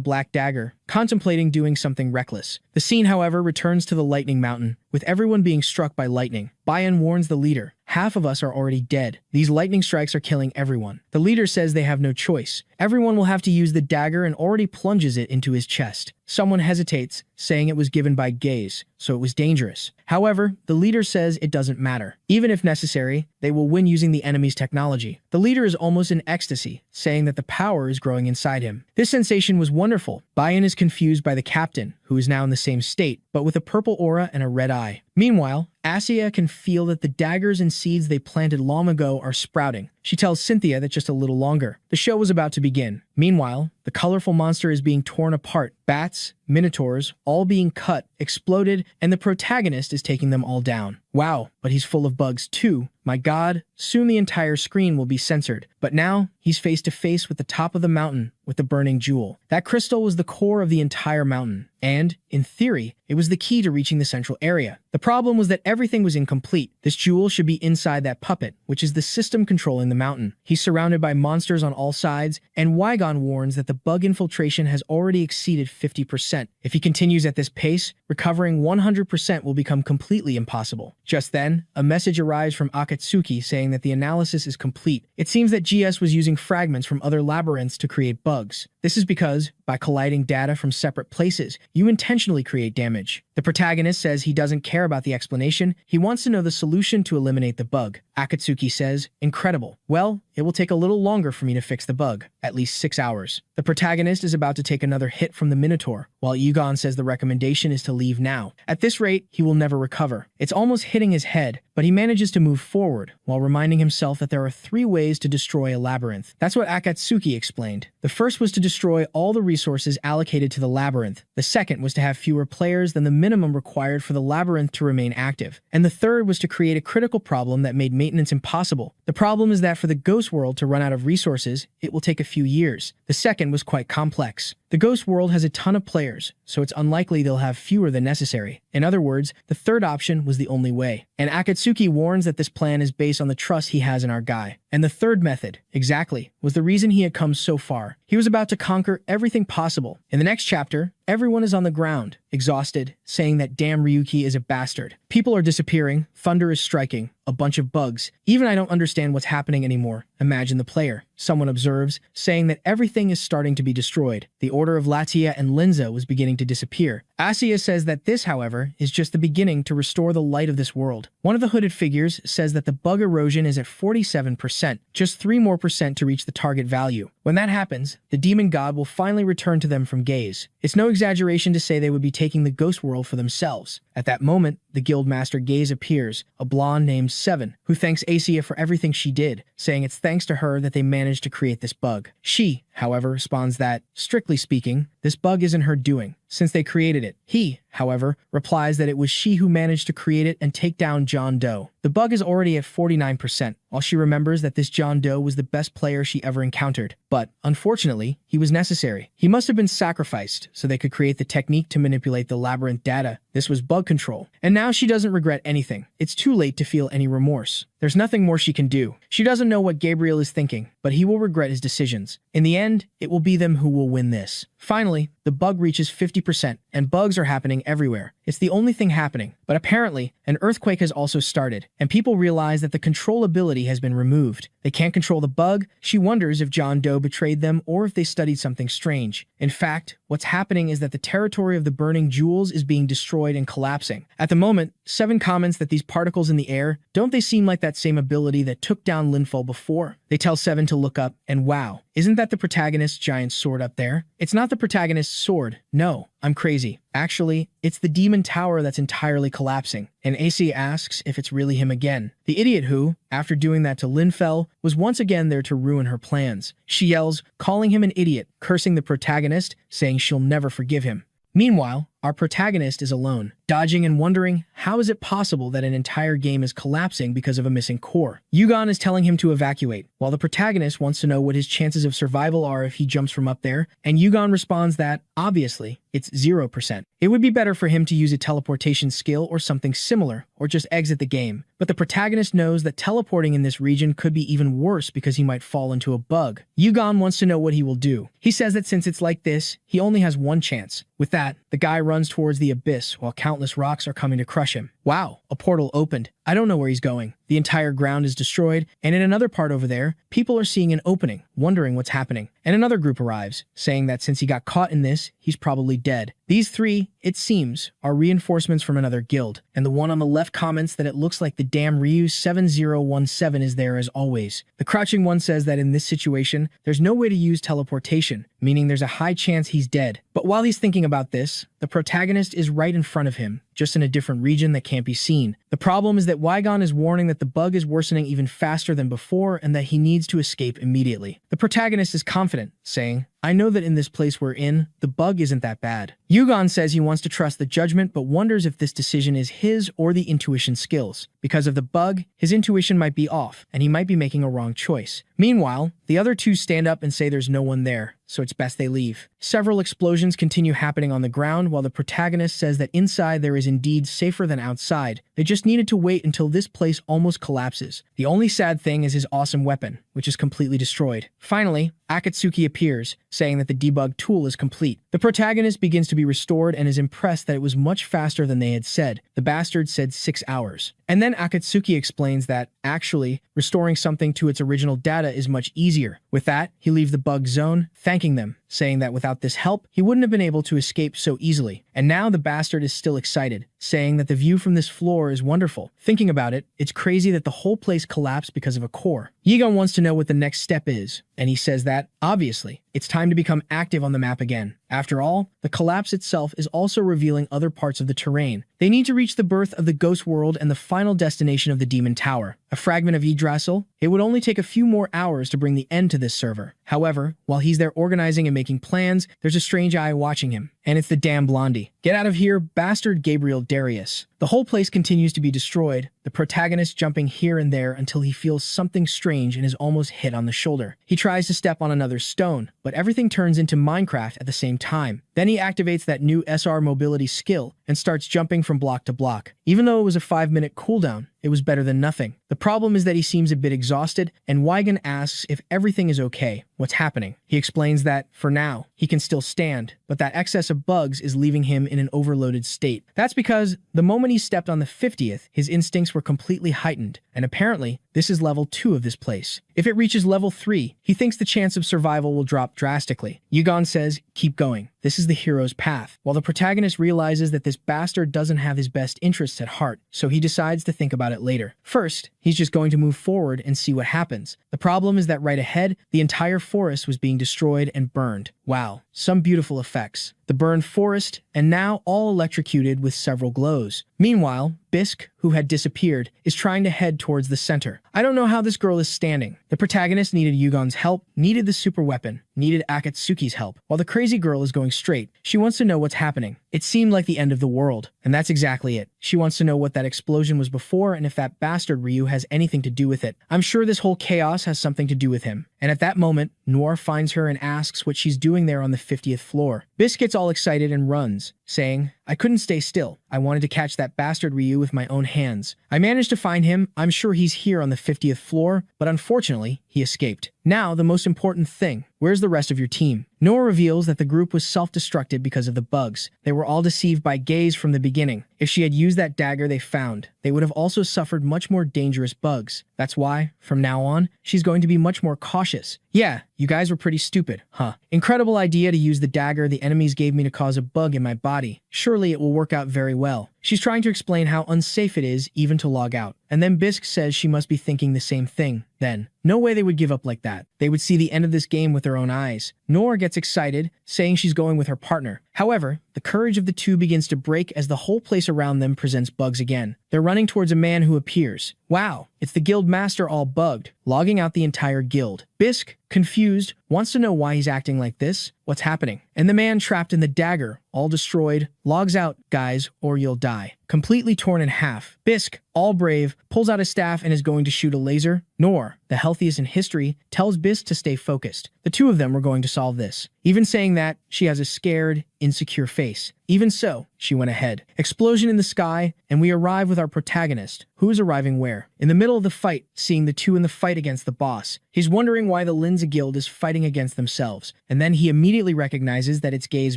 black dagger, contemplating doing something reckless. The scene, however, returns to the lightning mountain, with everyone being struck by lightning. Bayan warns the leader, half of us are already dead. These lightning strikes are killing everyone. The leader says they have no choice. Everyone will have to use the dagger and already plunges it into his chest. Someone hesitates, saying it was given by gaze, so it was dangerous. However, the leader says it doesn't matter. Even if necessary, they will win using the enemy's technology. The leader is almost in ecstasy, saying that the power is growing inside him. This sensation was wonderful. Bayan is confused by the captain, who is now in the same state, but with a purple aura and a red eye. Meanwhile, Asia can feel that the daggers and seeds they planted long ago are sprouting. She tells Cynthia that just a little longer. The show was about to begin. Meanwhile, the colorful monster is being torn apart. Bats, minotaurs, all being cut, exploded, and the protagonist is taking them all down. Wow, but he's full of bugs too. My god, soon the entire screen will be censored. But now, he's face to face with the top of the mountain with the burning jewel. That crystal was the core of the entire mountain, and, in theory, it was the key to reaching the central area. The problem was that everything was incomplete. This jewel should be inside that puppet, which is the system controlling the mountain. He's surrounded by monsters on all sides, and Wygon warns that the bug infiltration has already exceeded 50%. If he continues at this pace, recovering 100% will become completely impossible. Just then, a message arrives from Akatsuki saying that the analysis is complete. It seems that GS was using fragments from other labyrinths to create bugs. This is because, by colliding data from separate places, you intentionally create damage. The protagonist says he doesn't care about the explanation, he wants to know the solution to eliminate the bug. Akatsuki says, incredible. Well, it will take a little longer for me to fix the bug, at least 6 hours. The protagonist is about to take another hit from the Minotaur, while Yugon says the recommendation is to leave now. At this rate, he will never recover. It's almost hitting his head, but he manages to move forward, while reminding himself that there are 3 ways to destroy a labyrinth. That's what Akatsuki explained. The first was to destroy all the resources allocated to the labyrinth. The second was to have fewer players than the minimum required for the labyrinth to remain active. And the third was to create a critical problem that made maintenance impossible. The problem is that for the Ghost World to run out of resources, it will take a few years. The second was quite complex. The Ghost World has a ton of players, so it's unlikely they'll have fewer than necessary. In other words, the third option was the only way. And Akatsuki warns that this plan is based on the trust he has in our guy. And the third method, exactly, was the reason he had come so far. He was about to conquer everything possible. In the next chapter, everyone is on the ground, exhausted, saying that damn Ryuki is a bastard. People are disappearing, thunder is striking, a bunch of bugs. Even I don't understand what's happening anymore. Imagine the player. Someone observes, saying that everything is starting to be destroyed. The order of Latia and Linza was beginning to disappear. Asia says that this, however, is just the beginning to restore the light of this world. One of the hooded figures says that the bug erosion is at 47%, just 3% more to reach the target value. When that happens, the demon god will finally return to them from gaze. It's no exaggeration to say they would be taking the ghost world for themselves. At that moment, the guildmaster Gaze appears, a blonde named Seven, who thanks Asia for everything she did, saying it's thanks to her that they managed to create this bug. She, however, responds that, strictly speaking, this bug isn't her doing, since they created it. He, however, replies that it was she who managed to create it and take down John Doe. The bug is already at 49%, while she remembers that this John Doe was the best player she ever encountered. But, unfortunately, he was necessary. He must have been sacrificed so they could create the technique to manipulate the labyrinth data. This was bug control. And now she doesn't regret anything. It's too late to feel any remorse. There's nothing more she can do. She doesn't know what Gabriel is thinking, but he will regret his decisions. In the end, it will be them who will win this. Finally, the bug reaches 50%, and bugs are happening everywhere. It's the only thing happening. But apparently, an earthquake has also started, and people realize that the controllability has been removed. They can't control the bug. She wonders if John Doe betrayed them or if they studied something strange. In fact, what's happening is that the territory of the burning jewels is being destroyed and collapsing. At the moment, Seven comments that these particles in the air, don't they seem like that same ability that took down Linfall before? They tell Seven to look up, and wow, isn't that the protagonist's giant sword up there? It's not the protagonist's sword. No, I'm crazy. Actually, it's the demon tower that's entirely collapsing. And AC asks if it's really him again. The idiot who, after doing that to Linfell, was once again there to ruin her plans. She yells, calling him an idiot, cursing the protagonist, saying she'll never forgive him. Meanwhile, our protagonist is alone, dodging and wondering how is it possible that an entire game is collapsing because of a missing core. Yugon is telling him to evacuate, while the protagonist wants to know what his chances of survival are if he jumps from up there, and Yugon responds that, obviously, it's 0%. It would be better for him to use a teleportation skill or something similar, or just exit the game. But the protagonist knows that teleporting in this region could be even worse because he might fall into a bug. Yugon wants to know what he will do. He says that since it's like this, he only has one chance. With that, the guy runs towards the abyss while countless rocks are coming to crush him. Wow, a portal opened. I don't know where he's going. The entire ground is destroyed, and in another part over there, people are seeing an opening, wondering what's happening. And another group arrives, saying that since he got caught in this, he's probably dead. These three, it seems, are reinforcements from another guild, and the one on the left comments that it looks like the damn Ryu 7017 is there as always. The crouching one says that in this situation, there's no way to use teleportation, meaning there's a high chance he's dead. But while he's thinking about this, the protagonist is right in front of him, just in a different region that can't be seen. The problem is that Wygon is warning that the bug is worsening even faster than before and that he needs to escape immediately. The protagonist is confident, saying, I know that in this place we're in, the bug isn't that bad. Yugon says he wants to trust the judgment but wonders if this decision is his or the intuition skills. Because of the bug, his intuition might be off, and he might be making a wrong choice. Meanwhile, the other two stand up and say there's no one there, so it's best they leave. Several explosions continue happening on the ground while the protagonist says that inside there is indeed safer than outside. They just needed to wait until this place almost collapses. The only sad thing is his awesome weapon, which is completely destroyed. Finally, Akatsuki appears, saying that the debug tool is complete. The protagonist begins to be restored and is impressed that it was much faster than they had said. The bastard said 6 hours. And then Akatsuki explains that, actually, restoring something to its original data is much easier. With that, he leaves the bug zone, thanking them, saying that without this help, he wouldn't have been able to escape so easily. And now the bastard is still excited, saying that the view from this floor is wonderful. Thinking about it, it's crazy that the whole place collapsed because of a core. Yigon wants to know what the next step is, and he says that, obviously, it's time to become active on the map again. After all, the collapse itself is also revealing other parts of the terrain. They need to reach the birth of the ghost world and the final destination of the demon tower. A fragment of Yggdrasil, it would only take a few more hours to bring the end to this server. However, while he's there organizing and making plans, there's a strange eye watching him. And it's the damn blondie. Get out of here, bastard Gabriel Darius. The whole place continues to be destroyed, the protagonist jumping here and there until he feels something strange and is almost hit on the shoulder. He tries to step on another stone, but everything turns into Minecraft at the same time. Then he activates that new SR mobility skill and starts jumping from block to block. Even though it was a 5-minute cooldown, it was better than nothing. The problem is that he seems a bit exhausted, and Weigen asks if everything is okay, what's happening. He explains that, for now, he can still stand, but that excess of bugs is leaving him in an overloaded state. That's because the moment he stepped on the 50th, his instincts were completely heightened, and apparently, this is level 2 of this place. If it reaches level 3, he thinks the chance of survival will drop drastically. Yugon says, keep going. This is the hero's path. While the protagonist realizes that this bastard doesn't have his best interests at heart, so he decides to think about it later. First, he's just going to move forward and see what happens. The problem is that right ahead, the entire forest was being destroyed and burned. Wow, some beautiful effects. The burned forest, and now all electrocuted with several glows. Meanwhile, Bisk, who had disappeared, is trying to head towards the center. I don't know how this girl is standing. The protagonist needed Yugon's help, needed the super weapon, needed Akatsuki's help, while the crazy girl is going straight. She wants to know what's happening. It seemed like the end of the world, and that's exactly it. She wants to know what that explosion was before and if that bastard Ryu has anything to do with it. I'm sure this whole chaos has something to do with him. And at that moment, Noir finds her and asks what she's doing there on the 50th floor. Bisk gets all excited and runs, saying, I couldn't stay still. I wanted to catch that bastard Ryu with my own hands. I managed to find him. I'm sure he's here on the 50th floor, but unfortunately, he escaped. Now, the most important thing. Where's the rest of your team? Noah reveals that the group was self-destructed because of the bugs. They were all deceived by Gaze from the beginning. If she had used that dagger they found, they would have also suffered much more dangerous bugs. That's why, from now on, she's going to be much more cautious. Yeah, you guys were pretty stupid, huh? Incredible idea to use the dagger the enemies gave me to cause a bug in my body. Surely it will work out very well. She's trying to explain how unsafe it is even to log out. And then Bisk says she must be thinking the same thing. Then, no way they would give up like that. They would see the end of this game with their own eyes. Nora gets excited, saying she's going with her partner. However, the courage of the two begins to break as the whole place around them presents bugs again. They're running towards a man who appears. Wow, it's the guild master all bugged, logging out the entire guild. Bisk, confused, wants to know why he's acting like this. What's happening? And the man trapped in the dagger, all destroyed, logs out, guys, or you'll die. Completely torn in half. Bisk, all brave, pulls out a staff and is going to shoot a laser. Nor, the healthiest in history, tells Bisk to stay focused. The two of them were going to solve this. Even saying that, she has a scared, insecure face. Even so, she went ahead. Explosion in the sky, and we arrive with our protagonist, who is arriving where? In the middle of the fight, seeing the two in the fight against the boss. He's wondering why the Linza Guild is fighting against themselves, and then he immediately recognizes that it's Gaze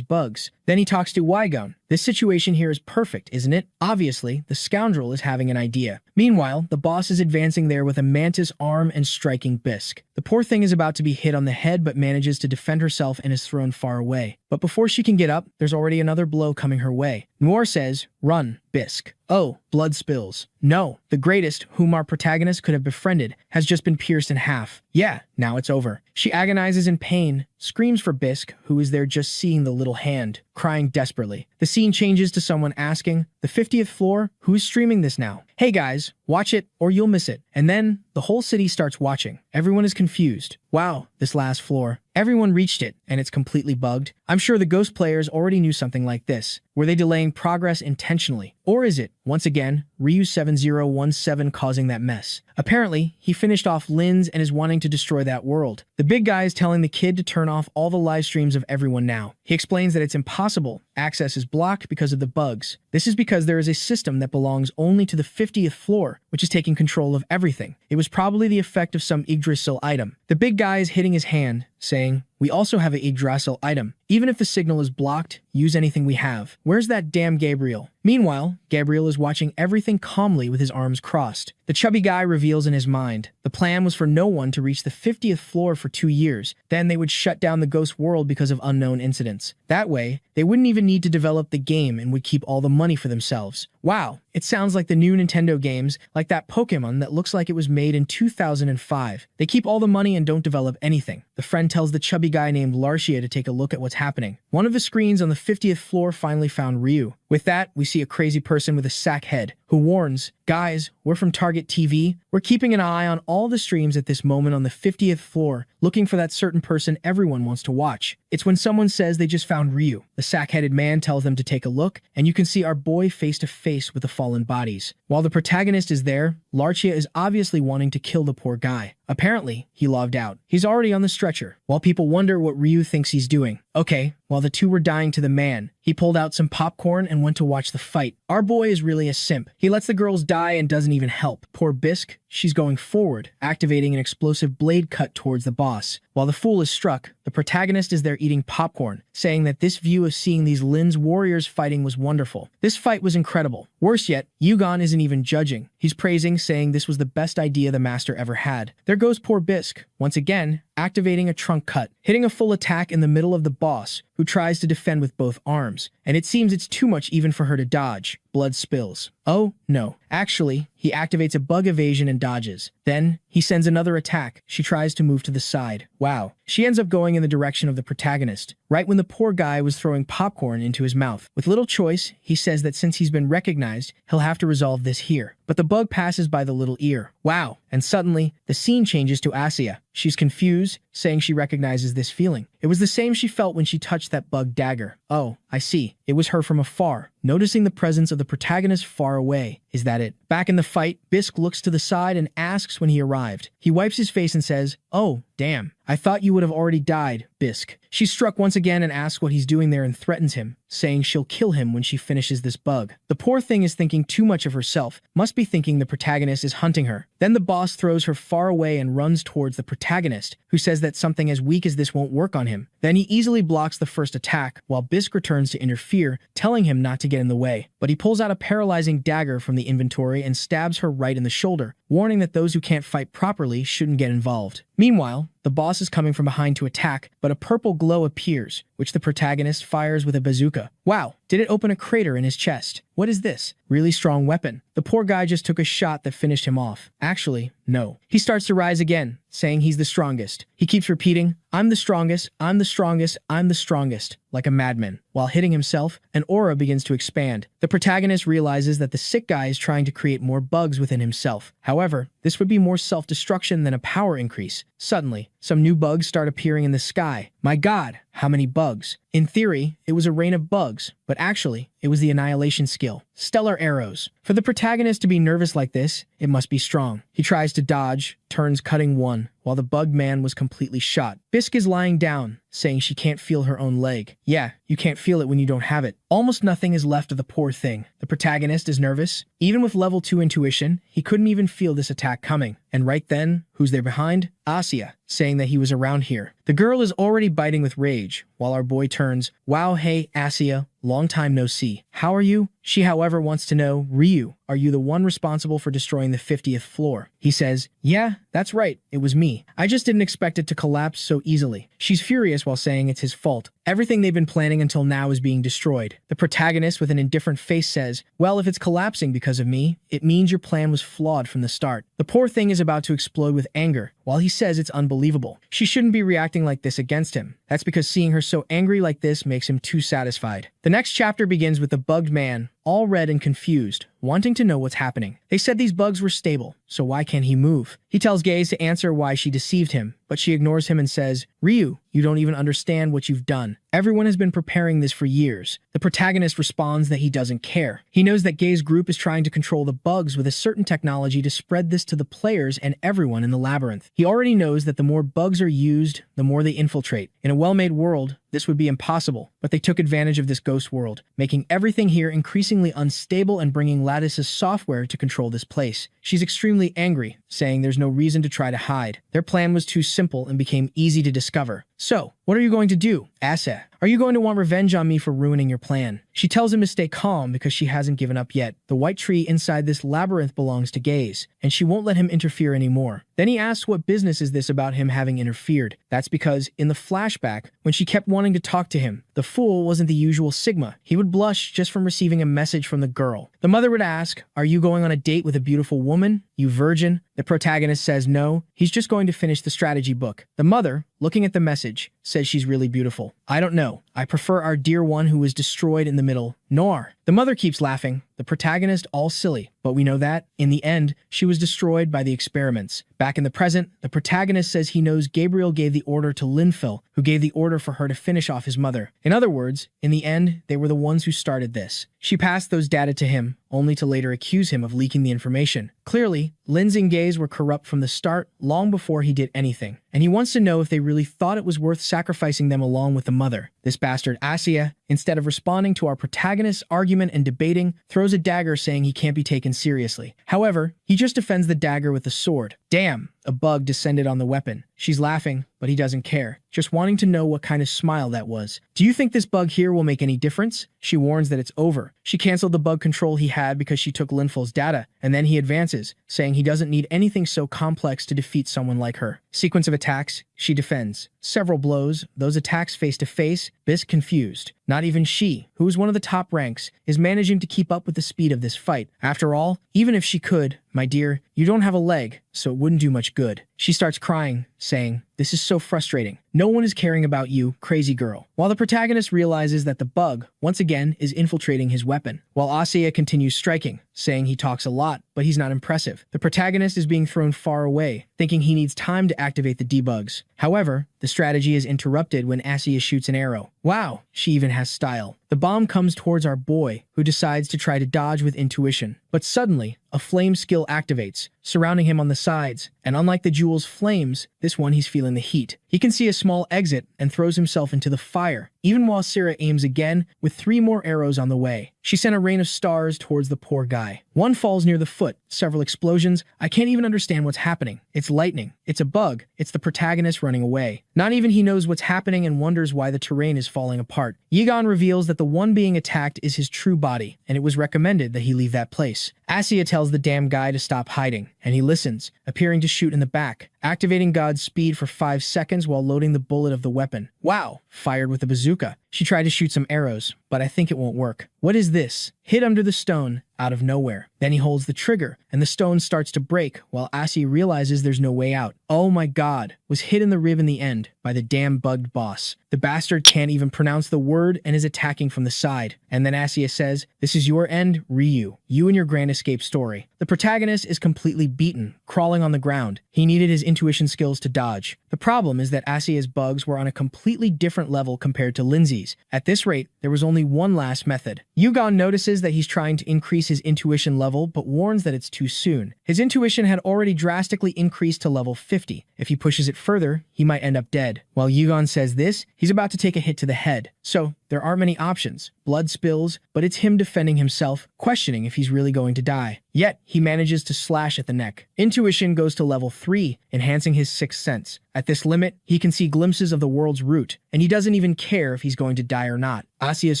bugs. Then he talks to Weigon. This situation here is perfect, isn't it? Obviously, the scoundrel is having an idea. Meanwhile, the boss is advancing there with a mantis arm and striking Bisk. The poor thing is about to be hit on the head but manages to defend herself and is thrown far away. But before she can get up, there's already another blow coming her way. Noir says, run, Bisk. Oh, blood spills. No, the greatest, whom our protagonist could have befriended, has just been pierced in half. Yeah, now it's over. She agonizes in pain, screams for Bisk, who is there just seeing the little hand, crying desperately. The scene changes to someone asking, the 50th floor? Who's streaming this now? Hey guys, watch it or you'll miss it. And then, the whole city starts watching. Everyone is confused. Wow, this last floor. Everyone reached it, and it's completely bugged. I'm sure the Ghost players already knew something like this. Were they delaying progress intentionally? Or is it, once again, Ryu7017 causing that mess? Apparently, he finished off Linz and is wanting to destroy that world. The big guy is telling the kid to turn off all the live streams of everyone now. He explains that it's impossible. Access is blocked because of the bugs. This is because there is a system that belongs only to the 50th floor, which is taking control of everything. It was probably the effect of some Yggdrasil item. The big guy is hitting his hand, saying, we also have a Yggdrasil item. Even if the signal is blocked, use anything we have. Where's that damn Gabriel? Meanwhile, Gabriel is watching everything calmly with his arms crossed. The chubby guy reveals in his mind. The plan was for no one to reach the 50th floor for 2 years. Then they would shut down the ghost world because of unknown incidents. That way, they wouldn't even need to develop the game and would keep all the money for themselves. Wow, it sounds like the new Nintendo games, like that Pokemon that looks like it was made in 2005. They keep all the money and don't develop anything. The friend tells the chubby guy named Larcia to take a look at what's happening. One of the screens on the 50th floor finally found Ryu. With that, we see a crazy person with a sack head who warns, guys, we're from Target TV. We're keeping an eye on all the streams at this moment on the 50th floor, looking for that certain person everyone wants to watch. It's when someone says they just found Ryu. The sack-headed man tells them to take a look, and you can see our boy face to face with the fallen bodies. While the protagonist is there, Larchia is obviously wanting to kill the poor guy. Apparently, he logged out. He's already on the stretcher, while people wonder what Ryu thinks he's doing. Okay, while the two were dying to the man, he pulled out some popcorn and went to watch the fight. Our boy is really a simp. He lets the girls die and doesn't even help. Poor Bisque, she's going forward, activating an explosive blade cut towards the boss. While the fool is struck, the protagonist is there eating popcorn, saying that this view of seeing these Lin's warriors fighting was wonderful. This fight was incredible. Worse yet, Yugon isn't even judging. He's praising, saying this was the best idea the master ever had. There goes poor Bisque, once again, activating a trunk cut, hitting a full attack in the middle of the boss, who tries to defend with both arms. And it seems it's too much even for her to dodge. Blood spills. Oh, no. Actually, he activates a bug evasion and dodges. Then, he sends another attack. She tries to move to the side. Wow. She ends up going in the direction of the protagonist, right when the poor guy was throwing popcorn into his mouth. With little choice, he says that since he's been recognized, he'll have to resolve this here. But the bug passes by the little ear. Wow. And suddenly, the scene changes to Asia. She's confused, saying she recognizes this feeling. It was the same she felt when she touched that bug dagger. Oh, I see. It was her from afar. Noticing the presence of the protagonist far away. Is that it? Back in the fight, Bisque looks to the side and asks when he arrived. He wipes his face and says, "Oh, damn. I thought you would have already died, Bisque." She's struck once again and asks what he's doing there and threatens him, saying she'll kill him when she finishes this bug. The poor thing is thinking too much of herself, must be thinking the protagonist is hunting her. Then the boss throws her far away and runs towards the protagonist, who says that something as weak as this won't work on him. Then he easily blocks the first attack, while Bisque returns to interfere, telling him not to get in the way. But he pulls out a paralyzing dagger from the inventory and stabs her right in the shoulder, warning that those who can't fight properly shouldn't get involved. Meanwhile, the boss is coming from behind to attack, but a purple glow appears, which the protagonist fires with a bazooka. Wow, did it open a crater in his chest? What is this? Really strong weapon. The poor guy just took a shot that finished him off. Actually, no. He starts to rise again, saying he's the strongest. He keeps repeating, "I'm the strongest, I'm the strongest, I'm the strongest," like a madman. While hitting himself, an aura begins to expand. The protagonist realizes that the sick guy is trying to create more bugs within himself. However, this would be more self-destruction than a power increase. Suddenly, some new bugs start appearing in the sky. My God, how many bugs? In theory, it was a rain of bugs, but actually, it was the annihilation skill. Stellar arrows. For the protagonist to be nervous like this, it must be strong. He tries to dodge, turns cutting one, while the bugged man was completely shot. Bisque is lying down, saying she can't feel her own leg. Yeah, you can't feel it when you don't have it. Almost nothing is left of the poor thing. The protagonist is nervous. Even with level 2 intuition, he couldn't even feel this attack coming. And right then, who's there behind? Asia, saying that he was around here. The girl is already biting with rage, while our boy turns, "Wow, hey, Asia, long time no see. How are you?" She, however, wants to know, "Ryu, are you the one responsible for destroying the 50th floor?" He says, "Yeah, that's right, it was me. I just didn't expect it to collapse so easily." She's furious while saying it's his fault. Everything they've been planning until now is being destroyed. The protagonist with an indifferent face says, "Well, if it's collapsing because of me, it means your plan was flawed from the start." The poor thing is about to explode with anger, while he says it's unbelievable. She shouldn't be reacting like this against him. That's because seeing her so angry like this makes him too satisfied. The next chapter begins with the bugged man, all red and confused, wanting to know what's happening. They said these bugs were stable, so why can't he move? He tells Gaze to answer why she deceived him, but she ignores him and says, "Ryu, you don't even understand what you've done. Everyone has been preparing this for years." The protagonist responds that he doesn't care. He knows that Gaze's group is trying to control the bugs with a certain technology to spread this to the players and everyone in the labyrinth. He already knows that the more bugs are used, the more they infiltrate. In a well-made world, this would be impossible, but they took advantage of this ghost world, making everything here increasingly unstable and bringing Lattice's software to control this place. She's extremely angry, saying there's no reason to try to hide. Their plan was too simple and became easy to discover. "So, what are you going to do, Asa? Are you going to want revenge on me for ruining your plan?" She tells him to stay calm because she hasn't given up yet. The white tree inside this labyrinth belongs to Gaze, and she won't let him interfere anymore. Then he asks what business is this about him having interfered. That's because, in the flashback, when she kept wanting to talk to him, the fool wasn't the usual Sigma. He would blush just from receiving a message from the girl. The mother would ask, "Are you going on a date with a beautiful woman, you virgin?" The protagonist says no, he's just going to finish the strategy book. The mother, looking at the message, says she's really beautiful. I don't know. I prefer our dear one who was destroyed in the middle. Noir. The mother keeps laughing, the protagonist all silly, but we know that, in the end, she was destroyed by the experiments. Back in the present, the protagonist says he knows Gabriel gave the order to Linfil, who gave the order for her to finish off his mother. In other words, in the end, they were the ones who started this. She passed those data to him, only to later accuse him of leaking the information. Clearly, Lin's and Gay's were corrupt from the start, long before he did anything, and he wants to know if they really thought it was worth sacrificing them along with the mother. This bastard Asia, instead of responding to our protagonist's argument and debating, throws a dagger saying he can't be taken seriously. However, he just defends the dagger with the sword. Damn, a bug descended on the weapon. She's laughing, but he doesn't care, just wanting to know what kind of smile that was. Do you think this bug here will make any difference? She warns that it's over. She canceled the bug control he had because she took Linfil's data, and then he advances, saying he doesn't need anything so complex to defeat someone like her. Sequence of attacks, she defends. Several blows, those attacks face to face, Bisk confused. Not even she, who is one of the top ranks, is managing to keep up with the speed of this fight. After all, even if she could, my dear, you don't have a leg, so it wouldn't do much good. She starts crying, saying, "This is so frustrating. No one is caring about you, crazy girl." While the protagonist realizes that the bug, once again, is infiltrating his weapon, while Asia continues striking, saying he talks a lot, but he's not impressive. The protagonist is being thrown far away, thinking he needs time to activate the debugs. However, the strategy is interrupted when Asia shoots an arrow. Wow, she even has style. The bomb comes towards our boy, who decides to try to dodge with intuition. But suddenly, a flame skill activates, surrounding him on the sides, and unlike the jewel's flames, this one he's feeling the heat. He can see a small exit and throws himself into the fire, even while Sarah aims again, with 3 more arrows on the way. She sent a rain of stars towards the poor guy. One falls near the foot, several explosions. I can't even understand what's happening. It's lightning. It's a bug. It's the protagonist running away. Not even he knows what's happening and wonders why the terrain is falling apart. Yigon reveals that the one being attacked is his true body, and it was recommended that he leave that place. Asia tells the damn guy to stop hiding, and he listens, appearing to shoot in the back, activating God's speed for 5 seconds while loading the bullet of the weapon. Wow, fired with a bazooka. She tried to shoot some arrows, but I think it won't work. What is this? Hit under the stone, out of nowhere. Then he holds the trigger, and the stone starts to break, while Asia realizes there's no way out. Oh my god, was hit in the rib in the end, by the damn bugged boss. The bastard can't even pronounce the word and is attacking from the side. And then Asia says, "This is your end, Ryu. You and your grand escape story." The protagonist is completely beaten, crawling on the ground. He needed his intuition skills to dodge. The problem is that Asia's bugs were on a completely different level compared to Lindsay's. At this rate, there was only one last method. Yugon notices that he's trying to increase his intuition level, but warns that it's too soon. His intuition had already drastically increased to level 50. If he pushes it further, he might end up dead. While Yugon says this, he's about to take a hit to the head. So, there aren't many options. Blood spills, but it's him defending himself, questioning if he's really going to die. Yet, he manages to slash at the neck. Intuition goes to level 3, enhancing his 6th sense. At this limit, he can see glimpses of the world's root, and he doesn't even care if he's going to die or not. Asia's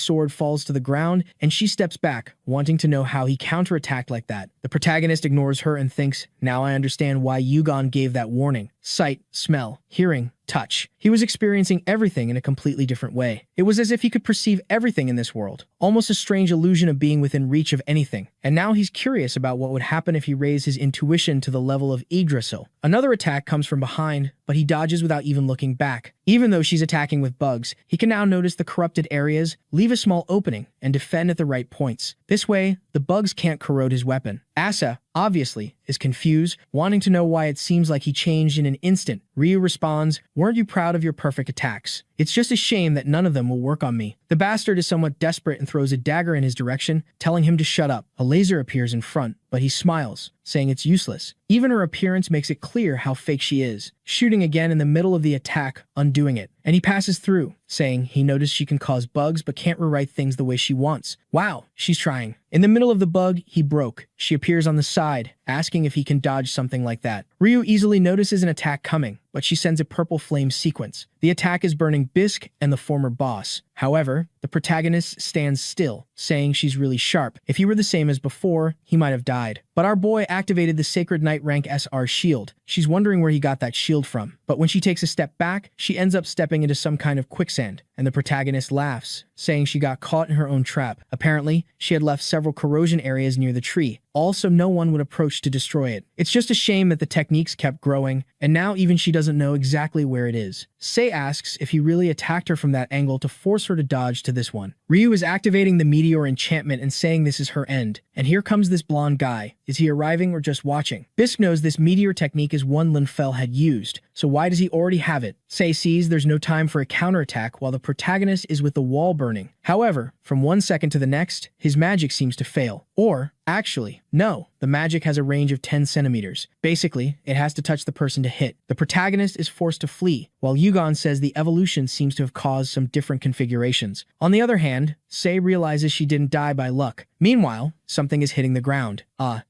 sword falls to the ground, and she steps back, wanting to know how he counterattacked like that. The protagonist ignores her and thinks, now I understand why Yugon gave that warning. Sight, smell, hearing, touch. He was experiencing everything in a completely different way. It was as if he could perceive everything in this world, almost a strange illusion of being within reach of anything. And now he's curious about what would happen if he raised his intuition to the level of Yggdrasil. Another attack comes from behind, but he dodges without even looking back. Even though she's attacking with bugs, he can now notice the corrupted areas, leave a small opening, and defend at the right points. This way, the bugs can't corrode his weapon. Asa, obviously, is confused, wanting to know why it seems like he changed in an instant. Ryu responds, "Weren't you proud of your perfect attacks? It's just a shame that none of them will work on me." The bastard is somewhat desperate and throws a dagger in his direction, telling him to shut up. A laser appears in front, but he smiles, saying it's useless. Even her appearance makes it clear how fake she is. Shooting again in the middle of the attack, undoing it. And he passes through, saying he noticed she can cause bugs but can't rewrite things the way she wants. Wow, she's trying. In the middle of the bug, he broke. She appears on the side, asking if he can dodge something like that. Ryu easily notices an attack coming, but she sends a purple flame sequence. The attack is burning Bisk and the former boss. However, the protagonist stands still, saying she's really sharp. If he were the same as before, he might have died. But our boy activated the Sacred Knight rank SR shield. She's wondering where he got that shield from. But when she takes a step back, she ends up stepping into some kind of quicksand, and the protagonist laughs, saying she got caught in her own trap. Apparently, she had left several corrosion areas near the tree. also no one would approach to destroy it. It's just a shame that the techniques kept growing, and now even she doesn't know exactly where it is. Sei asks if he really attacked her from that angle to force her to dodge to this one. Ryu is activating the meteor enchantment and saying this is her end. And here comes this blonde guy. Is he arriving or just watching? Bisk knows this meteor technique is one Lin Fel had used, so why does he already have it? Sei sees there's no time for a counterattack while the protagonist is with the wall burning. However, from 1 second to the next, his magic seems to fail. Or, actually, no, the magic has a range of 10 centimeters. Basically, it has to touch the person to hit. The protagonist is forced to flee, while Yugon says the evolution seems to have caused some different configurations. On the other hand, Sei realizes she didn't die by luck. Meanwhile, something is hitting the ground.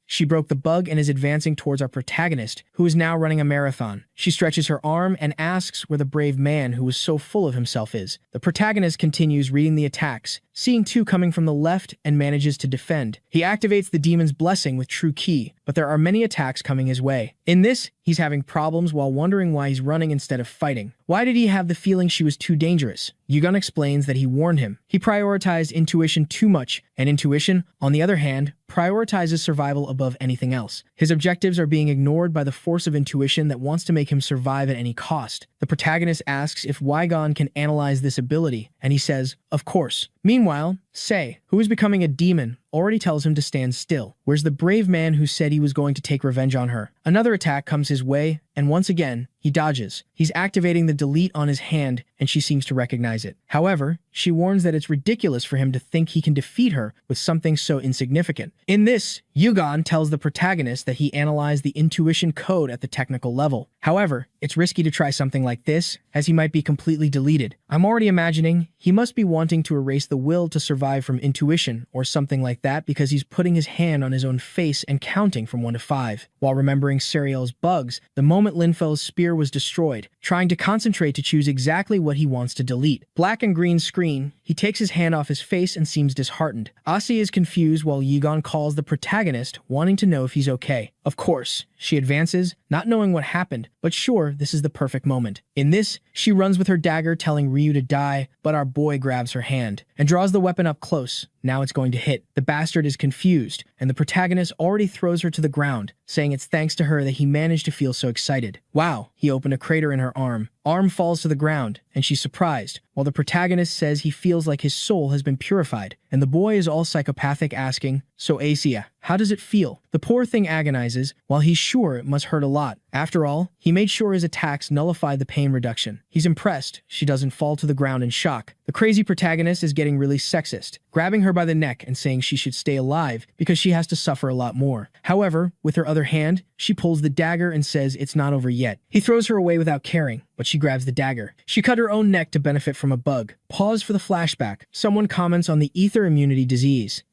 She broke the bug and is advancing towards our protagonist, who is now running a marathon. She stretches her arm and asks where the brave man who was so full of himself is. The protagonist continues reading the attacks, seeing two coming from the left and manages to defend. He activates the demon's blessing with True Key, but there are many attacks coming his way. In this, he's having problems while wondering why he's running instead of fighting. Why did he have the feeling she was too dangerous? Yugon explains that he warned him. He prioritized intuition too much, and intuition, on the other hand, prioritizes survival above anything else. His objectives are being ignored by the force of intuition that wants to make him survive at any cost. The protagonist asks if Wygon can analyze this ability, and he says, of course. Meanwhile, Sei, who is becoming a demon, already tells him to stand still. Where's the brave man who said he was going to take revenge on her? Another attack comes his way, and once again, he dodges. He's activating the delete on his hand, and she seems to recognize it. However, she warns that it's ridiculous for him to think he can defeat her with something so insignificant. In this, Yugon tells the protagonist that he analyzed the intuition code at the technical level. However, it's risky to try something like this, as he might be completely deleted. I'm already imagining he must be wanting to erase the will to survive from intuition or something like that because he's putting his hand on his own face and counting from 1 to 5. While remembering Serial's bugs, the moment Lin Fel's spear was destroyed, trying to concentrate to choose exactly what he wants to delete. Black and green screen, he takes his hand off his face and seems disheartened. Asi is confused while Yugon calls the protagonist, wanting to know if he's okay. Of course, she advances, not knowing what happened, but sure, this is the perfect moment. In this, she runs with her dagger telling Ryu to die, but our boy grabs her hand and draws the weapon up close. Now it's going to hit. The bastard is confused, and the protagonist already throws her to the ground, saying it's thanks to her that he managed to feel so excited. Wow, he opened a crater in her arm. Arm falls to the ground, and she's surprised, while the protagonist says he feels like his soul has been purified, and the boy is all psychopathic asking, so Asia, how does it feel? The poor thing agonizes, while he's sure it must hurt a lot. After all, he made sure his attacks nullified the pain reduction. He's impressed she doesn't fall to the ground in shock. The crazy protagonist is getting really sexist, grabbing her by the neck and saying she should stay alive because she has to suffer a lot more. However, with her other hand, she pulls the dagger and says it's not over yet. He throws her away without caring, but she grabs the dagger. She cut her own neck to benefit from a bug. Pause for the flashback. Someone comments on the ether immunity disease.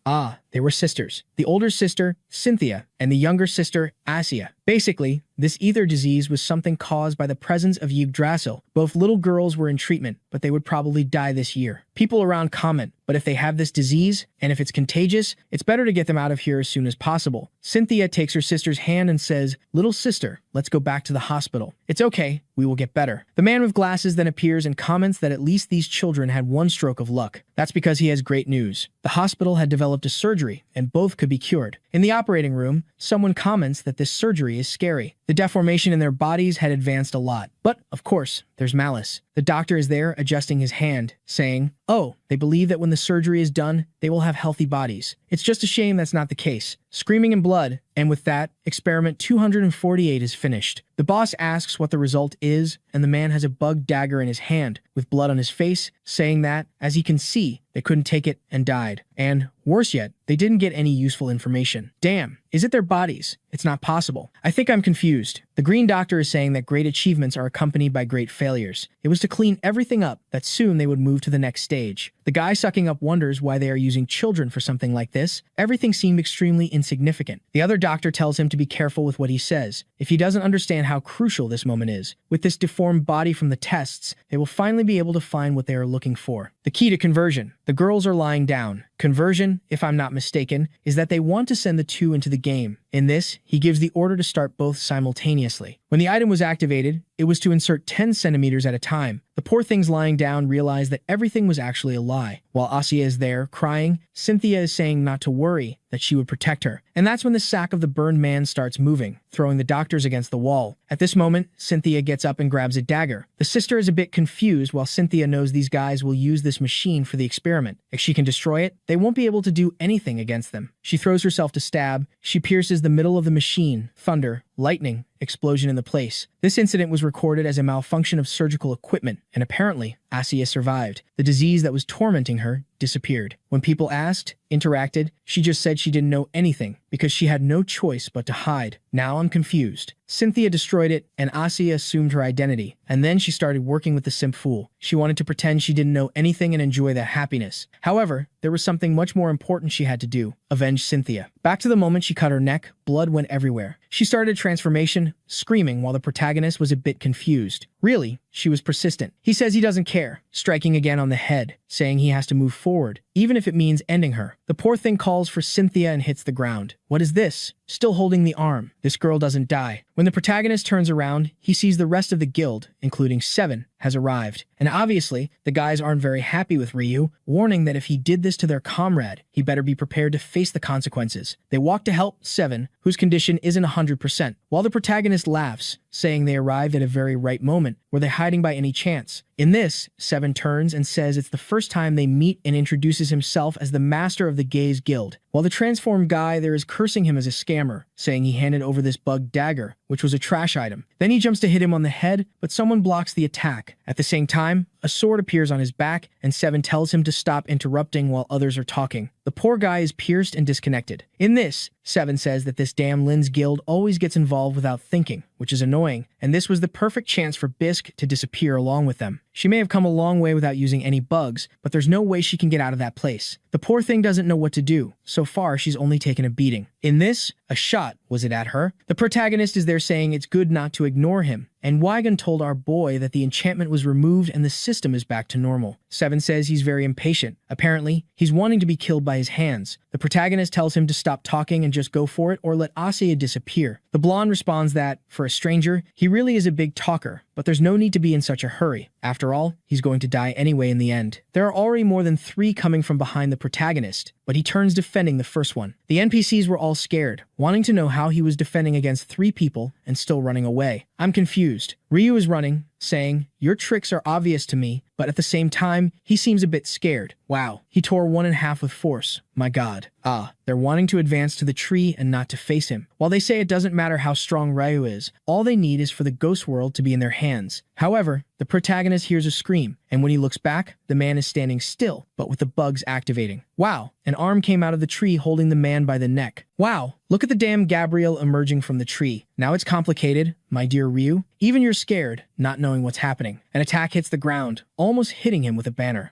They were sisters. The older sister, Cynthia, and the younger sister, Asia. Basically, this ether disease was something caused by the presence of Yggdrasil. Both little girls were in treatment, but they would probably die this year. People around comment, but if they have this disease, and if it's contagious, it's better to get them out of here as soon as possible. Cynthia takes her sister's hand and says, little sister, let's go back to the hospital. It's okay, we will get better. The man with glasses then appears and comments that at least these children had one stroke of luck. That's because he has great news. The hospital had developed a surgery, and both could be cured. In the operating room, someone comments that this surgery is scary. The deformation in their bodies had advanced a lot. But, of course, there's malice. The doctor is there adjusting his hand, saying, oh, they believe that when the surgery is done, they will have healthy bodies. It's just a shame that's not the case. Screaming in blood, and with that, experiment 248 is finished. The boss asks what the result is, and the man has a bug dagger in his hand, with blood on his face, saying that, as he can see, they couldn't take it and died. And, worse yet, they didn't get any useful information. Damn, is it their bodies? It's not possible. I think I'm confused. The Green Doctor is saying that great achievements are accompanied by great failures. It was to clean everything up that soon they would move to the next stage. The guy sucking up wonders why they are using children for something like this. Everything seemed extremely insignificant. The other doctor tells him to be careful with what he says. If he doesn't understand how crucial this moment is, with this deformed body from the tests, they will finally be able to find what they are looking for. The key to conversion. The girls are lying down. Conversion, if I'm not mistaken, is that they want to send the two into the game. In this, he gives the order to start both simultaneously. When the item was activated, it was to insert 10 centimeters at a time. The poor things lying down realized that everything was actually a lie. While Asia is there, crying, Cynthia is saying not to worry, that she would protect her. And that's when the sack of the burned man starts moving, throwing the doctors against the wall. At this moment, Cynthia gets up and grabs a dagger. The sister is a bit confused while Cynthia knows these guys will use this machine for the experiment. If she can destroy it, they won't be able to do anything against them. She throws herself to stab. She pierces the middle of the machine. Thunder, lightning, explosion in the place. This incident was recorded as a malfunction of surgical equipment, and apparently, Asia survived. The disease that was tormenting her disappeared. When people asked, interacted, she just said she didn't know anything because she had no choice but to hide. Now I'm confused. Cynthia destroyed it, and Asia assumed her identity, and then she started working with the simp fool. She wanted to pretend she didn't know anything and enjoy that happiness. However, there was something much more important she had to do: avenge Cynthia. Back to the moment she cut her neck, blood went everywhere. She started a transformation, screaming while the protagonist was a bit confused. Really, she was persistent. He says he doesn't care, striking again on the head, saying he has to move forward, even if it means ending her. The poor thing calls for Cynthia and hits the ground. What is this? Still holding the arm. This girl doesn't die. When the protagonist turns around, he sees the rest of the guild, including Seven, has arrived. And obviously, the guys aren't very happy with Ryu, warning that if he did this to their comrade, he better be prepared to face the consequences. They walk to help Seven, whose condition isn't 100%, while the protagonist laughs, saying they arrived at a very right moment. Were they hiding by any chance? In this, Seven turns and says it's the first time they meet and introduces himself as the master of the Gaze Guild. While the transformed guy there is cursing him as a scammer, saying he handed over this bug dagger, which was a trash item. Then he jumps to hit him on the head, but someone blocks the attack. At the same time, a sword appears on his back, and Seven tells him to stop interrupting while others are talking. The poor guy is pierced and disconnected. In this, Seven says that this damn Lin's guild always gets involved without thinking, which is annoying, and this was the perfect chance for Bisque to disappear along with them. She may have come a long way without using any bugs, but there's no way she can get out of that place. The poor thing doesn't know what to do. So far, she's only taken a beating. In this, a shot, was it at her? The protagonist is there saying it's good not to ignore him, and Wygon told our boy that the enchantment was removed and the system is back to normal. Seven says he's very impatient. Apparently, he's wanting to be killed by his hands. The protagonist tells him to stop talking and just go for it or let Asia disappear. The blonde responds that, for a stranger, he really is a big talker, but there's no need to be in such a hurry. After all, he's going to die anyway in the end. There are already more than 3 coming from behind the protagonist, but he turns defending the first one. The NPCs were all scared, wanting to know how he was defending against 3 people and still running away. I'm confused. Ryu is running, saying, "Your tricks are obvious to me," but at the same time, he seems a bit scared. Wow, he tore one in half with force. My god. They're wanting to advance to the tree and not to face him. While they say it doesn't matter how strong Ryu is, all they need is for the ghost world to be in their hands. However, the protagonist hears a scream, and when he looks back, the man is standing still, but with the bugs activating. Wow, an arm came out of the tree holding the man by the neck. Wow, look at the damn Gabriel emerging from the tree. Now it's complicated, my dear Ryu. Even you're scared, not knowing what's happening. An attack hits the ground, almost hitting him with a banner.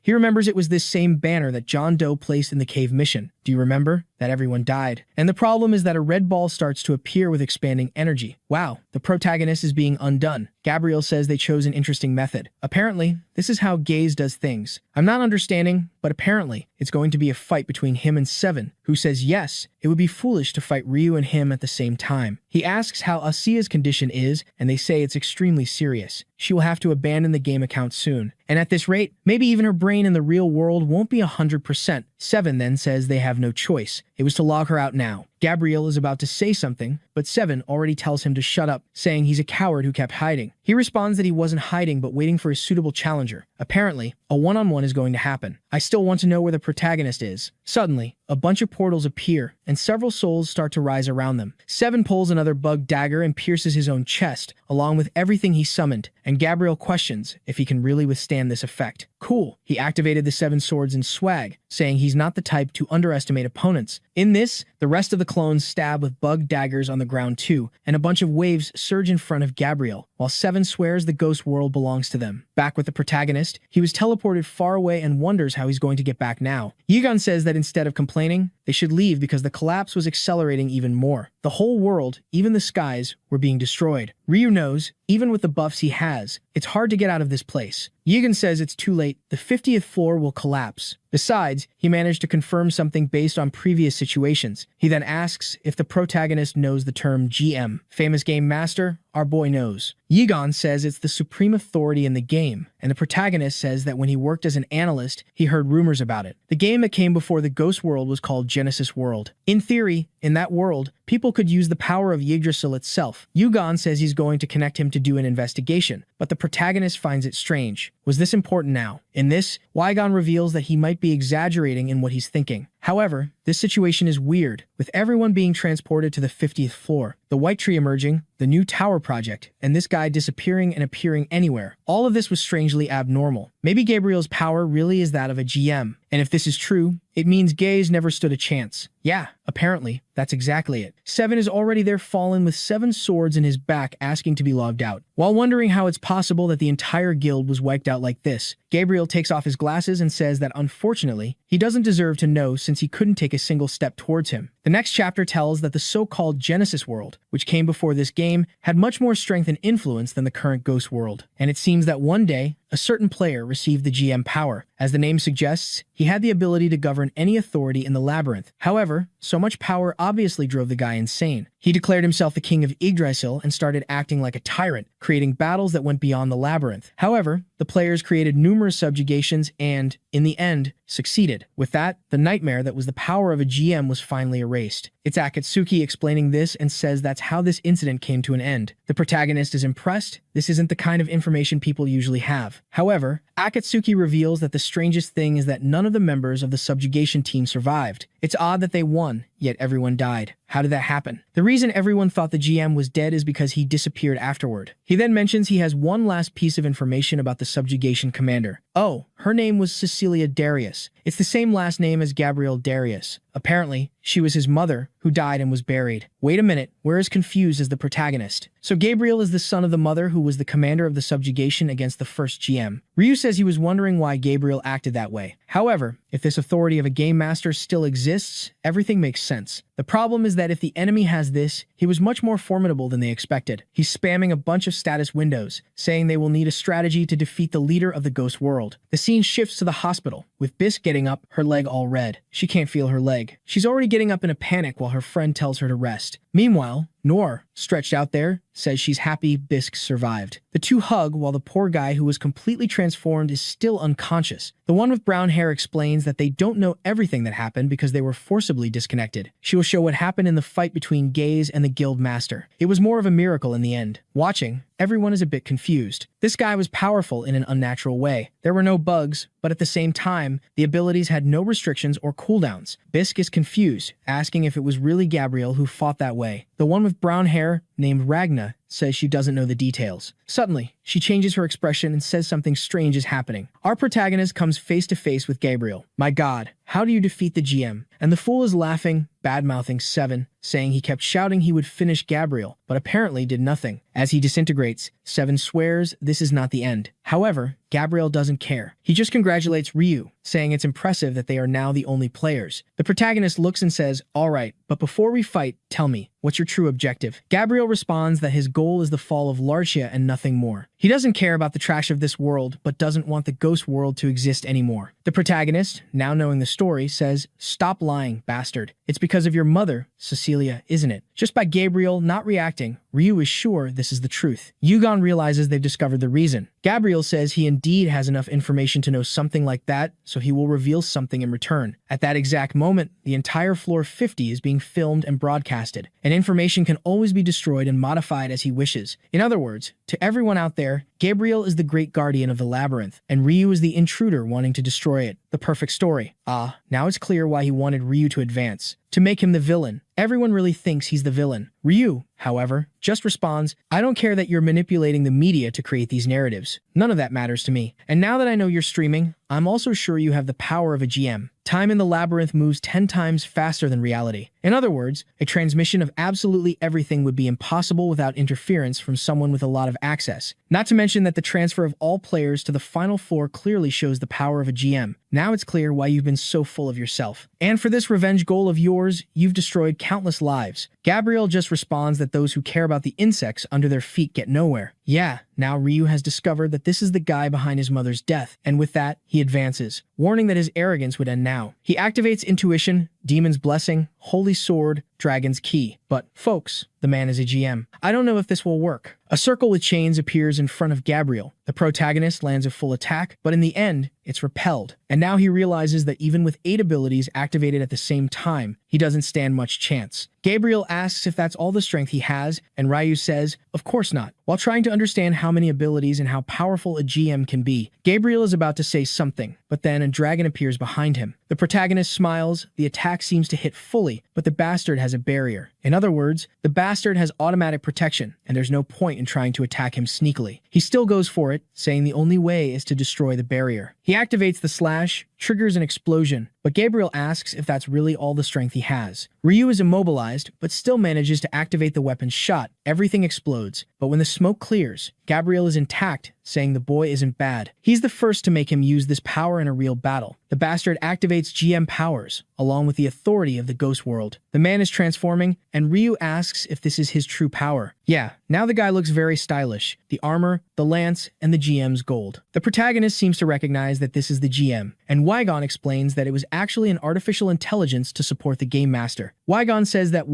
He remembers it was this same banner that John Doe placed in the cave mission. Do you remember? That everyone died. And the problem is that a red ball starts to appear with expanding energy. Wow, the protagonist is being undone. Gabriel says they chose an interesting method. Apparently, this is how Gaze does things. I'm not understanding, but apparently, it's going to be a fight between him and Seven, who says yes, it would be foolish to fight Ryu and him at the same time. He asks how Asia's condition is, and they say it's extremely serious. She will have to abandon the game account soon. And at this rate, maybe even her brain in the real world won't be 100%. Seven then says they have no choice. It was to log her out now. Gabriel is about to say something, but Seven already tells him to shut up, saying he's a coward who kept hiding. He responds that he wasn't hiding but waiting for a suitable challenger. Apparently, a one-on-one is going to happen. I still want to know where the protagonist is. Suddenly, a bunch of portals appear, and several souls start to rise around them. Seven pulls another bug dagger and pierces his own chest, along with everything he summoned, and Gabriel questions if he can really withstand this effect. Cool. He activated the 7 swords in swag, saying he's not the type to underestimate opponents. In this, the rest of the clones stab with bug daggers on the ground too, and a bunch of waves surge in front of Gabriel, while Seven swears the ghost world belongs to them. Back with the protagonist, he was teleported far away and wonders how he's going to get back now. Yigan says that instead of complaining, they should leave because the collapse was accelerating even more. The whole world, even the skies, were being destroyed. Ryu knows, even with the buffs he has, it's hard to get out of this place. Yigan says it's too late, the 50th floor will collapse. Besides, he managed to confirm something based on previous situations. He then asks if the protagonist knows the term GM. Famous Game Master? Our boy knows. Yigan says it's the supreme authority in the game, and the protagonist says that when he worked as an analyst, he heard rumors about it. The game that came before the Ghost World was called Genesis World. In theory, in that world, people could use the power of Yggdrasil itself. Yugon says he's going to connect him to do an investigation, but the protagonist finds it strange. Was this important now? In this, Wygon reveals that he might be exaggerating in what he's thinking. However, this situation is weird, with everyone being transported to the 50th floor, the White Tree emerging, the new tower project, and this guy disappearing and appearing anywhere. All of this was strangely abnormal. Maybe Gabriel's power really is that of a GM, and if this is true, it means Gaze never stood a chance. Yeah, apparently, that's exactly it. Seven is already there fallen with 7 swords in his back asking to be logged out. While wondering how it's possible that the entire guild was wiped out like this, Gabriel takes off his glasses and says that unfortunately, he doesn't deserve to know since he couldn't take a single step towards him. The next chapter tells that the so-called Genesis world, which came before this game, had much more strength and influence than the current Ghost world. And it seems that one day, a certain player received the GM power. As the name suggests, he had the ability to govern any authority in the labyrinth. However, so much power obviously drove the guy insane. He declared himself the king of Yggdrasil and started acting like a tyrant, creating battles that went beyond the labyrinth. However, the players created numerous subjugations and, in the end, succeeded. With that, the nightmare that was the power of a GM was finally erased. It's Akatsuki explaining this and says that's how this incident came to an end. The protagonist is impressed. This isn't the kind of information people usually have. However, Akatsuki reveals that the strangest thing is that none of the members of the subjugation team survived. It's odd that they won, yet everyone died. How did that happen? The reason everyone thought the GM was dead is because he disappeared afterward. He then mentions he has one last piece of information about the subjugation commander. Oh, her name was Cecilia Darius. It's the same last name as Gabriel Darius. Apparently, she was his mother, who died and was buried. Wait a minute, we're as confused as the protagonist. So Gabriel is the son of the mother who was the commander of the subjugation against the first GM. Ryu says he was wondering why Gabriel acted that way. However, if this authority of a game master still exists, everything makes sense. The problem is that if the enemy has this, he was much more formidable than they expected. He's spamming a bunch of status windows, saying they will need a strategy to defeat the leader of the Ghost World. The scene shifts to the hospital, with Bisk getting up, her leg all red. She can't feel her leg. She's already getting up in a panic while her friend tells her to rest. Meanwhile, Noor, stretched out there, says she's happy Bisk survived. The two hug while the poor guy who was completely transformed is still unconscious. The one with brown hair explains that they don't know everything that happened because they were forcibly disconnected. She will show what happened in the fight between Gaze and the guild master. It was more of a miracle in the end. Watching, everyone is a bit confused. This guy was powerful in an unnatural way. There were no bugs, but at the same time, the abilities had no restrictions or cooldowns. Bisk is confused, asking if it was really Gabriel who fought that way. The one with brown hair, named Ragna, says she doesn't know the details. Suddenly, she changes her expression and says something strange is happening. Our protagonist comes face to face with Gabriel. My God, how do you defeat the GM? And the fool is laughing, bad-mouthing Seven, saying he kept shouting he would finish Gabriel, but apparently did nothing. As he disintegrates, Seven swears this is not the end. However, Gabriel doesn't care. He just congratulates Ryu, saying it's impressive that they are now the only players. The protagonist looks and says, all right, but before we fight, tell me, what's your true objective? Gabriel responds that his goal is the fall of Lartia and nothing more. He doesn't care about the trash of this world, but doesn't want the ghost world to exist anymore. The protagonist, now knowing the story, says, stop lying, bastard. It's because of your mother, Cecilia, isn't it? Just by Gabriel not reacting, Ryu is sure this is the truth. Yugon realizes they've discovered the reason. Gabriel says he indeed has enough information to know something like that, so he will reveal something in return. At that exact moment, the entire floor 50 is being filmed and broadcasted, and information can always be destroyed and modified as he wishes. In other words, to everyone out there, Gabriel is the great guardian of the labyrinth, and Ryu is the intruder wanting to destroy it. The perfect story. Ah, now it's clear why he wanted Ryu to advance. To make him the villain. Everyone really thinks he's the villain. Ryu, however, just responds, I don't care that you're manipulating the media to create these narratives. None of that matters to me. And now that I know you're streaming, I'm also sure you have the power of a GM. Time in the labyrinth moves 10 times faster than reality. In other words, a transmission of absolutely everything would be impossible without interference from someone with a lot of access. Not to mention that the transfer of all players to the final floor clearly shows the power of a GM. Now it's clear why you've been so full of yourself. And for this revenge goal of yours, you've destroyed countless lives. Gabriel just responds that those who care about the insects under their feet get nowhere. Yeah, now Ryu has discovered that this is the guy behind his mother's death, and with that, he advances, warning that his arrogance would end now. He activates intuition, Demon's Blessing, Holy Sword, Dragon's Key. But, folks, the man is a GM. I don't know if this will work. A circle with chains appears in front of Gabriel. The protagonist lands a full attack, but in the end, it's repelled. And now he realizes that even with 8 abilities activated at the same time, he doesn't stand much chance. Gabriel asks if that's all the strength he has, and Ryu says, of course not. While trying to understand how many abilities and how powerful a GM can be, Gabriel is about to say something, but then a dragon appears behind him. The protagonist smiles, the attack seems to hit fully, but the bastard has a barrier. In other words, the bastard has automatic protection, and there's no point in trying to attack him sneakily. He still goes for it, saying the only way is to destroy the barrier. He activates the slash, triggers an explosion, but Gabriel asks if that's really all the strength he has. Ryu is immobilized, but still manages to activate the weapon's shot. Everything explodes, but when the smoke clears, Gabriel is intact, saying the boy isn't bad. He's the first to make him use this power in a real battle. The bastard activates GM powers, along with the authority of the ghost world. The man is transforming, and Ryu asks if this is his true power. Yeah, now the guy looks very stylish. The armor, the lance, and the GM's gold. The protagonist seems to recognize that this is the GM, and Wygon explains that it was actually an artificial intelligence to support the game master. Wygon says that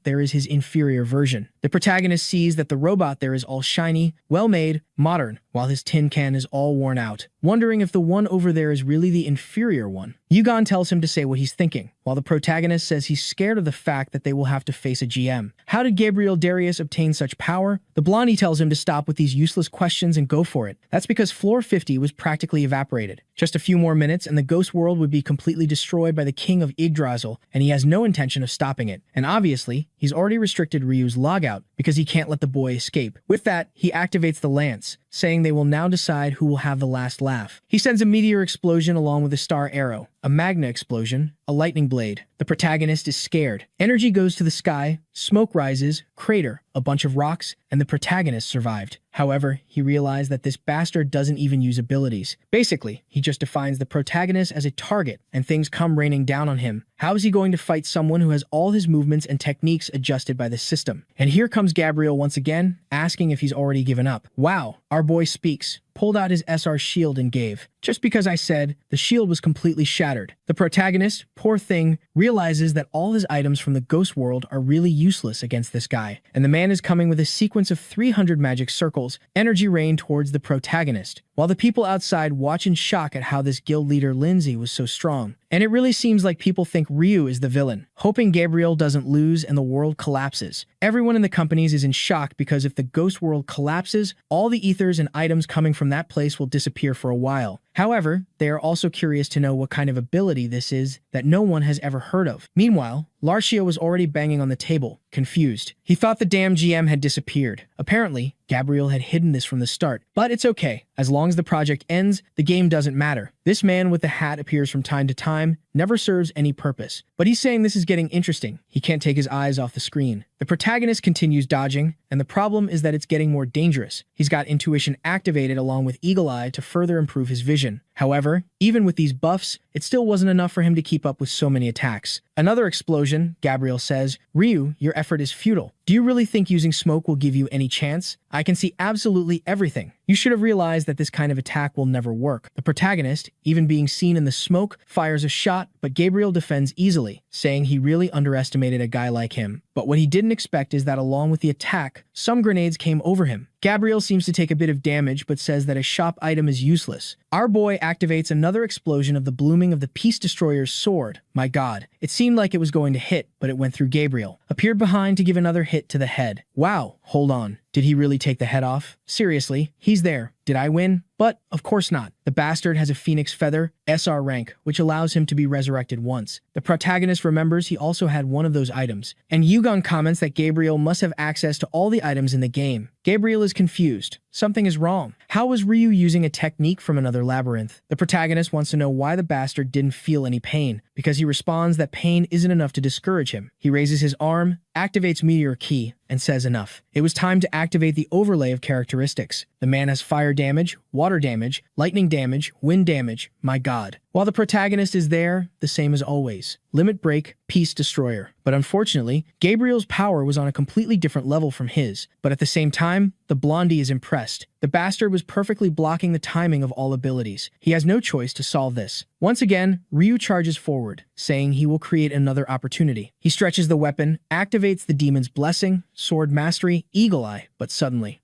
there is his inferior version. The protagonist sees that the robot there is all shiny, well-made, modern, while his tin can is all worn out, wondering if the one over there is really the inferior one. Yugon tells him to say what he's thinking, while the protagonist says he's scared of the fact that they will have to face a GM. How did Gabriel Darius obtain such power? The blondie tells him to stop with these useless questions and go for it. That's because floor 50 was practically evaporated. Just a few more minutes and the ghost world would be completely destroyed by the king of Yggdrasil, and he has no intention of stopping it. And obviously, he's already restricted Ryu's logout because he can't let the boy escape. With that, he activates the lance, saying they will now decide who will have the last laugh. He sends a meteor explosion along with a star arrow, a magna explosion, a lightning blade. The protagonist is scared. Energy goes to the sky, smoke rises, crater, a bunch of rocks, and the protagonist survived. However, he realized that this bastard doesn't even use abilities. Basically, he just defines the protagonist as a target, and things come raining down on him. How is he going to fight someone who has all his movements and techniques adjusted by the system? And here comes Gabriel once again, asking if he's already given up. Wow, our boy speaks, pulled out his SR shield and gave. Just because I said, the shield was completely shattered. The protagonist, poor thing, realizes that all his items from the ghost world are really useless against this guy, and the man is coming with a sequence of 300 magic circles, energy rain towards the protagonist, while the people outside watch in shock at how this guild leader Lindsay was so strong. And it really seems like people think Ryu is the villain, hoping Gabriel doesn't lose and the world collapses. Everyone in the companies is in shock because if the ghost world collapses, all the ethers and items coming from that place will disappear for a while. However, they are also curious to know what kind of ability this is that no one has ever heard of. Meanwhile, Larcia was already banging on the table, confused. He thought the damn GM had disappeared. Apparently, Gabriel had hidden this from the start. But it's okay. As long as the project ends, the game doesn't matter. This man with the hat appears from time to time, never serves any purpose. But he's saying this is getting interesting. He can't take his eyes off the screen. The protagonist continues dodging, and the problem is that it's getting more dangerous. He's got intuition activated along with Eagle Eye to further improve his vision. However, even with these buffs, it still wasn't enough for him to keep up with so many attacks. Another explosion, Gabriel says, Ryu, your effort is futile. Do you really think using smoke will give you any chance? I can see absolutely everything. You should have realized that this kind of attack will never work. The protagonist, even being seen in the smoke, fires a shot, but Gabriel defends easily, saying he really underestimated a guy like him. But what he didn't expect is that along with the attack, some grenades came over him. Gabriel seems to take a bit of damage but says that a shop item is useless. Our boy activates another explosion of the blooming of the Peace Destroyer's sword. My god, it seemed like it was going to hit, but it went through Gabriel. Appeared behind to give another hit to the head. Wow, hold on. Did he really take the head off? Seriously, he's there. Did I win? But, of course not. The bastard has a phoenix feather, SR rank, which allows him to be resurrected once. The protagonist remembers he also had one of those items, and Yugon comments that Gabriel must have access to all the items in the game. Gabriel is confused. Something is wrong. How was Ryu using a technique from another labyrinth? The protagonist wants to know why the bastard didn't feel any pain, because he responds that pain isn't enough to discourage him. He raises his arm, activates Meteor Key, and says enough. It was time to activate the overlay of characteristics. The man has fire damage, water damage, lightning damage, wind damage. My god. While the protagonist is there, the same as always. Limit Break, Peace Destroyer. But unfortunately, Gabriel's power was on a completely different level from his. But at the same time, the blondie is impressed. The bastard was perfectly blocking the timing of all abilities. He has no choice to solve this. Once again, Ryu charges forward, saying he will create another opportunity. He stretches the weapon, activates the demon's blessing, sword mastery, eagle eye, but suddenly,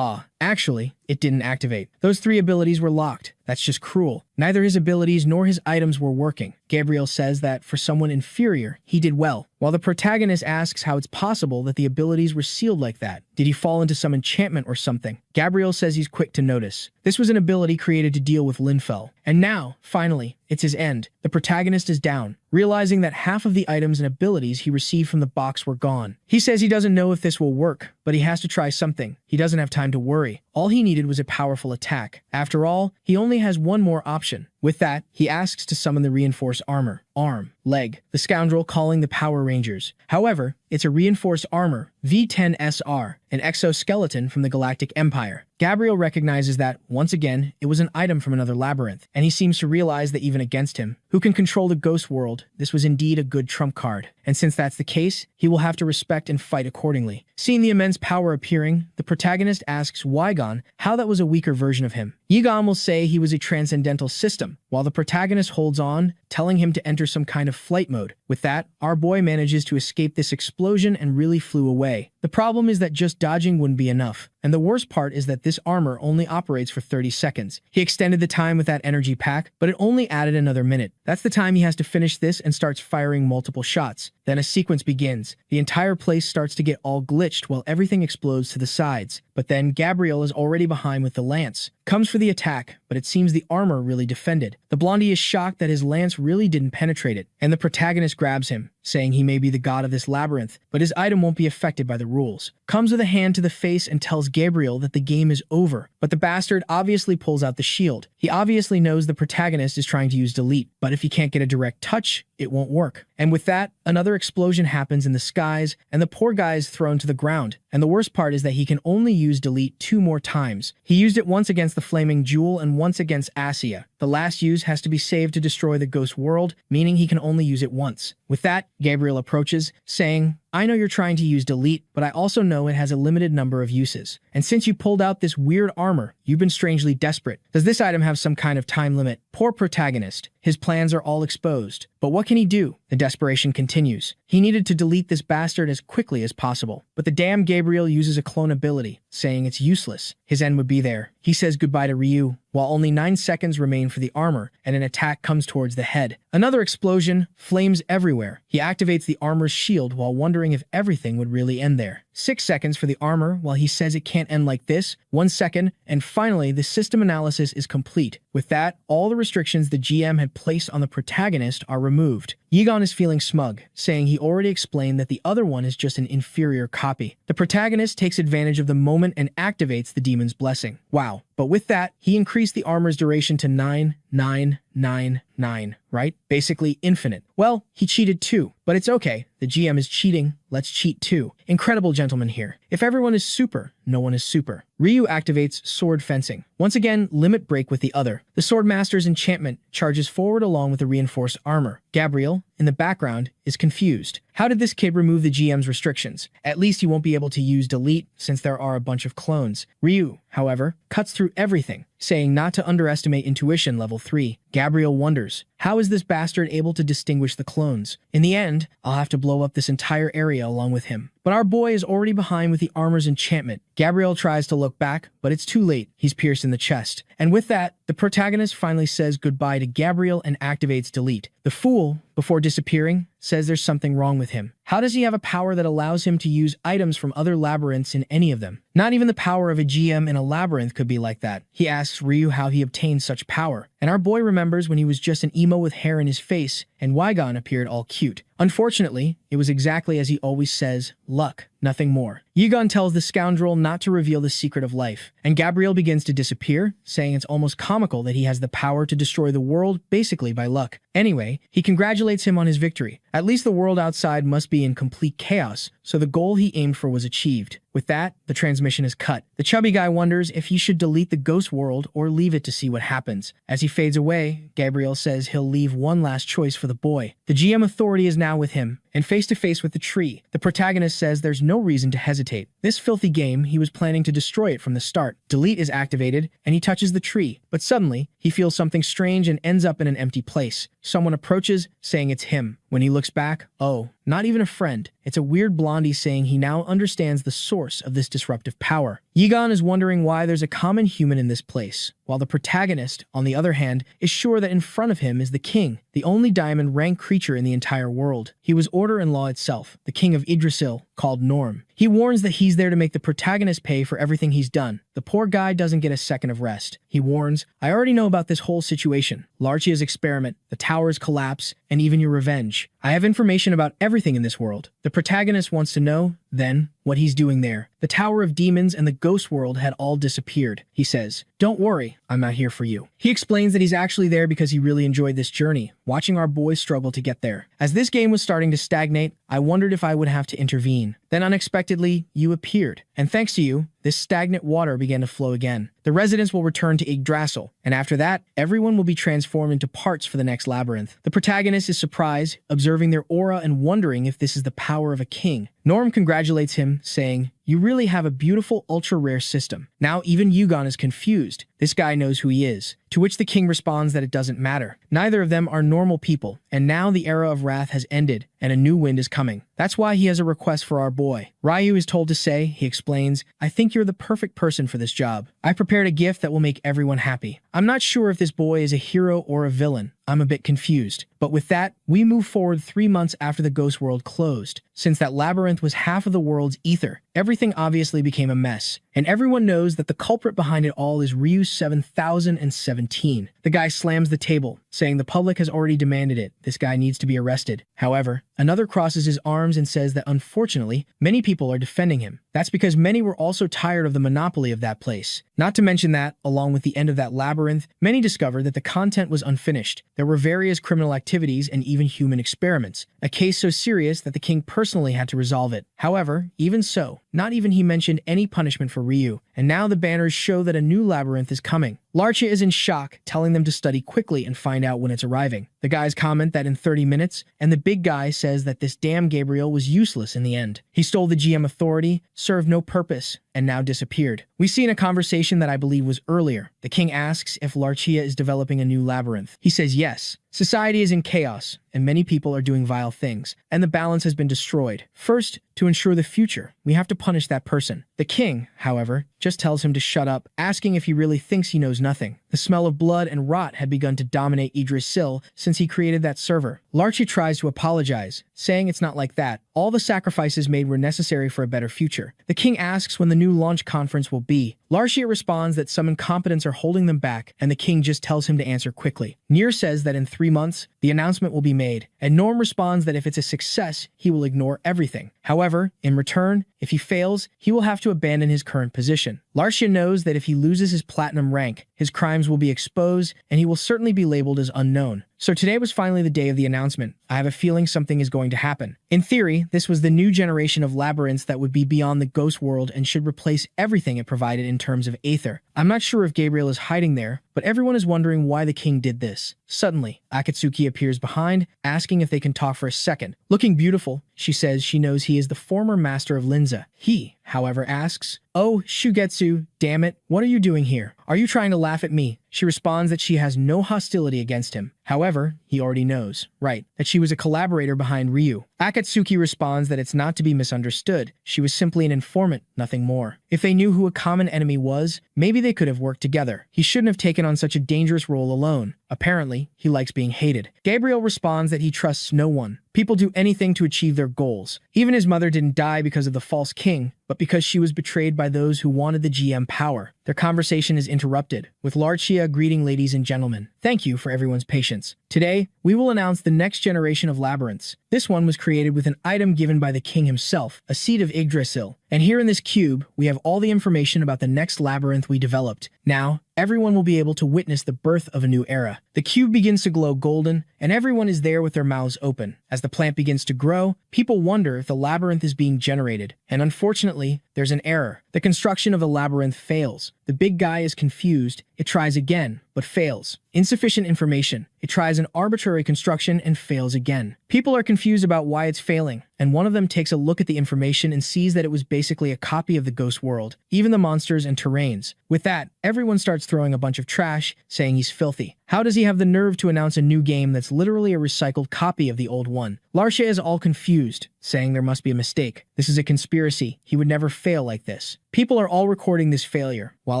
actually, it didn't activate. Those 3 abilities were locked. That's just cruel. Neither his abilities nor his items were working. Gabriel says that for someone inferior, he did well, while the protagonist asks how it's possible that the abilities were sealed like that. Did he fall into some enchantment or something? Gabriel says he's quick to notice. This was an ability created to deal with Linfell. And now, finally, it's his end. The protagonist is down, realizing that half of the items and abilities he received from the box were gone. He says he doesn't know if this will work, but he has to try something. He doesn't have time to worry. All he needed was a powerful attack. After all, he only has one more option. With that, he asks to summon the reinforced armor, arm, leg, the scoundrel calling the Power Rangers. However, it's a reinforced armor, V10SR, an exoskeleton from the Galactic Empire. Gabriel recognizes that, once again, it was an item from another labyrinth, and he seems to realize that even against him, who can control the ghost world, this was indeed a good trump card. And since that's the case, he will have to respect and fight accordingly. Seeing the immense power appearing, the protagonist asks Weigon how that was a weaker version of him. Yigon will say he was a transcendental system, while the protagonist holds on, telling him to enter some kind of flight mode. With that, our boy manages to escape this explosion and really flew away. The problem is that just dodging wouldn't be enough. And the worst part is that this armor only operates for 30 seconds. He extended the time with that energy pack, but it only added another minute. That's the time he has to finish this and starts firing multiple shots. Then a sequence begins. The entire place starts to get all glitched while everything explodes to the sides. But then Gabriel is already behind with the lance. Comes for the attack, but it seems the armor really defended. The blondie is shocked that his lance really didn't penetrate it, and the protagonist grabs him, saying he may be the god of this labyrinth, but his item won't be affected by the rules. Comes with a hand to the face and tells Gabriel that the game is over, but the bastard obviously pulls out the shield. He obviously knows the protagonist is trying to use delete, but if he can't get a direct touch, it won't work. And with that, another explosion happens in the skies, and the poor guy is thrown to the ground. And the worst part is that he can only use delete 2 more times. He used it once against the flaming jewel and once against Asia. The last use has to be saved to destroy the ghost world, meaning he can only use it once. With that, Gabriel approaches, saying, I know you're trying to use delete, but I also know it has a limited number of uses. And since you pulled out this weird armor, you've been strangely desperate. Does this item have some kind of time limit? Poor protagonist. His plans are all exposed. But what can he do? The desperation continues. He needed to delete this bastard as quickly as possible. But the damn Gabriel uses a clone ability, saying it's useless. His end would be there. He says goodbye to Ryu, while only 9 seconds remain for the armor, and an attack comes towards the head. Another explosion, flames everywhere. He activates the armor's shield while wondering if everything would really end there. 6 seconds for the armor, while he says it can't end like this. 1 second, and finally, the system analysis is complete. With that, all the restrictions the GM had placed on the protagonist are removed. Yigon is feeling smug, saying he already explained that the other one is just an inferior copy. The protagonist takes advantage of the moment and activates the demon's blessing. Wow. But with that, he increased the armor's duration to 9,999, right? Basically infinite. Well, he cheated too, but it's okay. The GM is cheating. Let's cheat too. Incredible gentleman here. If everyone is super, no one is super. Ryu activates sword fencing. Once again, limit break with the other. The sword master's enchantment charges forward along with the reinforced armor. Gabriel, in the background, is confused. How did this kid remove the GM's restrictions? At least he won't be able to use delete since there are a bunch of clones. Ryu, however, cuts through everything, saying not to underestimate intuition level 3. Gabriel wonders, how is this bastard able to distinguish the clones? In the end, I'll have to blow up this entire area along with him. But our boy is already behind with the armor's enchantment. Gabriel tries to look back, but it's too late. He's pierced in the chest. And with that, the protagonist finally says goodbye to Gabriel and activates delete. The fool, before disappearing, says there's something wrong with him. How does he have a power that allows him to use items from other labyrinths in any of them? Not even the power of a GM in a labyrinth could be like that. He asks Ryu how he obtained such power, and our boy remembers when he was just an emo with hair in his face and Weigon appeared all cute. Unfortunately, it was exactly as he always says, luck, nothing more. Yigon tells the scoundrel not to reveal the secret of life, and Gabriel begins to disappear, saying it's almost comical that he has the power to destroy the world basically by luck. Anyway, he congratulates him on his victory. At least the world outside must be in complete chaos, so the goal he aimed for was achieved. With that, the transmission is cut. The chubby guy wonders if he should delete the ghost world or leave it to see what happens. As he fades away, Gabriel says he'll leave one last choice for the boy. The GM authority is now with him, and face to face with the tree. The protagonist says there's no reason to hesitate. This filthy game, he was planning to destroy it from the start. Delete is activated, and he touches the tree. But suddenly, he feels something strange and ends up in an empty place. Someone approaches, saying it's him. When he looks back, oh, not even a friend. It's a weird blondie saying he now understands the source of this disruptive power. Yigon is wondering why there's a common human in this place, while the protagonist, on the other hand, is sure that in front of him is the king, the only diamond rank creature in the entire world. He was order and law itself, the king of Yggdrasil, called Norm. He warns that he's there to make the protagonist pay for everything he's done. The poor guy doesn't get a second of rest. He warns, I already know about this whole situation. Larchia's experiment, the tower's collapse, and even your revenge. I have information about everything in this world. The protagonist wants to know, then, what he's doing there. The Tower of Demons and the Ghost World had all disappeared. He says, don't worry, I'm not here for you. He explains that he's actually there because he really enjoyed this journey, watching our boys struggle to get there. As this game was starting to stagnate, I wondered if I would have to intervene. Then unexpectedly, you appeared. And thanks to you, this stagnant water began to flow again. The residents will return to Yggdrasil, and after that, everyone will be transformed into parts for the next labyrinth. The protagonist is surprised, observing their aura and wondering if this is the power of a king. Norm congratulates him, saying, you really have a beautiful ultra-rare system. Now even Yugon is confused. This guy knows who he is. To which the king responds that it doesn't matter. Neither of them are normal people, and now the era of wrath has ended, and a new wind is coming. That's why he has a request for our boy. Ryu is told to say, he explains, I think you're the perfect person for this job. I prepared a gift that will make everyone happy. I'm not sure if this boy is a hero or a villain. I'm a bit confused. But with that, we move forward 3 months after the Ghost World closed. Since that labyrinth was half of the world's ether, everything obviously became a mess. And everyone knows that the culprit behind it all is Ryu 7017. The guy slams the table, saying the public has already demanded it. This guy needs to be arrested. However, another crosses his arms and says that unfortunately, many people are defending him. That's because many were also tired of the monopoly of that place. Not to mention that, along with the end of that labyrinth, many discovered that the content was unfinished. There were various criminal activities and even human experiments, a case so serious that the king personally had to resolve it. However, even so, not even he mentioned any punishment for Ryu, and now the banners show that a new labyrinth is coming. Larchia is in shock, telling them to study quickly and find out when it's arriving. The guys comment that in 30 minutes, and the big guy says that this damn Gabriel was useless in the end. He stole the GM authority, served no purpose, and now disappeared. We see in a conversation that I believe was earlier. The king asks if Larchia is developing a new labyrinth. He says yes. Society is in chaos, and many people are doing vile things, and the balance has been destroyed. First, to ensure the future, we have to punish that person. The king, however, just tells him to shut up, asking if he really thinks he knows nothing. The smell of blood and rot had begun to dominate Yggdrasil since he created that server. Larchia tries to apologize, saying it's not like that. All the sacrifices made were necessary for a better future. The king asks when the new launch conference will be. Larchia responds that some incompetents are holding them back, and the king just tells him to answer quickly. Nier says that in 3 months, the announcement will be made, and Norm responds that if it's a success, he will ignore everything. However, in return, if he fails, he will have to abandon his current position. Larchia knows that if he loses his platinum rank, his crimes will be exposed, and he will certainly be labeled as unknown. So today was finally the day of the announcement. I have a feeling something is going to happen. In theory, this was the new generation of labyrinths that would be beyond the ghost world and should replace everything it provided in terms of aether. I'm not sure if Gabriel is hiding there, but everyone is wondering why the king did this. Suddenly, Akatsuki appears behind, asking if they can talk for a second. Looking beautiful, she says she knows he is the former master of Linza. He, however, asks, "Oh, Shugetsu, damn it, what are you doing here? Are you trying to laugh at me?" She responds that she has no hostility against him. However, he already knows, right, that she was a collaborator behind Ryu. Akatsuki responds that it's not to be misunderstood. She was simply an informant, nothing more. If they knew who a common enemy was, maybe they could have worked together. He shouldn't have taken on such a dangerous role alone. Apparently, he likes being hated. Gabriel responds that he trusts no one. People do anything to achieve their goals. Even his mother didn't die because of the false king, but because she was betrayed by those who wanted the GM power. Their conversation is interrupted, with Larchia greeting ladies and gentlemen. Thank you for everyone's patience. Today, we will announce the next generation of labyrinths. This one was created with an item given by the king himself, a seed of Yggdrasil. And here in this cube, we have all the information about the next labyrinth we developed. Now, everyone will be able to witness the birth of a new era. The cube begins to glow golden, and everyone is there with their mouths open. As the plant begins to grow, people wonder if the labyrinth is being generated. And unfortunately, there's an error. The construction of the labyrinth fails. The big guy is confused. It tries again, but fails. Insufficient information. It tries an arbitrary construction and fails again. People are confused about why it's failing, and one of them takes a look at the information and sees that it was basically a copy of the ghost world, even the monsters and terrains. With that, everyone starts throwing a bunch of trash, saying he's filthy. How does he have the nerve to announce a new game that's literally a recycled copy of the old one? Larchia is all confused, saying there must be a mistake. This is a conspiracy. He would never fail like this. People are all recording this failure, while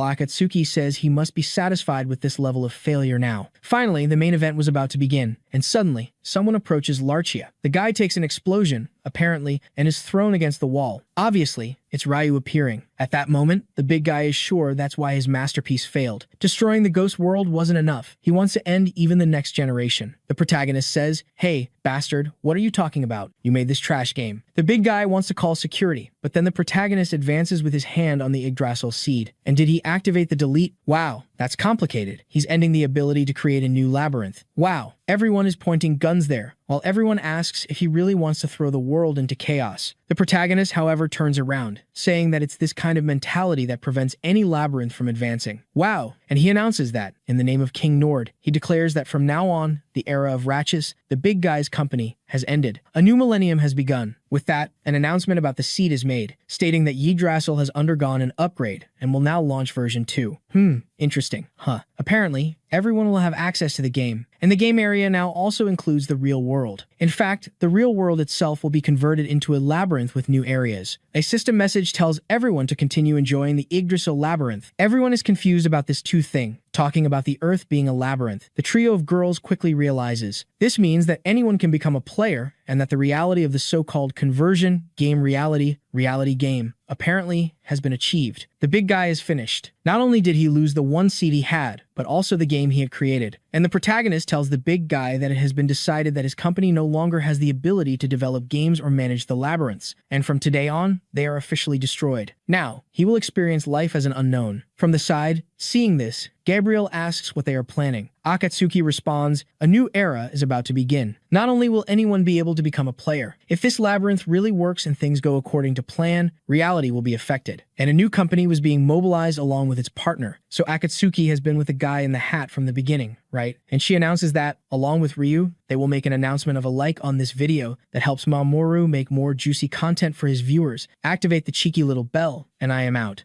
Akatsuki says he must be satisfied with this level of failure now. Finally, the main event was about to begin, and suddenly, someone approaches Larchia. The guy takes an explosion, apparently, and is thrown against the wall. Obviously, it's Ryu appearing. At that moment, the big guy is sure that's why his masterpiece failed. Destroying the ghost world wasn't enough. He wants to end even the next generation. The protagonist says, "Hey, bastard, what are you talking about? You made this trash game." The big guy wants to call security, but then the protagonist advances with his hand on the Yggdrasil seed. And did he activate the delete? Wow, that's complicated. He's ending the ability to create a new labyrinth. Wow, everyone is pointing guns there, while everyone asks if he really wants to throw the world into chaos. The protagonist, however, turns around, saying that it's this kind of mentality that prevents any labyrinth from advancing. Wow, and he announces that, in the name of King Nord, he declares that from now on, the era of Ratchis, the big guy's company, has ended. A new millennium has begun. With that, an announcement about the seed is made, stating that Yggdrasil has undergone an upgrade and will now launch version 2. Interesting, huh? Apparently, everyone will have access to the game, and the game area now also includes the real world. In fact, the real world itself will be converted into a labyrinth with new areas. A system message tells everyone to continue enjoying the Yggdrasil labyrinth. Everyone is confused about this two thing, talking about the Earth being a labyrinth. The trio of girls quickly realizes this means that anyone can become a player, and that the reality of the so-called conversion, game reality game, apparently has been achieved. The big guy is finished. Not only did he lose the one seed he had, but also the game he had created. And the protagonist tells the big guy that it has been decided that his company no longer has the ability to develop games or manage the labyrinths, and from today on, they are officially destroyed. Now, he will experience life as an unknown. From the side, seeing this, Gabriel asks what they are planning. Akatsuki responds, a new era is about to begin. Not only will anyone be able to become a player, if this labyrinth really works and things go according to plan, reality will be affected. And a new company was being mobilized along with its partner. So Akatsuki has been with the guy in the hat from the beginning, right? And she announces that, along with Ryu, they will make an announcement of a like on this video that helps Mamoru make more juicy content for his viewers. Activate the cheeky little bell, and I am out.